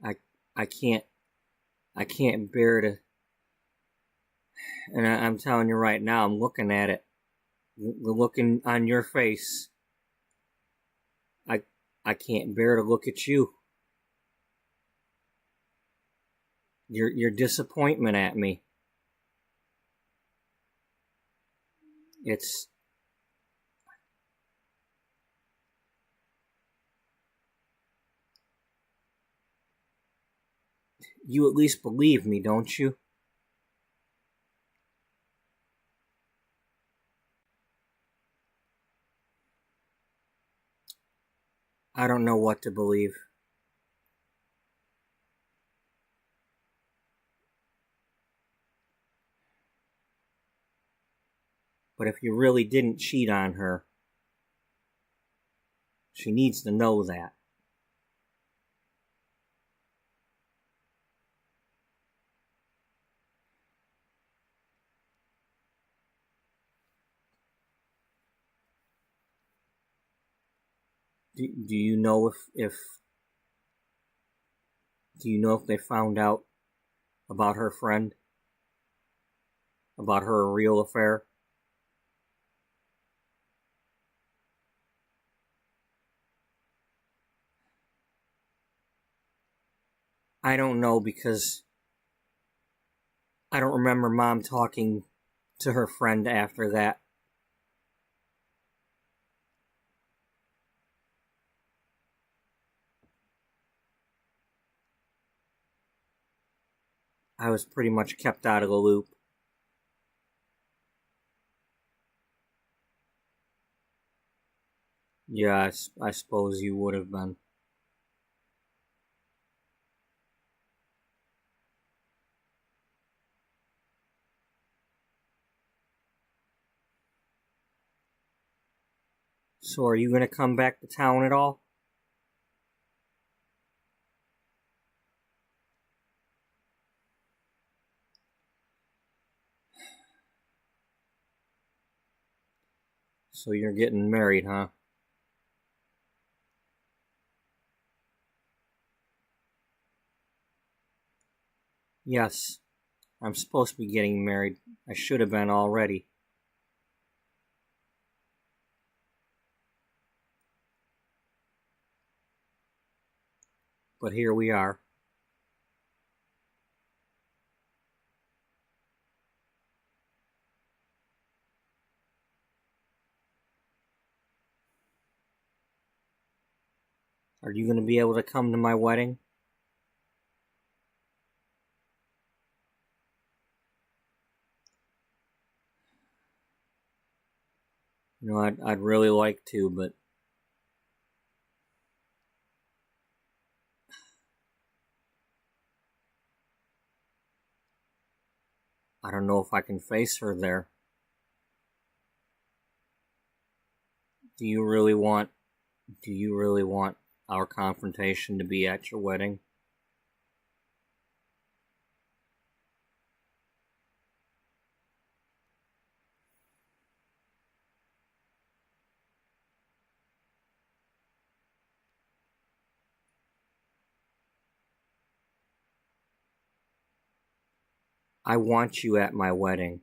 I can't bear to, and I'm telling you right now, I'm looking at it. The looking on your face. I can't bear to look at you. Your disappointment at me. It's you at least believe me, don't you? I don't know what to believe. But if you really didn't cheat on her, she needs to know that. Do you know if do you know if they found out about her friend? About her real affair? I don't know because I don't remember Mom talking to her friend after that. I was pretty much kept out of the loop. Yeah, I suppose you would have been. So are you going to come back to town at all? So you're getting married, huh? Yes, I'm supposed to be getting married. I should have been already. But here we are. Are you going to be able to come to my wedding? You know, I'd really like to, but I don't know if I can face her there. Do you really want our confrontation to be at your wedding? I want you at my wedding.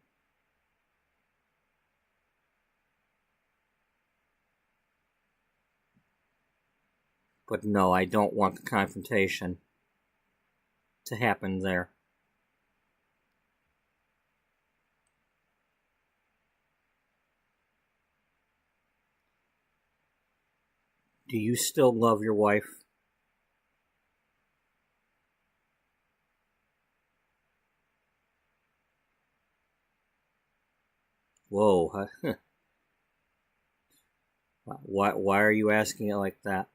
But no, I don't want the confrontation to happen there. Do you still love your wife? Whoa. Why are you asking it like that?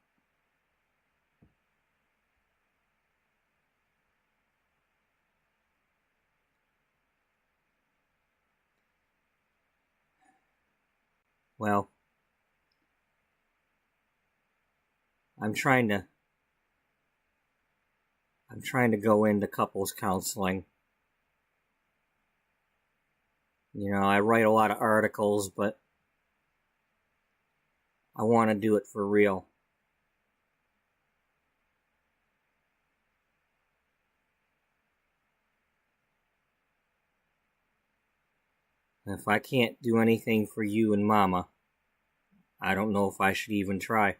Well, I'm trying to go into couples counseling. You know, I write a lot of articles, but I want to do it for real. And if I can't do anything for you and Mama, I don't know if I should even try.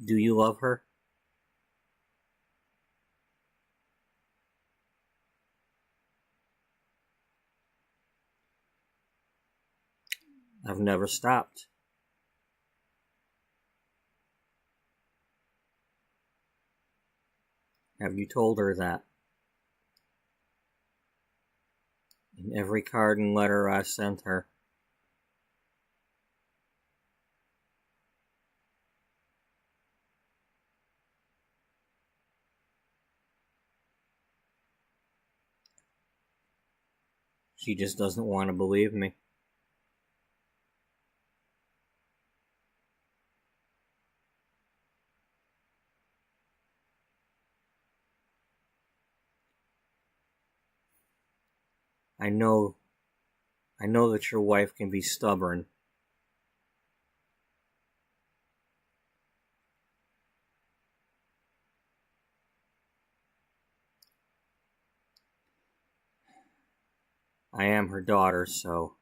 Do you love her? I've never stopped. Have you told her that? In every card and letter I sent her. She just doesn't want to believe me. I know that your wife can be stubborn. I am her daughter, so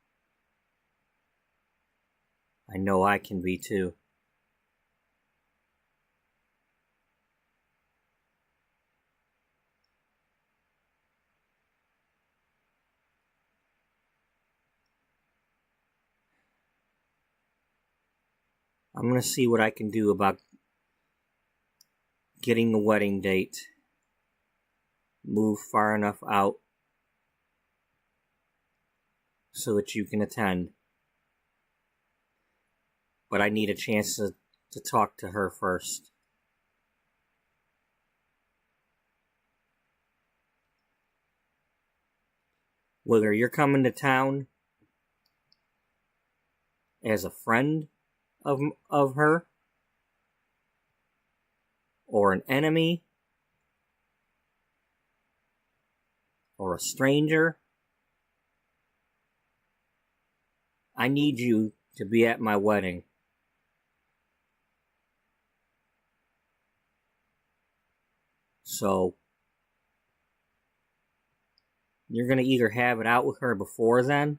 I know I can be too. I'm going to see what I can do about getting the wedding date moved far enough out so that you can attend. But I need a chance to talk to her first. Whether you're coming to town as a friend of her, or an enemy, or a stranger, I need you to be at my wedding. So, you're going to either have it out with her before then,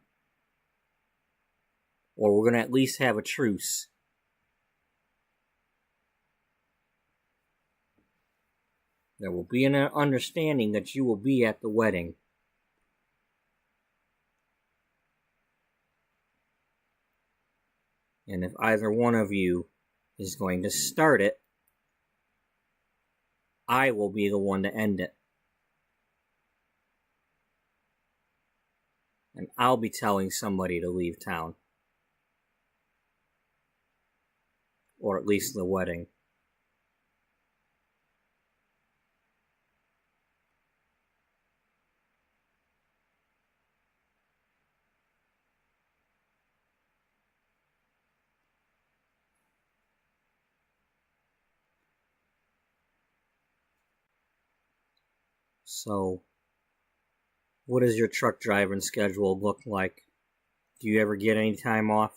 or we're going to at least have a truce. There will be an understanding that you will be at the wedding. And if either one of you is going to start it, I will be the one to end it. And I'll be telling somebody to leave town. Or at least the wedding. So, what does your truck driving schedule look like? Do you ever get any time off?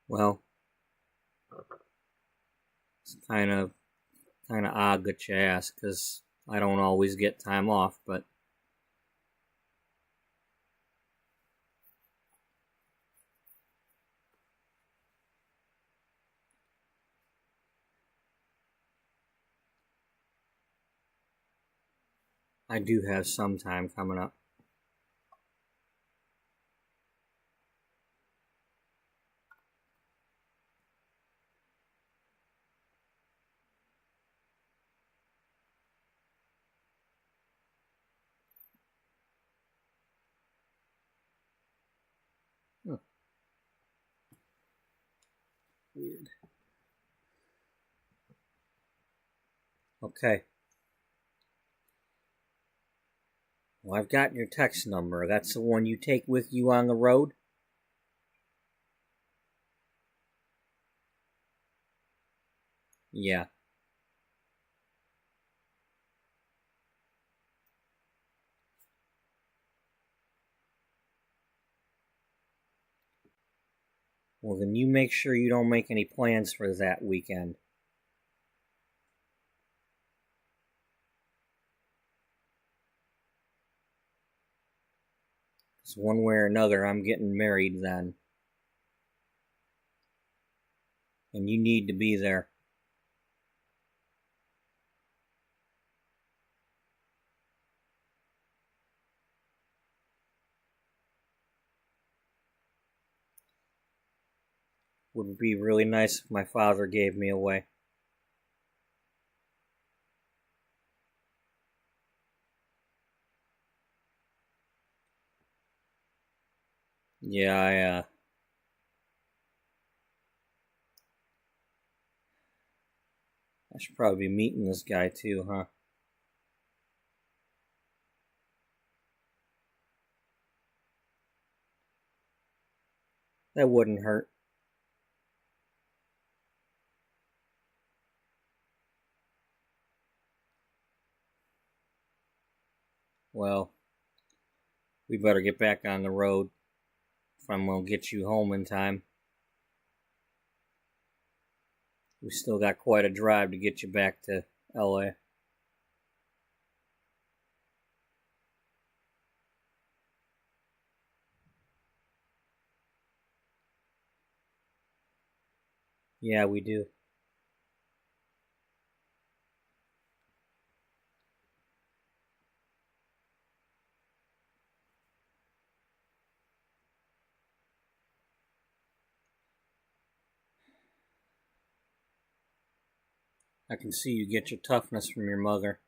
Well, it's kind of odd that you ask, because I don't always get time off, but I do have some time coming up. Weird. Okay. Well, I've got your text number. That's the one you take with you on the road? Yeah. Well, then you make sure you don't make any plans for that weekend. Because one way or another, I'm getting married then. And you need to be there. Would be really nice if my father gave me away. Yeah, I should probably be meeting this guy too, huh? That wouldn't hurt. Well, we better get back on the road if I'm going to get you home in time. We still got quite a drive to get you back to LA. Yeah, we do. I can see you get your toughness from your mother.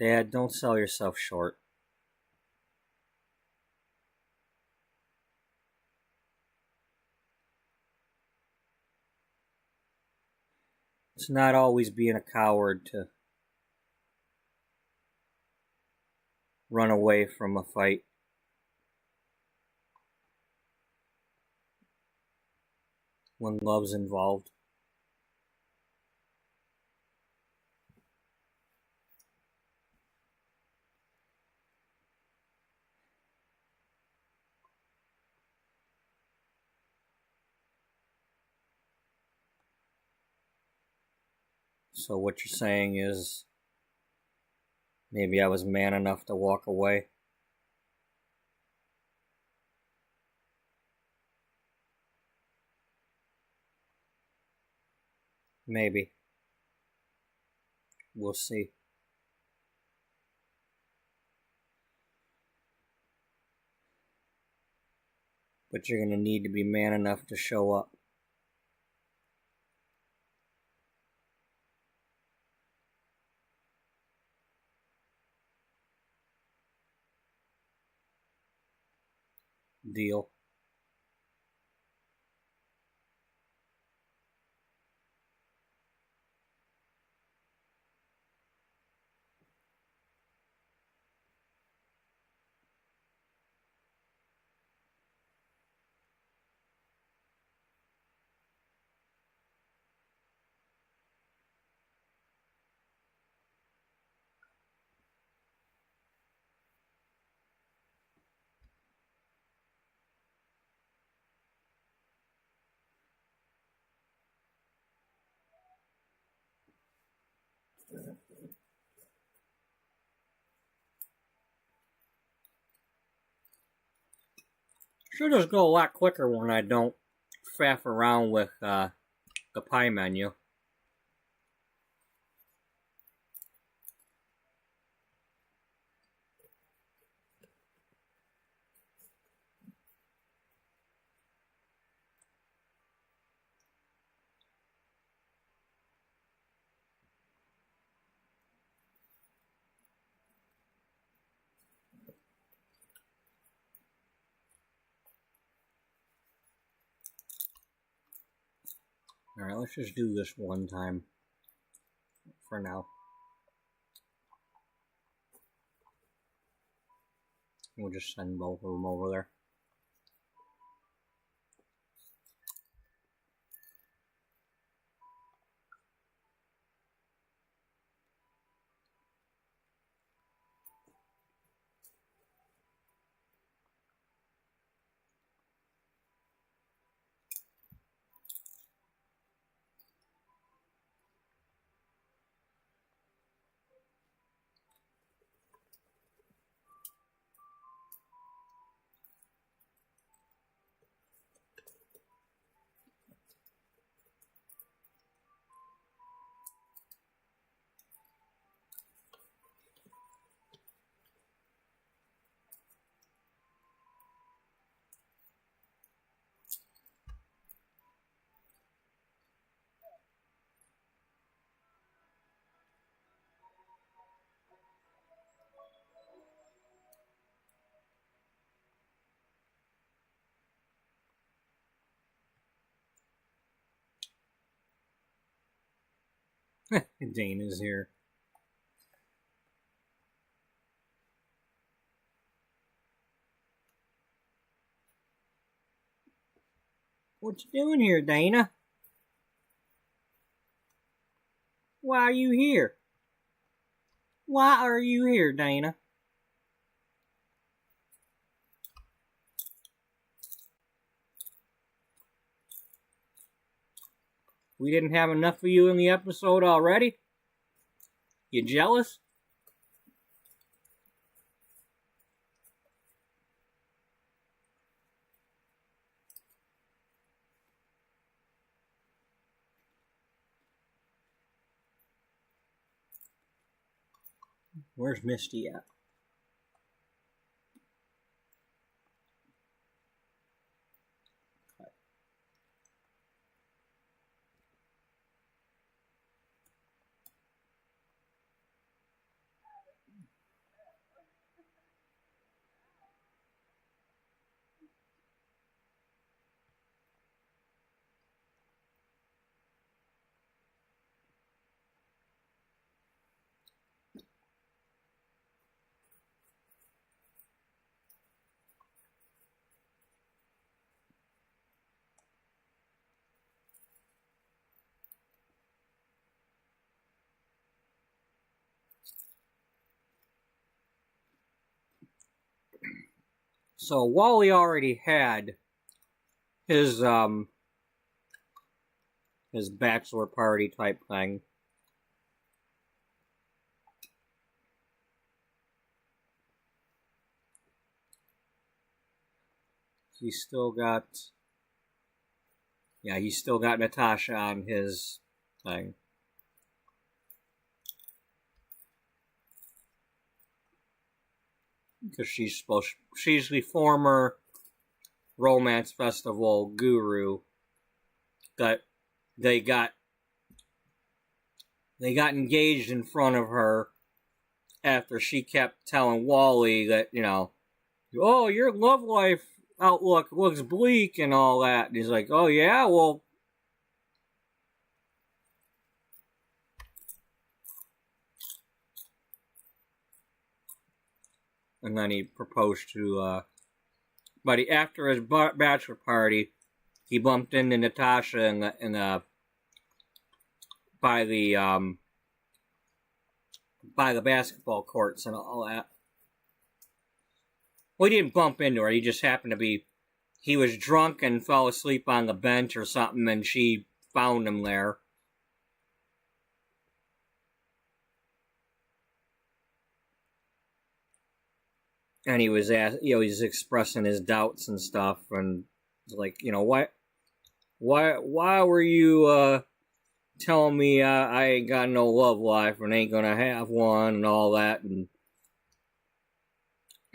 Dad, don't sell yourself short. It's not always being a coward to run away from a fight. When love's involved. So what you're saying is maybe I was man enough to walk away? Maybe. We'll see. But you're going to need to be man enough to show up. Deal. Sure does go a lot quicker when I don't faff around with the pie menu. Alright, let's just do this one time for now. We'll just send both of them over there. Dana's here. What you doing here, Dana? Why are you here? Why are you here, Dana? We didn't have enough of you in the episode already? You jealous? Where's Misty at? So Wally already had his bachelor party type thing. He's still got Natasha on his thing. Because she's the former romance festival guru that they got engaged in front of her after she kept telling Wally that, oh, your love life outlook looks bleak and all that. And he's like, oh yeah, well, and then he proposed to, but after his bachelor party, he bumped into Natasha by the basketball courts and all that. Well, he didn't bump into her. He just happened to be, he was drunk and fell asleep on the bench or something, and she found him there. And he was he's expressing his doubts and stuff, and like, why were you telling me I ain't got no love life and ain't gonna have one and all that? And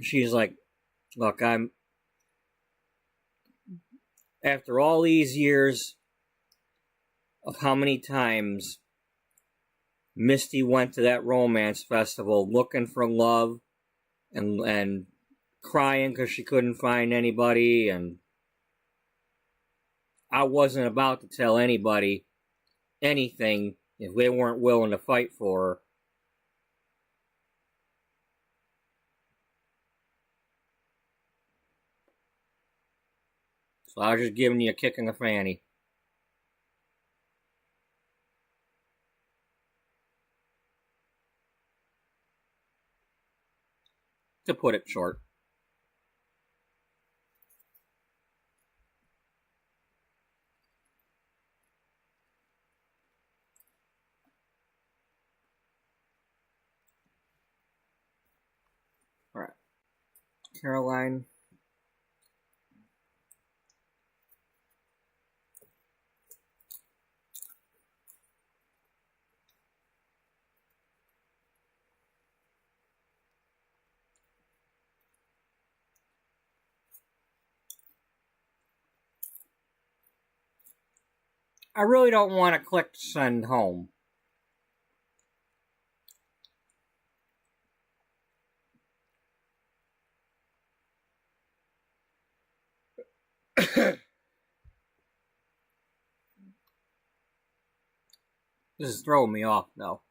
she's like, look, after all these years of how many times Misty went to that romance festival looking for love and crying because she couldn't find anybody, and I wasn't about to tell anybody anything if they weren't willing to fight for her. So I was just giving you a kick in the fanny. To put it short. Alright. Caroline. I really don't want to click send home. This is throwing me off, though.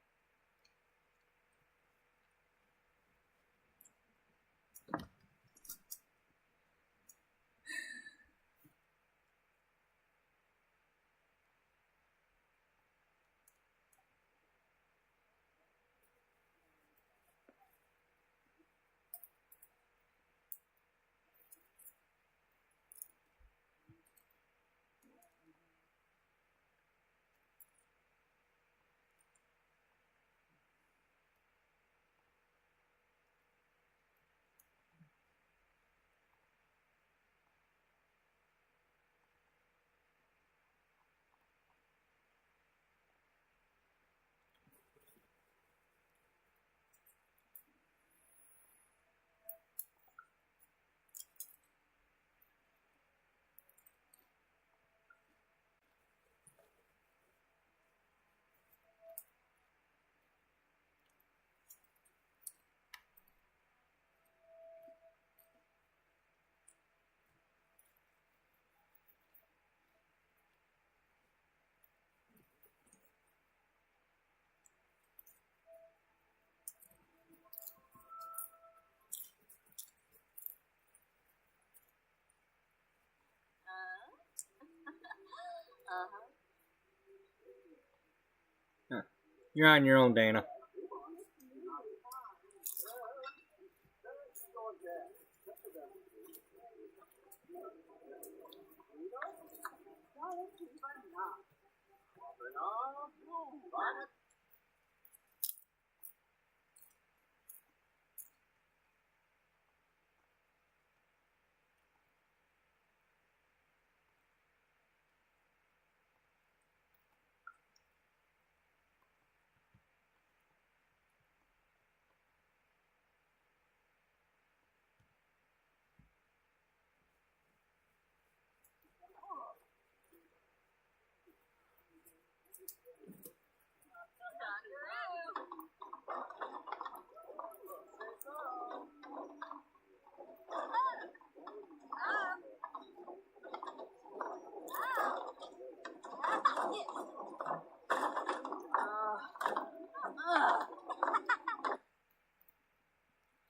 You're on your own, Dana.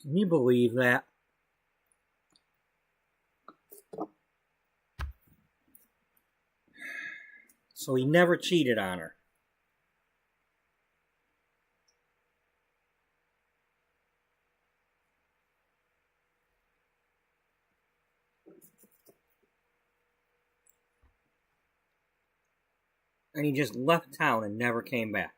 Can you believe that? So he never cheated on her. And he just left town and never came back.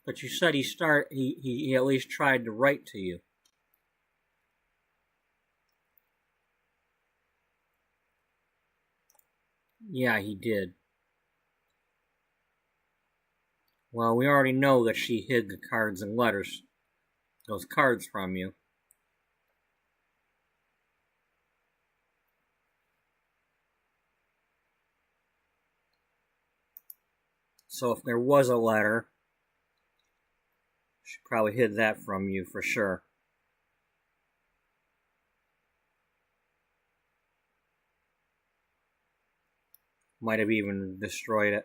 But you said he at least tried to write to you. Yeah, he did. Well, we already know that she hid the cards and letters, those cards from you. So if there was a letter, she probably hid that from you for sure. Might have even destroyed it.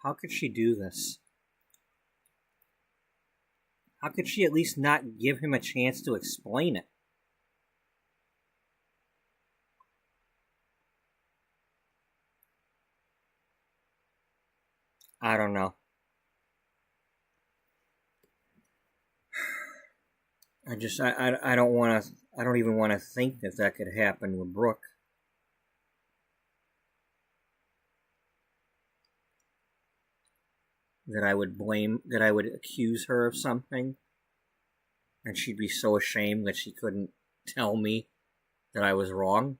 How could she do this? How could she at least not give him a chance to explain it? I don't know. I don't want to, I don't even want to think that could happen with Brooke. That I would accuse her of something, and she'd be so ashamed that she couldn't tell me that I was wrong,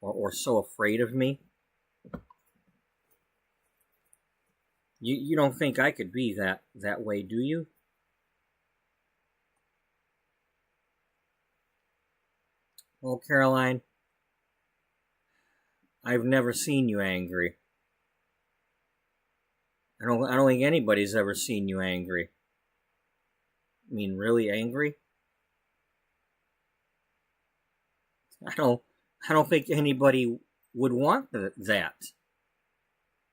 or so afraid of me. You don't think I could be that way, do you? Well, Caroline, I've never seen you angry. I don't think anybody's ever seen you angry. I mean, really angry? I don't think anybody would want that.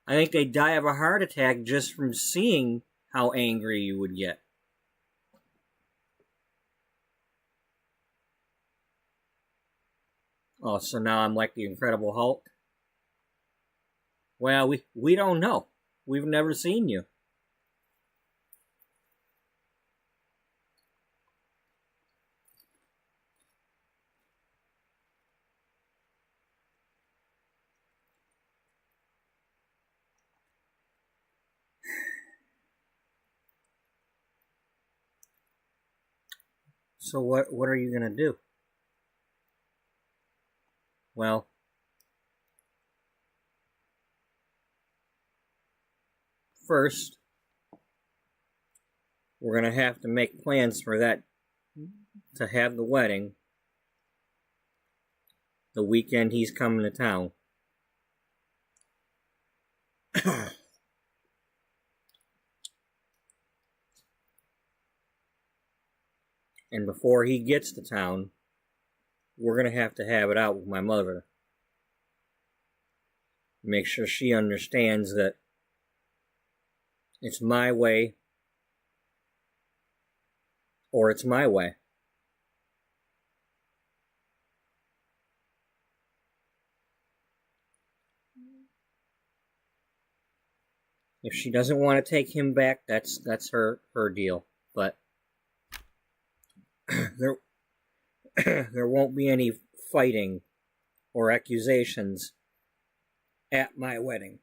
I think they'd die of a heart attack just from seeing how angry you would get. Oh, so now I'm like the Incredible Hulk? Well, we don't know. We've never seen you. So what are you going to do? Well, first, we're going to have to make plans for that, to have the wedding the weekend he's coming to town. And before he gets to town, we're going to have it out with my mother. Make sure she understands that it's my way or it's my way. If she doesn't want to take him back, that's her deal. But there won't be any fighting or accusations at my wedding.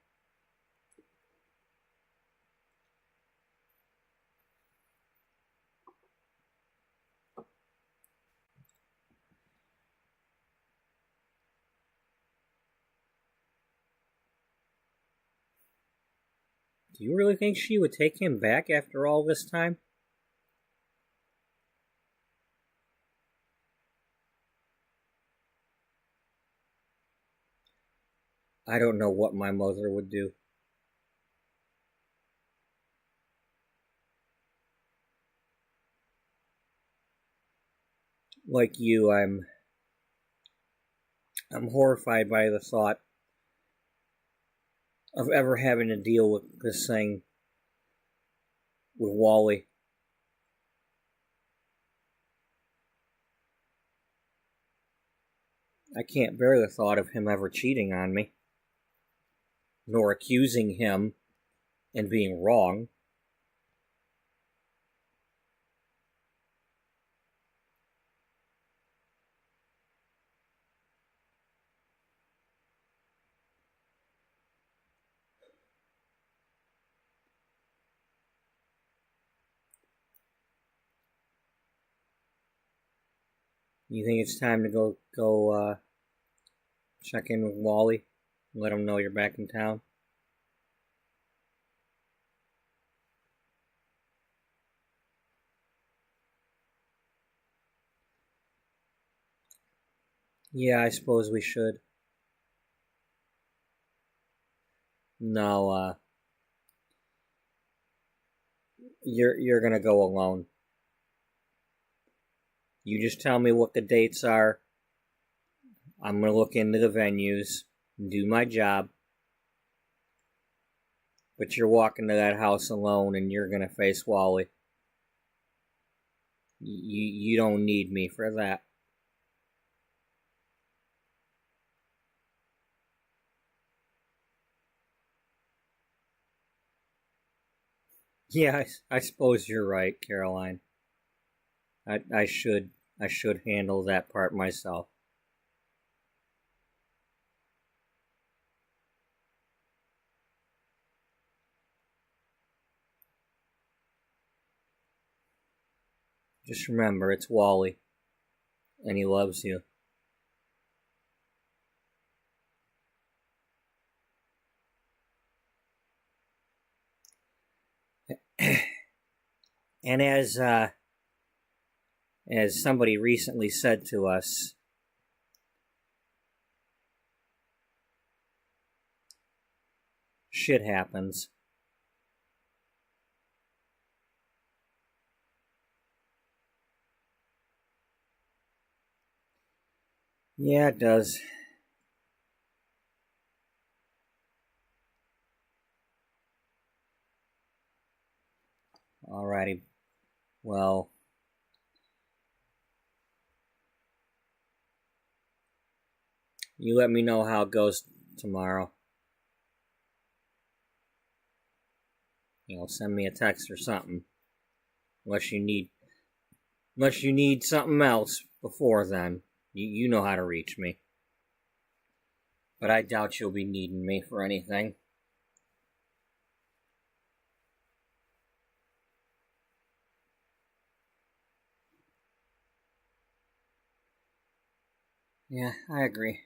Do you really think she would take him back after all this time? I don't know what my mother would do. Like you, I'm horrified by the thought of ever having to deal with this thing with Wally. I can't bear the thought of him ever cheating on me, nor accusing him and being wrong. You think it's time to go check in with Wally? Let him know you're back in town? Yeah, I suppose we should. No, you're gonna go alone. You just tell me what the dates are. I'm gonna look into the venues and do my job. But you're walking to that house alone and you're gonna face Wally. You don't need me for that. Yeah, I suppose you're right, Caroline. I should handle that part myself. Just remember, it's Wally, and he loves you. And as somebody recently said to us, shit happens. Yeah, it does. Alrighty. Well, you let me know how it goes tomorrow. Send me a text or something. Unless you need something else before then. You know how to reach me. But I doubt you'll be needing me for anything. Yeah, I agree.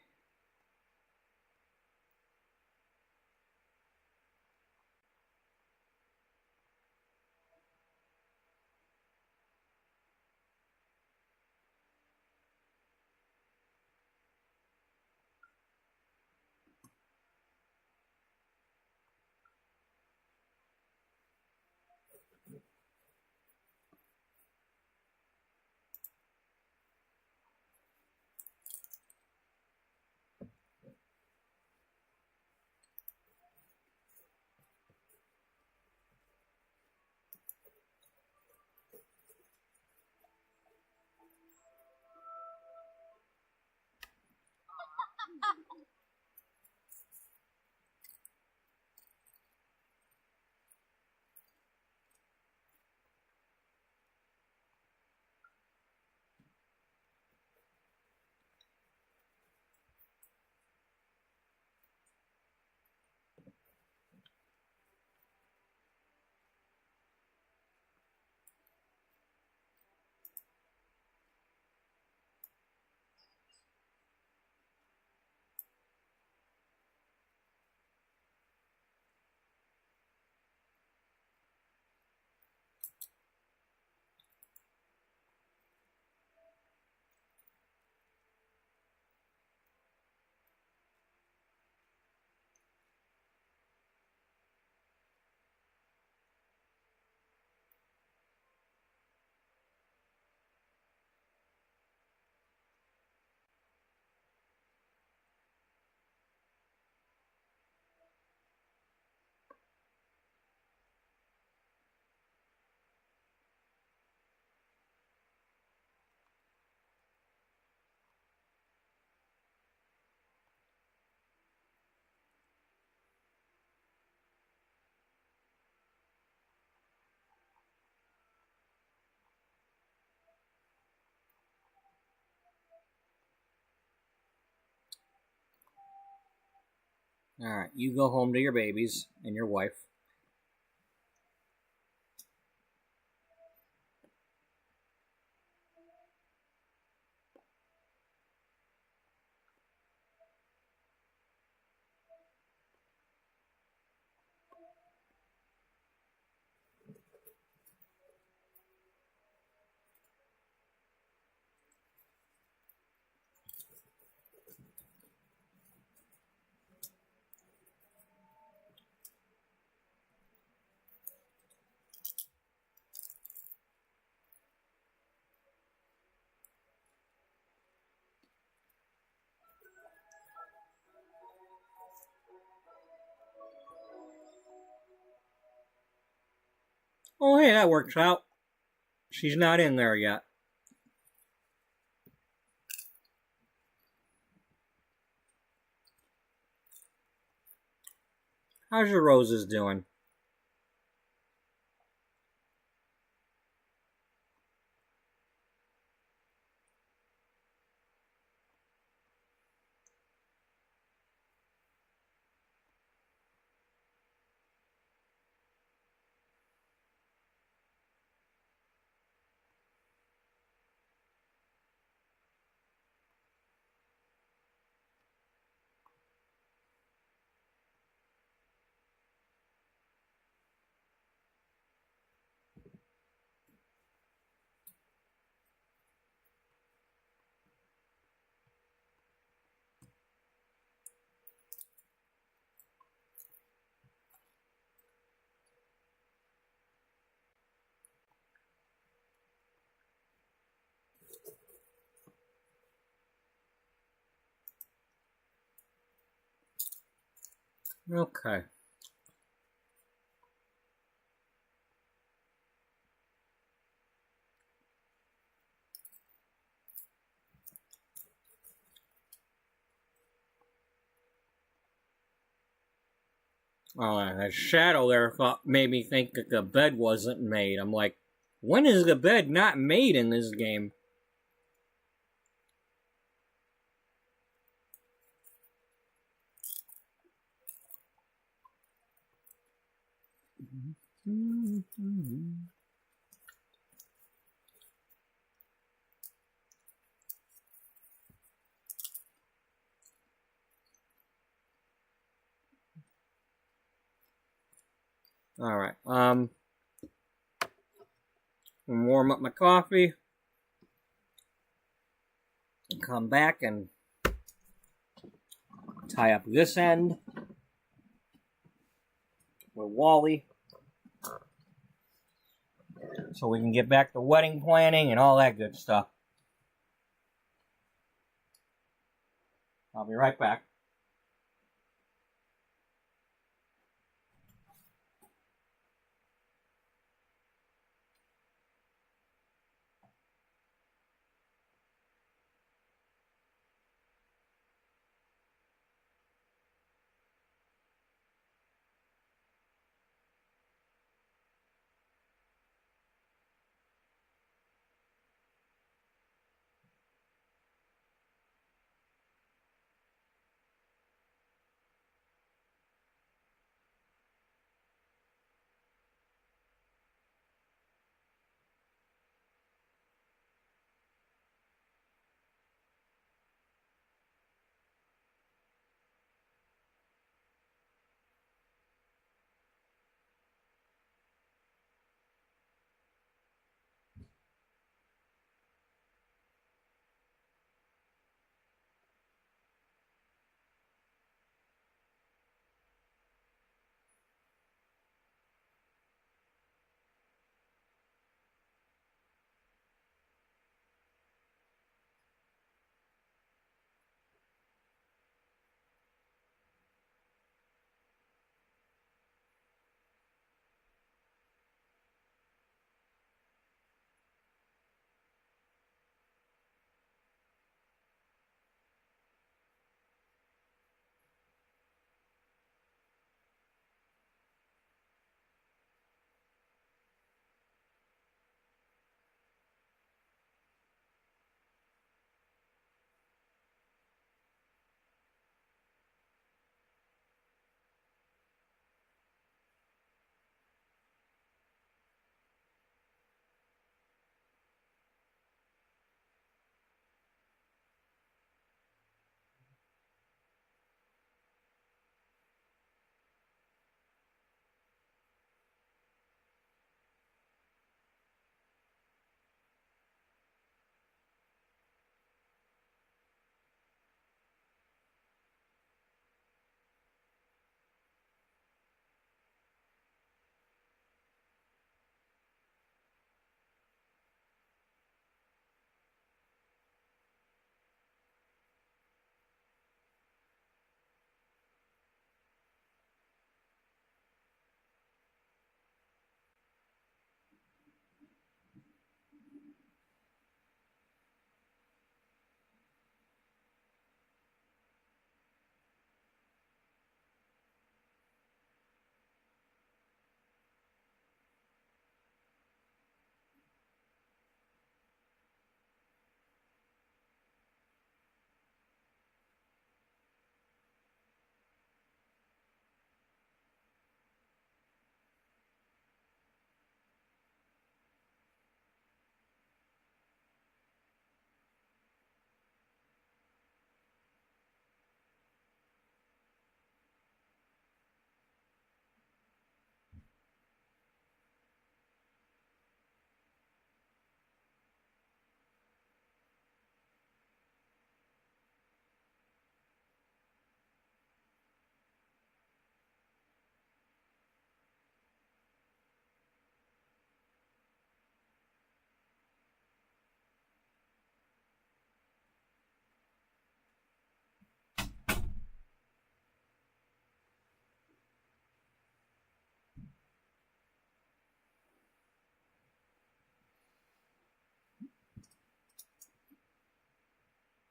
Alright, you go home to your babies and your wife. Oh, hey, that works out. She's not in there yet. How's your roses doing? Okay. Oh, that shadow there made me think that the bed wasn't made. I'm like, when is the bed not made in this game? Alright, warm up my coffee. Come back and tie up this end with Wally. So we can get back to wedding planning and all that good stuff. I'll be right back.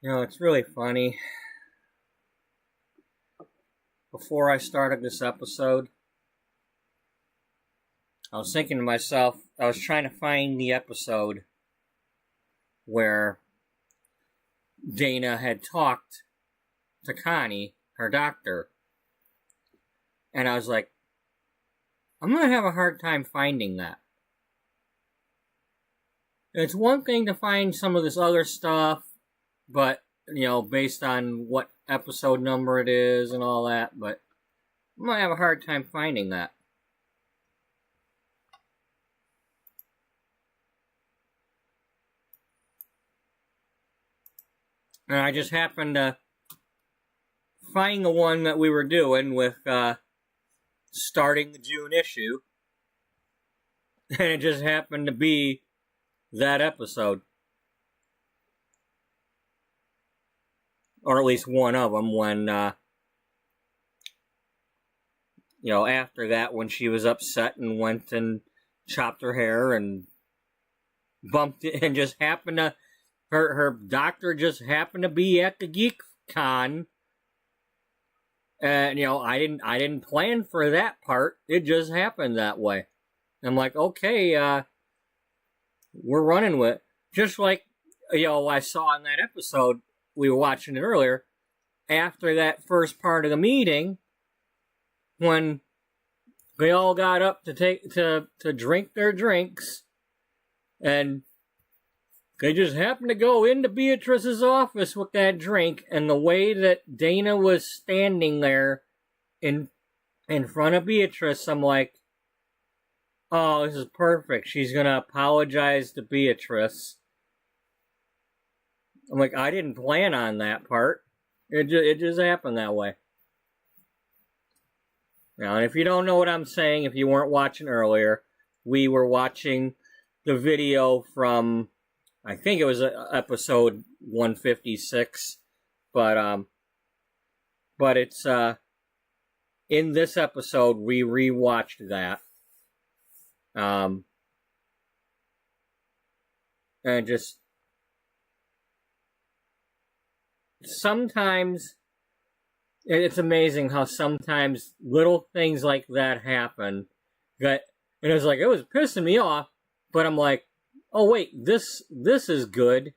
You know, it's really funny. Before I started this episode, I was thinking to myself, I was trying to find the episode where Dana had talked to Connie, her doctor. And I was like, I'm going to have a hard time finding that. It's one thing to find some of this other stuff, but, you know, based on what episode number it is and all that, but I'm going to have a hard time finding that. And I just happened to find the one that we were doing with starting the June issue. And it just happened to be that episode. Or at least one of them when, you know, after that, when she was upset and went and chopped her hair and bumped it and just happened to, her doctor just happened to be at the Geek Con. And, you know, I didn't plan for that part. It just happened that way. I'm like, okay, we're running with it. Just like, you know, I saw in that episode, we were watching it earlier, after that first part of the meeting, when they all got up to drink their drinks, and they just happened to go into Beatrice's office with that drink, and the way that Dana was standing there in front of Beatrice, I'm like, oh, this is perfect. She's going to apologize to Beatrice. I'm like, I didn't plan on that part. It just happened that way. Now, and if you don't know what I'm saying, if you weren't watching earlier, we were watching the video from, I think it was episode 156, but it's, in this episode, we rewatched that. And just, sometimes, it's amazing how sometimes little things like that happen, and it was like, it was pissing me off, but I'm like, oh wait, this is good.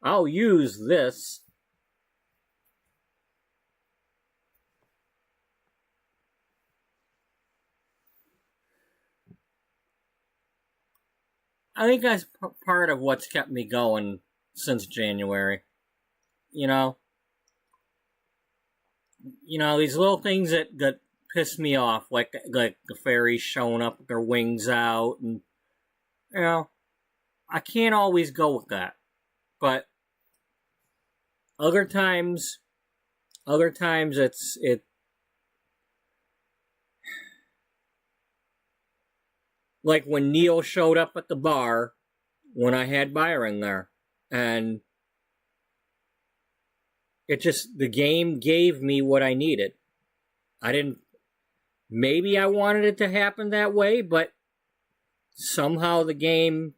I'll use this. I think that's part of what's kept me going since January. You know, these little things that piss me off, like the fairies showing up with their wings out, and, you know, I can't always go with that. But other times it like when Neil showed up at the bar when I had Byron there, and the game gave me what I needed. Maybe I wanted it to happen that way, but somehow the game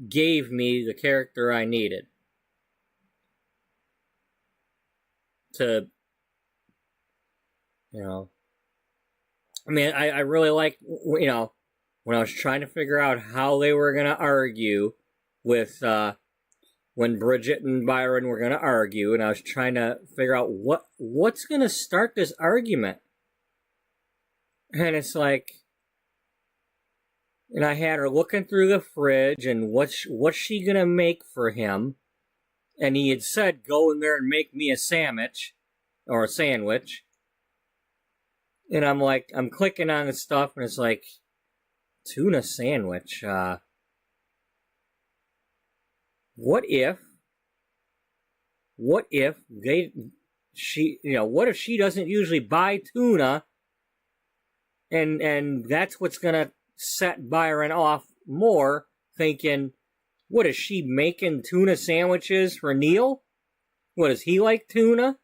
gave me the character I needed to, you know, I mean, I really like, you know, when I was trying to figure out how they were going to argue with, when Bridget and Byron were going to argue, and I was trying to figure out what's going to start this argument. And it's like, and I had her looking through the fridge, and what's she going to make for him? And he had said, go in there and make me a sandwich, or a sandwich. And I'm like, I'm clicking on the stuff, and it's like, tuna sandwich, what if she doesn't usually buy tuna, and that's what's gonna set Byron off more, thinking, what is she making tuna sandwiches for Neil? What, does he like tuna?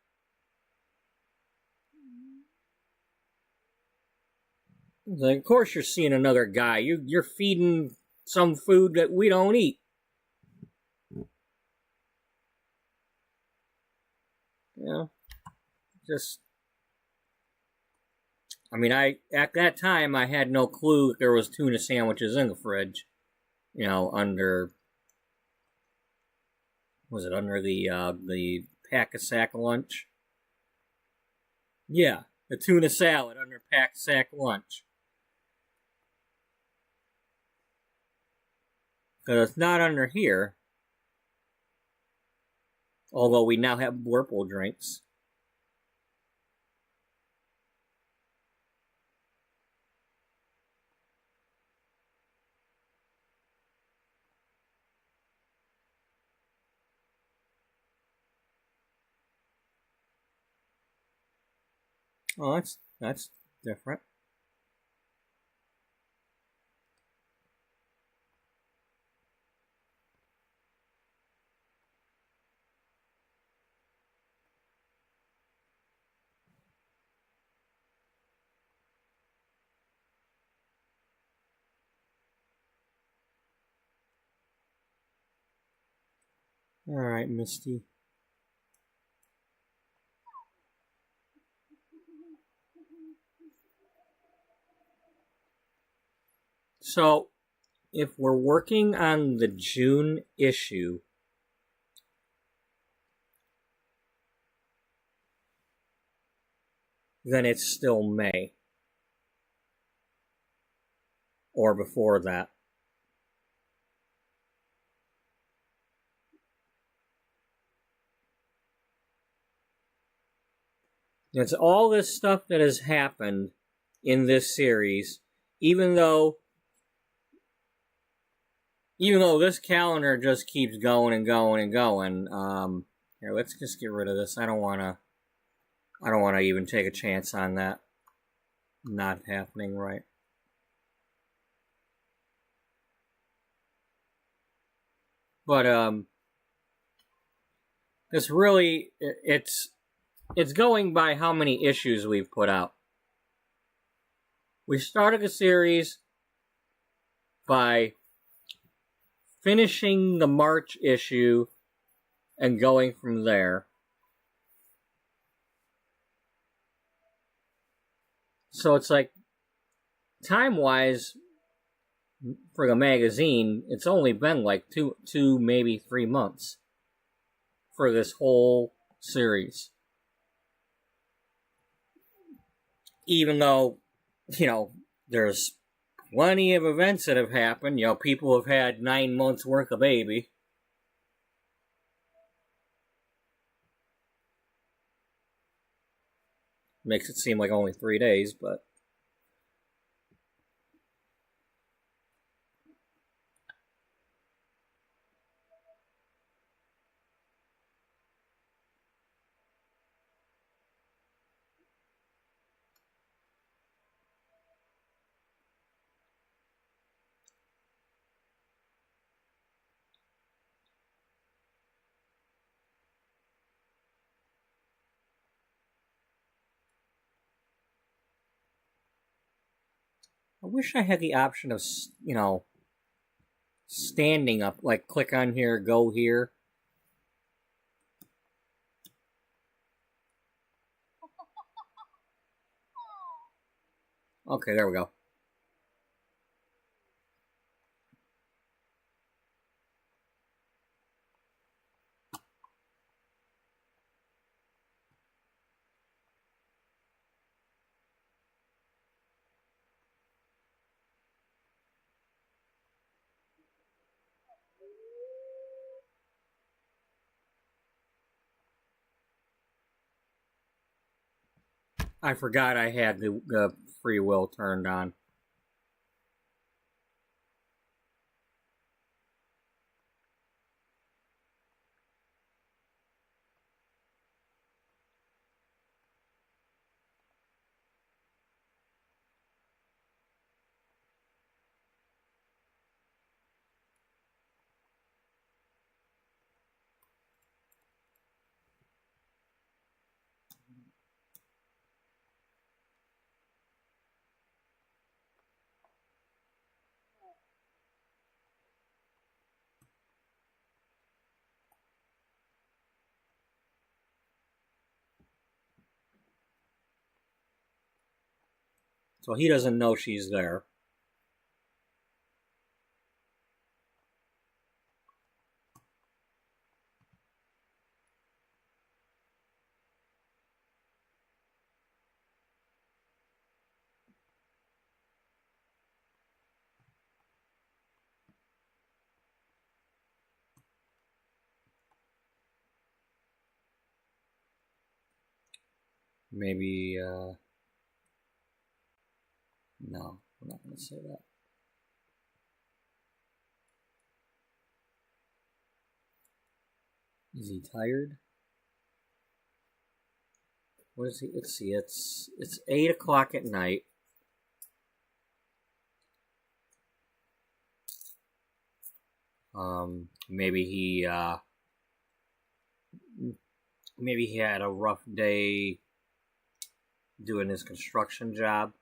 Like, of course you're seeing another guy. You're feeding some food that we don't eat. you know, just, I mean, at that time, I had no clue that there was tuna sandwiches in the fridge, you know, was it under the pack-a-sack lunch? Yeah, the tuna salad under pack-a-sack lunch. Because it's not under here. Although we now have Whirlpool drinks. Oh, that's different. All right, Misty. So, if we're working on the June issue, then it's still May. Or before that. It's all this stuff that has happened in this series, even though this calendar just keeps going and going and going. Here, let's just get rid of this. I don't want to even take a chance on that not happening right. But it's really it's going by how many issues we've put out. We started the series by finishing the March issue and going from there. So it's like, time-wise, for the magazine, it's only been like two, maybe 3 months for this whole series. Even though, you know, there's plenty of events that have happened. You know, people have had 9 months worth of baby. Makes it seem like only 3 days, but... I wish I had the option of, you know, standing up, like click on here, go here. Okay, there we go. I forgot I had the free will turned on. So he doesn't know she's there. Maybe, no, we're not going to say that. Is he tired? What is he? Let's see, it's 8 o'clock at night. Maybe he had a rough day doing his construction job.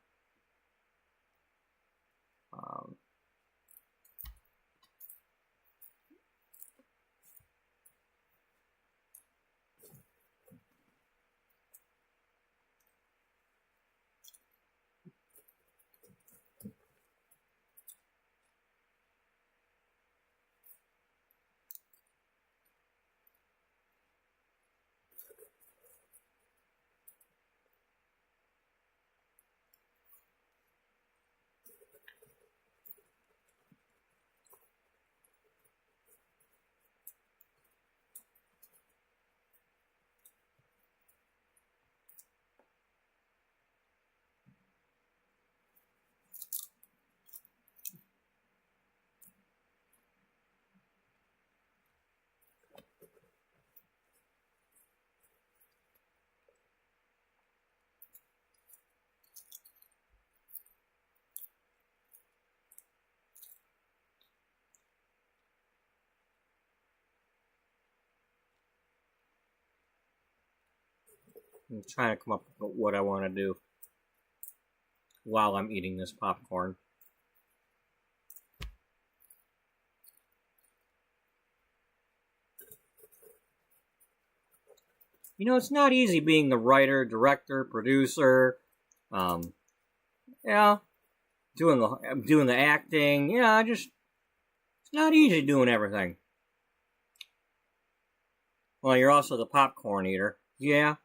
I'm trying to come up with what I want to do while I'm eating this popcorn. You know, it's not easy being the writer, director, producer, yeah, doing the acting. Yeah, it's not easy doing everything. Well, you're also the popcorn eater. Yeah.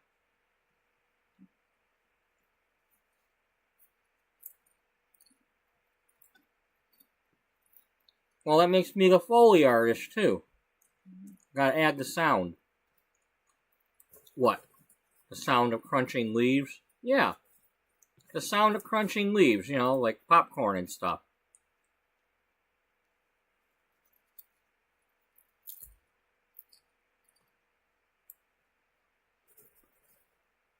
Well, that makes me the Foley artist, too. Gotta add the sound. What? The sound of crunching leaves? Yeah. The sound of crunching leaves, you know, like popcorn and stuff.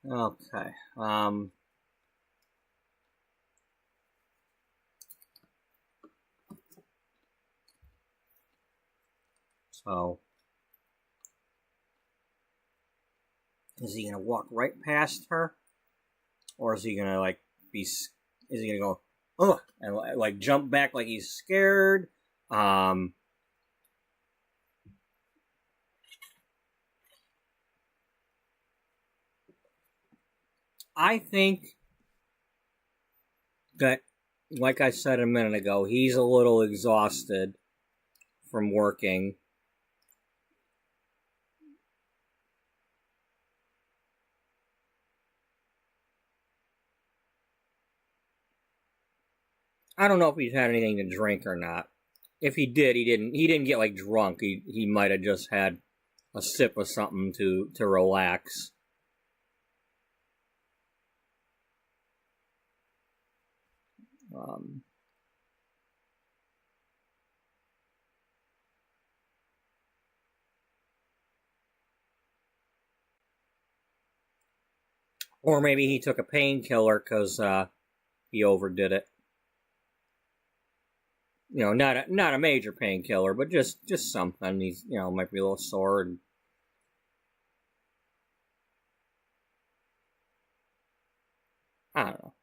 Okay. So, is he gonna walk right past her, or is he gonna is he gonna go, ugh, and like jump back like he's scared? I think that, like I said a minute ago, he's a little exhausted from working. I don't know if he's had anything to drink or not. If he did, he didn't get like drunk. He might have just had a sip of something to relax. Or maybe he took a painkiller because he overdid it. You know, not a major painkiller, but just something. He's, you know, might be a little sore. And I don't know.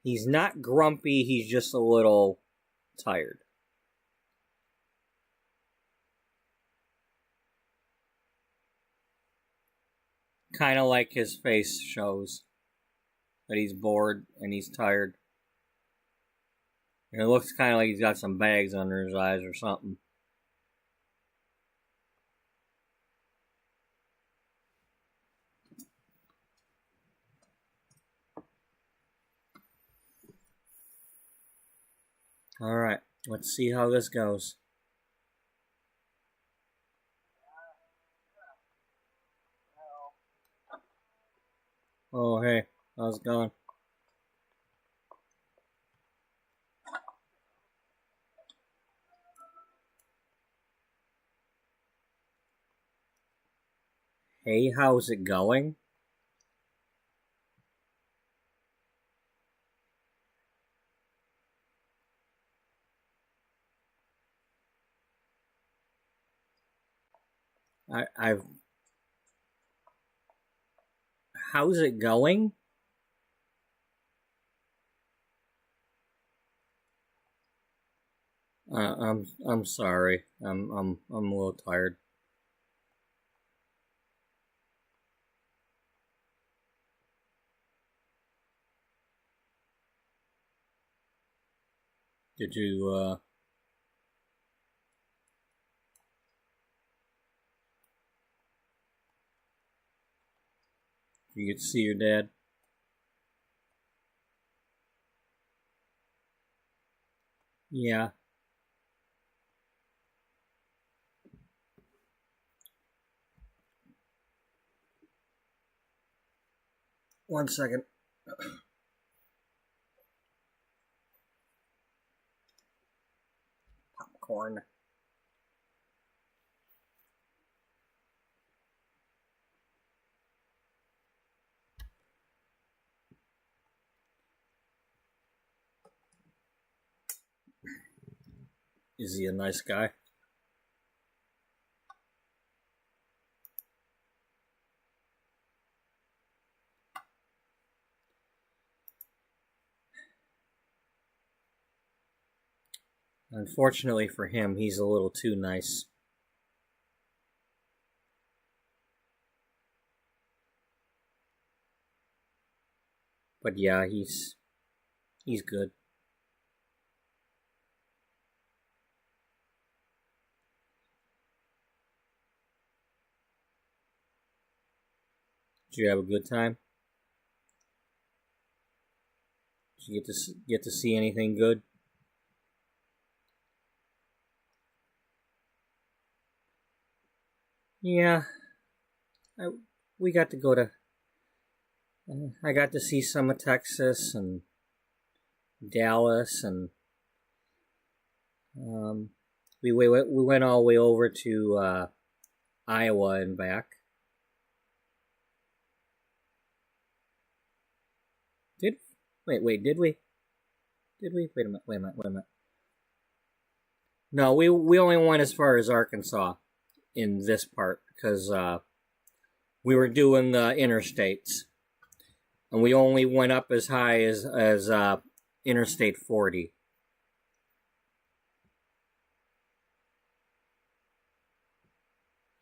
He's not grumpy. He's just a little tired. kind of like his face shows that he's bored and he's tired. And it looks kind of like he's got some bags under his eyes or something. Alright, let's see how this goes. Oh, hey, how's it going? Hey, how's it going? I've... How's it going? I'm sorry. I'm a little tired. Did you get to see your dad? Yeah. One second. Popcorn. Is he a nice guy? Unfortunately for him, he's a little too nice. But yeah, he's good. Did you have a good time? Did you get to see anything good? Yeah, we got to go to. I got to see some of Texas and Dallas, and we went all the way over to Iowa and back. Did did we? Wait a minute. No, we only went as far as Arkansas in this part because we were doing the interstates, and we only went up as high as Interstate 40.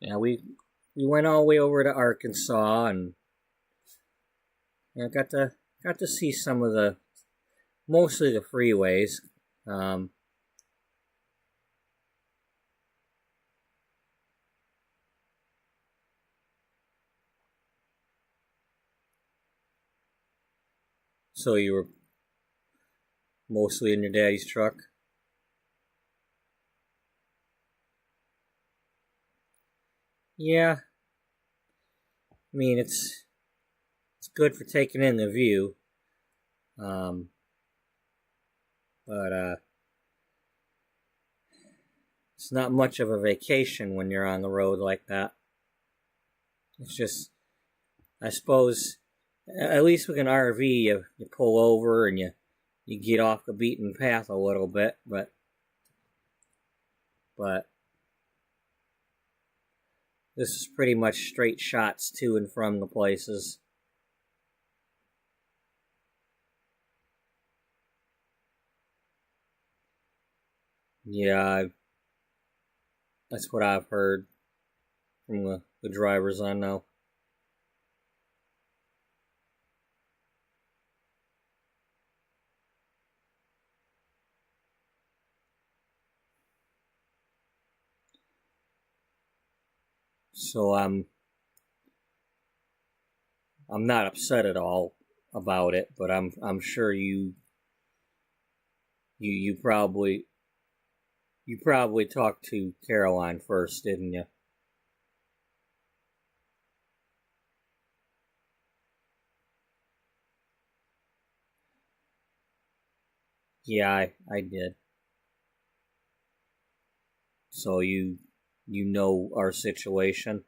Yeah, we went all the way over to Arkansas, and got to see some of mostly the freeways. So you were mostly in your daddy's truck? Yeah. I mean, it's good for taking in the view. But it's not much of a vacation when you're on the road like that. It's just, I suppose, at least with an RV, you pull over and you get off the beaten path a little bit, but this is pretty much straight shots to and from the places. Yeah, that's what I've heard from the drivers I know. So I'm not upset at all about it, but I'm sure you probably talked to Caroline first, didn't you? Yeah, I did. So you know our situation.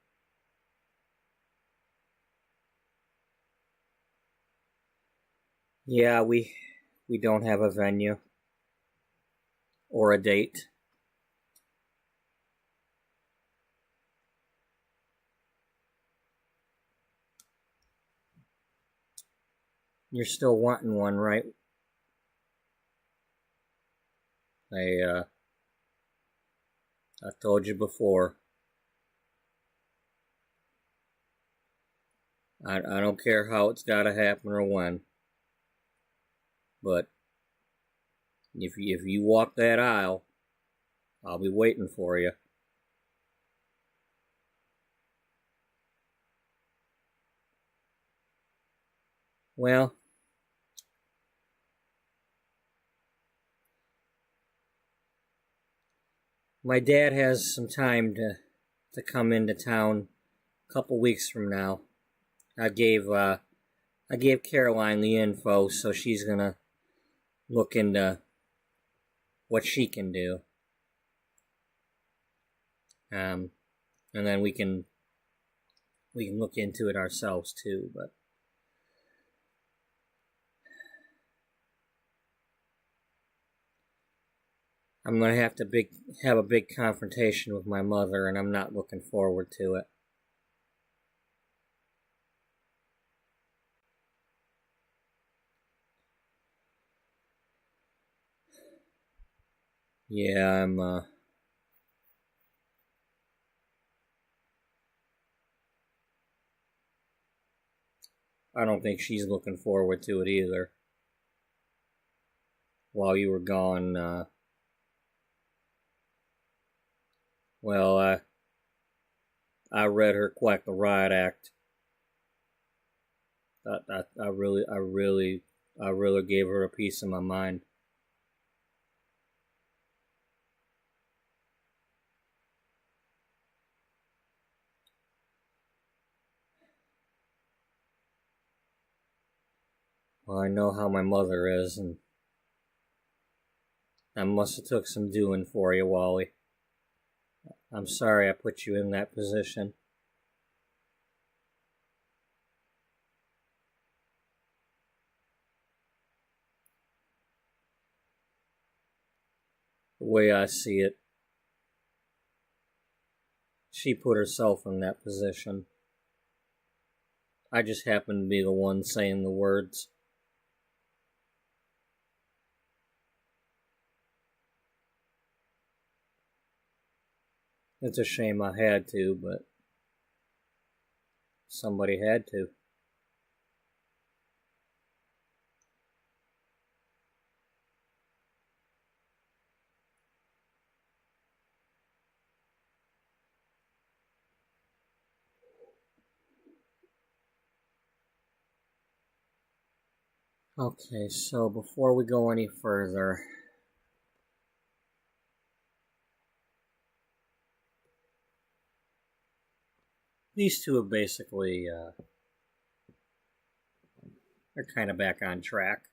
Yeah, we don't have a venue or a date. You're still wanting one, right? I told you before. I don't care how it's got to happen or when, but if you walk that aisle, I'll be waiting for you. Well, my dad has some time to come into town a couple weeks from now. I gave Caroline the info, so she's gonna look into what she can do. And then we can look into it ourselves too, but I'm gonna have to have a big confrontation with my mother, and I'm not looking forward to it. Yeah, I don't think she's looking forward to it either. While you were gone, well, I read her Quack the Riot Act. I really gave her a piece of my mind. Well, I know how my mother is, and I must have took some doing for you, Wally. I'm sorry I put you in that position. The way I see it, she put herself in that position. I just happened to be the one saying the words. It's a shame I had to, but somebody had to. Okay, so before we go any further, these two have basically are kind of back on track.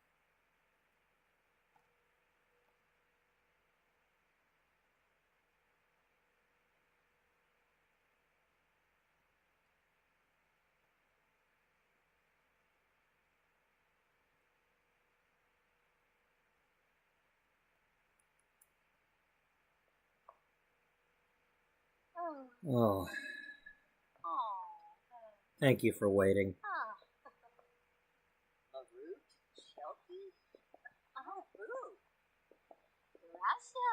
Oh, thank you for waiting. Root? Shelky? Oh, Boo. Russia.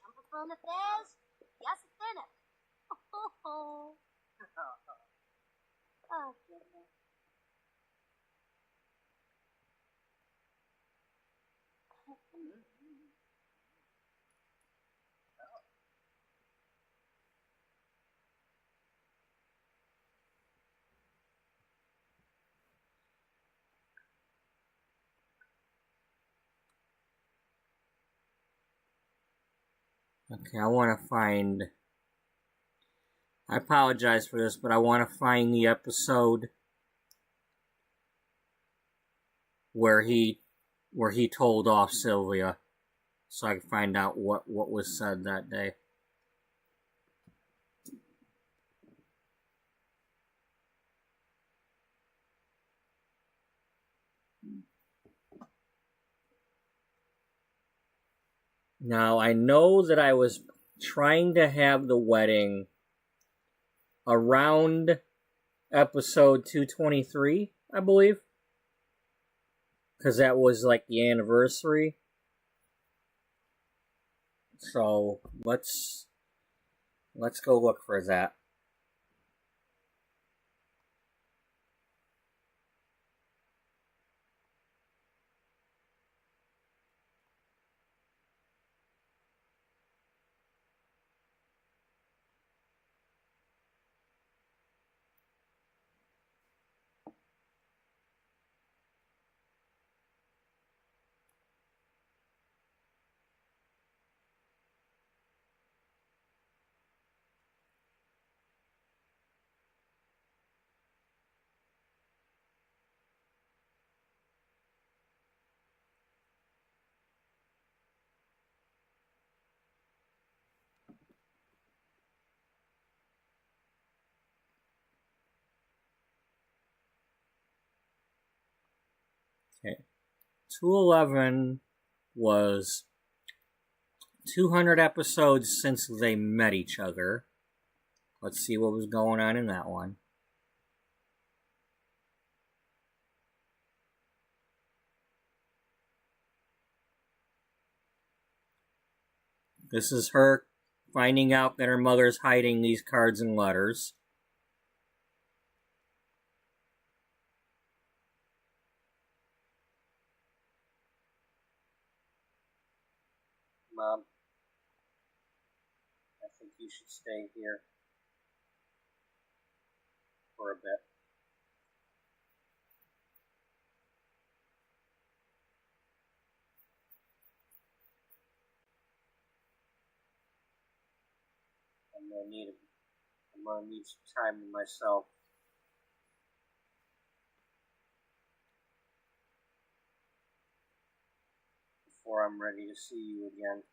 Jump from the fence. Yes, dinner. Oh, goodness. Okay, I want to find... I apologize for this, but I want to find the episode where he told off Sylvia, so I can find out what was said that day. Now, I know that I was trying to have the wedding around episode 223, I believe. Because that was like the anniversary. So, let's go look for that. Okay. 211 was 200 episodes since they met each other. Let's see what was going on in that one. This is her finding out that her mother's hiding these cards and letters. Mom, I think you should stay here for a bit. I'm gonna need some time to myself. Before I'm ready to see you again.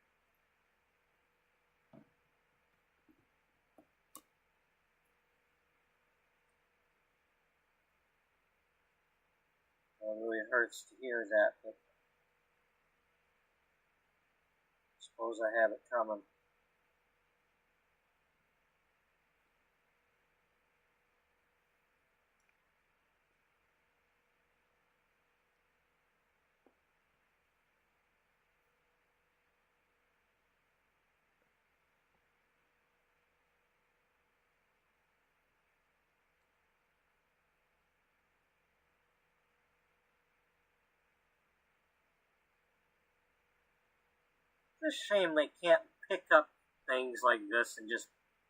Well, it really hurts to hear that, but I suppose I have it coming. It's a shame they can't pick up things like this and just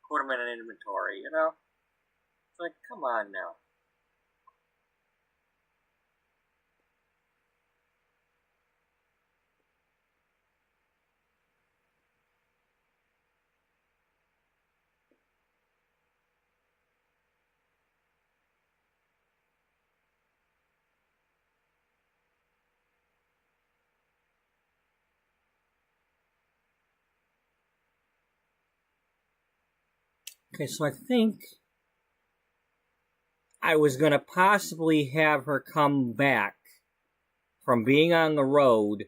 put them in an inventory, you know? It's like, come on now. Okay, so I think I was going to possibly have her come back from being on the road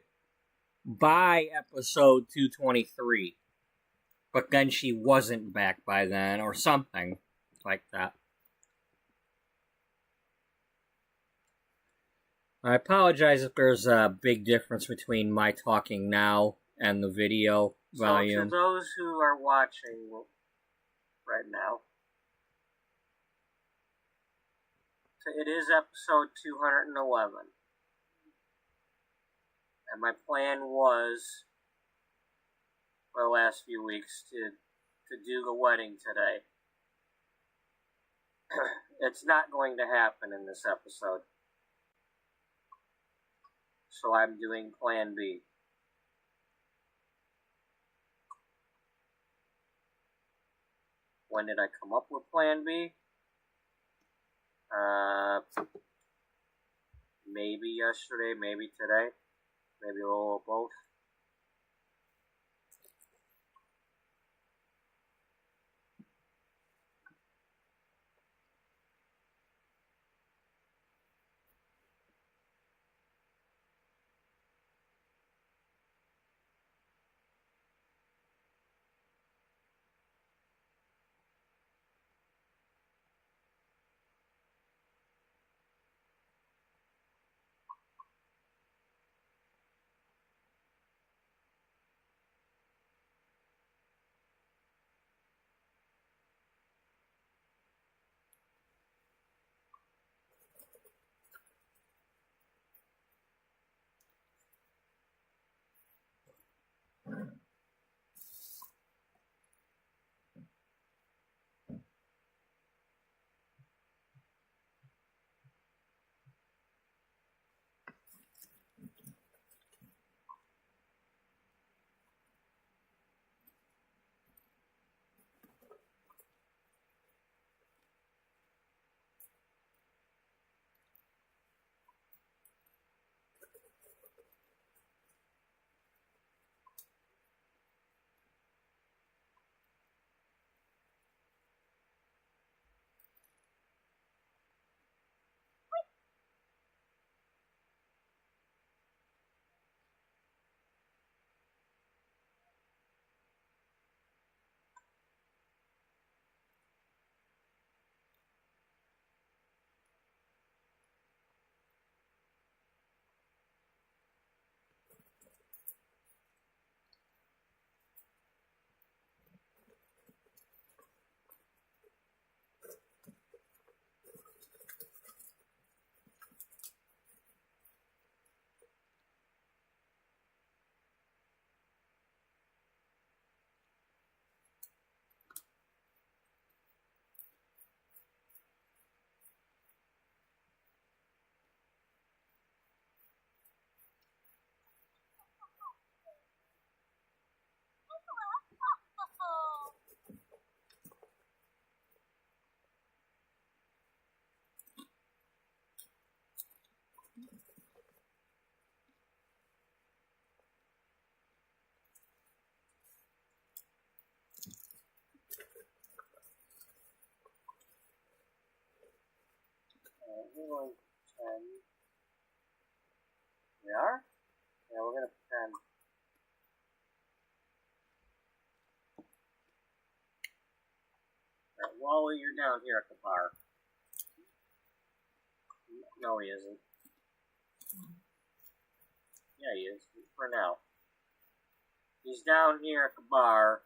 by episode 223. But then she wasn't back by then, or something like that. I apologize if there's a big difference between my talking now and the video volume. So to those who are watching right now, so it is episode 211. And my plan was, for the last few weeks, to do the wedding today. It's not going to happen in this episode. So I'm doing plan B. When did I come up with Plan B? Maybe yesterday, maybe today, maybe a little of both. We're going to pretend. We are? Yeah, we're going to pretend. Alright, Wally, you're down here at the bar. No, he isn't. Yeah, he is. For now. He's down here at the bar.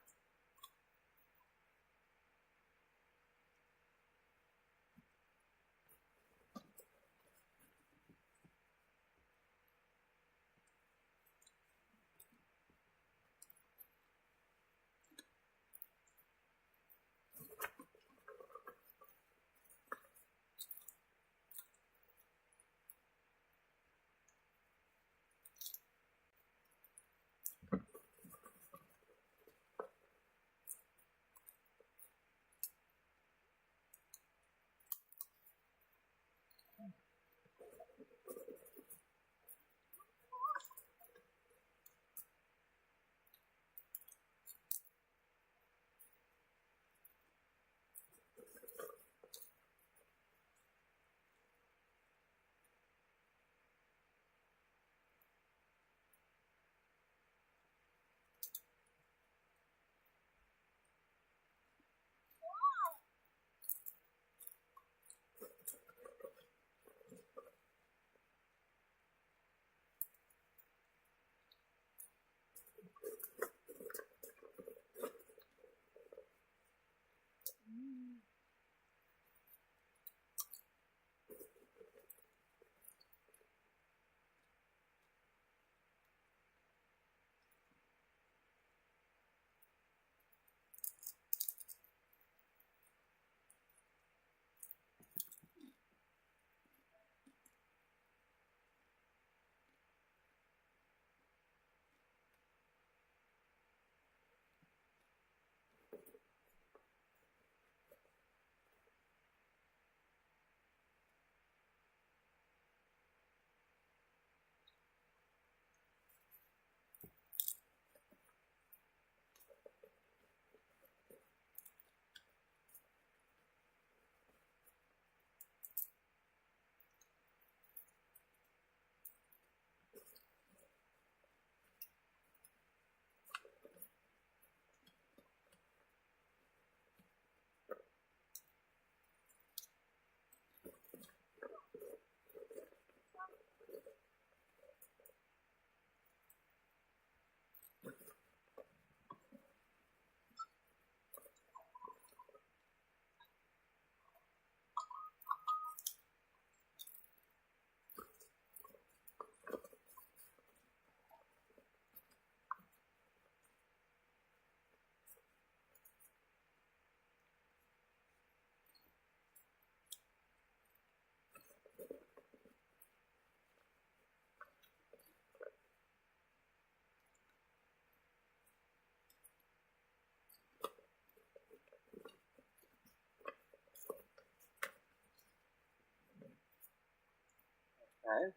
Okay.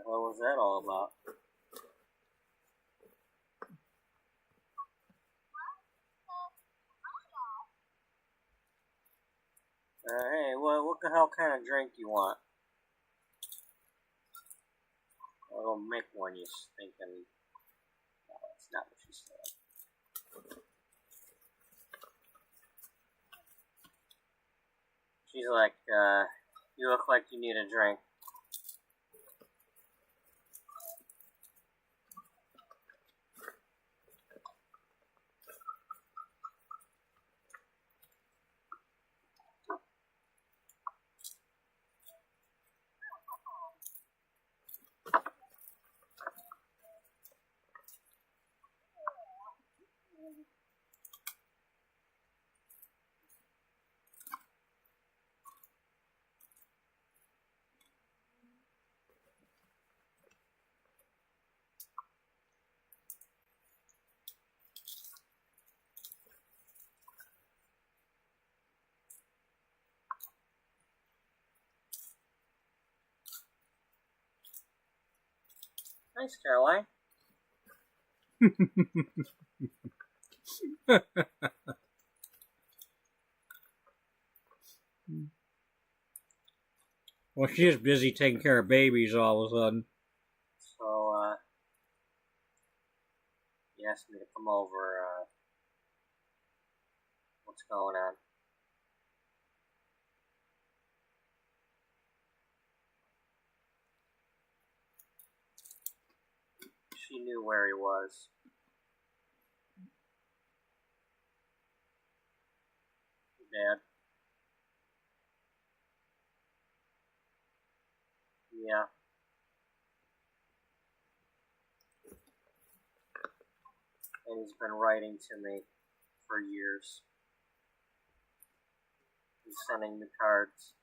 What was that all about? Hey, what the hell kind of drink you want? I'll make one, you stinking... No, that's not what she said. She's like, you look like you need a drink. Thanks, Caroline. Well, she's busy taking care of babies all of a sudden. So, he asked me to come over, what's going on? She knew where he was. Dad. Yeah. And he's been writing to me for years. He's sending me cards.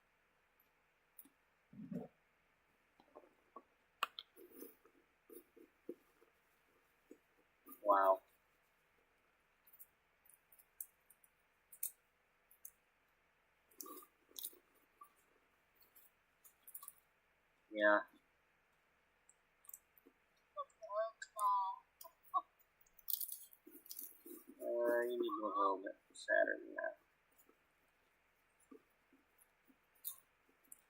Wow. Yeah. You need to look a little bit sadder than that.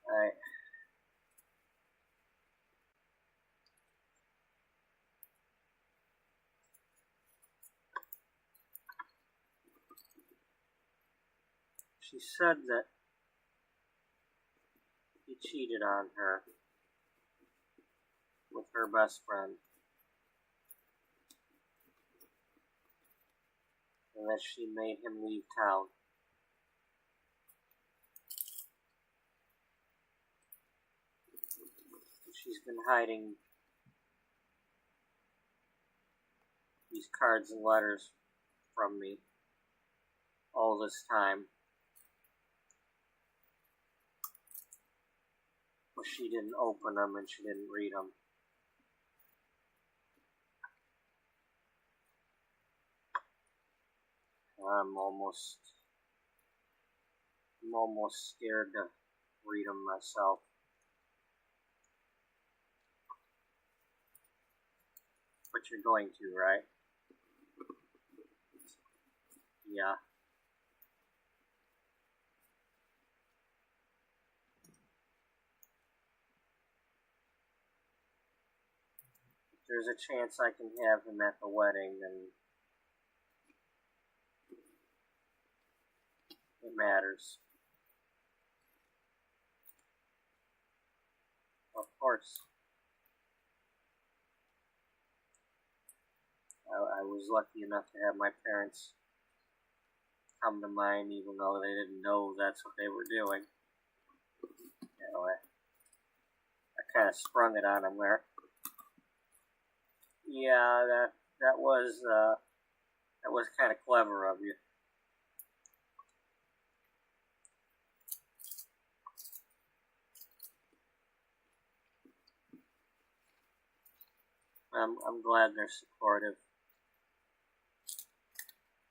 Alright. She said that he cheated on her with her best friend. And that she made him leave town. She's been hiding these cards and letters from me all this time. But she didn't open them and she didn't read them. I'm almost scared to read them myself. But you're going to, right? Yeah. If there's a chance I can have him at the wedding, then it matters. Of course. I was lucky enough to have my parents come to mind, even though they didn't know that's what they were doing. You know, I kind of sprung it on them there. Yeah, that was kind of clever of you. I'm glad they're supportive.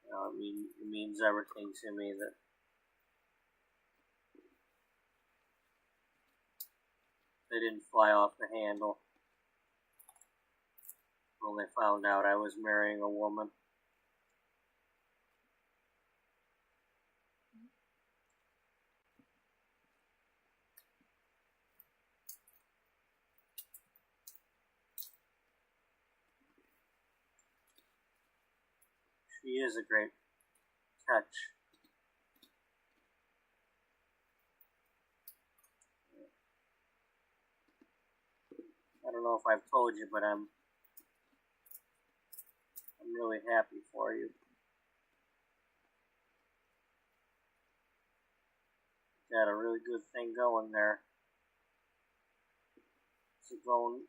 It means everything to me that they didn't fly off the handle when they found out I was marrying a woman. She is a great catch. I don't know if I've told you, but I'm really happy for you. Got a really good thing going there. Is it going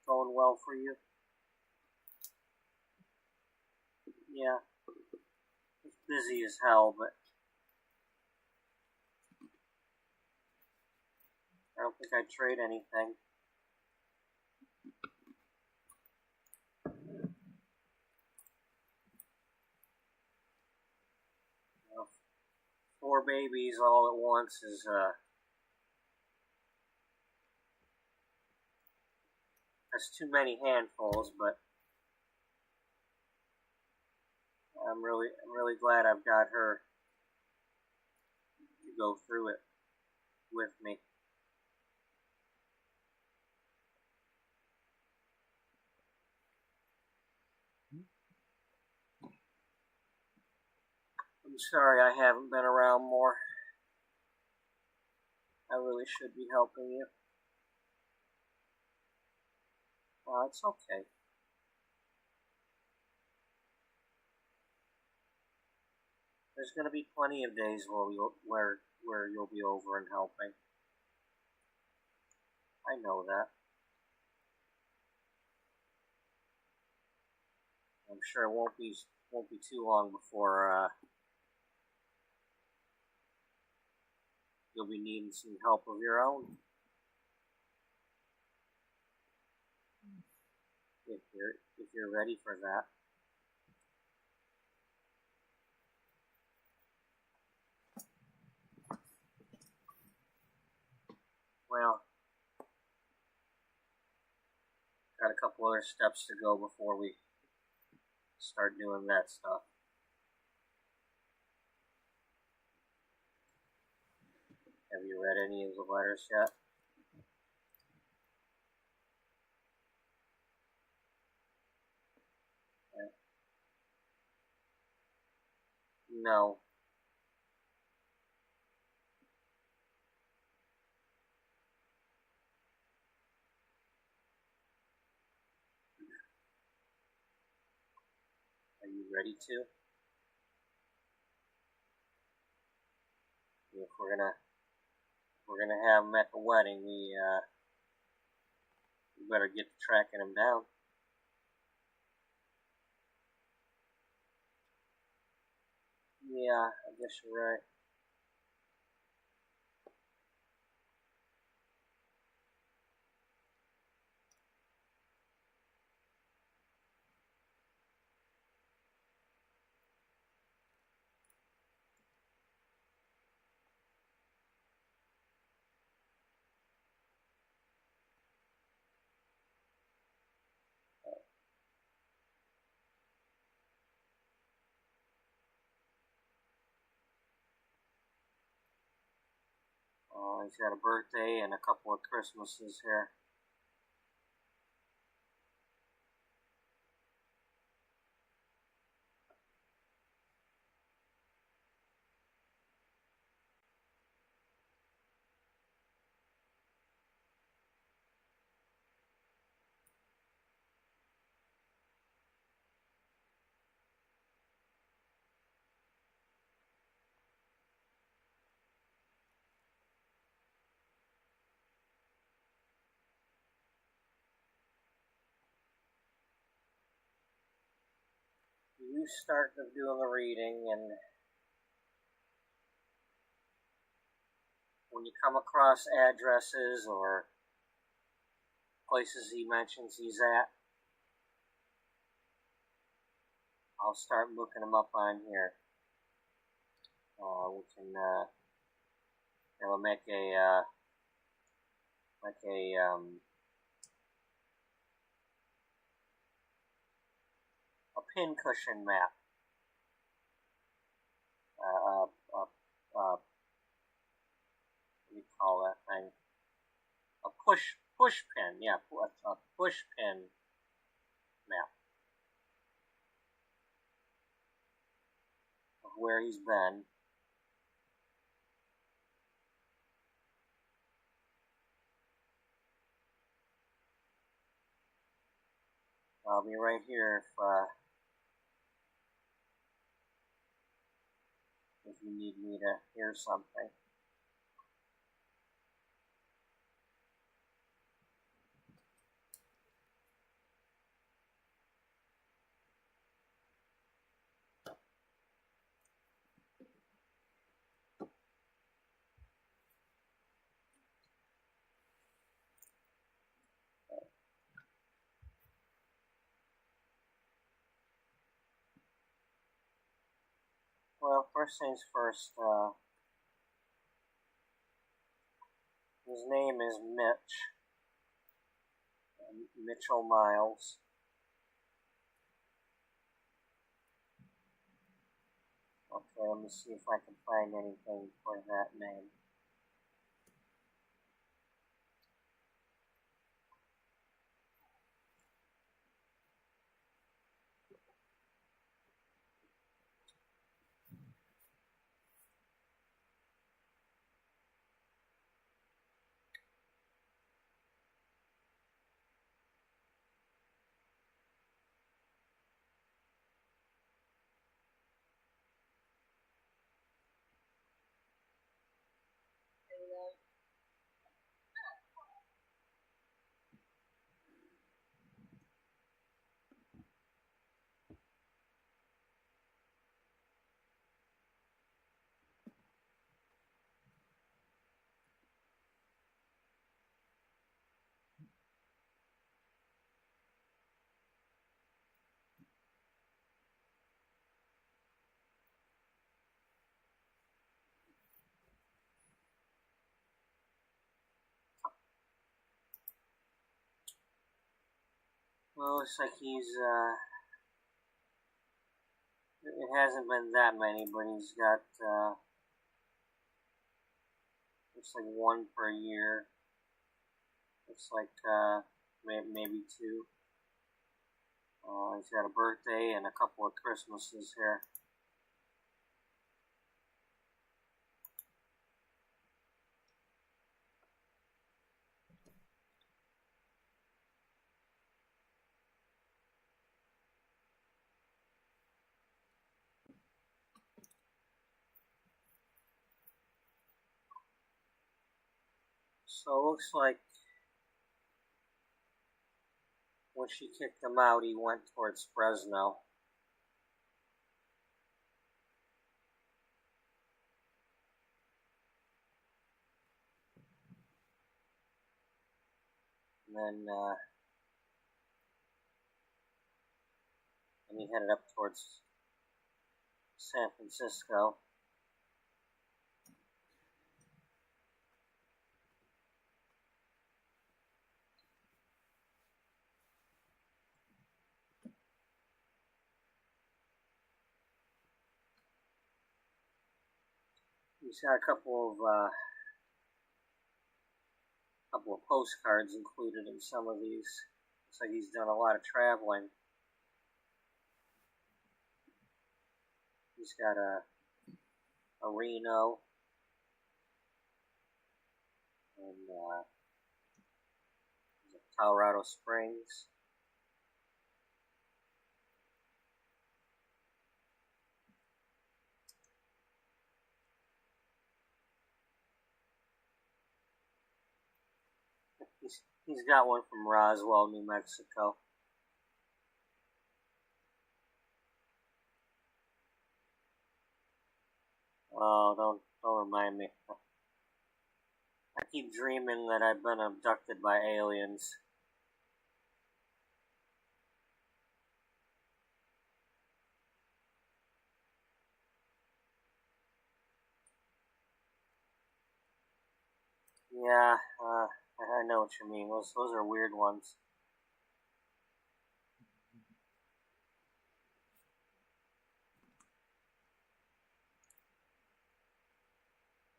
well for you? Yeah. It's busy as hell, but I don't think I'd trade anything. You know, 4 babies all at once is that's too many handfuls, but I'm really glad I've got her to go through it with me. I'm sorry I haven't been around more. I really should be helping you. Well, it's okay. There's going to be plenty of days where you'll be over and helping. I know that. I'm sure it won't be too long before you'll be needing some help of your own. If you're ready for that. Well, got a couple other steps to go before we start doing that stuff. Have you read any of the letters yet? No. Are you ready to? If we're gonna have them at the wedding, we better get to tracking them down. Yeah, I guess you're right. He's got a birthday and a couple of Christmases here. You start doing the reading, and when you come across addresses or places he mentions he's at, I'll start looking them up on here. We can it'll make a pincushion map. What do you call that thing? A push pin, yeah, a push pin map of where he's been. I'll be right here if you need me to hear something. Well, first things first, his name is Mitchell Miles. Okay, let me see if I can find anything for that name. Well, looks like he's, it hasn't been that many, but he's got, looks like one per year. Looks like, maybe two. He's got a birthday and a couple of Christmases here. So it looks like when she kicked him out, he went towards Fresno. And he headed up towards San Francisco. He's got a couple of postcards included in some of these. Looks like he's done a lot of traveling. He's got a Reno and Colorado Springs. He's got one from Roswell, New Mexico. Oh, don't remind me. I keep dreaming that I've been abducted by aliens. Yeah, I know what you mean. Those are weird ones.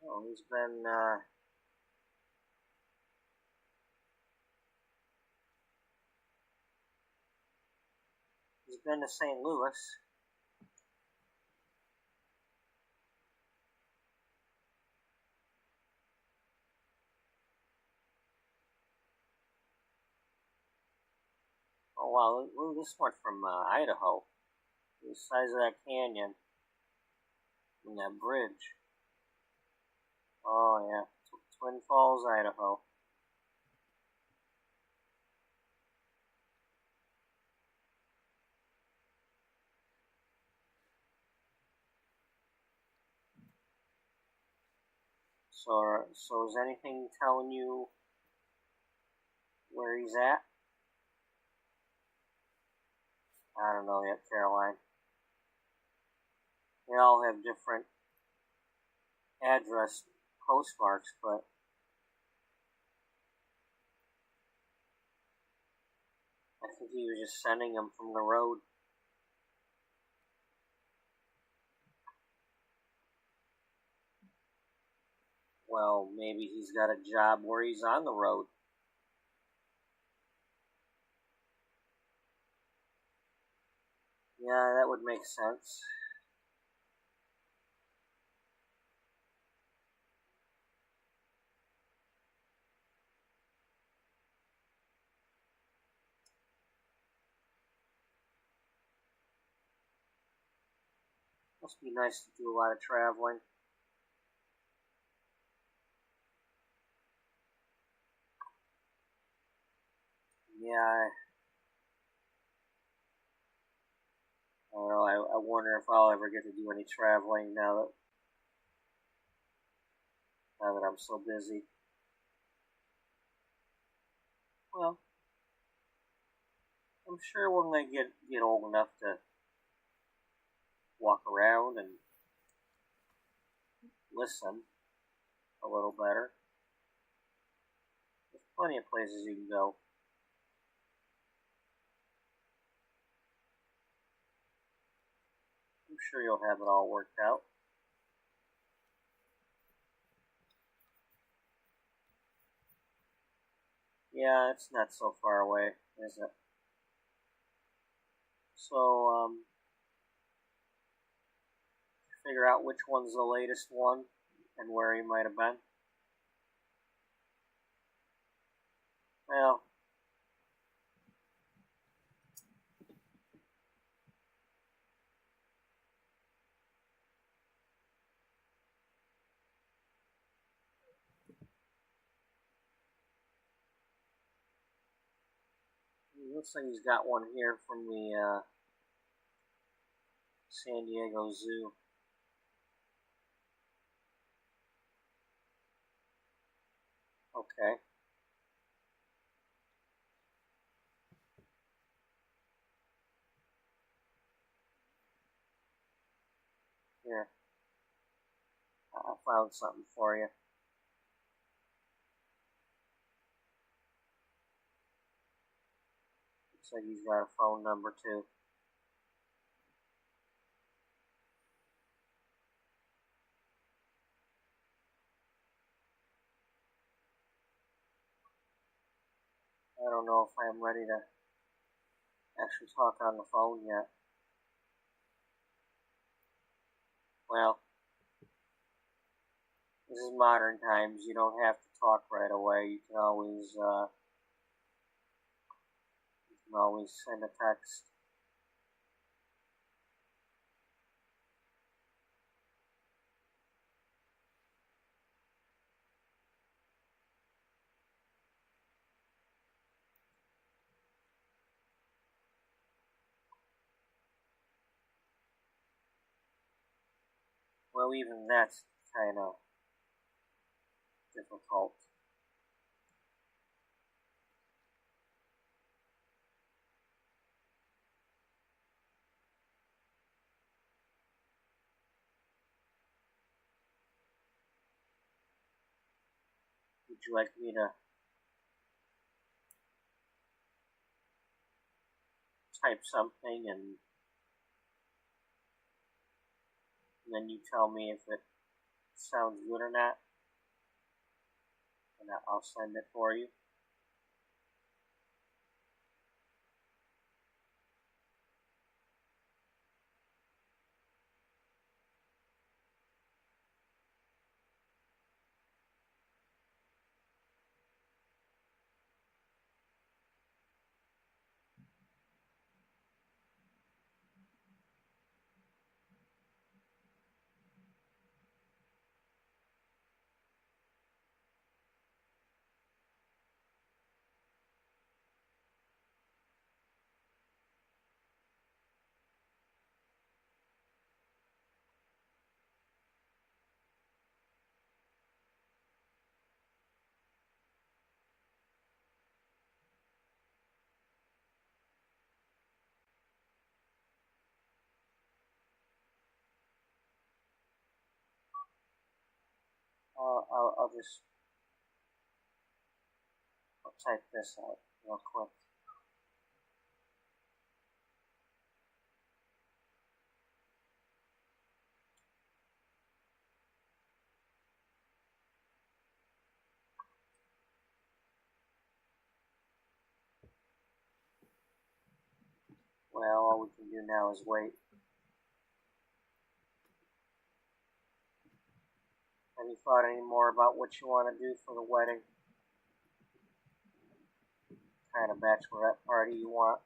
Oh, he's been to St. Louis. Oh wow, look this one from Idaho. The size of that canyon and that bridge. Oh yeah, Twin Falls, Idaho. So is anything telling you where he's at? I don't know yet, Caroline. They all have different address postmarks, but I think he was just sending them from the road. Well, maybe he's got a job where he's on the road. Yeah, that would make sense. Must be nice to do a lot of traveling. Yeah, I don't know. I wonder if I'll ever get to do any traveling now that I'm so busy. Well, I'm sure when I get old enough to walk around and listen a little better, there's plenty of places you can go. I'm sure you'll have it all worked out. Yeah, it's not so far away, is it? So, figure out which one's the latest one and where he might have been. Well, it looks like he's got one here from the San Diego Zoo. Okay. Here, I found something for you. Looks like he's got a phone number too. I don't know if I'm ready to actually talk on the phone yet. Well, this is modern times. You don't have to talk right away. You can always send a text. Well, even that's kind of difficult. Would you like me to type something and then you tell me if it sounds good or not? And I'll send it for you. I'll just type this out real quick. Well, all we can do now is wait. Have you thought any more about what you want to do for the wedding? Kind of bachelorette party you want?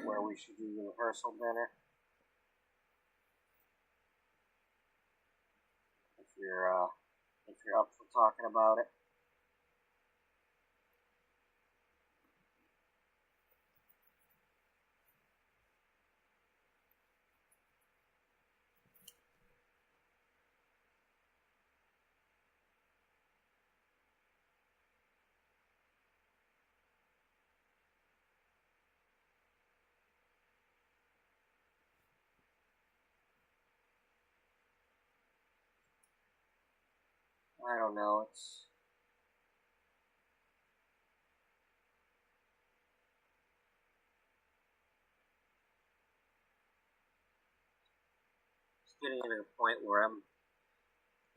where we should do the rehearsal dinner? If you're up for talking about it. I don't know, it's getting to the point where I'm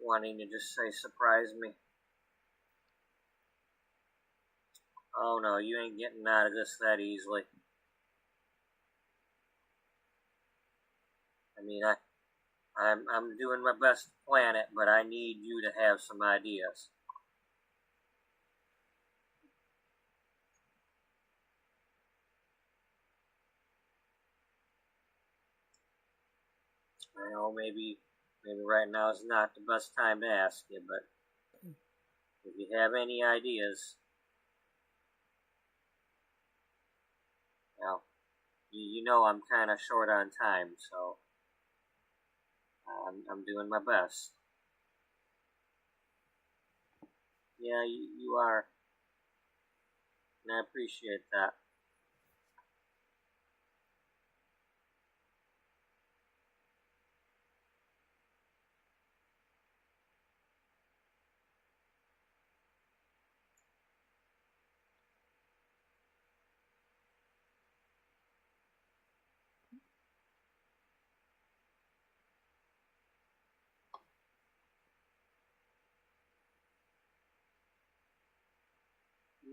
wanting to just say, surprise me. Oh no, you ain't getting out of this that easily. I mean, I'm doing my best to plan it, but I need you to have some ideas. I know maybe right now is not the best time to ask you, but if you have any ideas, well, you know I'm kind of short on time, so I'm doing my best. Yeah, you are, and I appreciate that.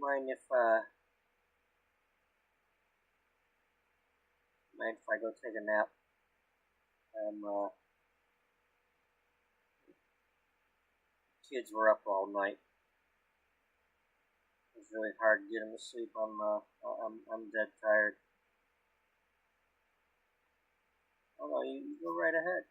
Mind if I go take a nap? Kids were up all night. It was really hard to get them to sleep. I'm dead tired. Oh no, you go right ahead.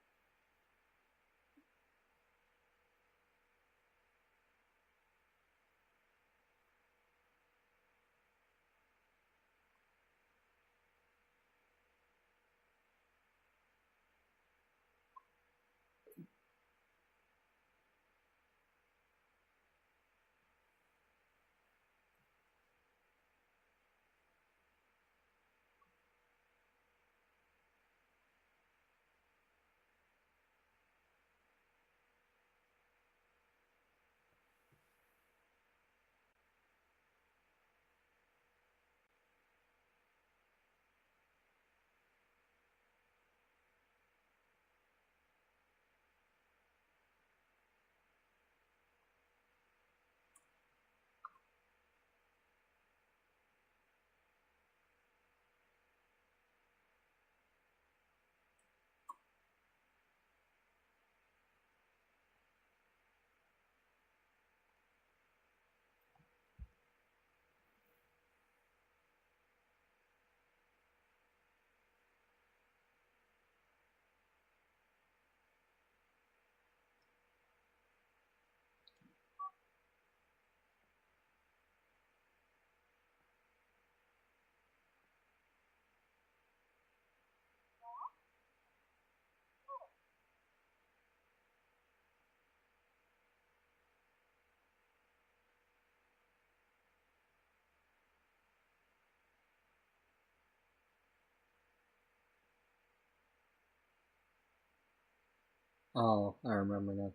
Oh, I remember now.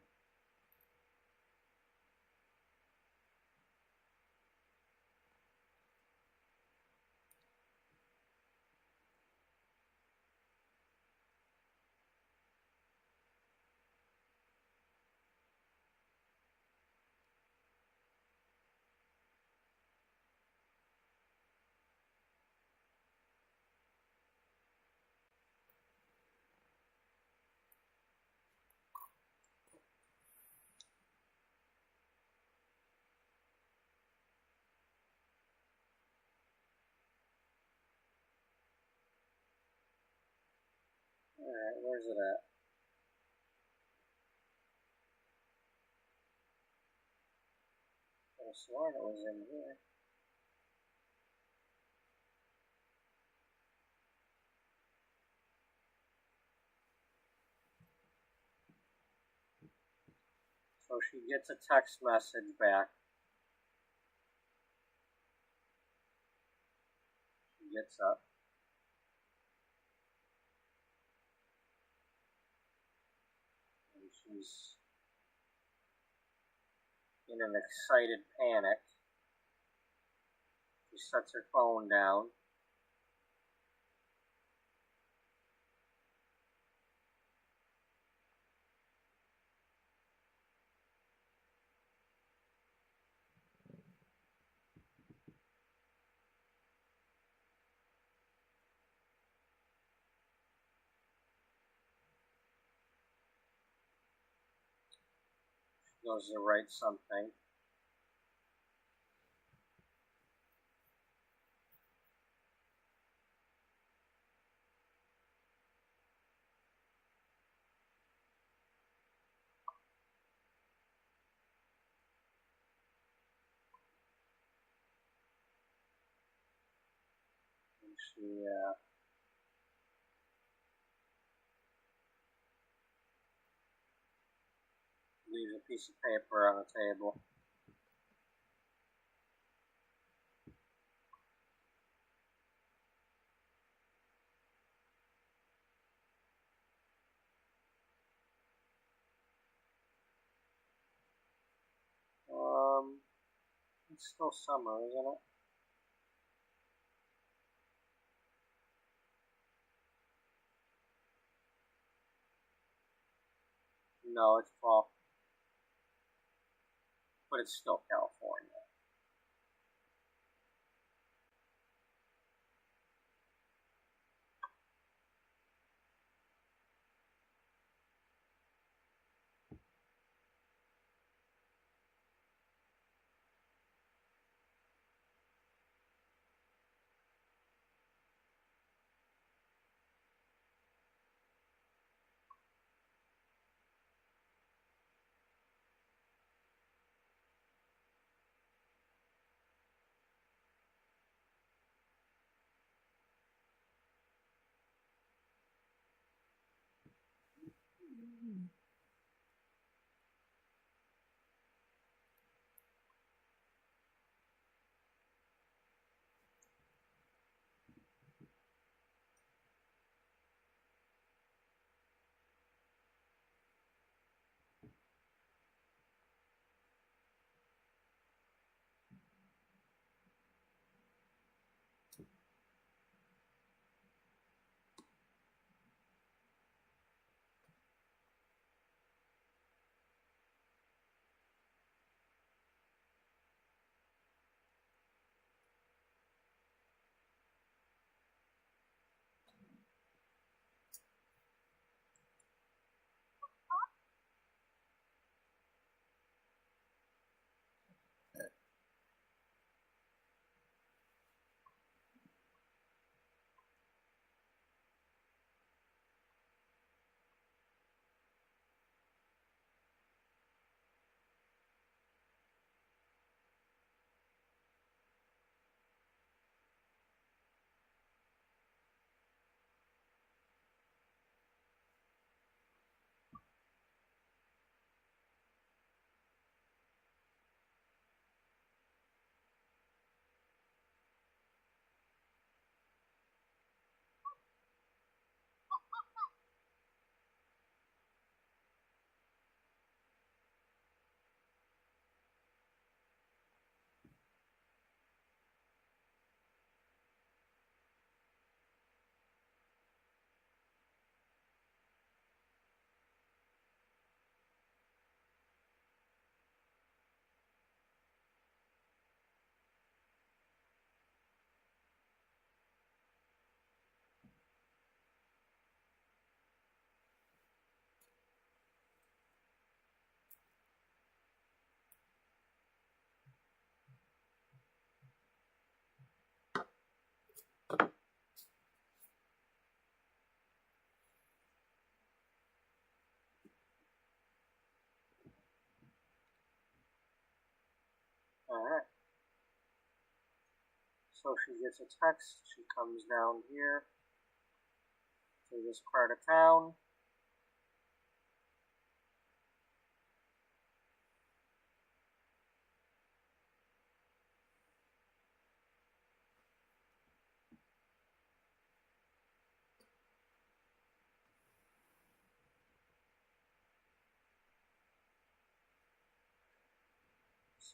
Alright, where's it at? I sworn it was in here. So she gets a text message back. She gets up. And she's in an excited panic. She sets her phone down. She goes to write something. And she leaves a piece of paper on the table. It's still summer, isn't it? No, it's fall. But it's still California. Alright. So she gets a text. She comes down here to this part of town.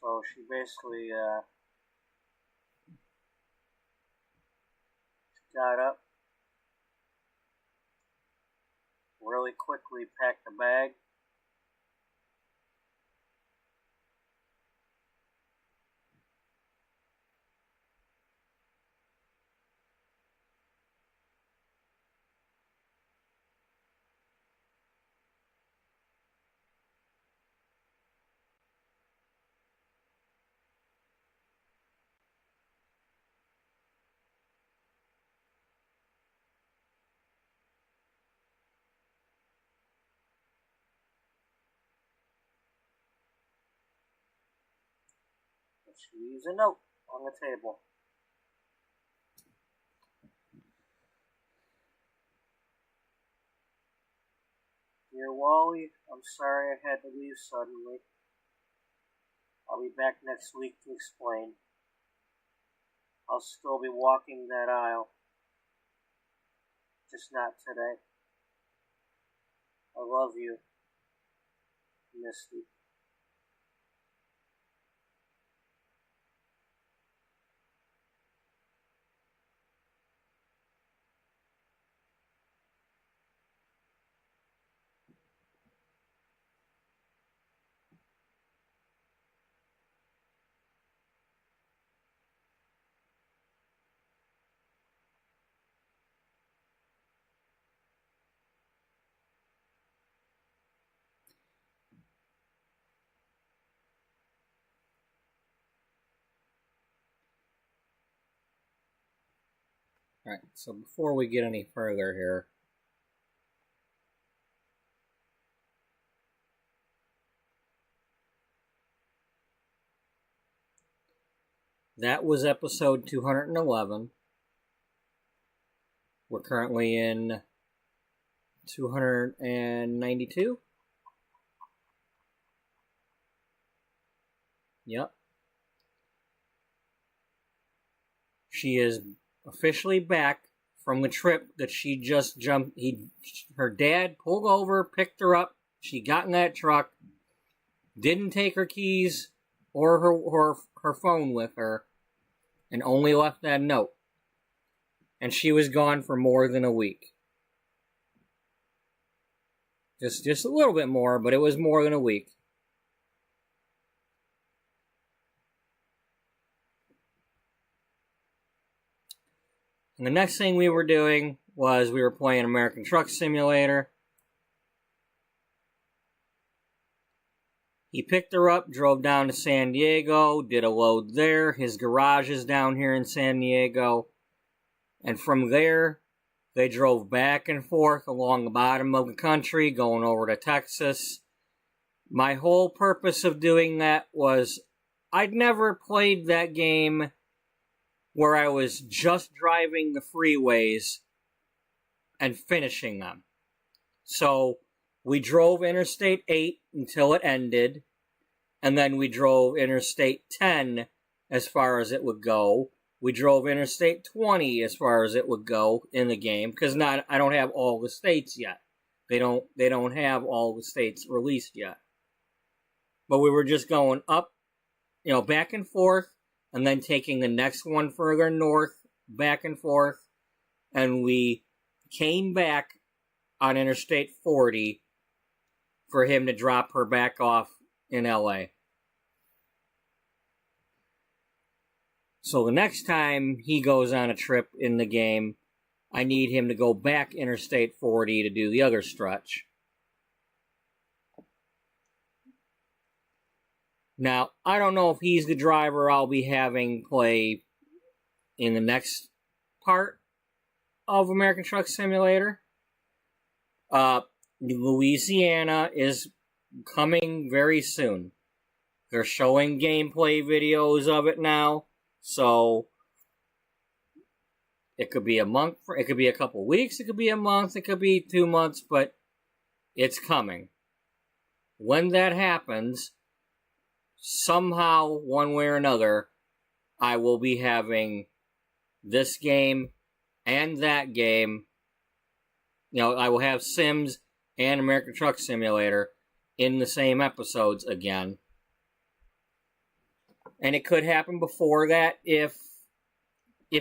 So she basically got up, really quickly packed a bag. She leaves a note on the table. Dear Wally, I'm sorry I had to leave suddenly. I'll be back next week to explain. I'll still be walking that aisle. Just not today. I love you, Misty. Alright, so before we get any further here, that was episode 211. We're currently in 292. Yep. She is officially back from the trip that she just jumped. Her dad pulled over, picked her up. She got in that truck, didn't take her keys or her phone with her, and only left that note. And she was gone for more than a week. Just a little bit more, but it was more than a week. And the next thing we were doing was we were playing American Truck Simulator. He picked her up, drove down to San Diego, did a load there. His garage is down here in San Diego. And from there, they drove back and forth along the bottom of the country, going over to Texas. My whole purpose of doing that was I'd never played that game where I was just driving the freeways and finishing them. So we drove Interstate 8 until it ended, and then we drove Interstate 10 as far as it would go. We drove Interstate 20 as far as it would go in the game, because I don't have all the states yet. They don't have all the states released yet. But we were just going up, back and forth, and then taking the next one further north, back and forth, and we came back on Interstate 40 for him to drop her back off in LA. So the next time he goes on a trip in the game, I need him to go back Interstate 40 to do the other stretch. Now, I don't know if he's the driver I'll be having play in the next part of American Truck Simulator. Louisiana is coming very soon. They're showing gameplay videos of it now, so it could be a month, it could be a couple weeks, it could be a month, it could be 2 months, but it's coming. When that happens, somehow, one way or another, I will be having this game and that game. I will have Sims and American Truck Simulator in the same episodes again. And it could happen before that if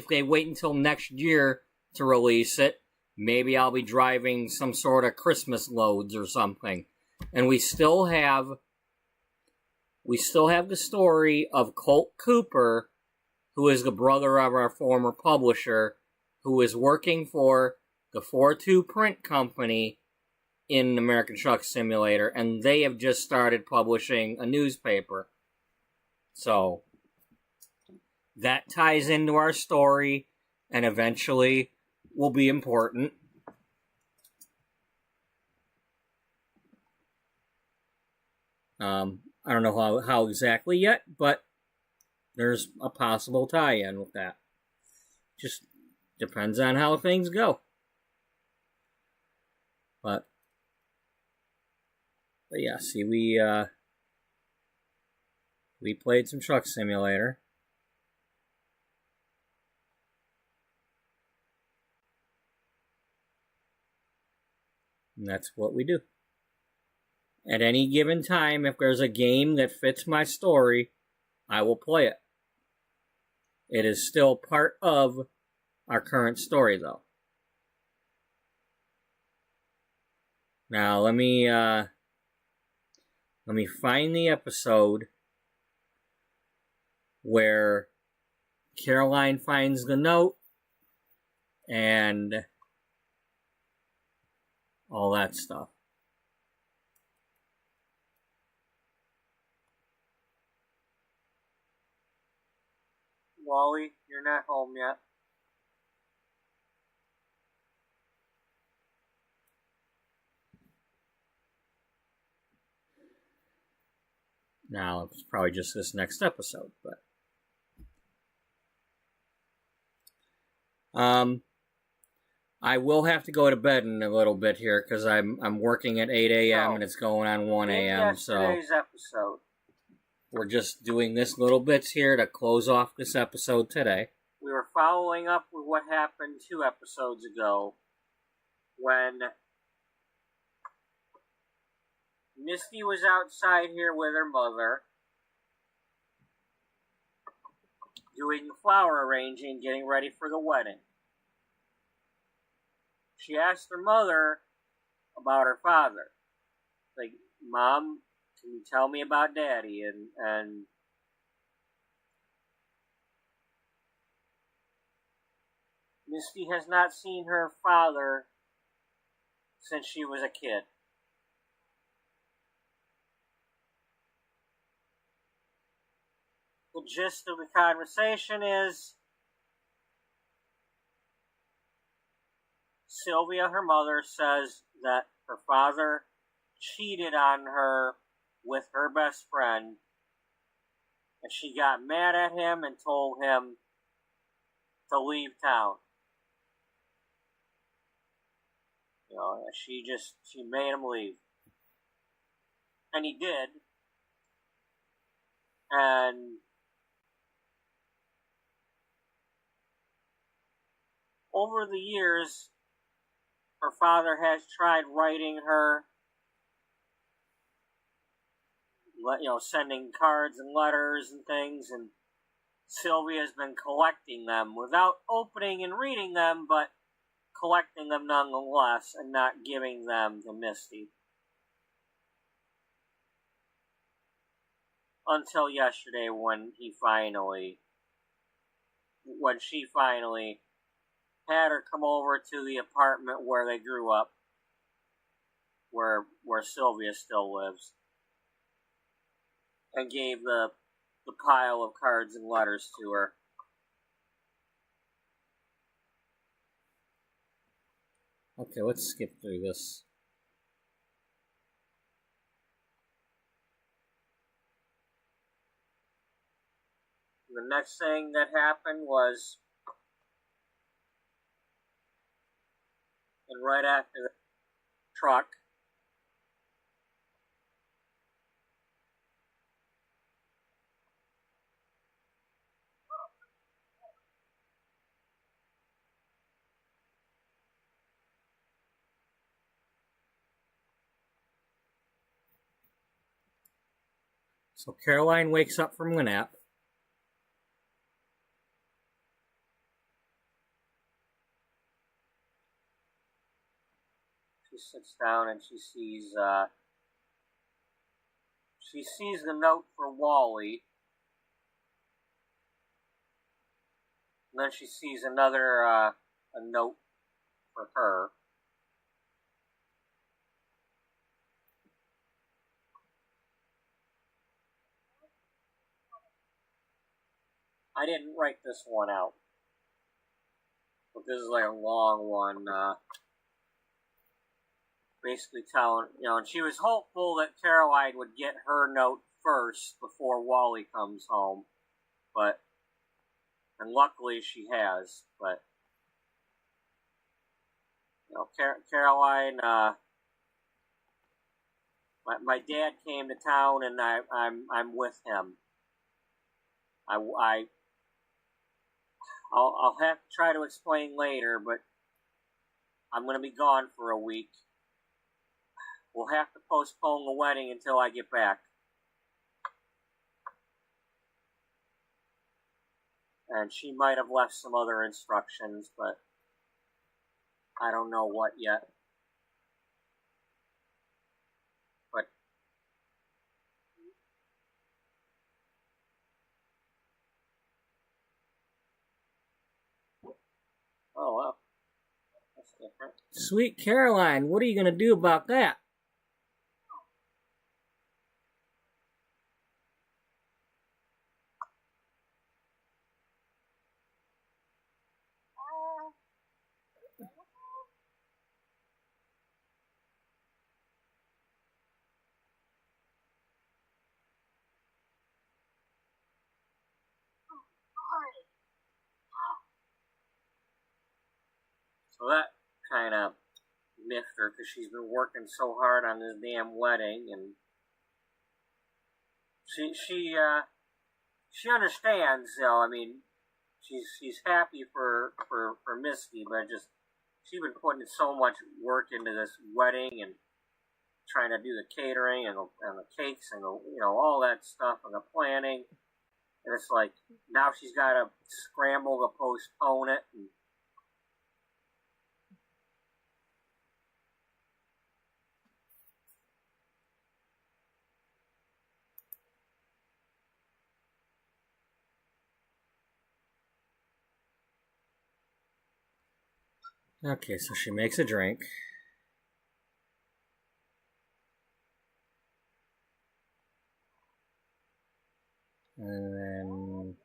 they wait until next year to release it. Maybe I'll be driving some sort of Christmas loads or something. And we still have the story of Colt Cooper, who is the brother of our former publisher, who is working for the 4-2 print company in American Truck Simulator, and they have just started publishing a newspaper. So, that ties into our story, and eventually will be important. I don't know how exactly yet, but there's a possible tie-in with that. Just depends on how things go. But yeah, see, we played some Truck Simulator. And that's what we do. At any given time, if there's a game that fits my story, I will play it. It is still part of our current story, though. Now, let me find the episode where Caroline finds the note and all that stuff. Wally, you're not home yet. Now, it's probably just this next episode, but I will have to go to bed in a little bit here because I'm working at 8 a.m. and it's going on 1 a.m. So Yesterday's episode. We're just doing this little bits here to close off this episode today. We were following up with what happened 2 episodes ago when Misty was outside here with her mother doing flower arranging, getting ready for the wedding. She asked her mother about her father. Like, Mom, can you tell me about Daddy? And Misty has not seen her father since she was a kid. The gist of the conversation is Sylvia, her mother, says that her father cheated on her with her best friend, and she got mad at him and told him to leave town. She made him leave. And he did. And over the years, her father has tried writing her, sending cards and letters and things, and Sylvia's been collecting them without opening and reading them, but collecting them nonetheless and not giving them to Misty. Until yesterday when she finally had her come over to the apartment where they grew up, where Sylvia still lives, and gave the pile of cards and letters to her. Okay, let's skip through this. the next thing that happened was, and right after the truck, So Caroline wakes up from a nap. she sits down and she sees the note for Wally. And then she sees another a note for her. I didn't write this one out, but this is like a long one. Basically telling, and she was hopeful that Caroline would get her note first before Wally comes home, and luckily she has. But Caroline, my dad came to town, and I'm with him. I'll have to try to explain later, but I'm going to be gone for a week. We'll have to postpone the wedding until I get back. And she might have left some other instructions, but I don't know what yet. But oh well, that's different. Sweet Caroline, what are you going to do about that? So that kind of miffed her because she's been working so hard on this damn wedding, and she understands. I mean, she's happy for Misty, but she's been putting so much work into this wedding and trying to do the catering and the cakes and all that stuff and the planning, and it's like now she's got to scramble to postpone it. And Okay, so she makes a drink. And then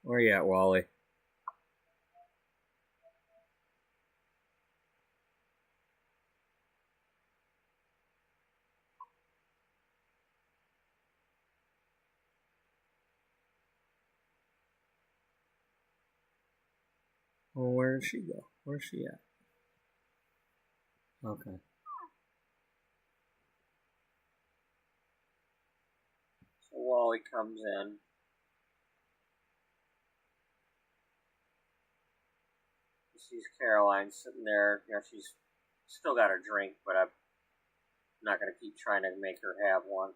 where you at, Wally? Well, where did she go? Where's she at? Okay. so Wally comes in. He sees Caroline sitting there. She's still got her drink, but I'm not going to keep trying to make her have one.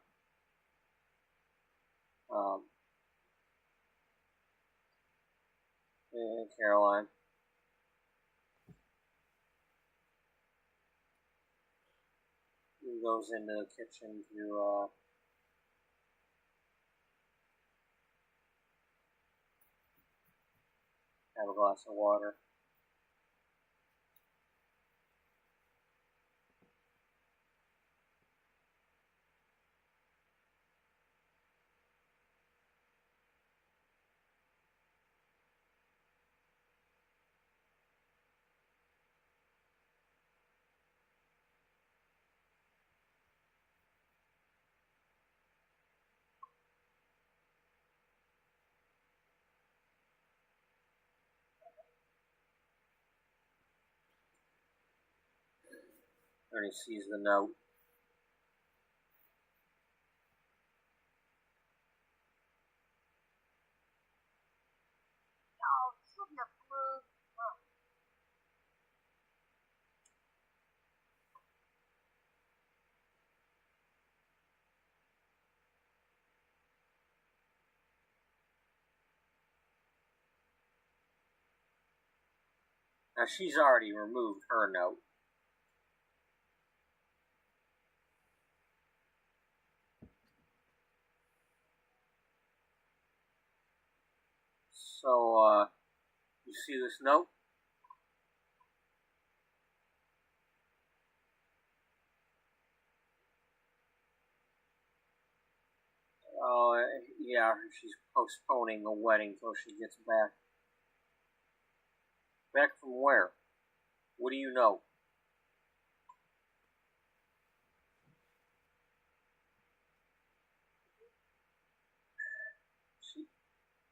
And Caroline. He goes into the kitchen to have a glass of water. Ernie sees the note. Oh, should have flew. Now, she's already removed her note. So, you see this note? Oh, yeah, she's postponing the wedding till she gets back. Back from where? What do you know?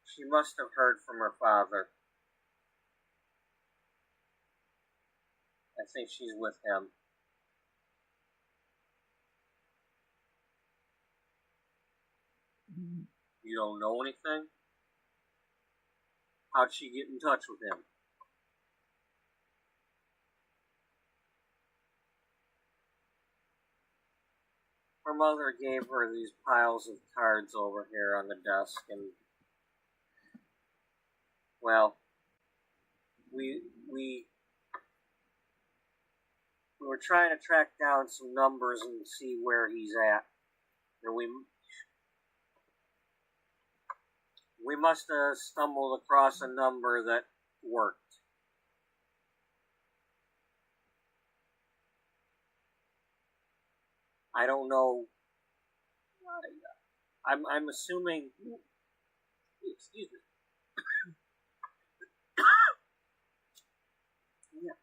She must have heard from her father. I think she's with him. You don't know anything? How'd she get in touch with him? Her mother gave her these piles of cards over here on the desk, and, well, we were trying to track down some numbers and see where he's at. And we must have stumbled across a number that worked. I don't know. I'm assuming. Excuse me. Yeah.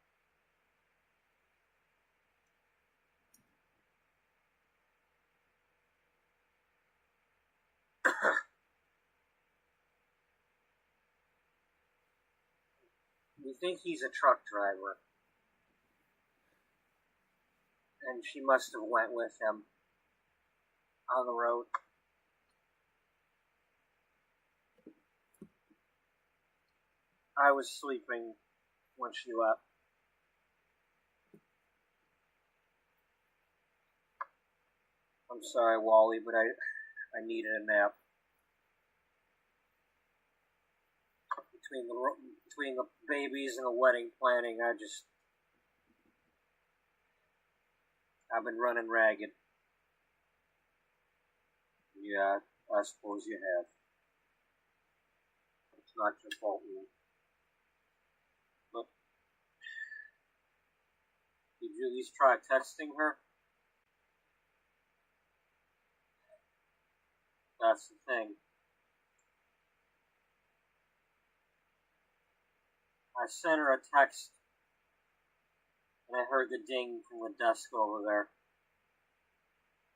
We think he's a truck driver. And she must have went with him on the road. I was sleeping when she left. I'm sorry, Wally, but I needed a nap. Between the babies and the wedding planning, I've been running ragged. Yeah, I suppose you have. It's not your fault, man. But did you at least try texting her? That's the thing. I sent her a text, and I heard the ding from the desk over there.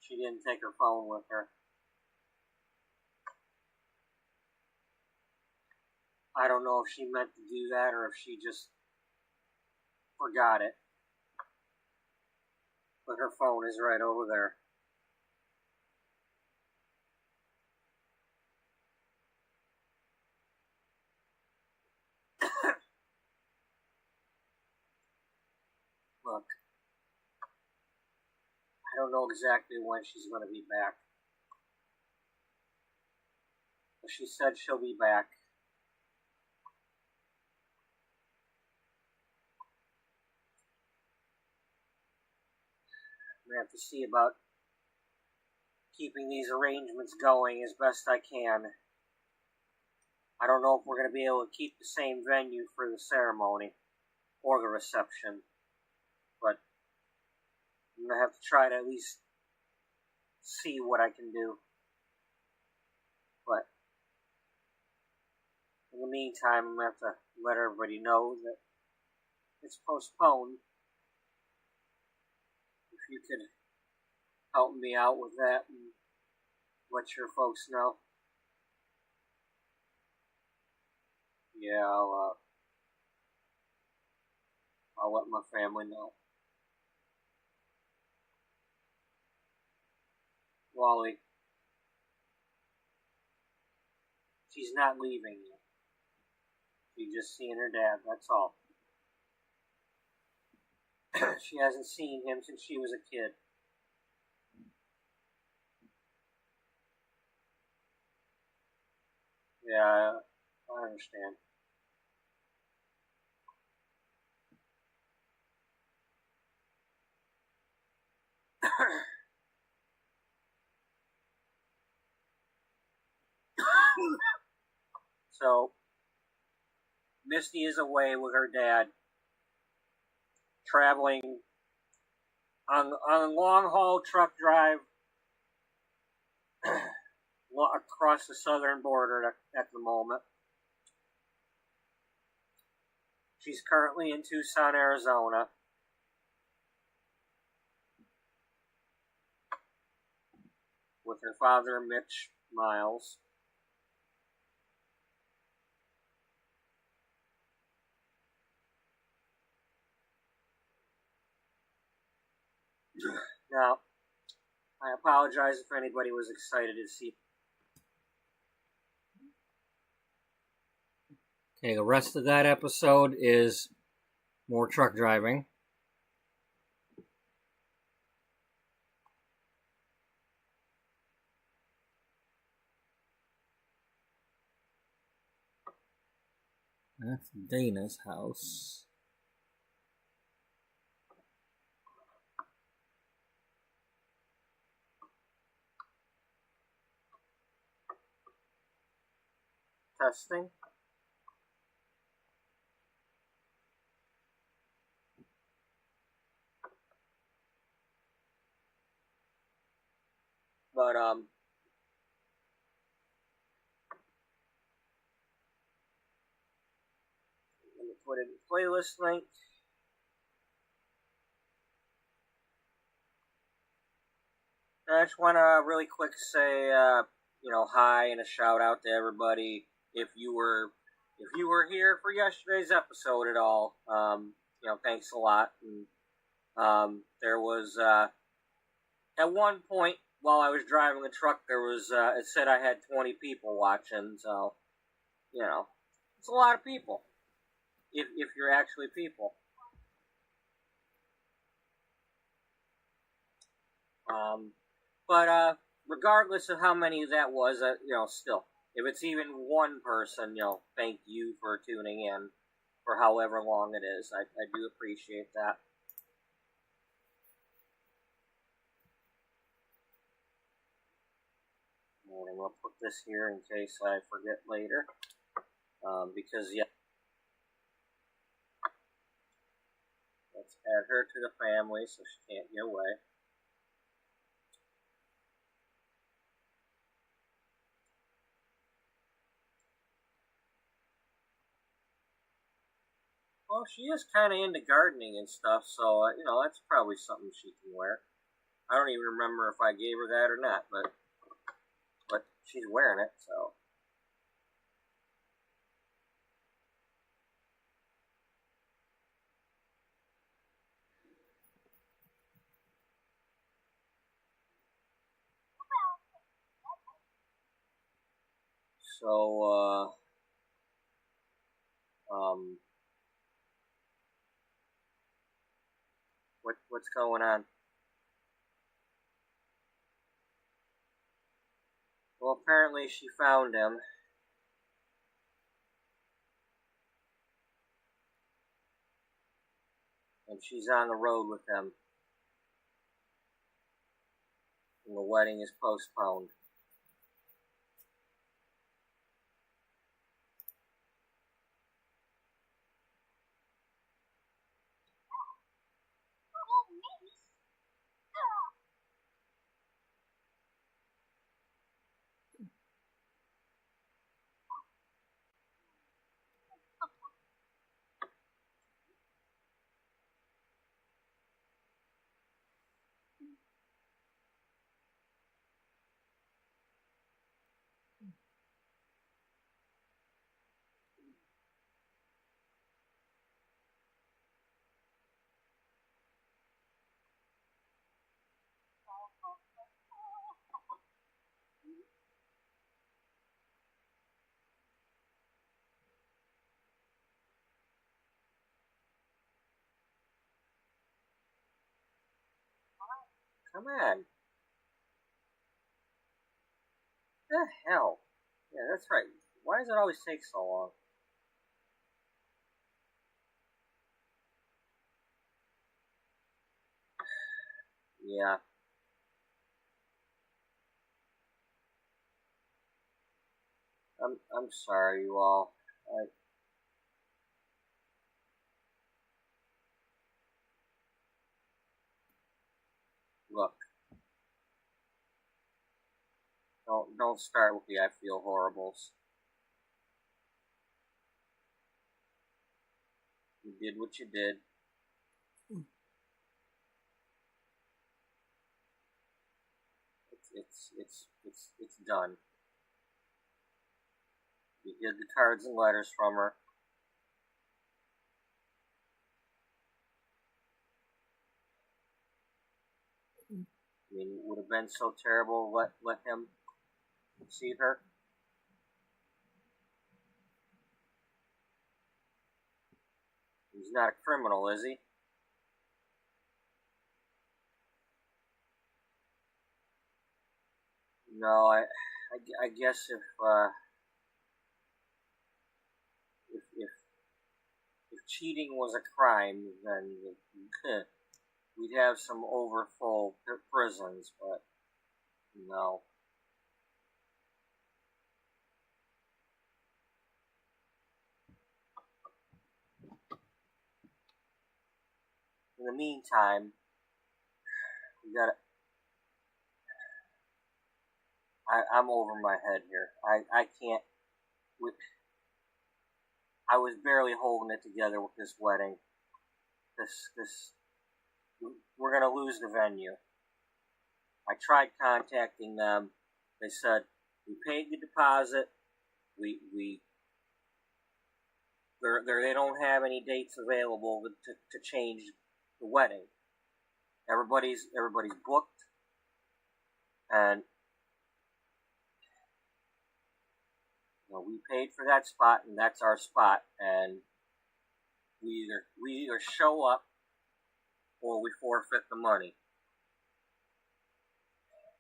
She didn't take her phone with her. I don't know if she meant to do that or if she just forgot it. But her phone is right over there. Look, I don't know exactly when she's going to be back. But she said she'll be back. I'm going to have to see about keeping these arrangements going as best I can. I don't know if we're going to be able to keep the same venue for the ceremony or the reception, but I'm going to have to try to at least see what I can do. But in the meantime, I'm going to have to let everybody know that it's postponed. If you could help me out with that and let your folks know. Yeah, I'll let my family know. Wally. She's not leaving you. She's just seeing her dad, that's all. She hasn't seen him since she was a kid. Yeah, I understand. So, Misty is away with her dad, traveling on a long haul truck drive across the southern border at the moment. She's currently in Tucson, Arizona. With her father, Mitch Miles. Now, I apologize if anybody was excited to see. Okay, the rest of that episode is more truck driving. That's Dana's house. Testing. But, let me put in the playlist link. I just want to really quick say, hi and a shout out to everybody. If you were here for yesterday's episode at all, thanks a lot. And, there was, at one point while I was driving the truck, there was, it said I had 20 people watching, so, it's a lot of people. If you're actually people. But regardless of how many that was, still, if it's even one person, thank you for tuning in for however long it is. I do appreciate that. And I'm going to put this here in case I forget later. Because, yeah. Let's add her to the family so she can't get away. Well, she is kind of into gardening and stuff, so, that's probably something she can wear. I don't even remember if I gave her that or not, but she's wearing it, so. So, what's going on? Well, apparently she found him. And she's on the road with him. And the wedding is postponed. Come on. The hell? Yeah, that's right. Why does it always take so long? Yeah. I'm sorry, you all. Look. Don't start with the I feel horribles. You did what you did. It's done. You hid the cards and letters from her. I mean, it would have been so terrible let him see her. He's not a criminal, is he? No, I guess if cheating was a crime, then we'd have some overfull prisons, but no. In the meantime, we gotta. I'm over my head here. I can't. I was barely holding it together with this wedding. We're gonna lose the venue. I tried contacting them. They said we paid the deposit. They don't have any dates available to change the wedding. Everybody's booked, and we paid for that spot, and that's our spot, and we either show up or we forfeit the money.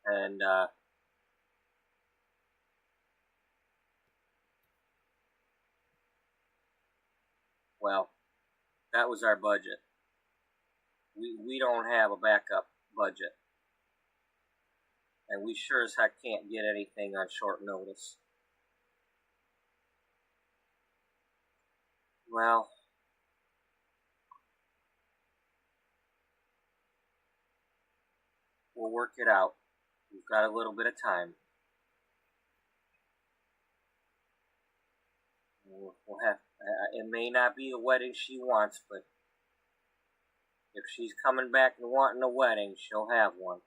And well, that was our budget. We don't have a backup budget, and we sure as heck can't get anything on short notice. Well, we'll work it out. We've got a little bit of time. We'll have. It may not be the wedding she wants, but if she's coming back and wanting a wedding, she'll have one.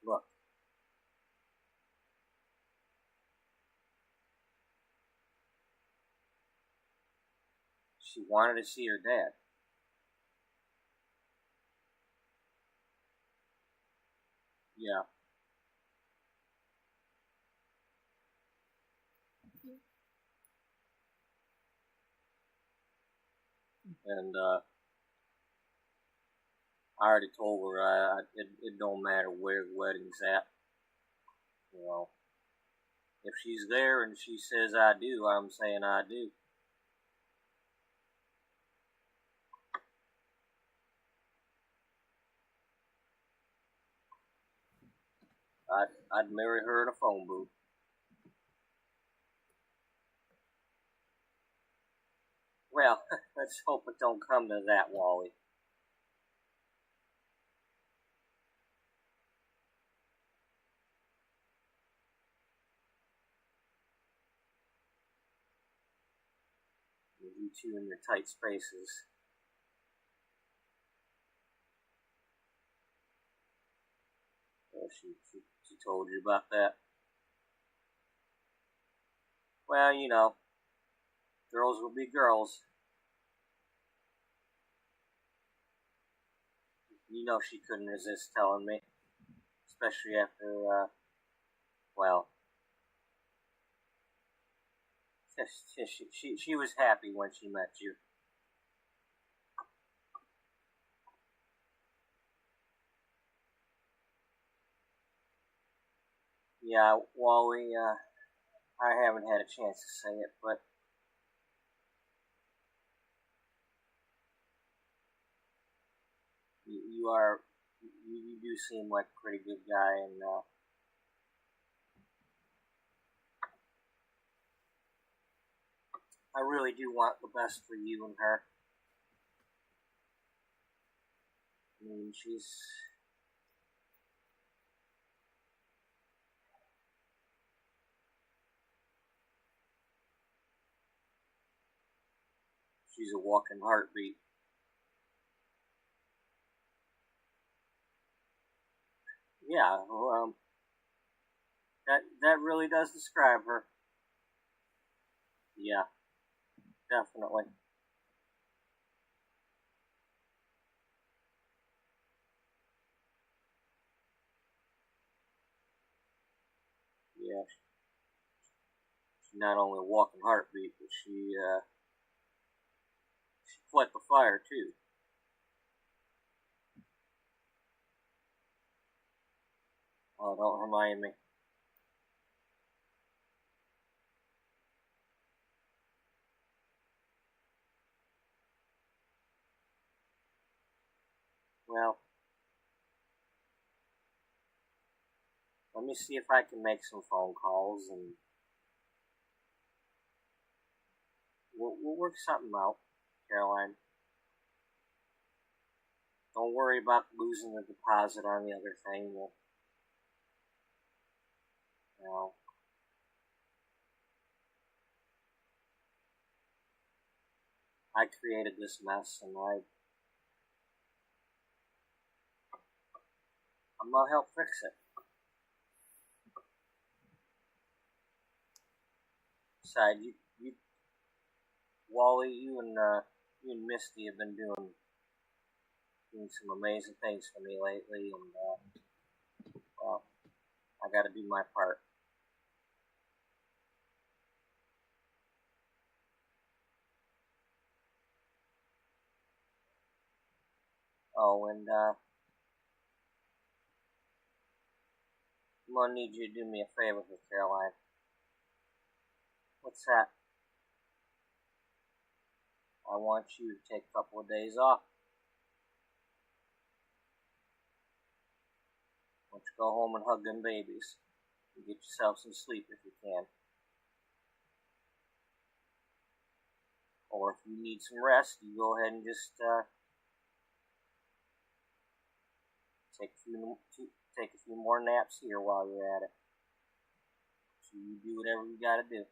Look. She wanted to see her dad. Yeah. And I already told her it don't matter where the wedding's at. If she's there and she says I do, I'm saying I do. I'd marry her in a phone booth. Well, let's hope it don't come to that, Wally. You two in your tight spaces. She told you about that. Well, girls will be girls. She couldn't resist telling me, especially after Well, she was happy when she met you. Yeah, Wally, I haven't had a chance to say it, but you do seem like a pretty good guy, and I really do want the best for you and her. I mean, she's a walking heartbeat. Yeah, well, that really does describe her. Yeah, definitely. Yeah, she's not only a walking heartbeat, but she quite the fire too. Oh, don't remind me. Well, let me see if I can make some phone calls, and we'll work something out, Caroline. Don't worry about losing the deposit on the other thing. You know, I created this mess, and I'm gonna help fix it. Besides, Wally, you and Misty have been doing some amazing things for me lately, and well, I got to do my part. Oh, and I'm gonna need you to do me a favor here, Caroline. What's that? I want you to take a couple of days off. Why don't you go home and hug them babies and get yourself some sleep if you can. Or if you need some rest, you go ahead and just take a few more naps here while you're at it. So you do whatever you gotta do.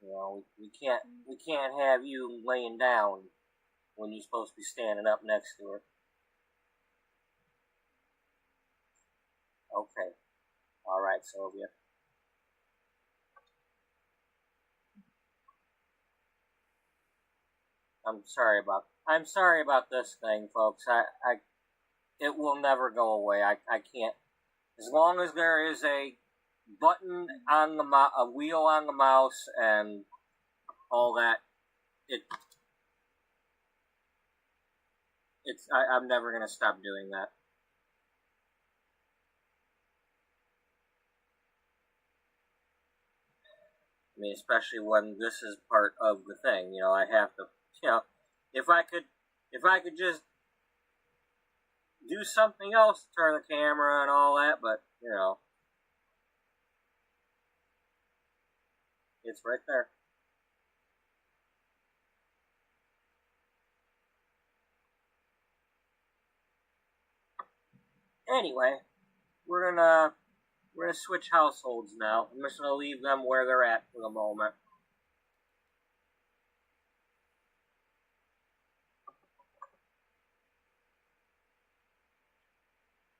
You know, we can't have you laying down when you're supposed to be standing up next to her. Okay. All right, Sylvia. I'm sorry about this thing, folks. It will never go away. I can't. As long as there is a button on a wheel on the mouse and all that, I'm never gonna stop doing that. I mean, especially when this is part of the thing. You know, I have to. You know, if I could just do something else to turn the camera and all that, but you know, it's right there. Anyway, we're gonna switch households now. I'm just gonna leave them where they're at for the moment.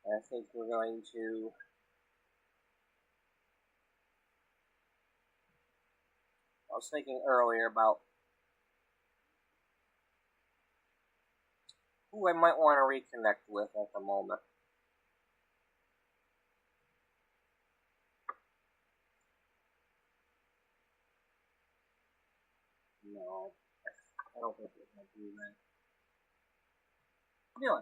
I think we're going to I was thinking earlier about who I might want to reconnect with at the moment. I don't think it might do that. Anyway.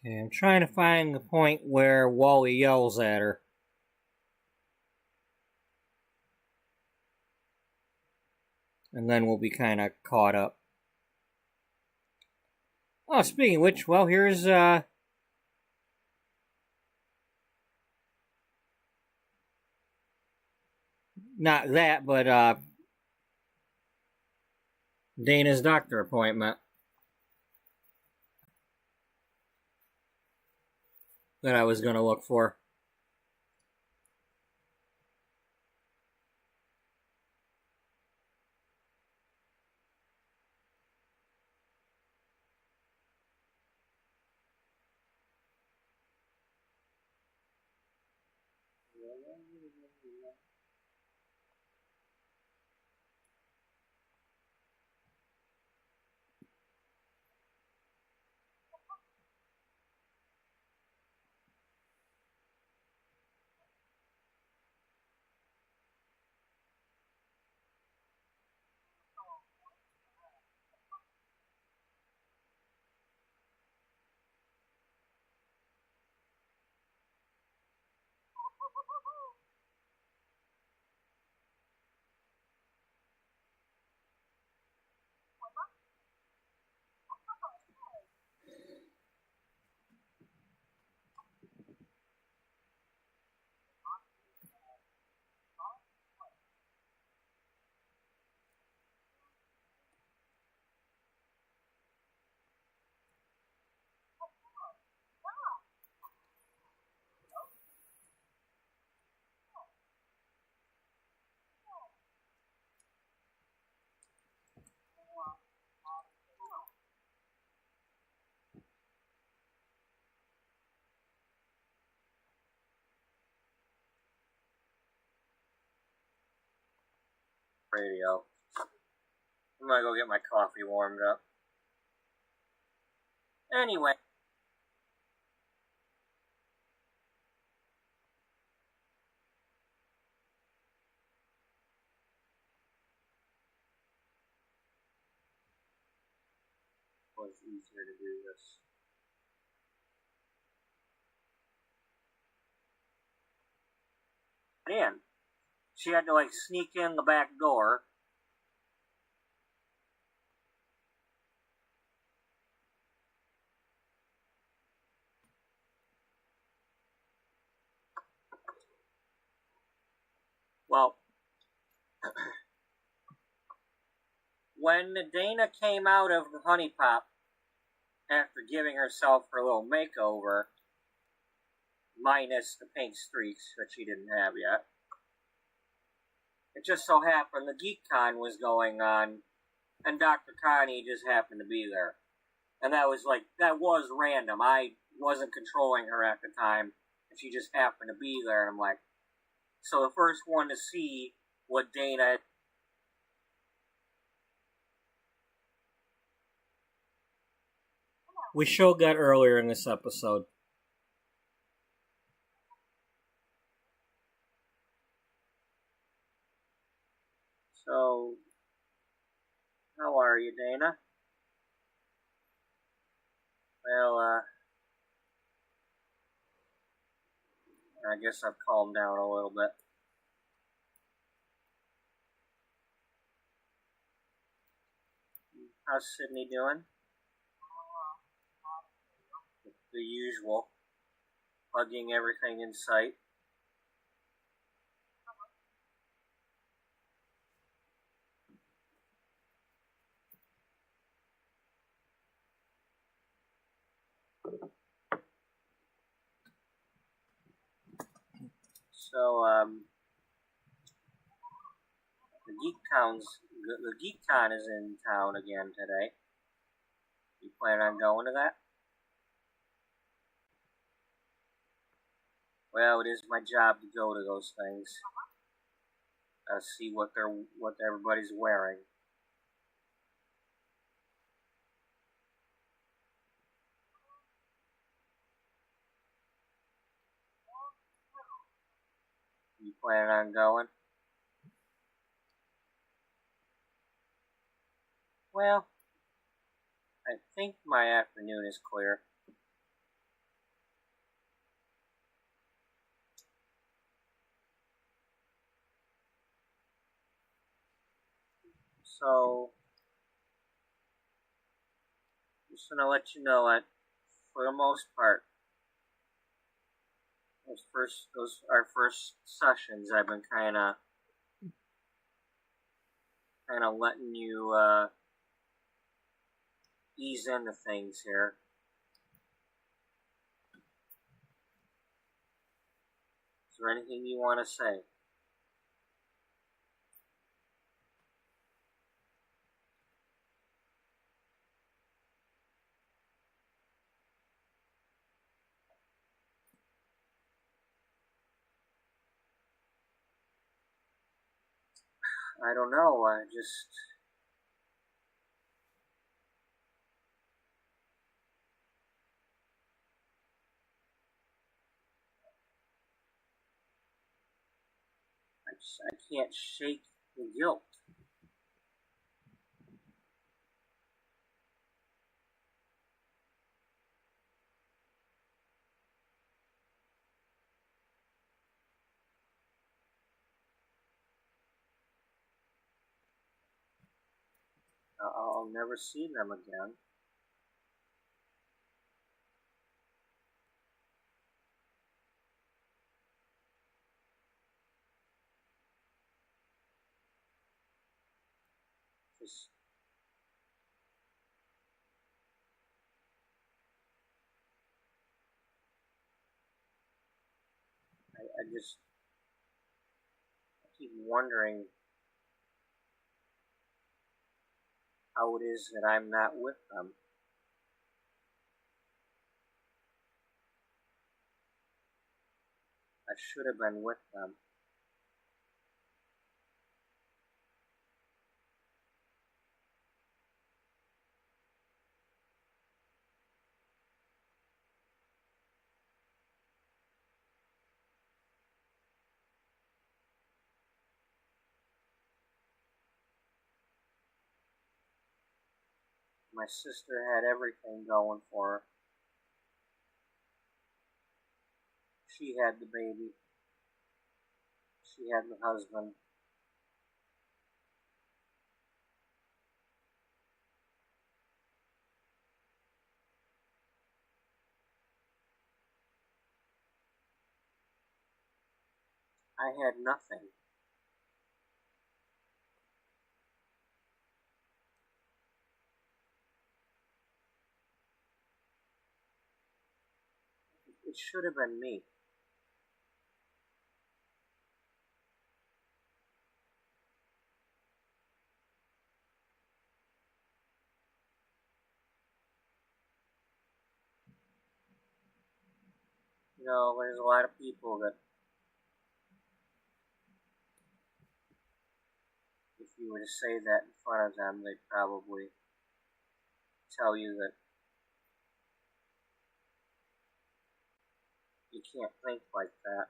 Okay, I'm trying to find the point where Wally yells at her. And then we'll be kind of caught up. Oh, speaking of which, well, here's, not that, but, Dana's doctor appointment that I was going to look for. Radio. I'm gonna go get my coffee warmed up. Anyway. It was easier to do this. Man, she had to like sneak in the back door. Well, when Dana came out of the honey pop after giving herself her little makeover, minus the pink streaks that she didn't have yet, it just so happened the GeekCon was going on, and Dr. Connie just happened to be there. And that was random. I wasn't controlling her at the time, and she just happened to be there, and I'm like, so the first one to see what Dana... We showed that earlier in this episode. So, how are you, Dana? Well, I guess I've calmed down a little bit. How's Sydney doing? The usual. Hugging everything in sight. So, the GeekCon is in town again today. You plan on going to that? Well, it is my job to go to those things. See what everybody's wearing. You planning on going? Well, I think my afternoon is clear. So, just gonna let you know that, for the most part, our first sessions, I've been kind of letting you ease into things here. Is there anything you want to say? I don't know. I can't shake the guilt. I'll never see them again. Just I keep wondering how it is that I'm not with them. I should have been with them. My sister had everything going for her. She had the baby. She had the husband. I had nothing. It should have been me. You know, there's a lot of people that, if you were to say that in front of them, they'd probably tell you that you can't think like that.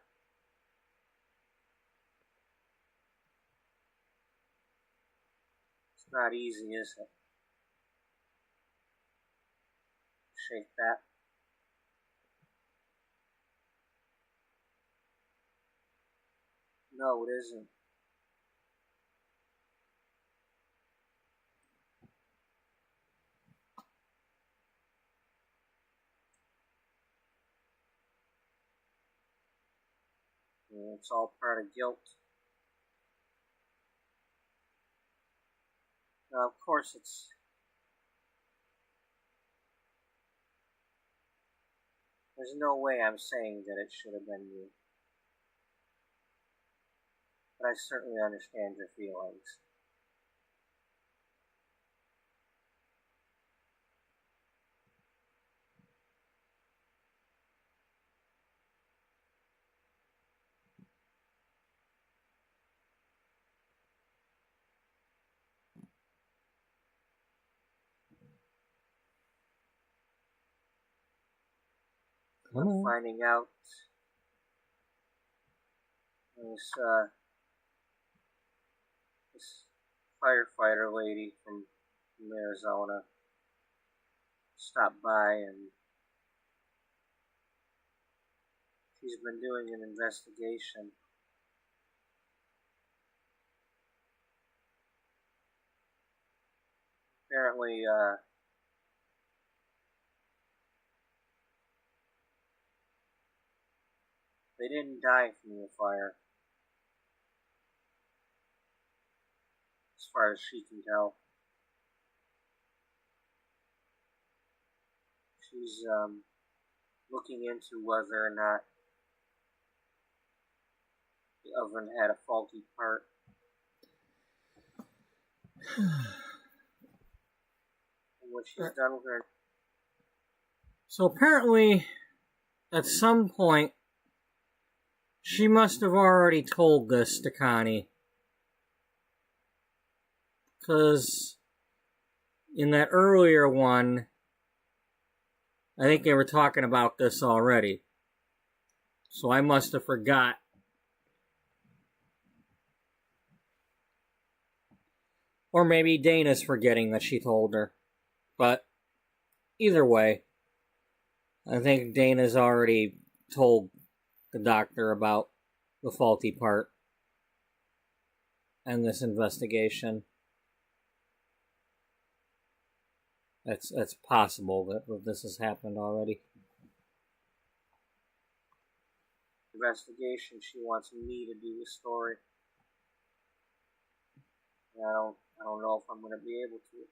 It's not easy, is it? Shake that. No, it isn't. It's all part of guilt. Now, of course, there's no way I'm saying that it should have been you. but I certainly understand your feelings. I'm finding out this firefighter lady from Arizona stopped by, and she's been doing an investigation. Apparently, they didn't die from the fire, as far as she can tell. She's looking into whether or not the oven had a faulty part. And when she's done with her... So apparently, at some point, she must have already told this to Connie. Because in that earlier one, I think they were talking about this already. So I must have forgot. Or maybe Dana's forgetting that she told her. But either way, I think Dana's already told the doctor about the faulty part and this investigation. It's possible that this has happened already. Investigation, she wants me to do the story. And I don't know if I'm going to be able to.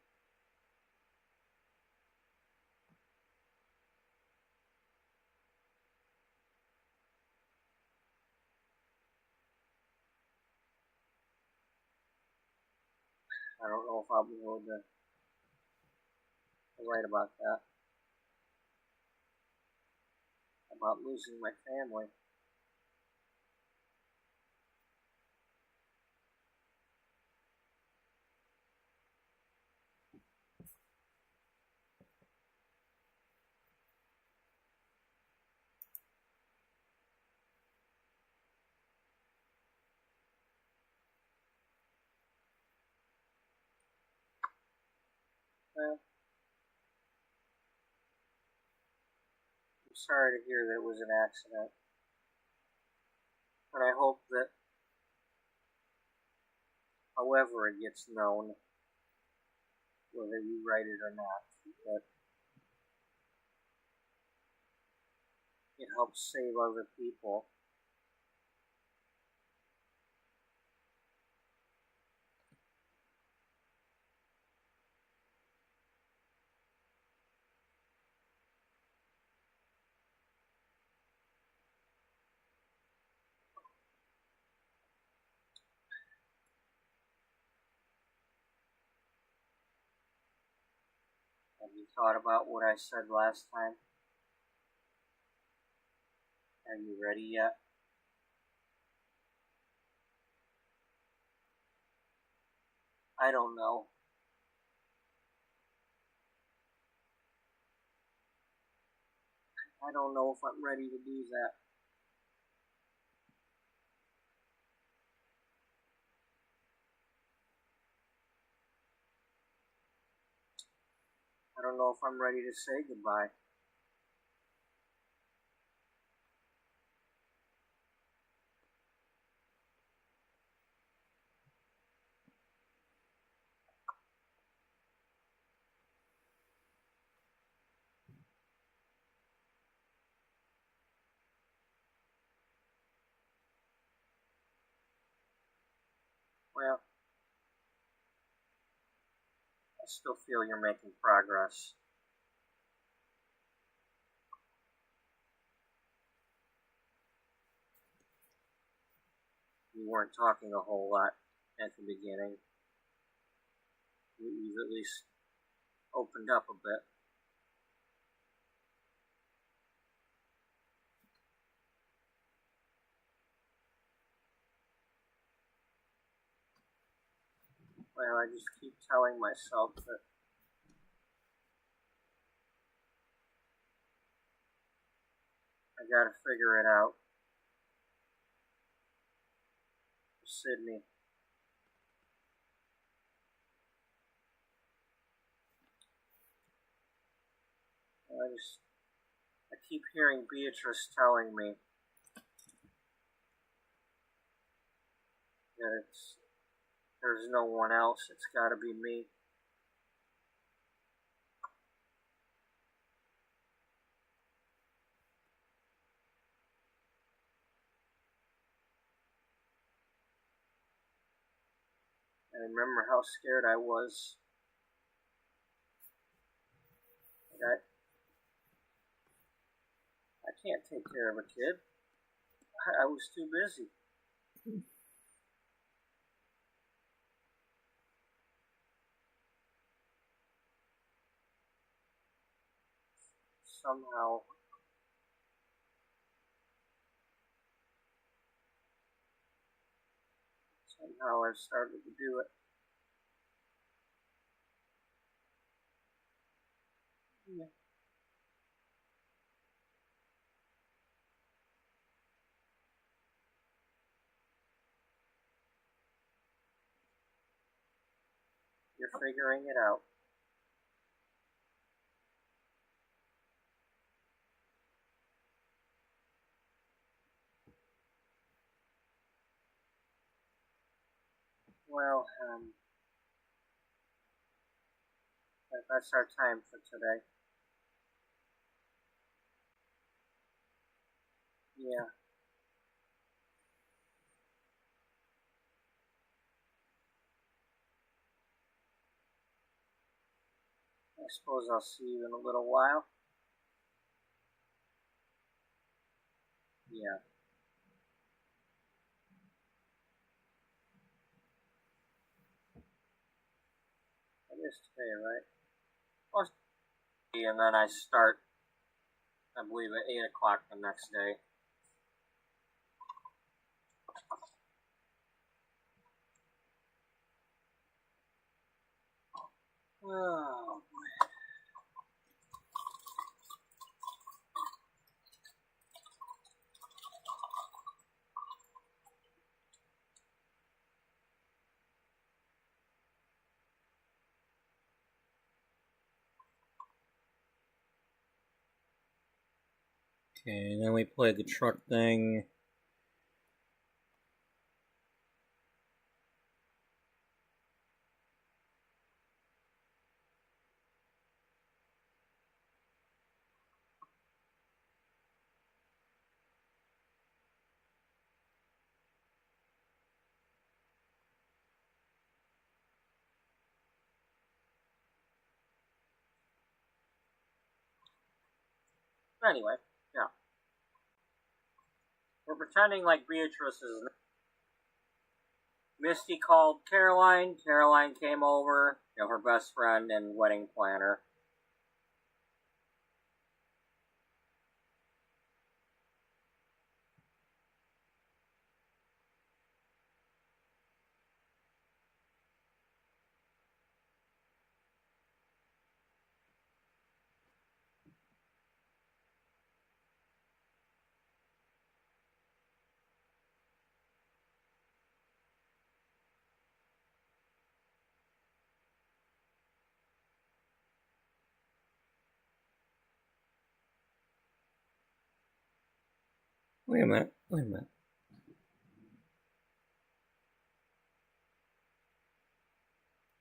I don't know if I'll be able to write about that. About losing my family. Well, I'm sorry to hear that it was an accident. But I hope that, however it gets known, whether you write it or not, that it helps save other people. Have you thought about what I said last time? Are you ready yet? I don't know. I don't know if I'm ready to do that. I don't know if I'm ready to say goodbye. Well, I still feel you're making progress. you weren't talking a whole lot at the beginning. You've at least opened up a bit. Well, I just keep telling myself that I gotta figure it out. Sydney. I keep hearing Beatrice telling me that there's no one else, it's gotta be me. I remember how scared I was. I can't take care of a kid. I was too busy. Somehow I started to do it. Yeah. You're figuring it out. Well, that's our time for today. Yeah. I suppose I'll see you in a little while. Yeah. It is today, right? Well, and then I start, I believe, at 8 o'clock the next day. Oh, Okay, then we play the truck thing. anyway, yeah. We're pretending like Beatrice is... Misty called Caroline. Caroline came over, her best friend and wedding planner. Wait a minute.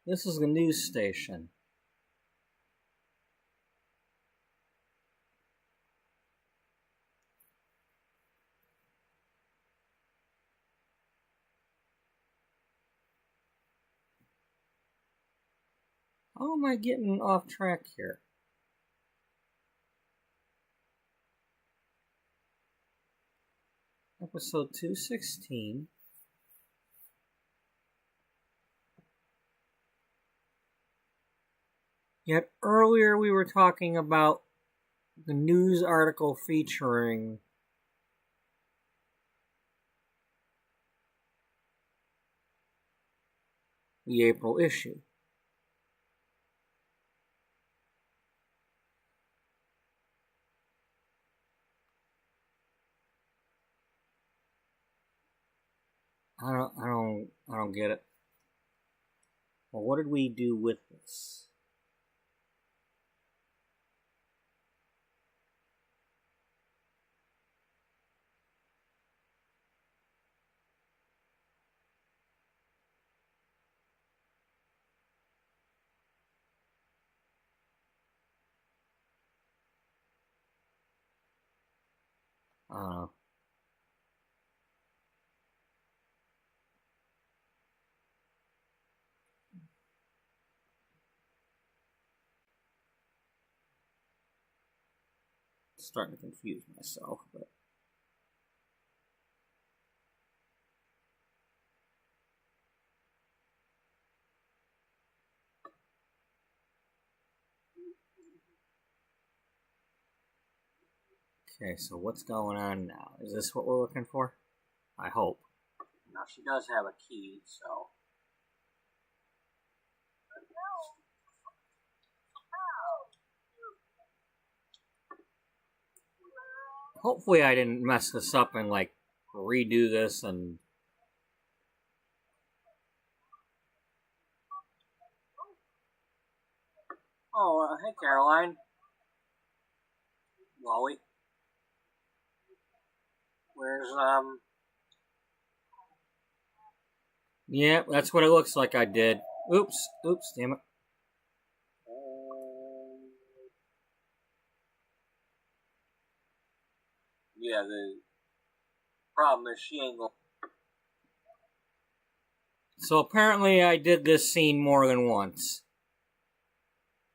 This is the news station. How am I getting off track here? Episode 216. Yet earlier we were talking about the news article featuring the April issue. I don't get it. Well, what did we do with this? Uh, Starting to confuse myself, but okay, so what's going on now? Is this what we're looking for? I hope. Now, she does have a key, so... Hopefully I didn't mess this up and, like, redo this and... Oh, hey, Caroline. Wally. Where's, Yeah, that's what it looks like I did. Oops, damn it. Yeah, the problem is she ain't going... So apparently I did this scene more than once.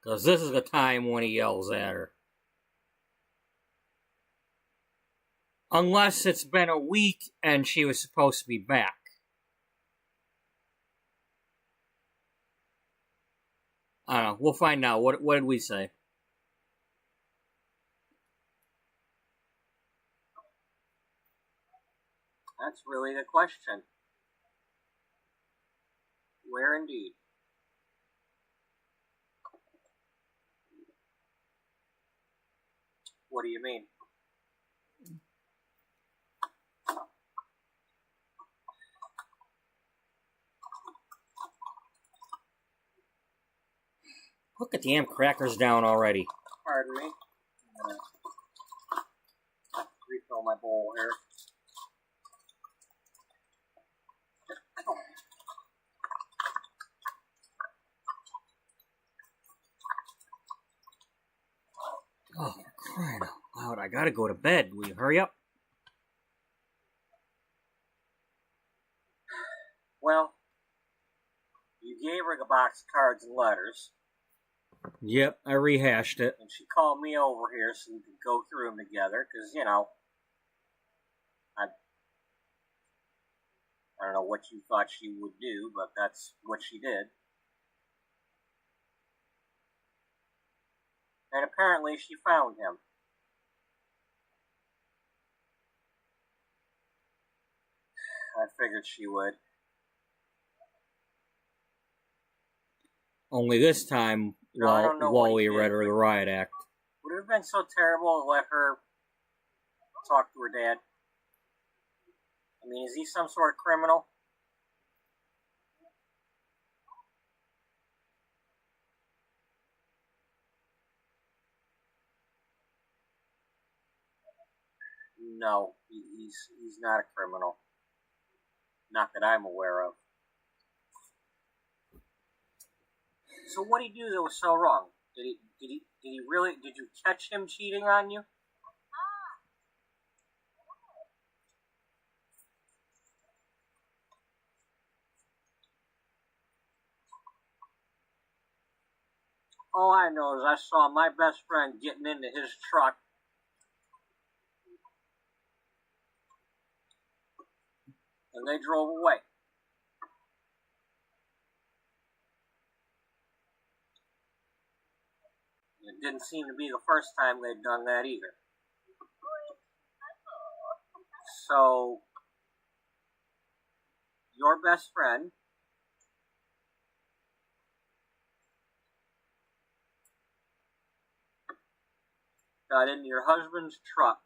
Because this is the time when he yells at her. Unless it's been a week and she was supposed to be back. I don't know. We'll find out. What did we say? That's really the question. Where indeed? What do you mean? Put the damn crackers down already. Pardon me. Refill my bowl here. Oh, for crying out loud. I gotta go to bed. Will you hurry up? Well, you gave her the box of cards and letters. Yep, I rehashed it. And she called me over here so we could go through them together, because, you know, I don't know what you thought she would do, but that's what she did. And apparently she found him. I figured she would. Only this time, No, I don't know what Wally he read did, her the but- riot act. Would it have been so terrible to let her talk to her dad? I mean, is he some sort of criminal? No, he's not a criminal. Not that I'm aware of. So what did he do that was so wrong? Did he really? Did you catch him cheating on you? All I know is I saw my best friend getting into his truck. And they drove away. didn't seem to be the first time they'd done that either. So, your best friend got into your husband's truck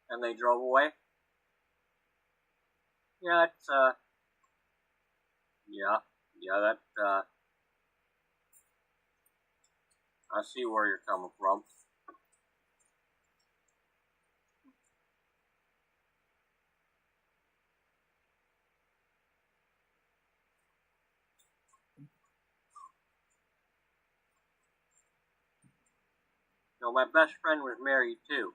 and they drove away? Yeah, it's, that, I see where you're coming from. You know, my best friend was married too.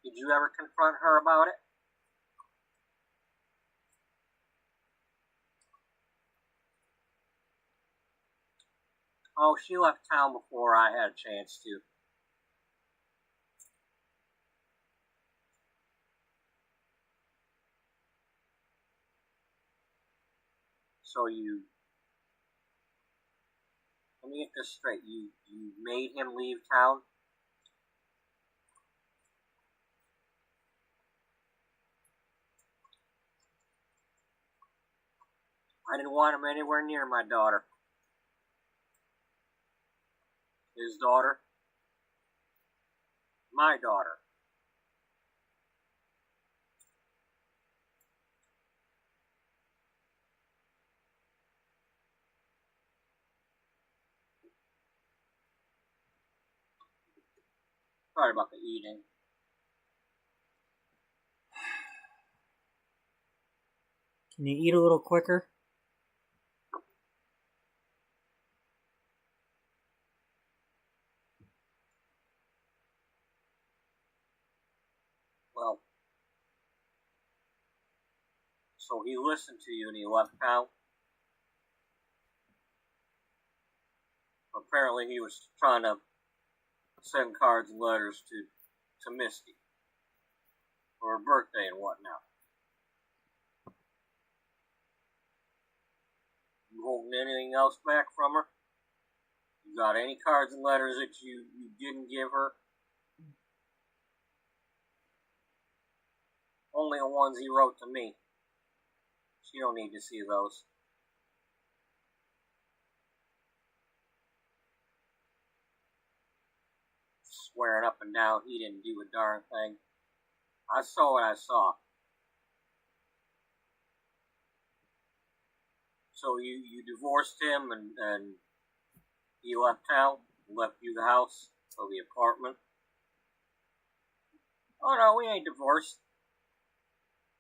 Did you ever confront her about it? Oh, she left town before I had a chance to. So let me get this straight. You made him leave town? I didn't want him anywhere near my daughter. His daughter? My daughter. Sorry about the eating. Can you eat a little quicker? Well, so he listened to you and he left town? Apparently he was trying to send cards and letters to Misty for her birthday and whatnot. You holding anything else back from her? You got any cards and letters that you didn't give her? Only the ones he wrote to me. She don't need to see those. Swearing up and down he didn't do a darn thing. I saw what I saw. So you divorced him and he left town, left you the house or the apartment? Oh no, we ain't divorced.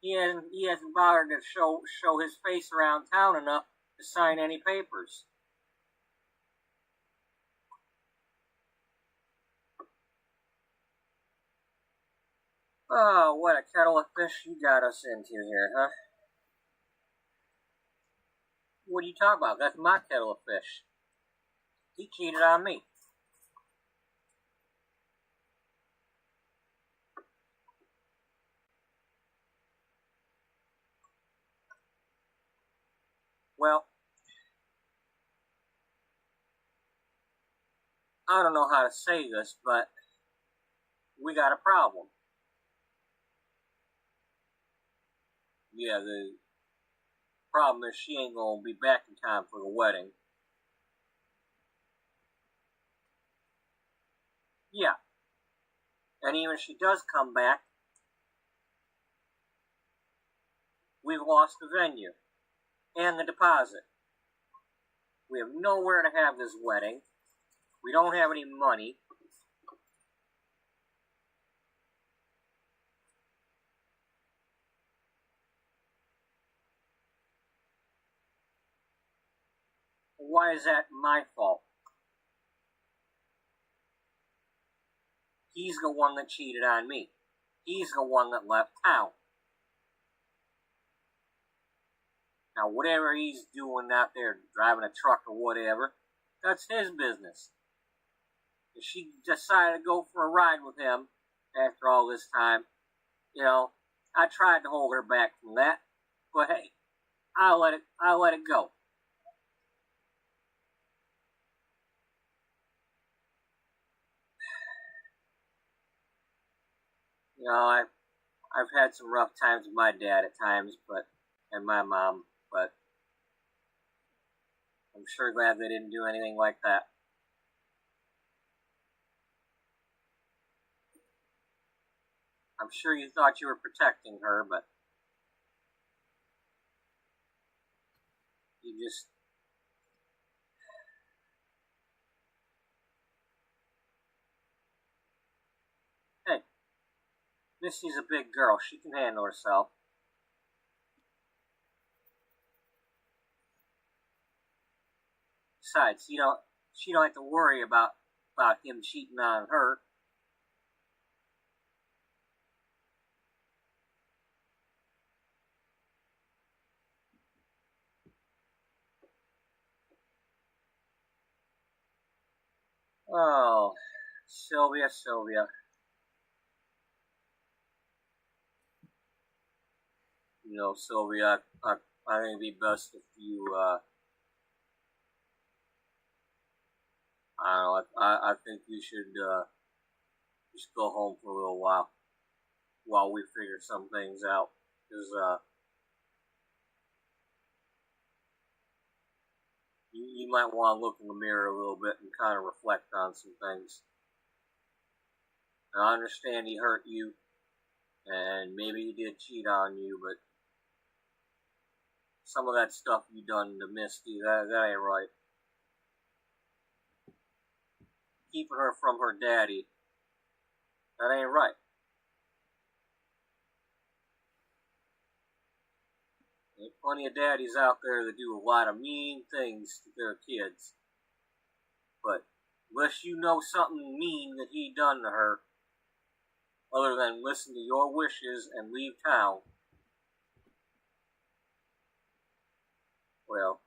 He hasn't bothered to show his face around town enough to sign any papers. Oh, what a kettle of fish you got us into here, huh? What are you talking about? That's my kettle of fish. He cheated on me. Well, I don't know how to say this, but we got a problem. Yeah, the problem is she ain't gonna be back in time for the wedding. Yeah. And even if she does come back, we've lost the venue and the deposit. We have nowhere to have this wedding. We don't have any money. Why is that my fault? He's the one that cheated on me. He's the one that left town. Now, whatever he's doing out there, driving a truck or whatever, that's his business. If she decided to go for a ride with him after all this time, you know, I tried to hold her back from that, but hey, I'll let it go. You know, I've had some rough times with my dad at times, and my mom, but I'm sure glad they didn't do anything like that. I'm sure you thought you were protecting her, but you just... Hey, Missy's a big girl. She can handle herself. Besides, she don't have to worry about him cheating on her. Oh, Sylvia. You know, Sylvia, I think it'd be best if you, I don't know, I think you should, just go home for a little while we figure some things out. Because, you might want to look in the mirror a little bit and kind of reflect on some things. And I understand he hurt you, and maybe he did cheat on you, but some of that stuff you done to Misty, that ain't right. Keeping her from her daddy, that ain't right. There's plenty of daddies out there that do a lot of mean things to their kids. But unless you know something mean that he done to her, other than listen to your wishes and leave town, well,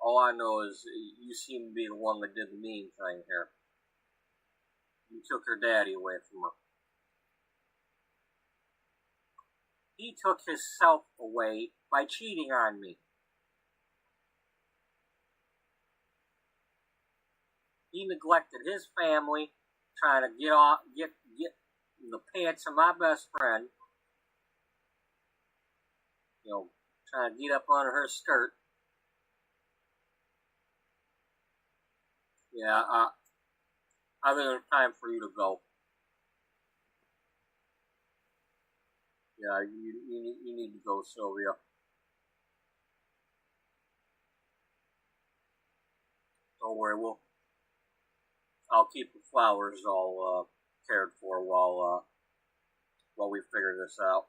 all I know is you seem to be the one that did the mean thing here. You took her daddy away from her. He took himself away by cheating on me. He neglected his family, trying to get in the pants of my best friend. You know, trying to get up under her skirt. Yeah, I think it's time for you to go. Yeah, you need to go, Sylvia. Don't worry, I'll keep the flowers all cared for while we figure this out.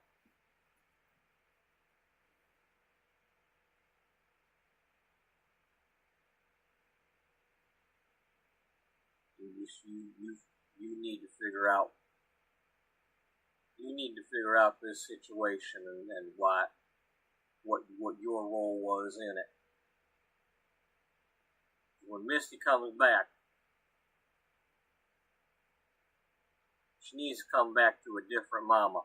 You need to figure out. You need to figure out this situation and what your role was in it. When Misty comes back, she needs to come back to a different mama.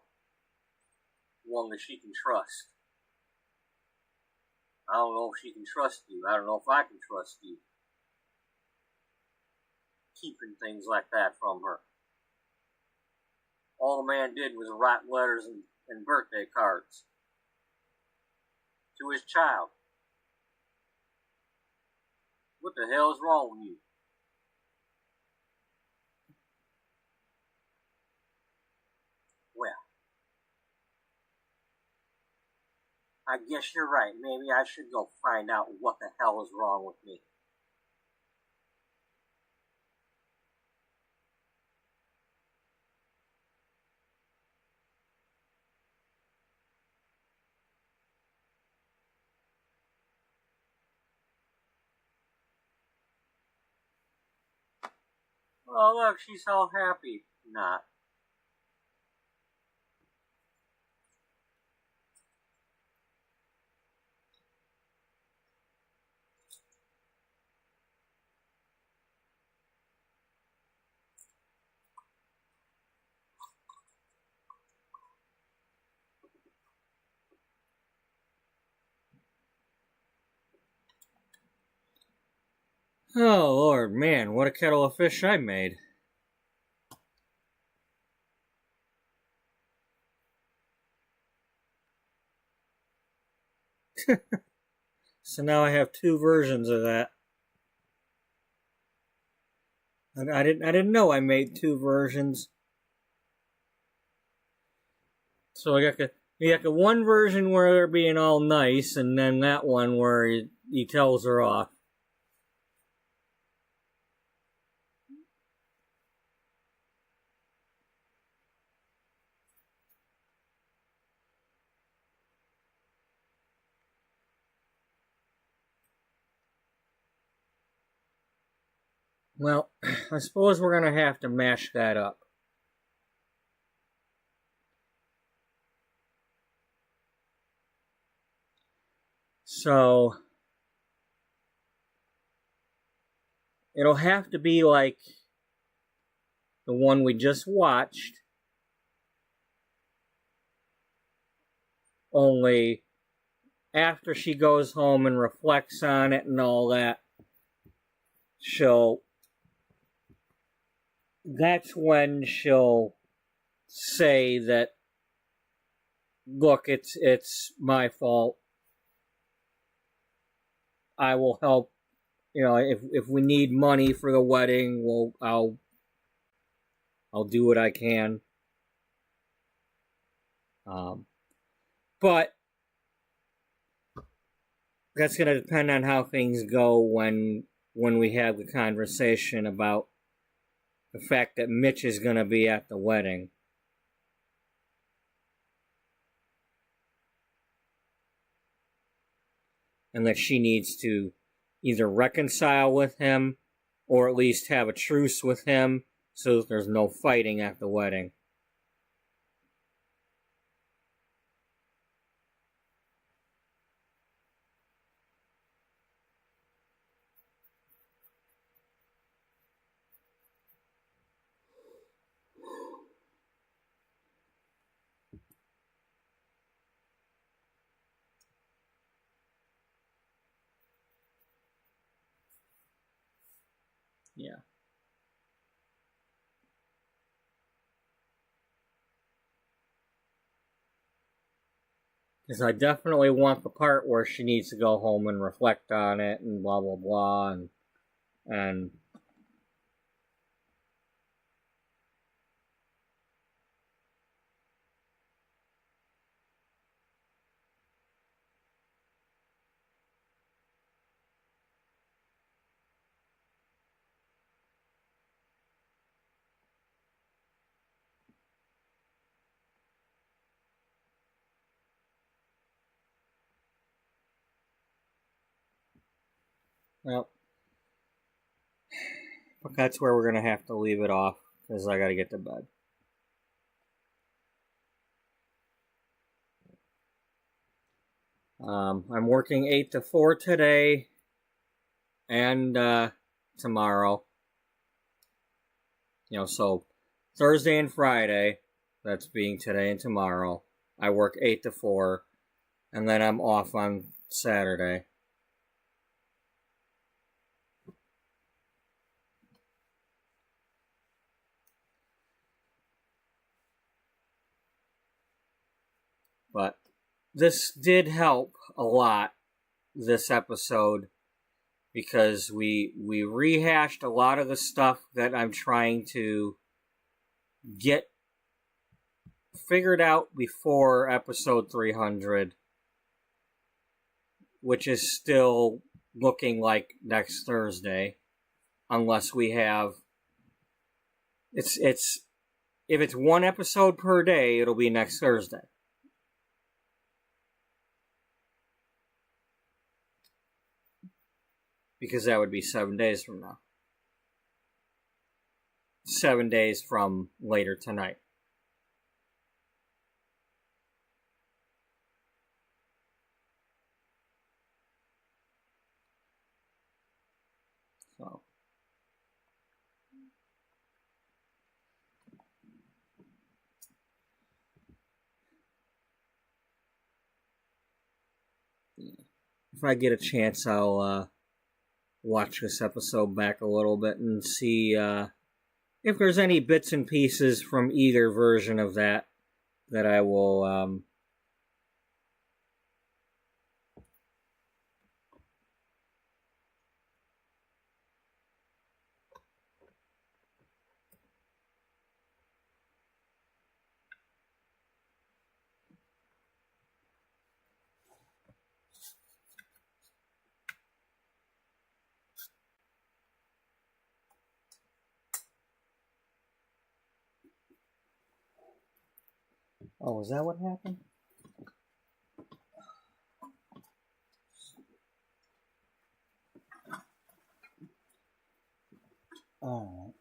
One that she can trust. I don't know if she can trust you. I don't know if I can trust you. Keeping things like that from her. All the man did was write letters and birthday cards to his child. What the hell is wrong with you? Well, I guess you're right. Maybe I should go find out what the hell is wrong with me. Oh, look, she's all happy. Not. Oh, Lord, man, what a kettle of fish I made. So now I have two versions of that. I didn't know I made two versions. So I got the one version where they're being all nice, and then that one where he tells her off. Well, I suppose we're gonna have to mash that up. So it'll have to be like the one we just watched, only after she goes home and reflects on it and all that, that's when she'll say that, look, it's my fault. I will help. You know, if we need money for the wedding, I'll do what I can. But that's going to depend on how things go when we have the conversation about the fact that Mitch is going to be at the wedding. And that she needs to either reconcile with him or at least have a truce with him so that there's no fighting at the wedding. Yeah. Because I definitely want the part where she needs to go home and reflect on it and blah, blah, blah. And well, but that's where we're going to have to leave it off because I got to get to bed. I'm working 8 to 4 today and tomorrow. You know, so Thursday and Friday, that's being today and tomorrow, I work 8 to 4, and then I'm off on Saturday. But this did help a lot, this episode, because we rehashed a lot of the stuff that I'm trying to get figured out before episode 300, which is still looking like next Thursday, unless we have it's if it's one episode per day, it'll be next Thursday. Because that would be 7 days from now. 7 days from later tonight. So. If I get a chance, I'll watch this episode back a little bit and see if there's any bits and pieces from either version of that I will Oh, is that what happened? Alright.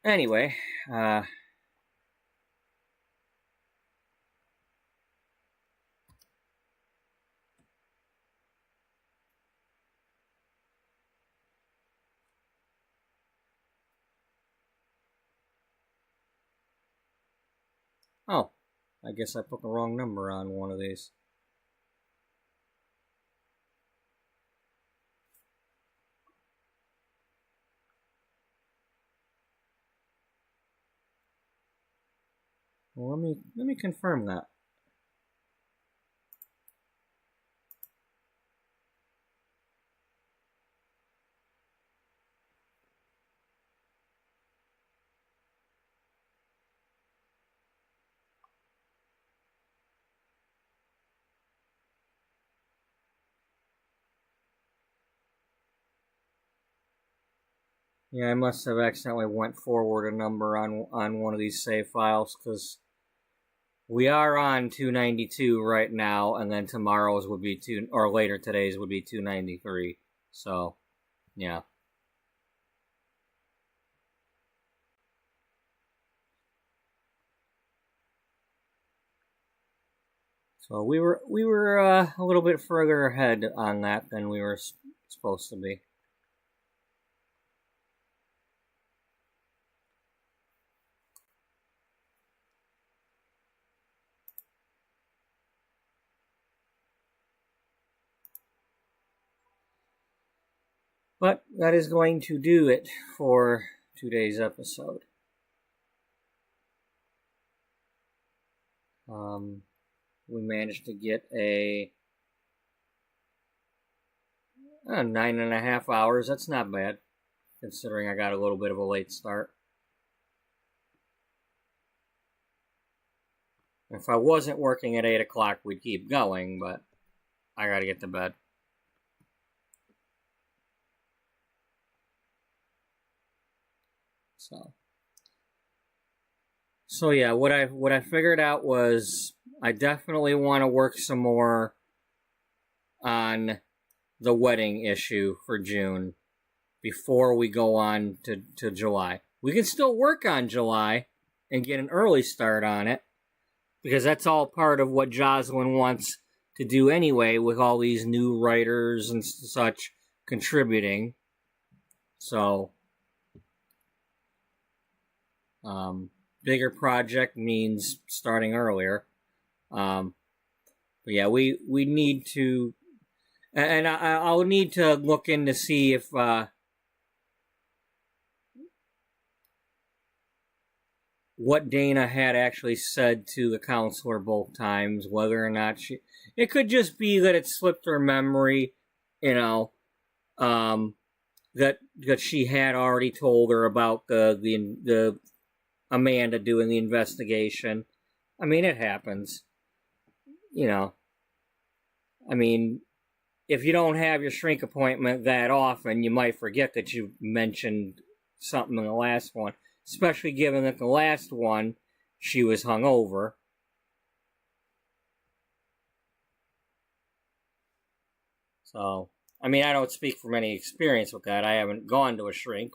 Anyway, oh, I guess I put the wrong number on one of these. Well, let me confirm that. Yeah, I must have accidentally went forward a number on one of these save files, because we are on 292 right now, and then tomorrow's would be or later today's would be 293. So, yeah. So we were a little bit further ahead on that than we were supposed to be. But that is going to do it for today's episode. We managed to get a 9.5 hours. That's not bad, considering I got a little bit of a late start. If I wasn't working at 8 o'clock, we'd keep going, but I gotta get to bed. So yeah, what I figured out was I definitely want to work some more on the wedding issue for June before we go on to July. We can still work on July and get an early start on it, because that's all part of what Jocelyn wants to do anyway, with all these new writers and such contributing. So, bigger project means starting earlier. But yeah, we need to, and I'll need to look in to see if what Dana had actually said to the counselor both times, whether or not it could just be that it slipped her memory, that she had already told her about the Amanda doing the investigation. I mean, it happens. I mean, if you don't have your shrink appointment that often, you might forget that you mentioned something in the last one, especially given that the last one, she was hungover. So, I mean, I don't speak from any experience with that. I haven't gone to a shrink,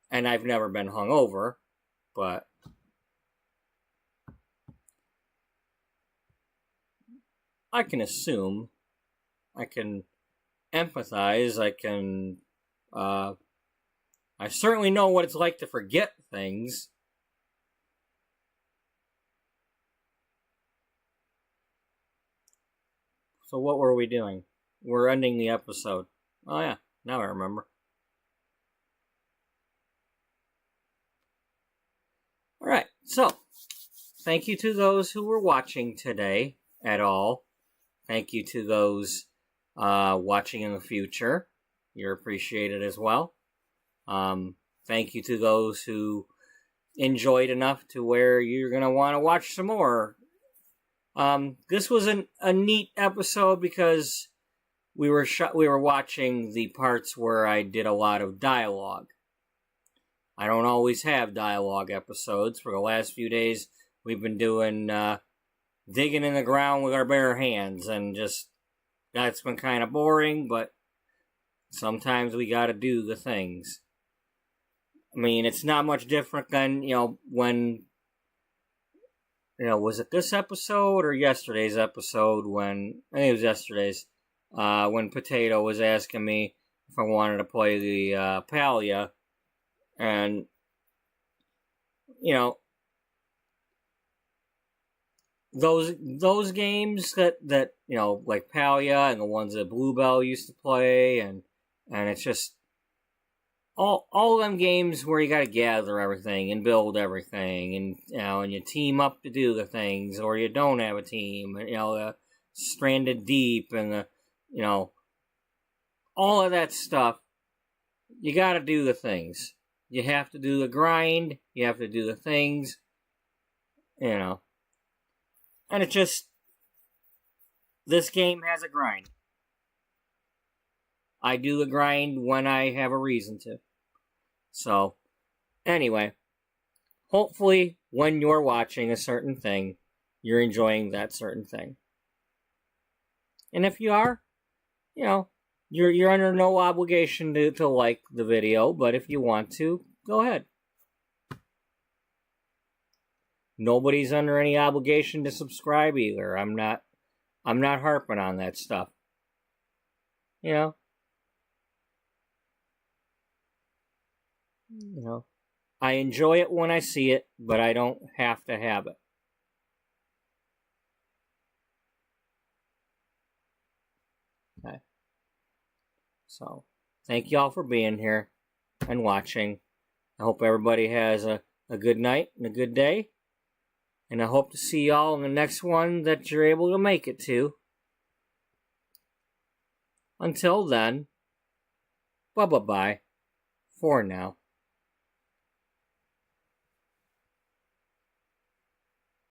and I've never been hungover, but I can assume, I can empathize, I certainly know what it's like to forget things. So what were we doing? we're ending the episode. Oh yeah, now I remember. Alright, so, thank you to those who were watching today at all. Thank you to those watching in the future. You're appreciated as well. Thank you to those who enjoyed enough to where you're going to want to watch some more. This was a neat episode because we were watching the parts where I did a lot of dialogue. I don't always have dialogue episodes. For the last few days, we've been doing digging in the ground with our bare hands, and just that's been kind of boring, but sometimes we gotta do the things. I mean, it's not much different than, when, was it this episode or yesterday's episode when, I think it was yesterday's, when Potato was asking me if I wanted to play the Palia. And, those games that like Palia and the ones that Bluebell used to play, and it's just all them games where you gotta gather everything and build everything, and and you team up to do the things, or you don't have a team, the Stranded Deep and the all of that stuff. You gotta do the things. You have to do the grind. You have to do the things. And it just, this game has a grind. I do the grind when I have a reason to. So, anyway, hopefully when you're watching a certain thing, you're enjoying that certain thing. And if you are, you're under no obligation to like the video, but if you want to, go ahead. Nobody's under any obligation to subscribe either. I'm not harping on that stuff. I enjoy it when I see it, but I don't have to have it. Okay. So, thank you all for being here and watching. I hope everybody has a good night and a good day. And I hope to see y'all in the next one that you're able to make it to. Until then, bye-bye for now.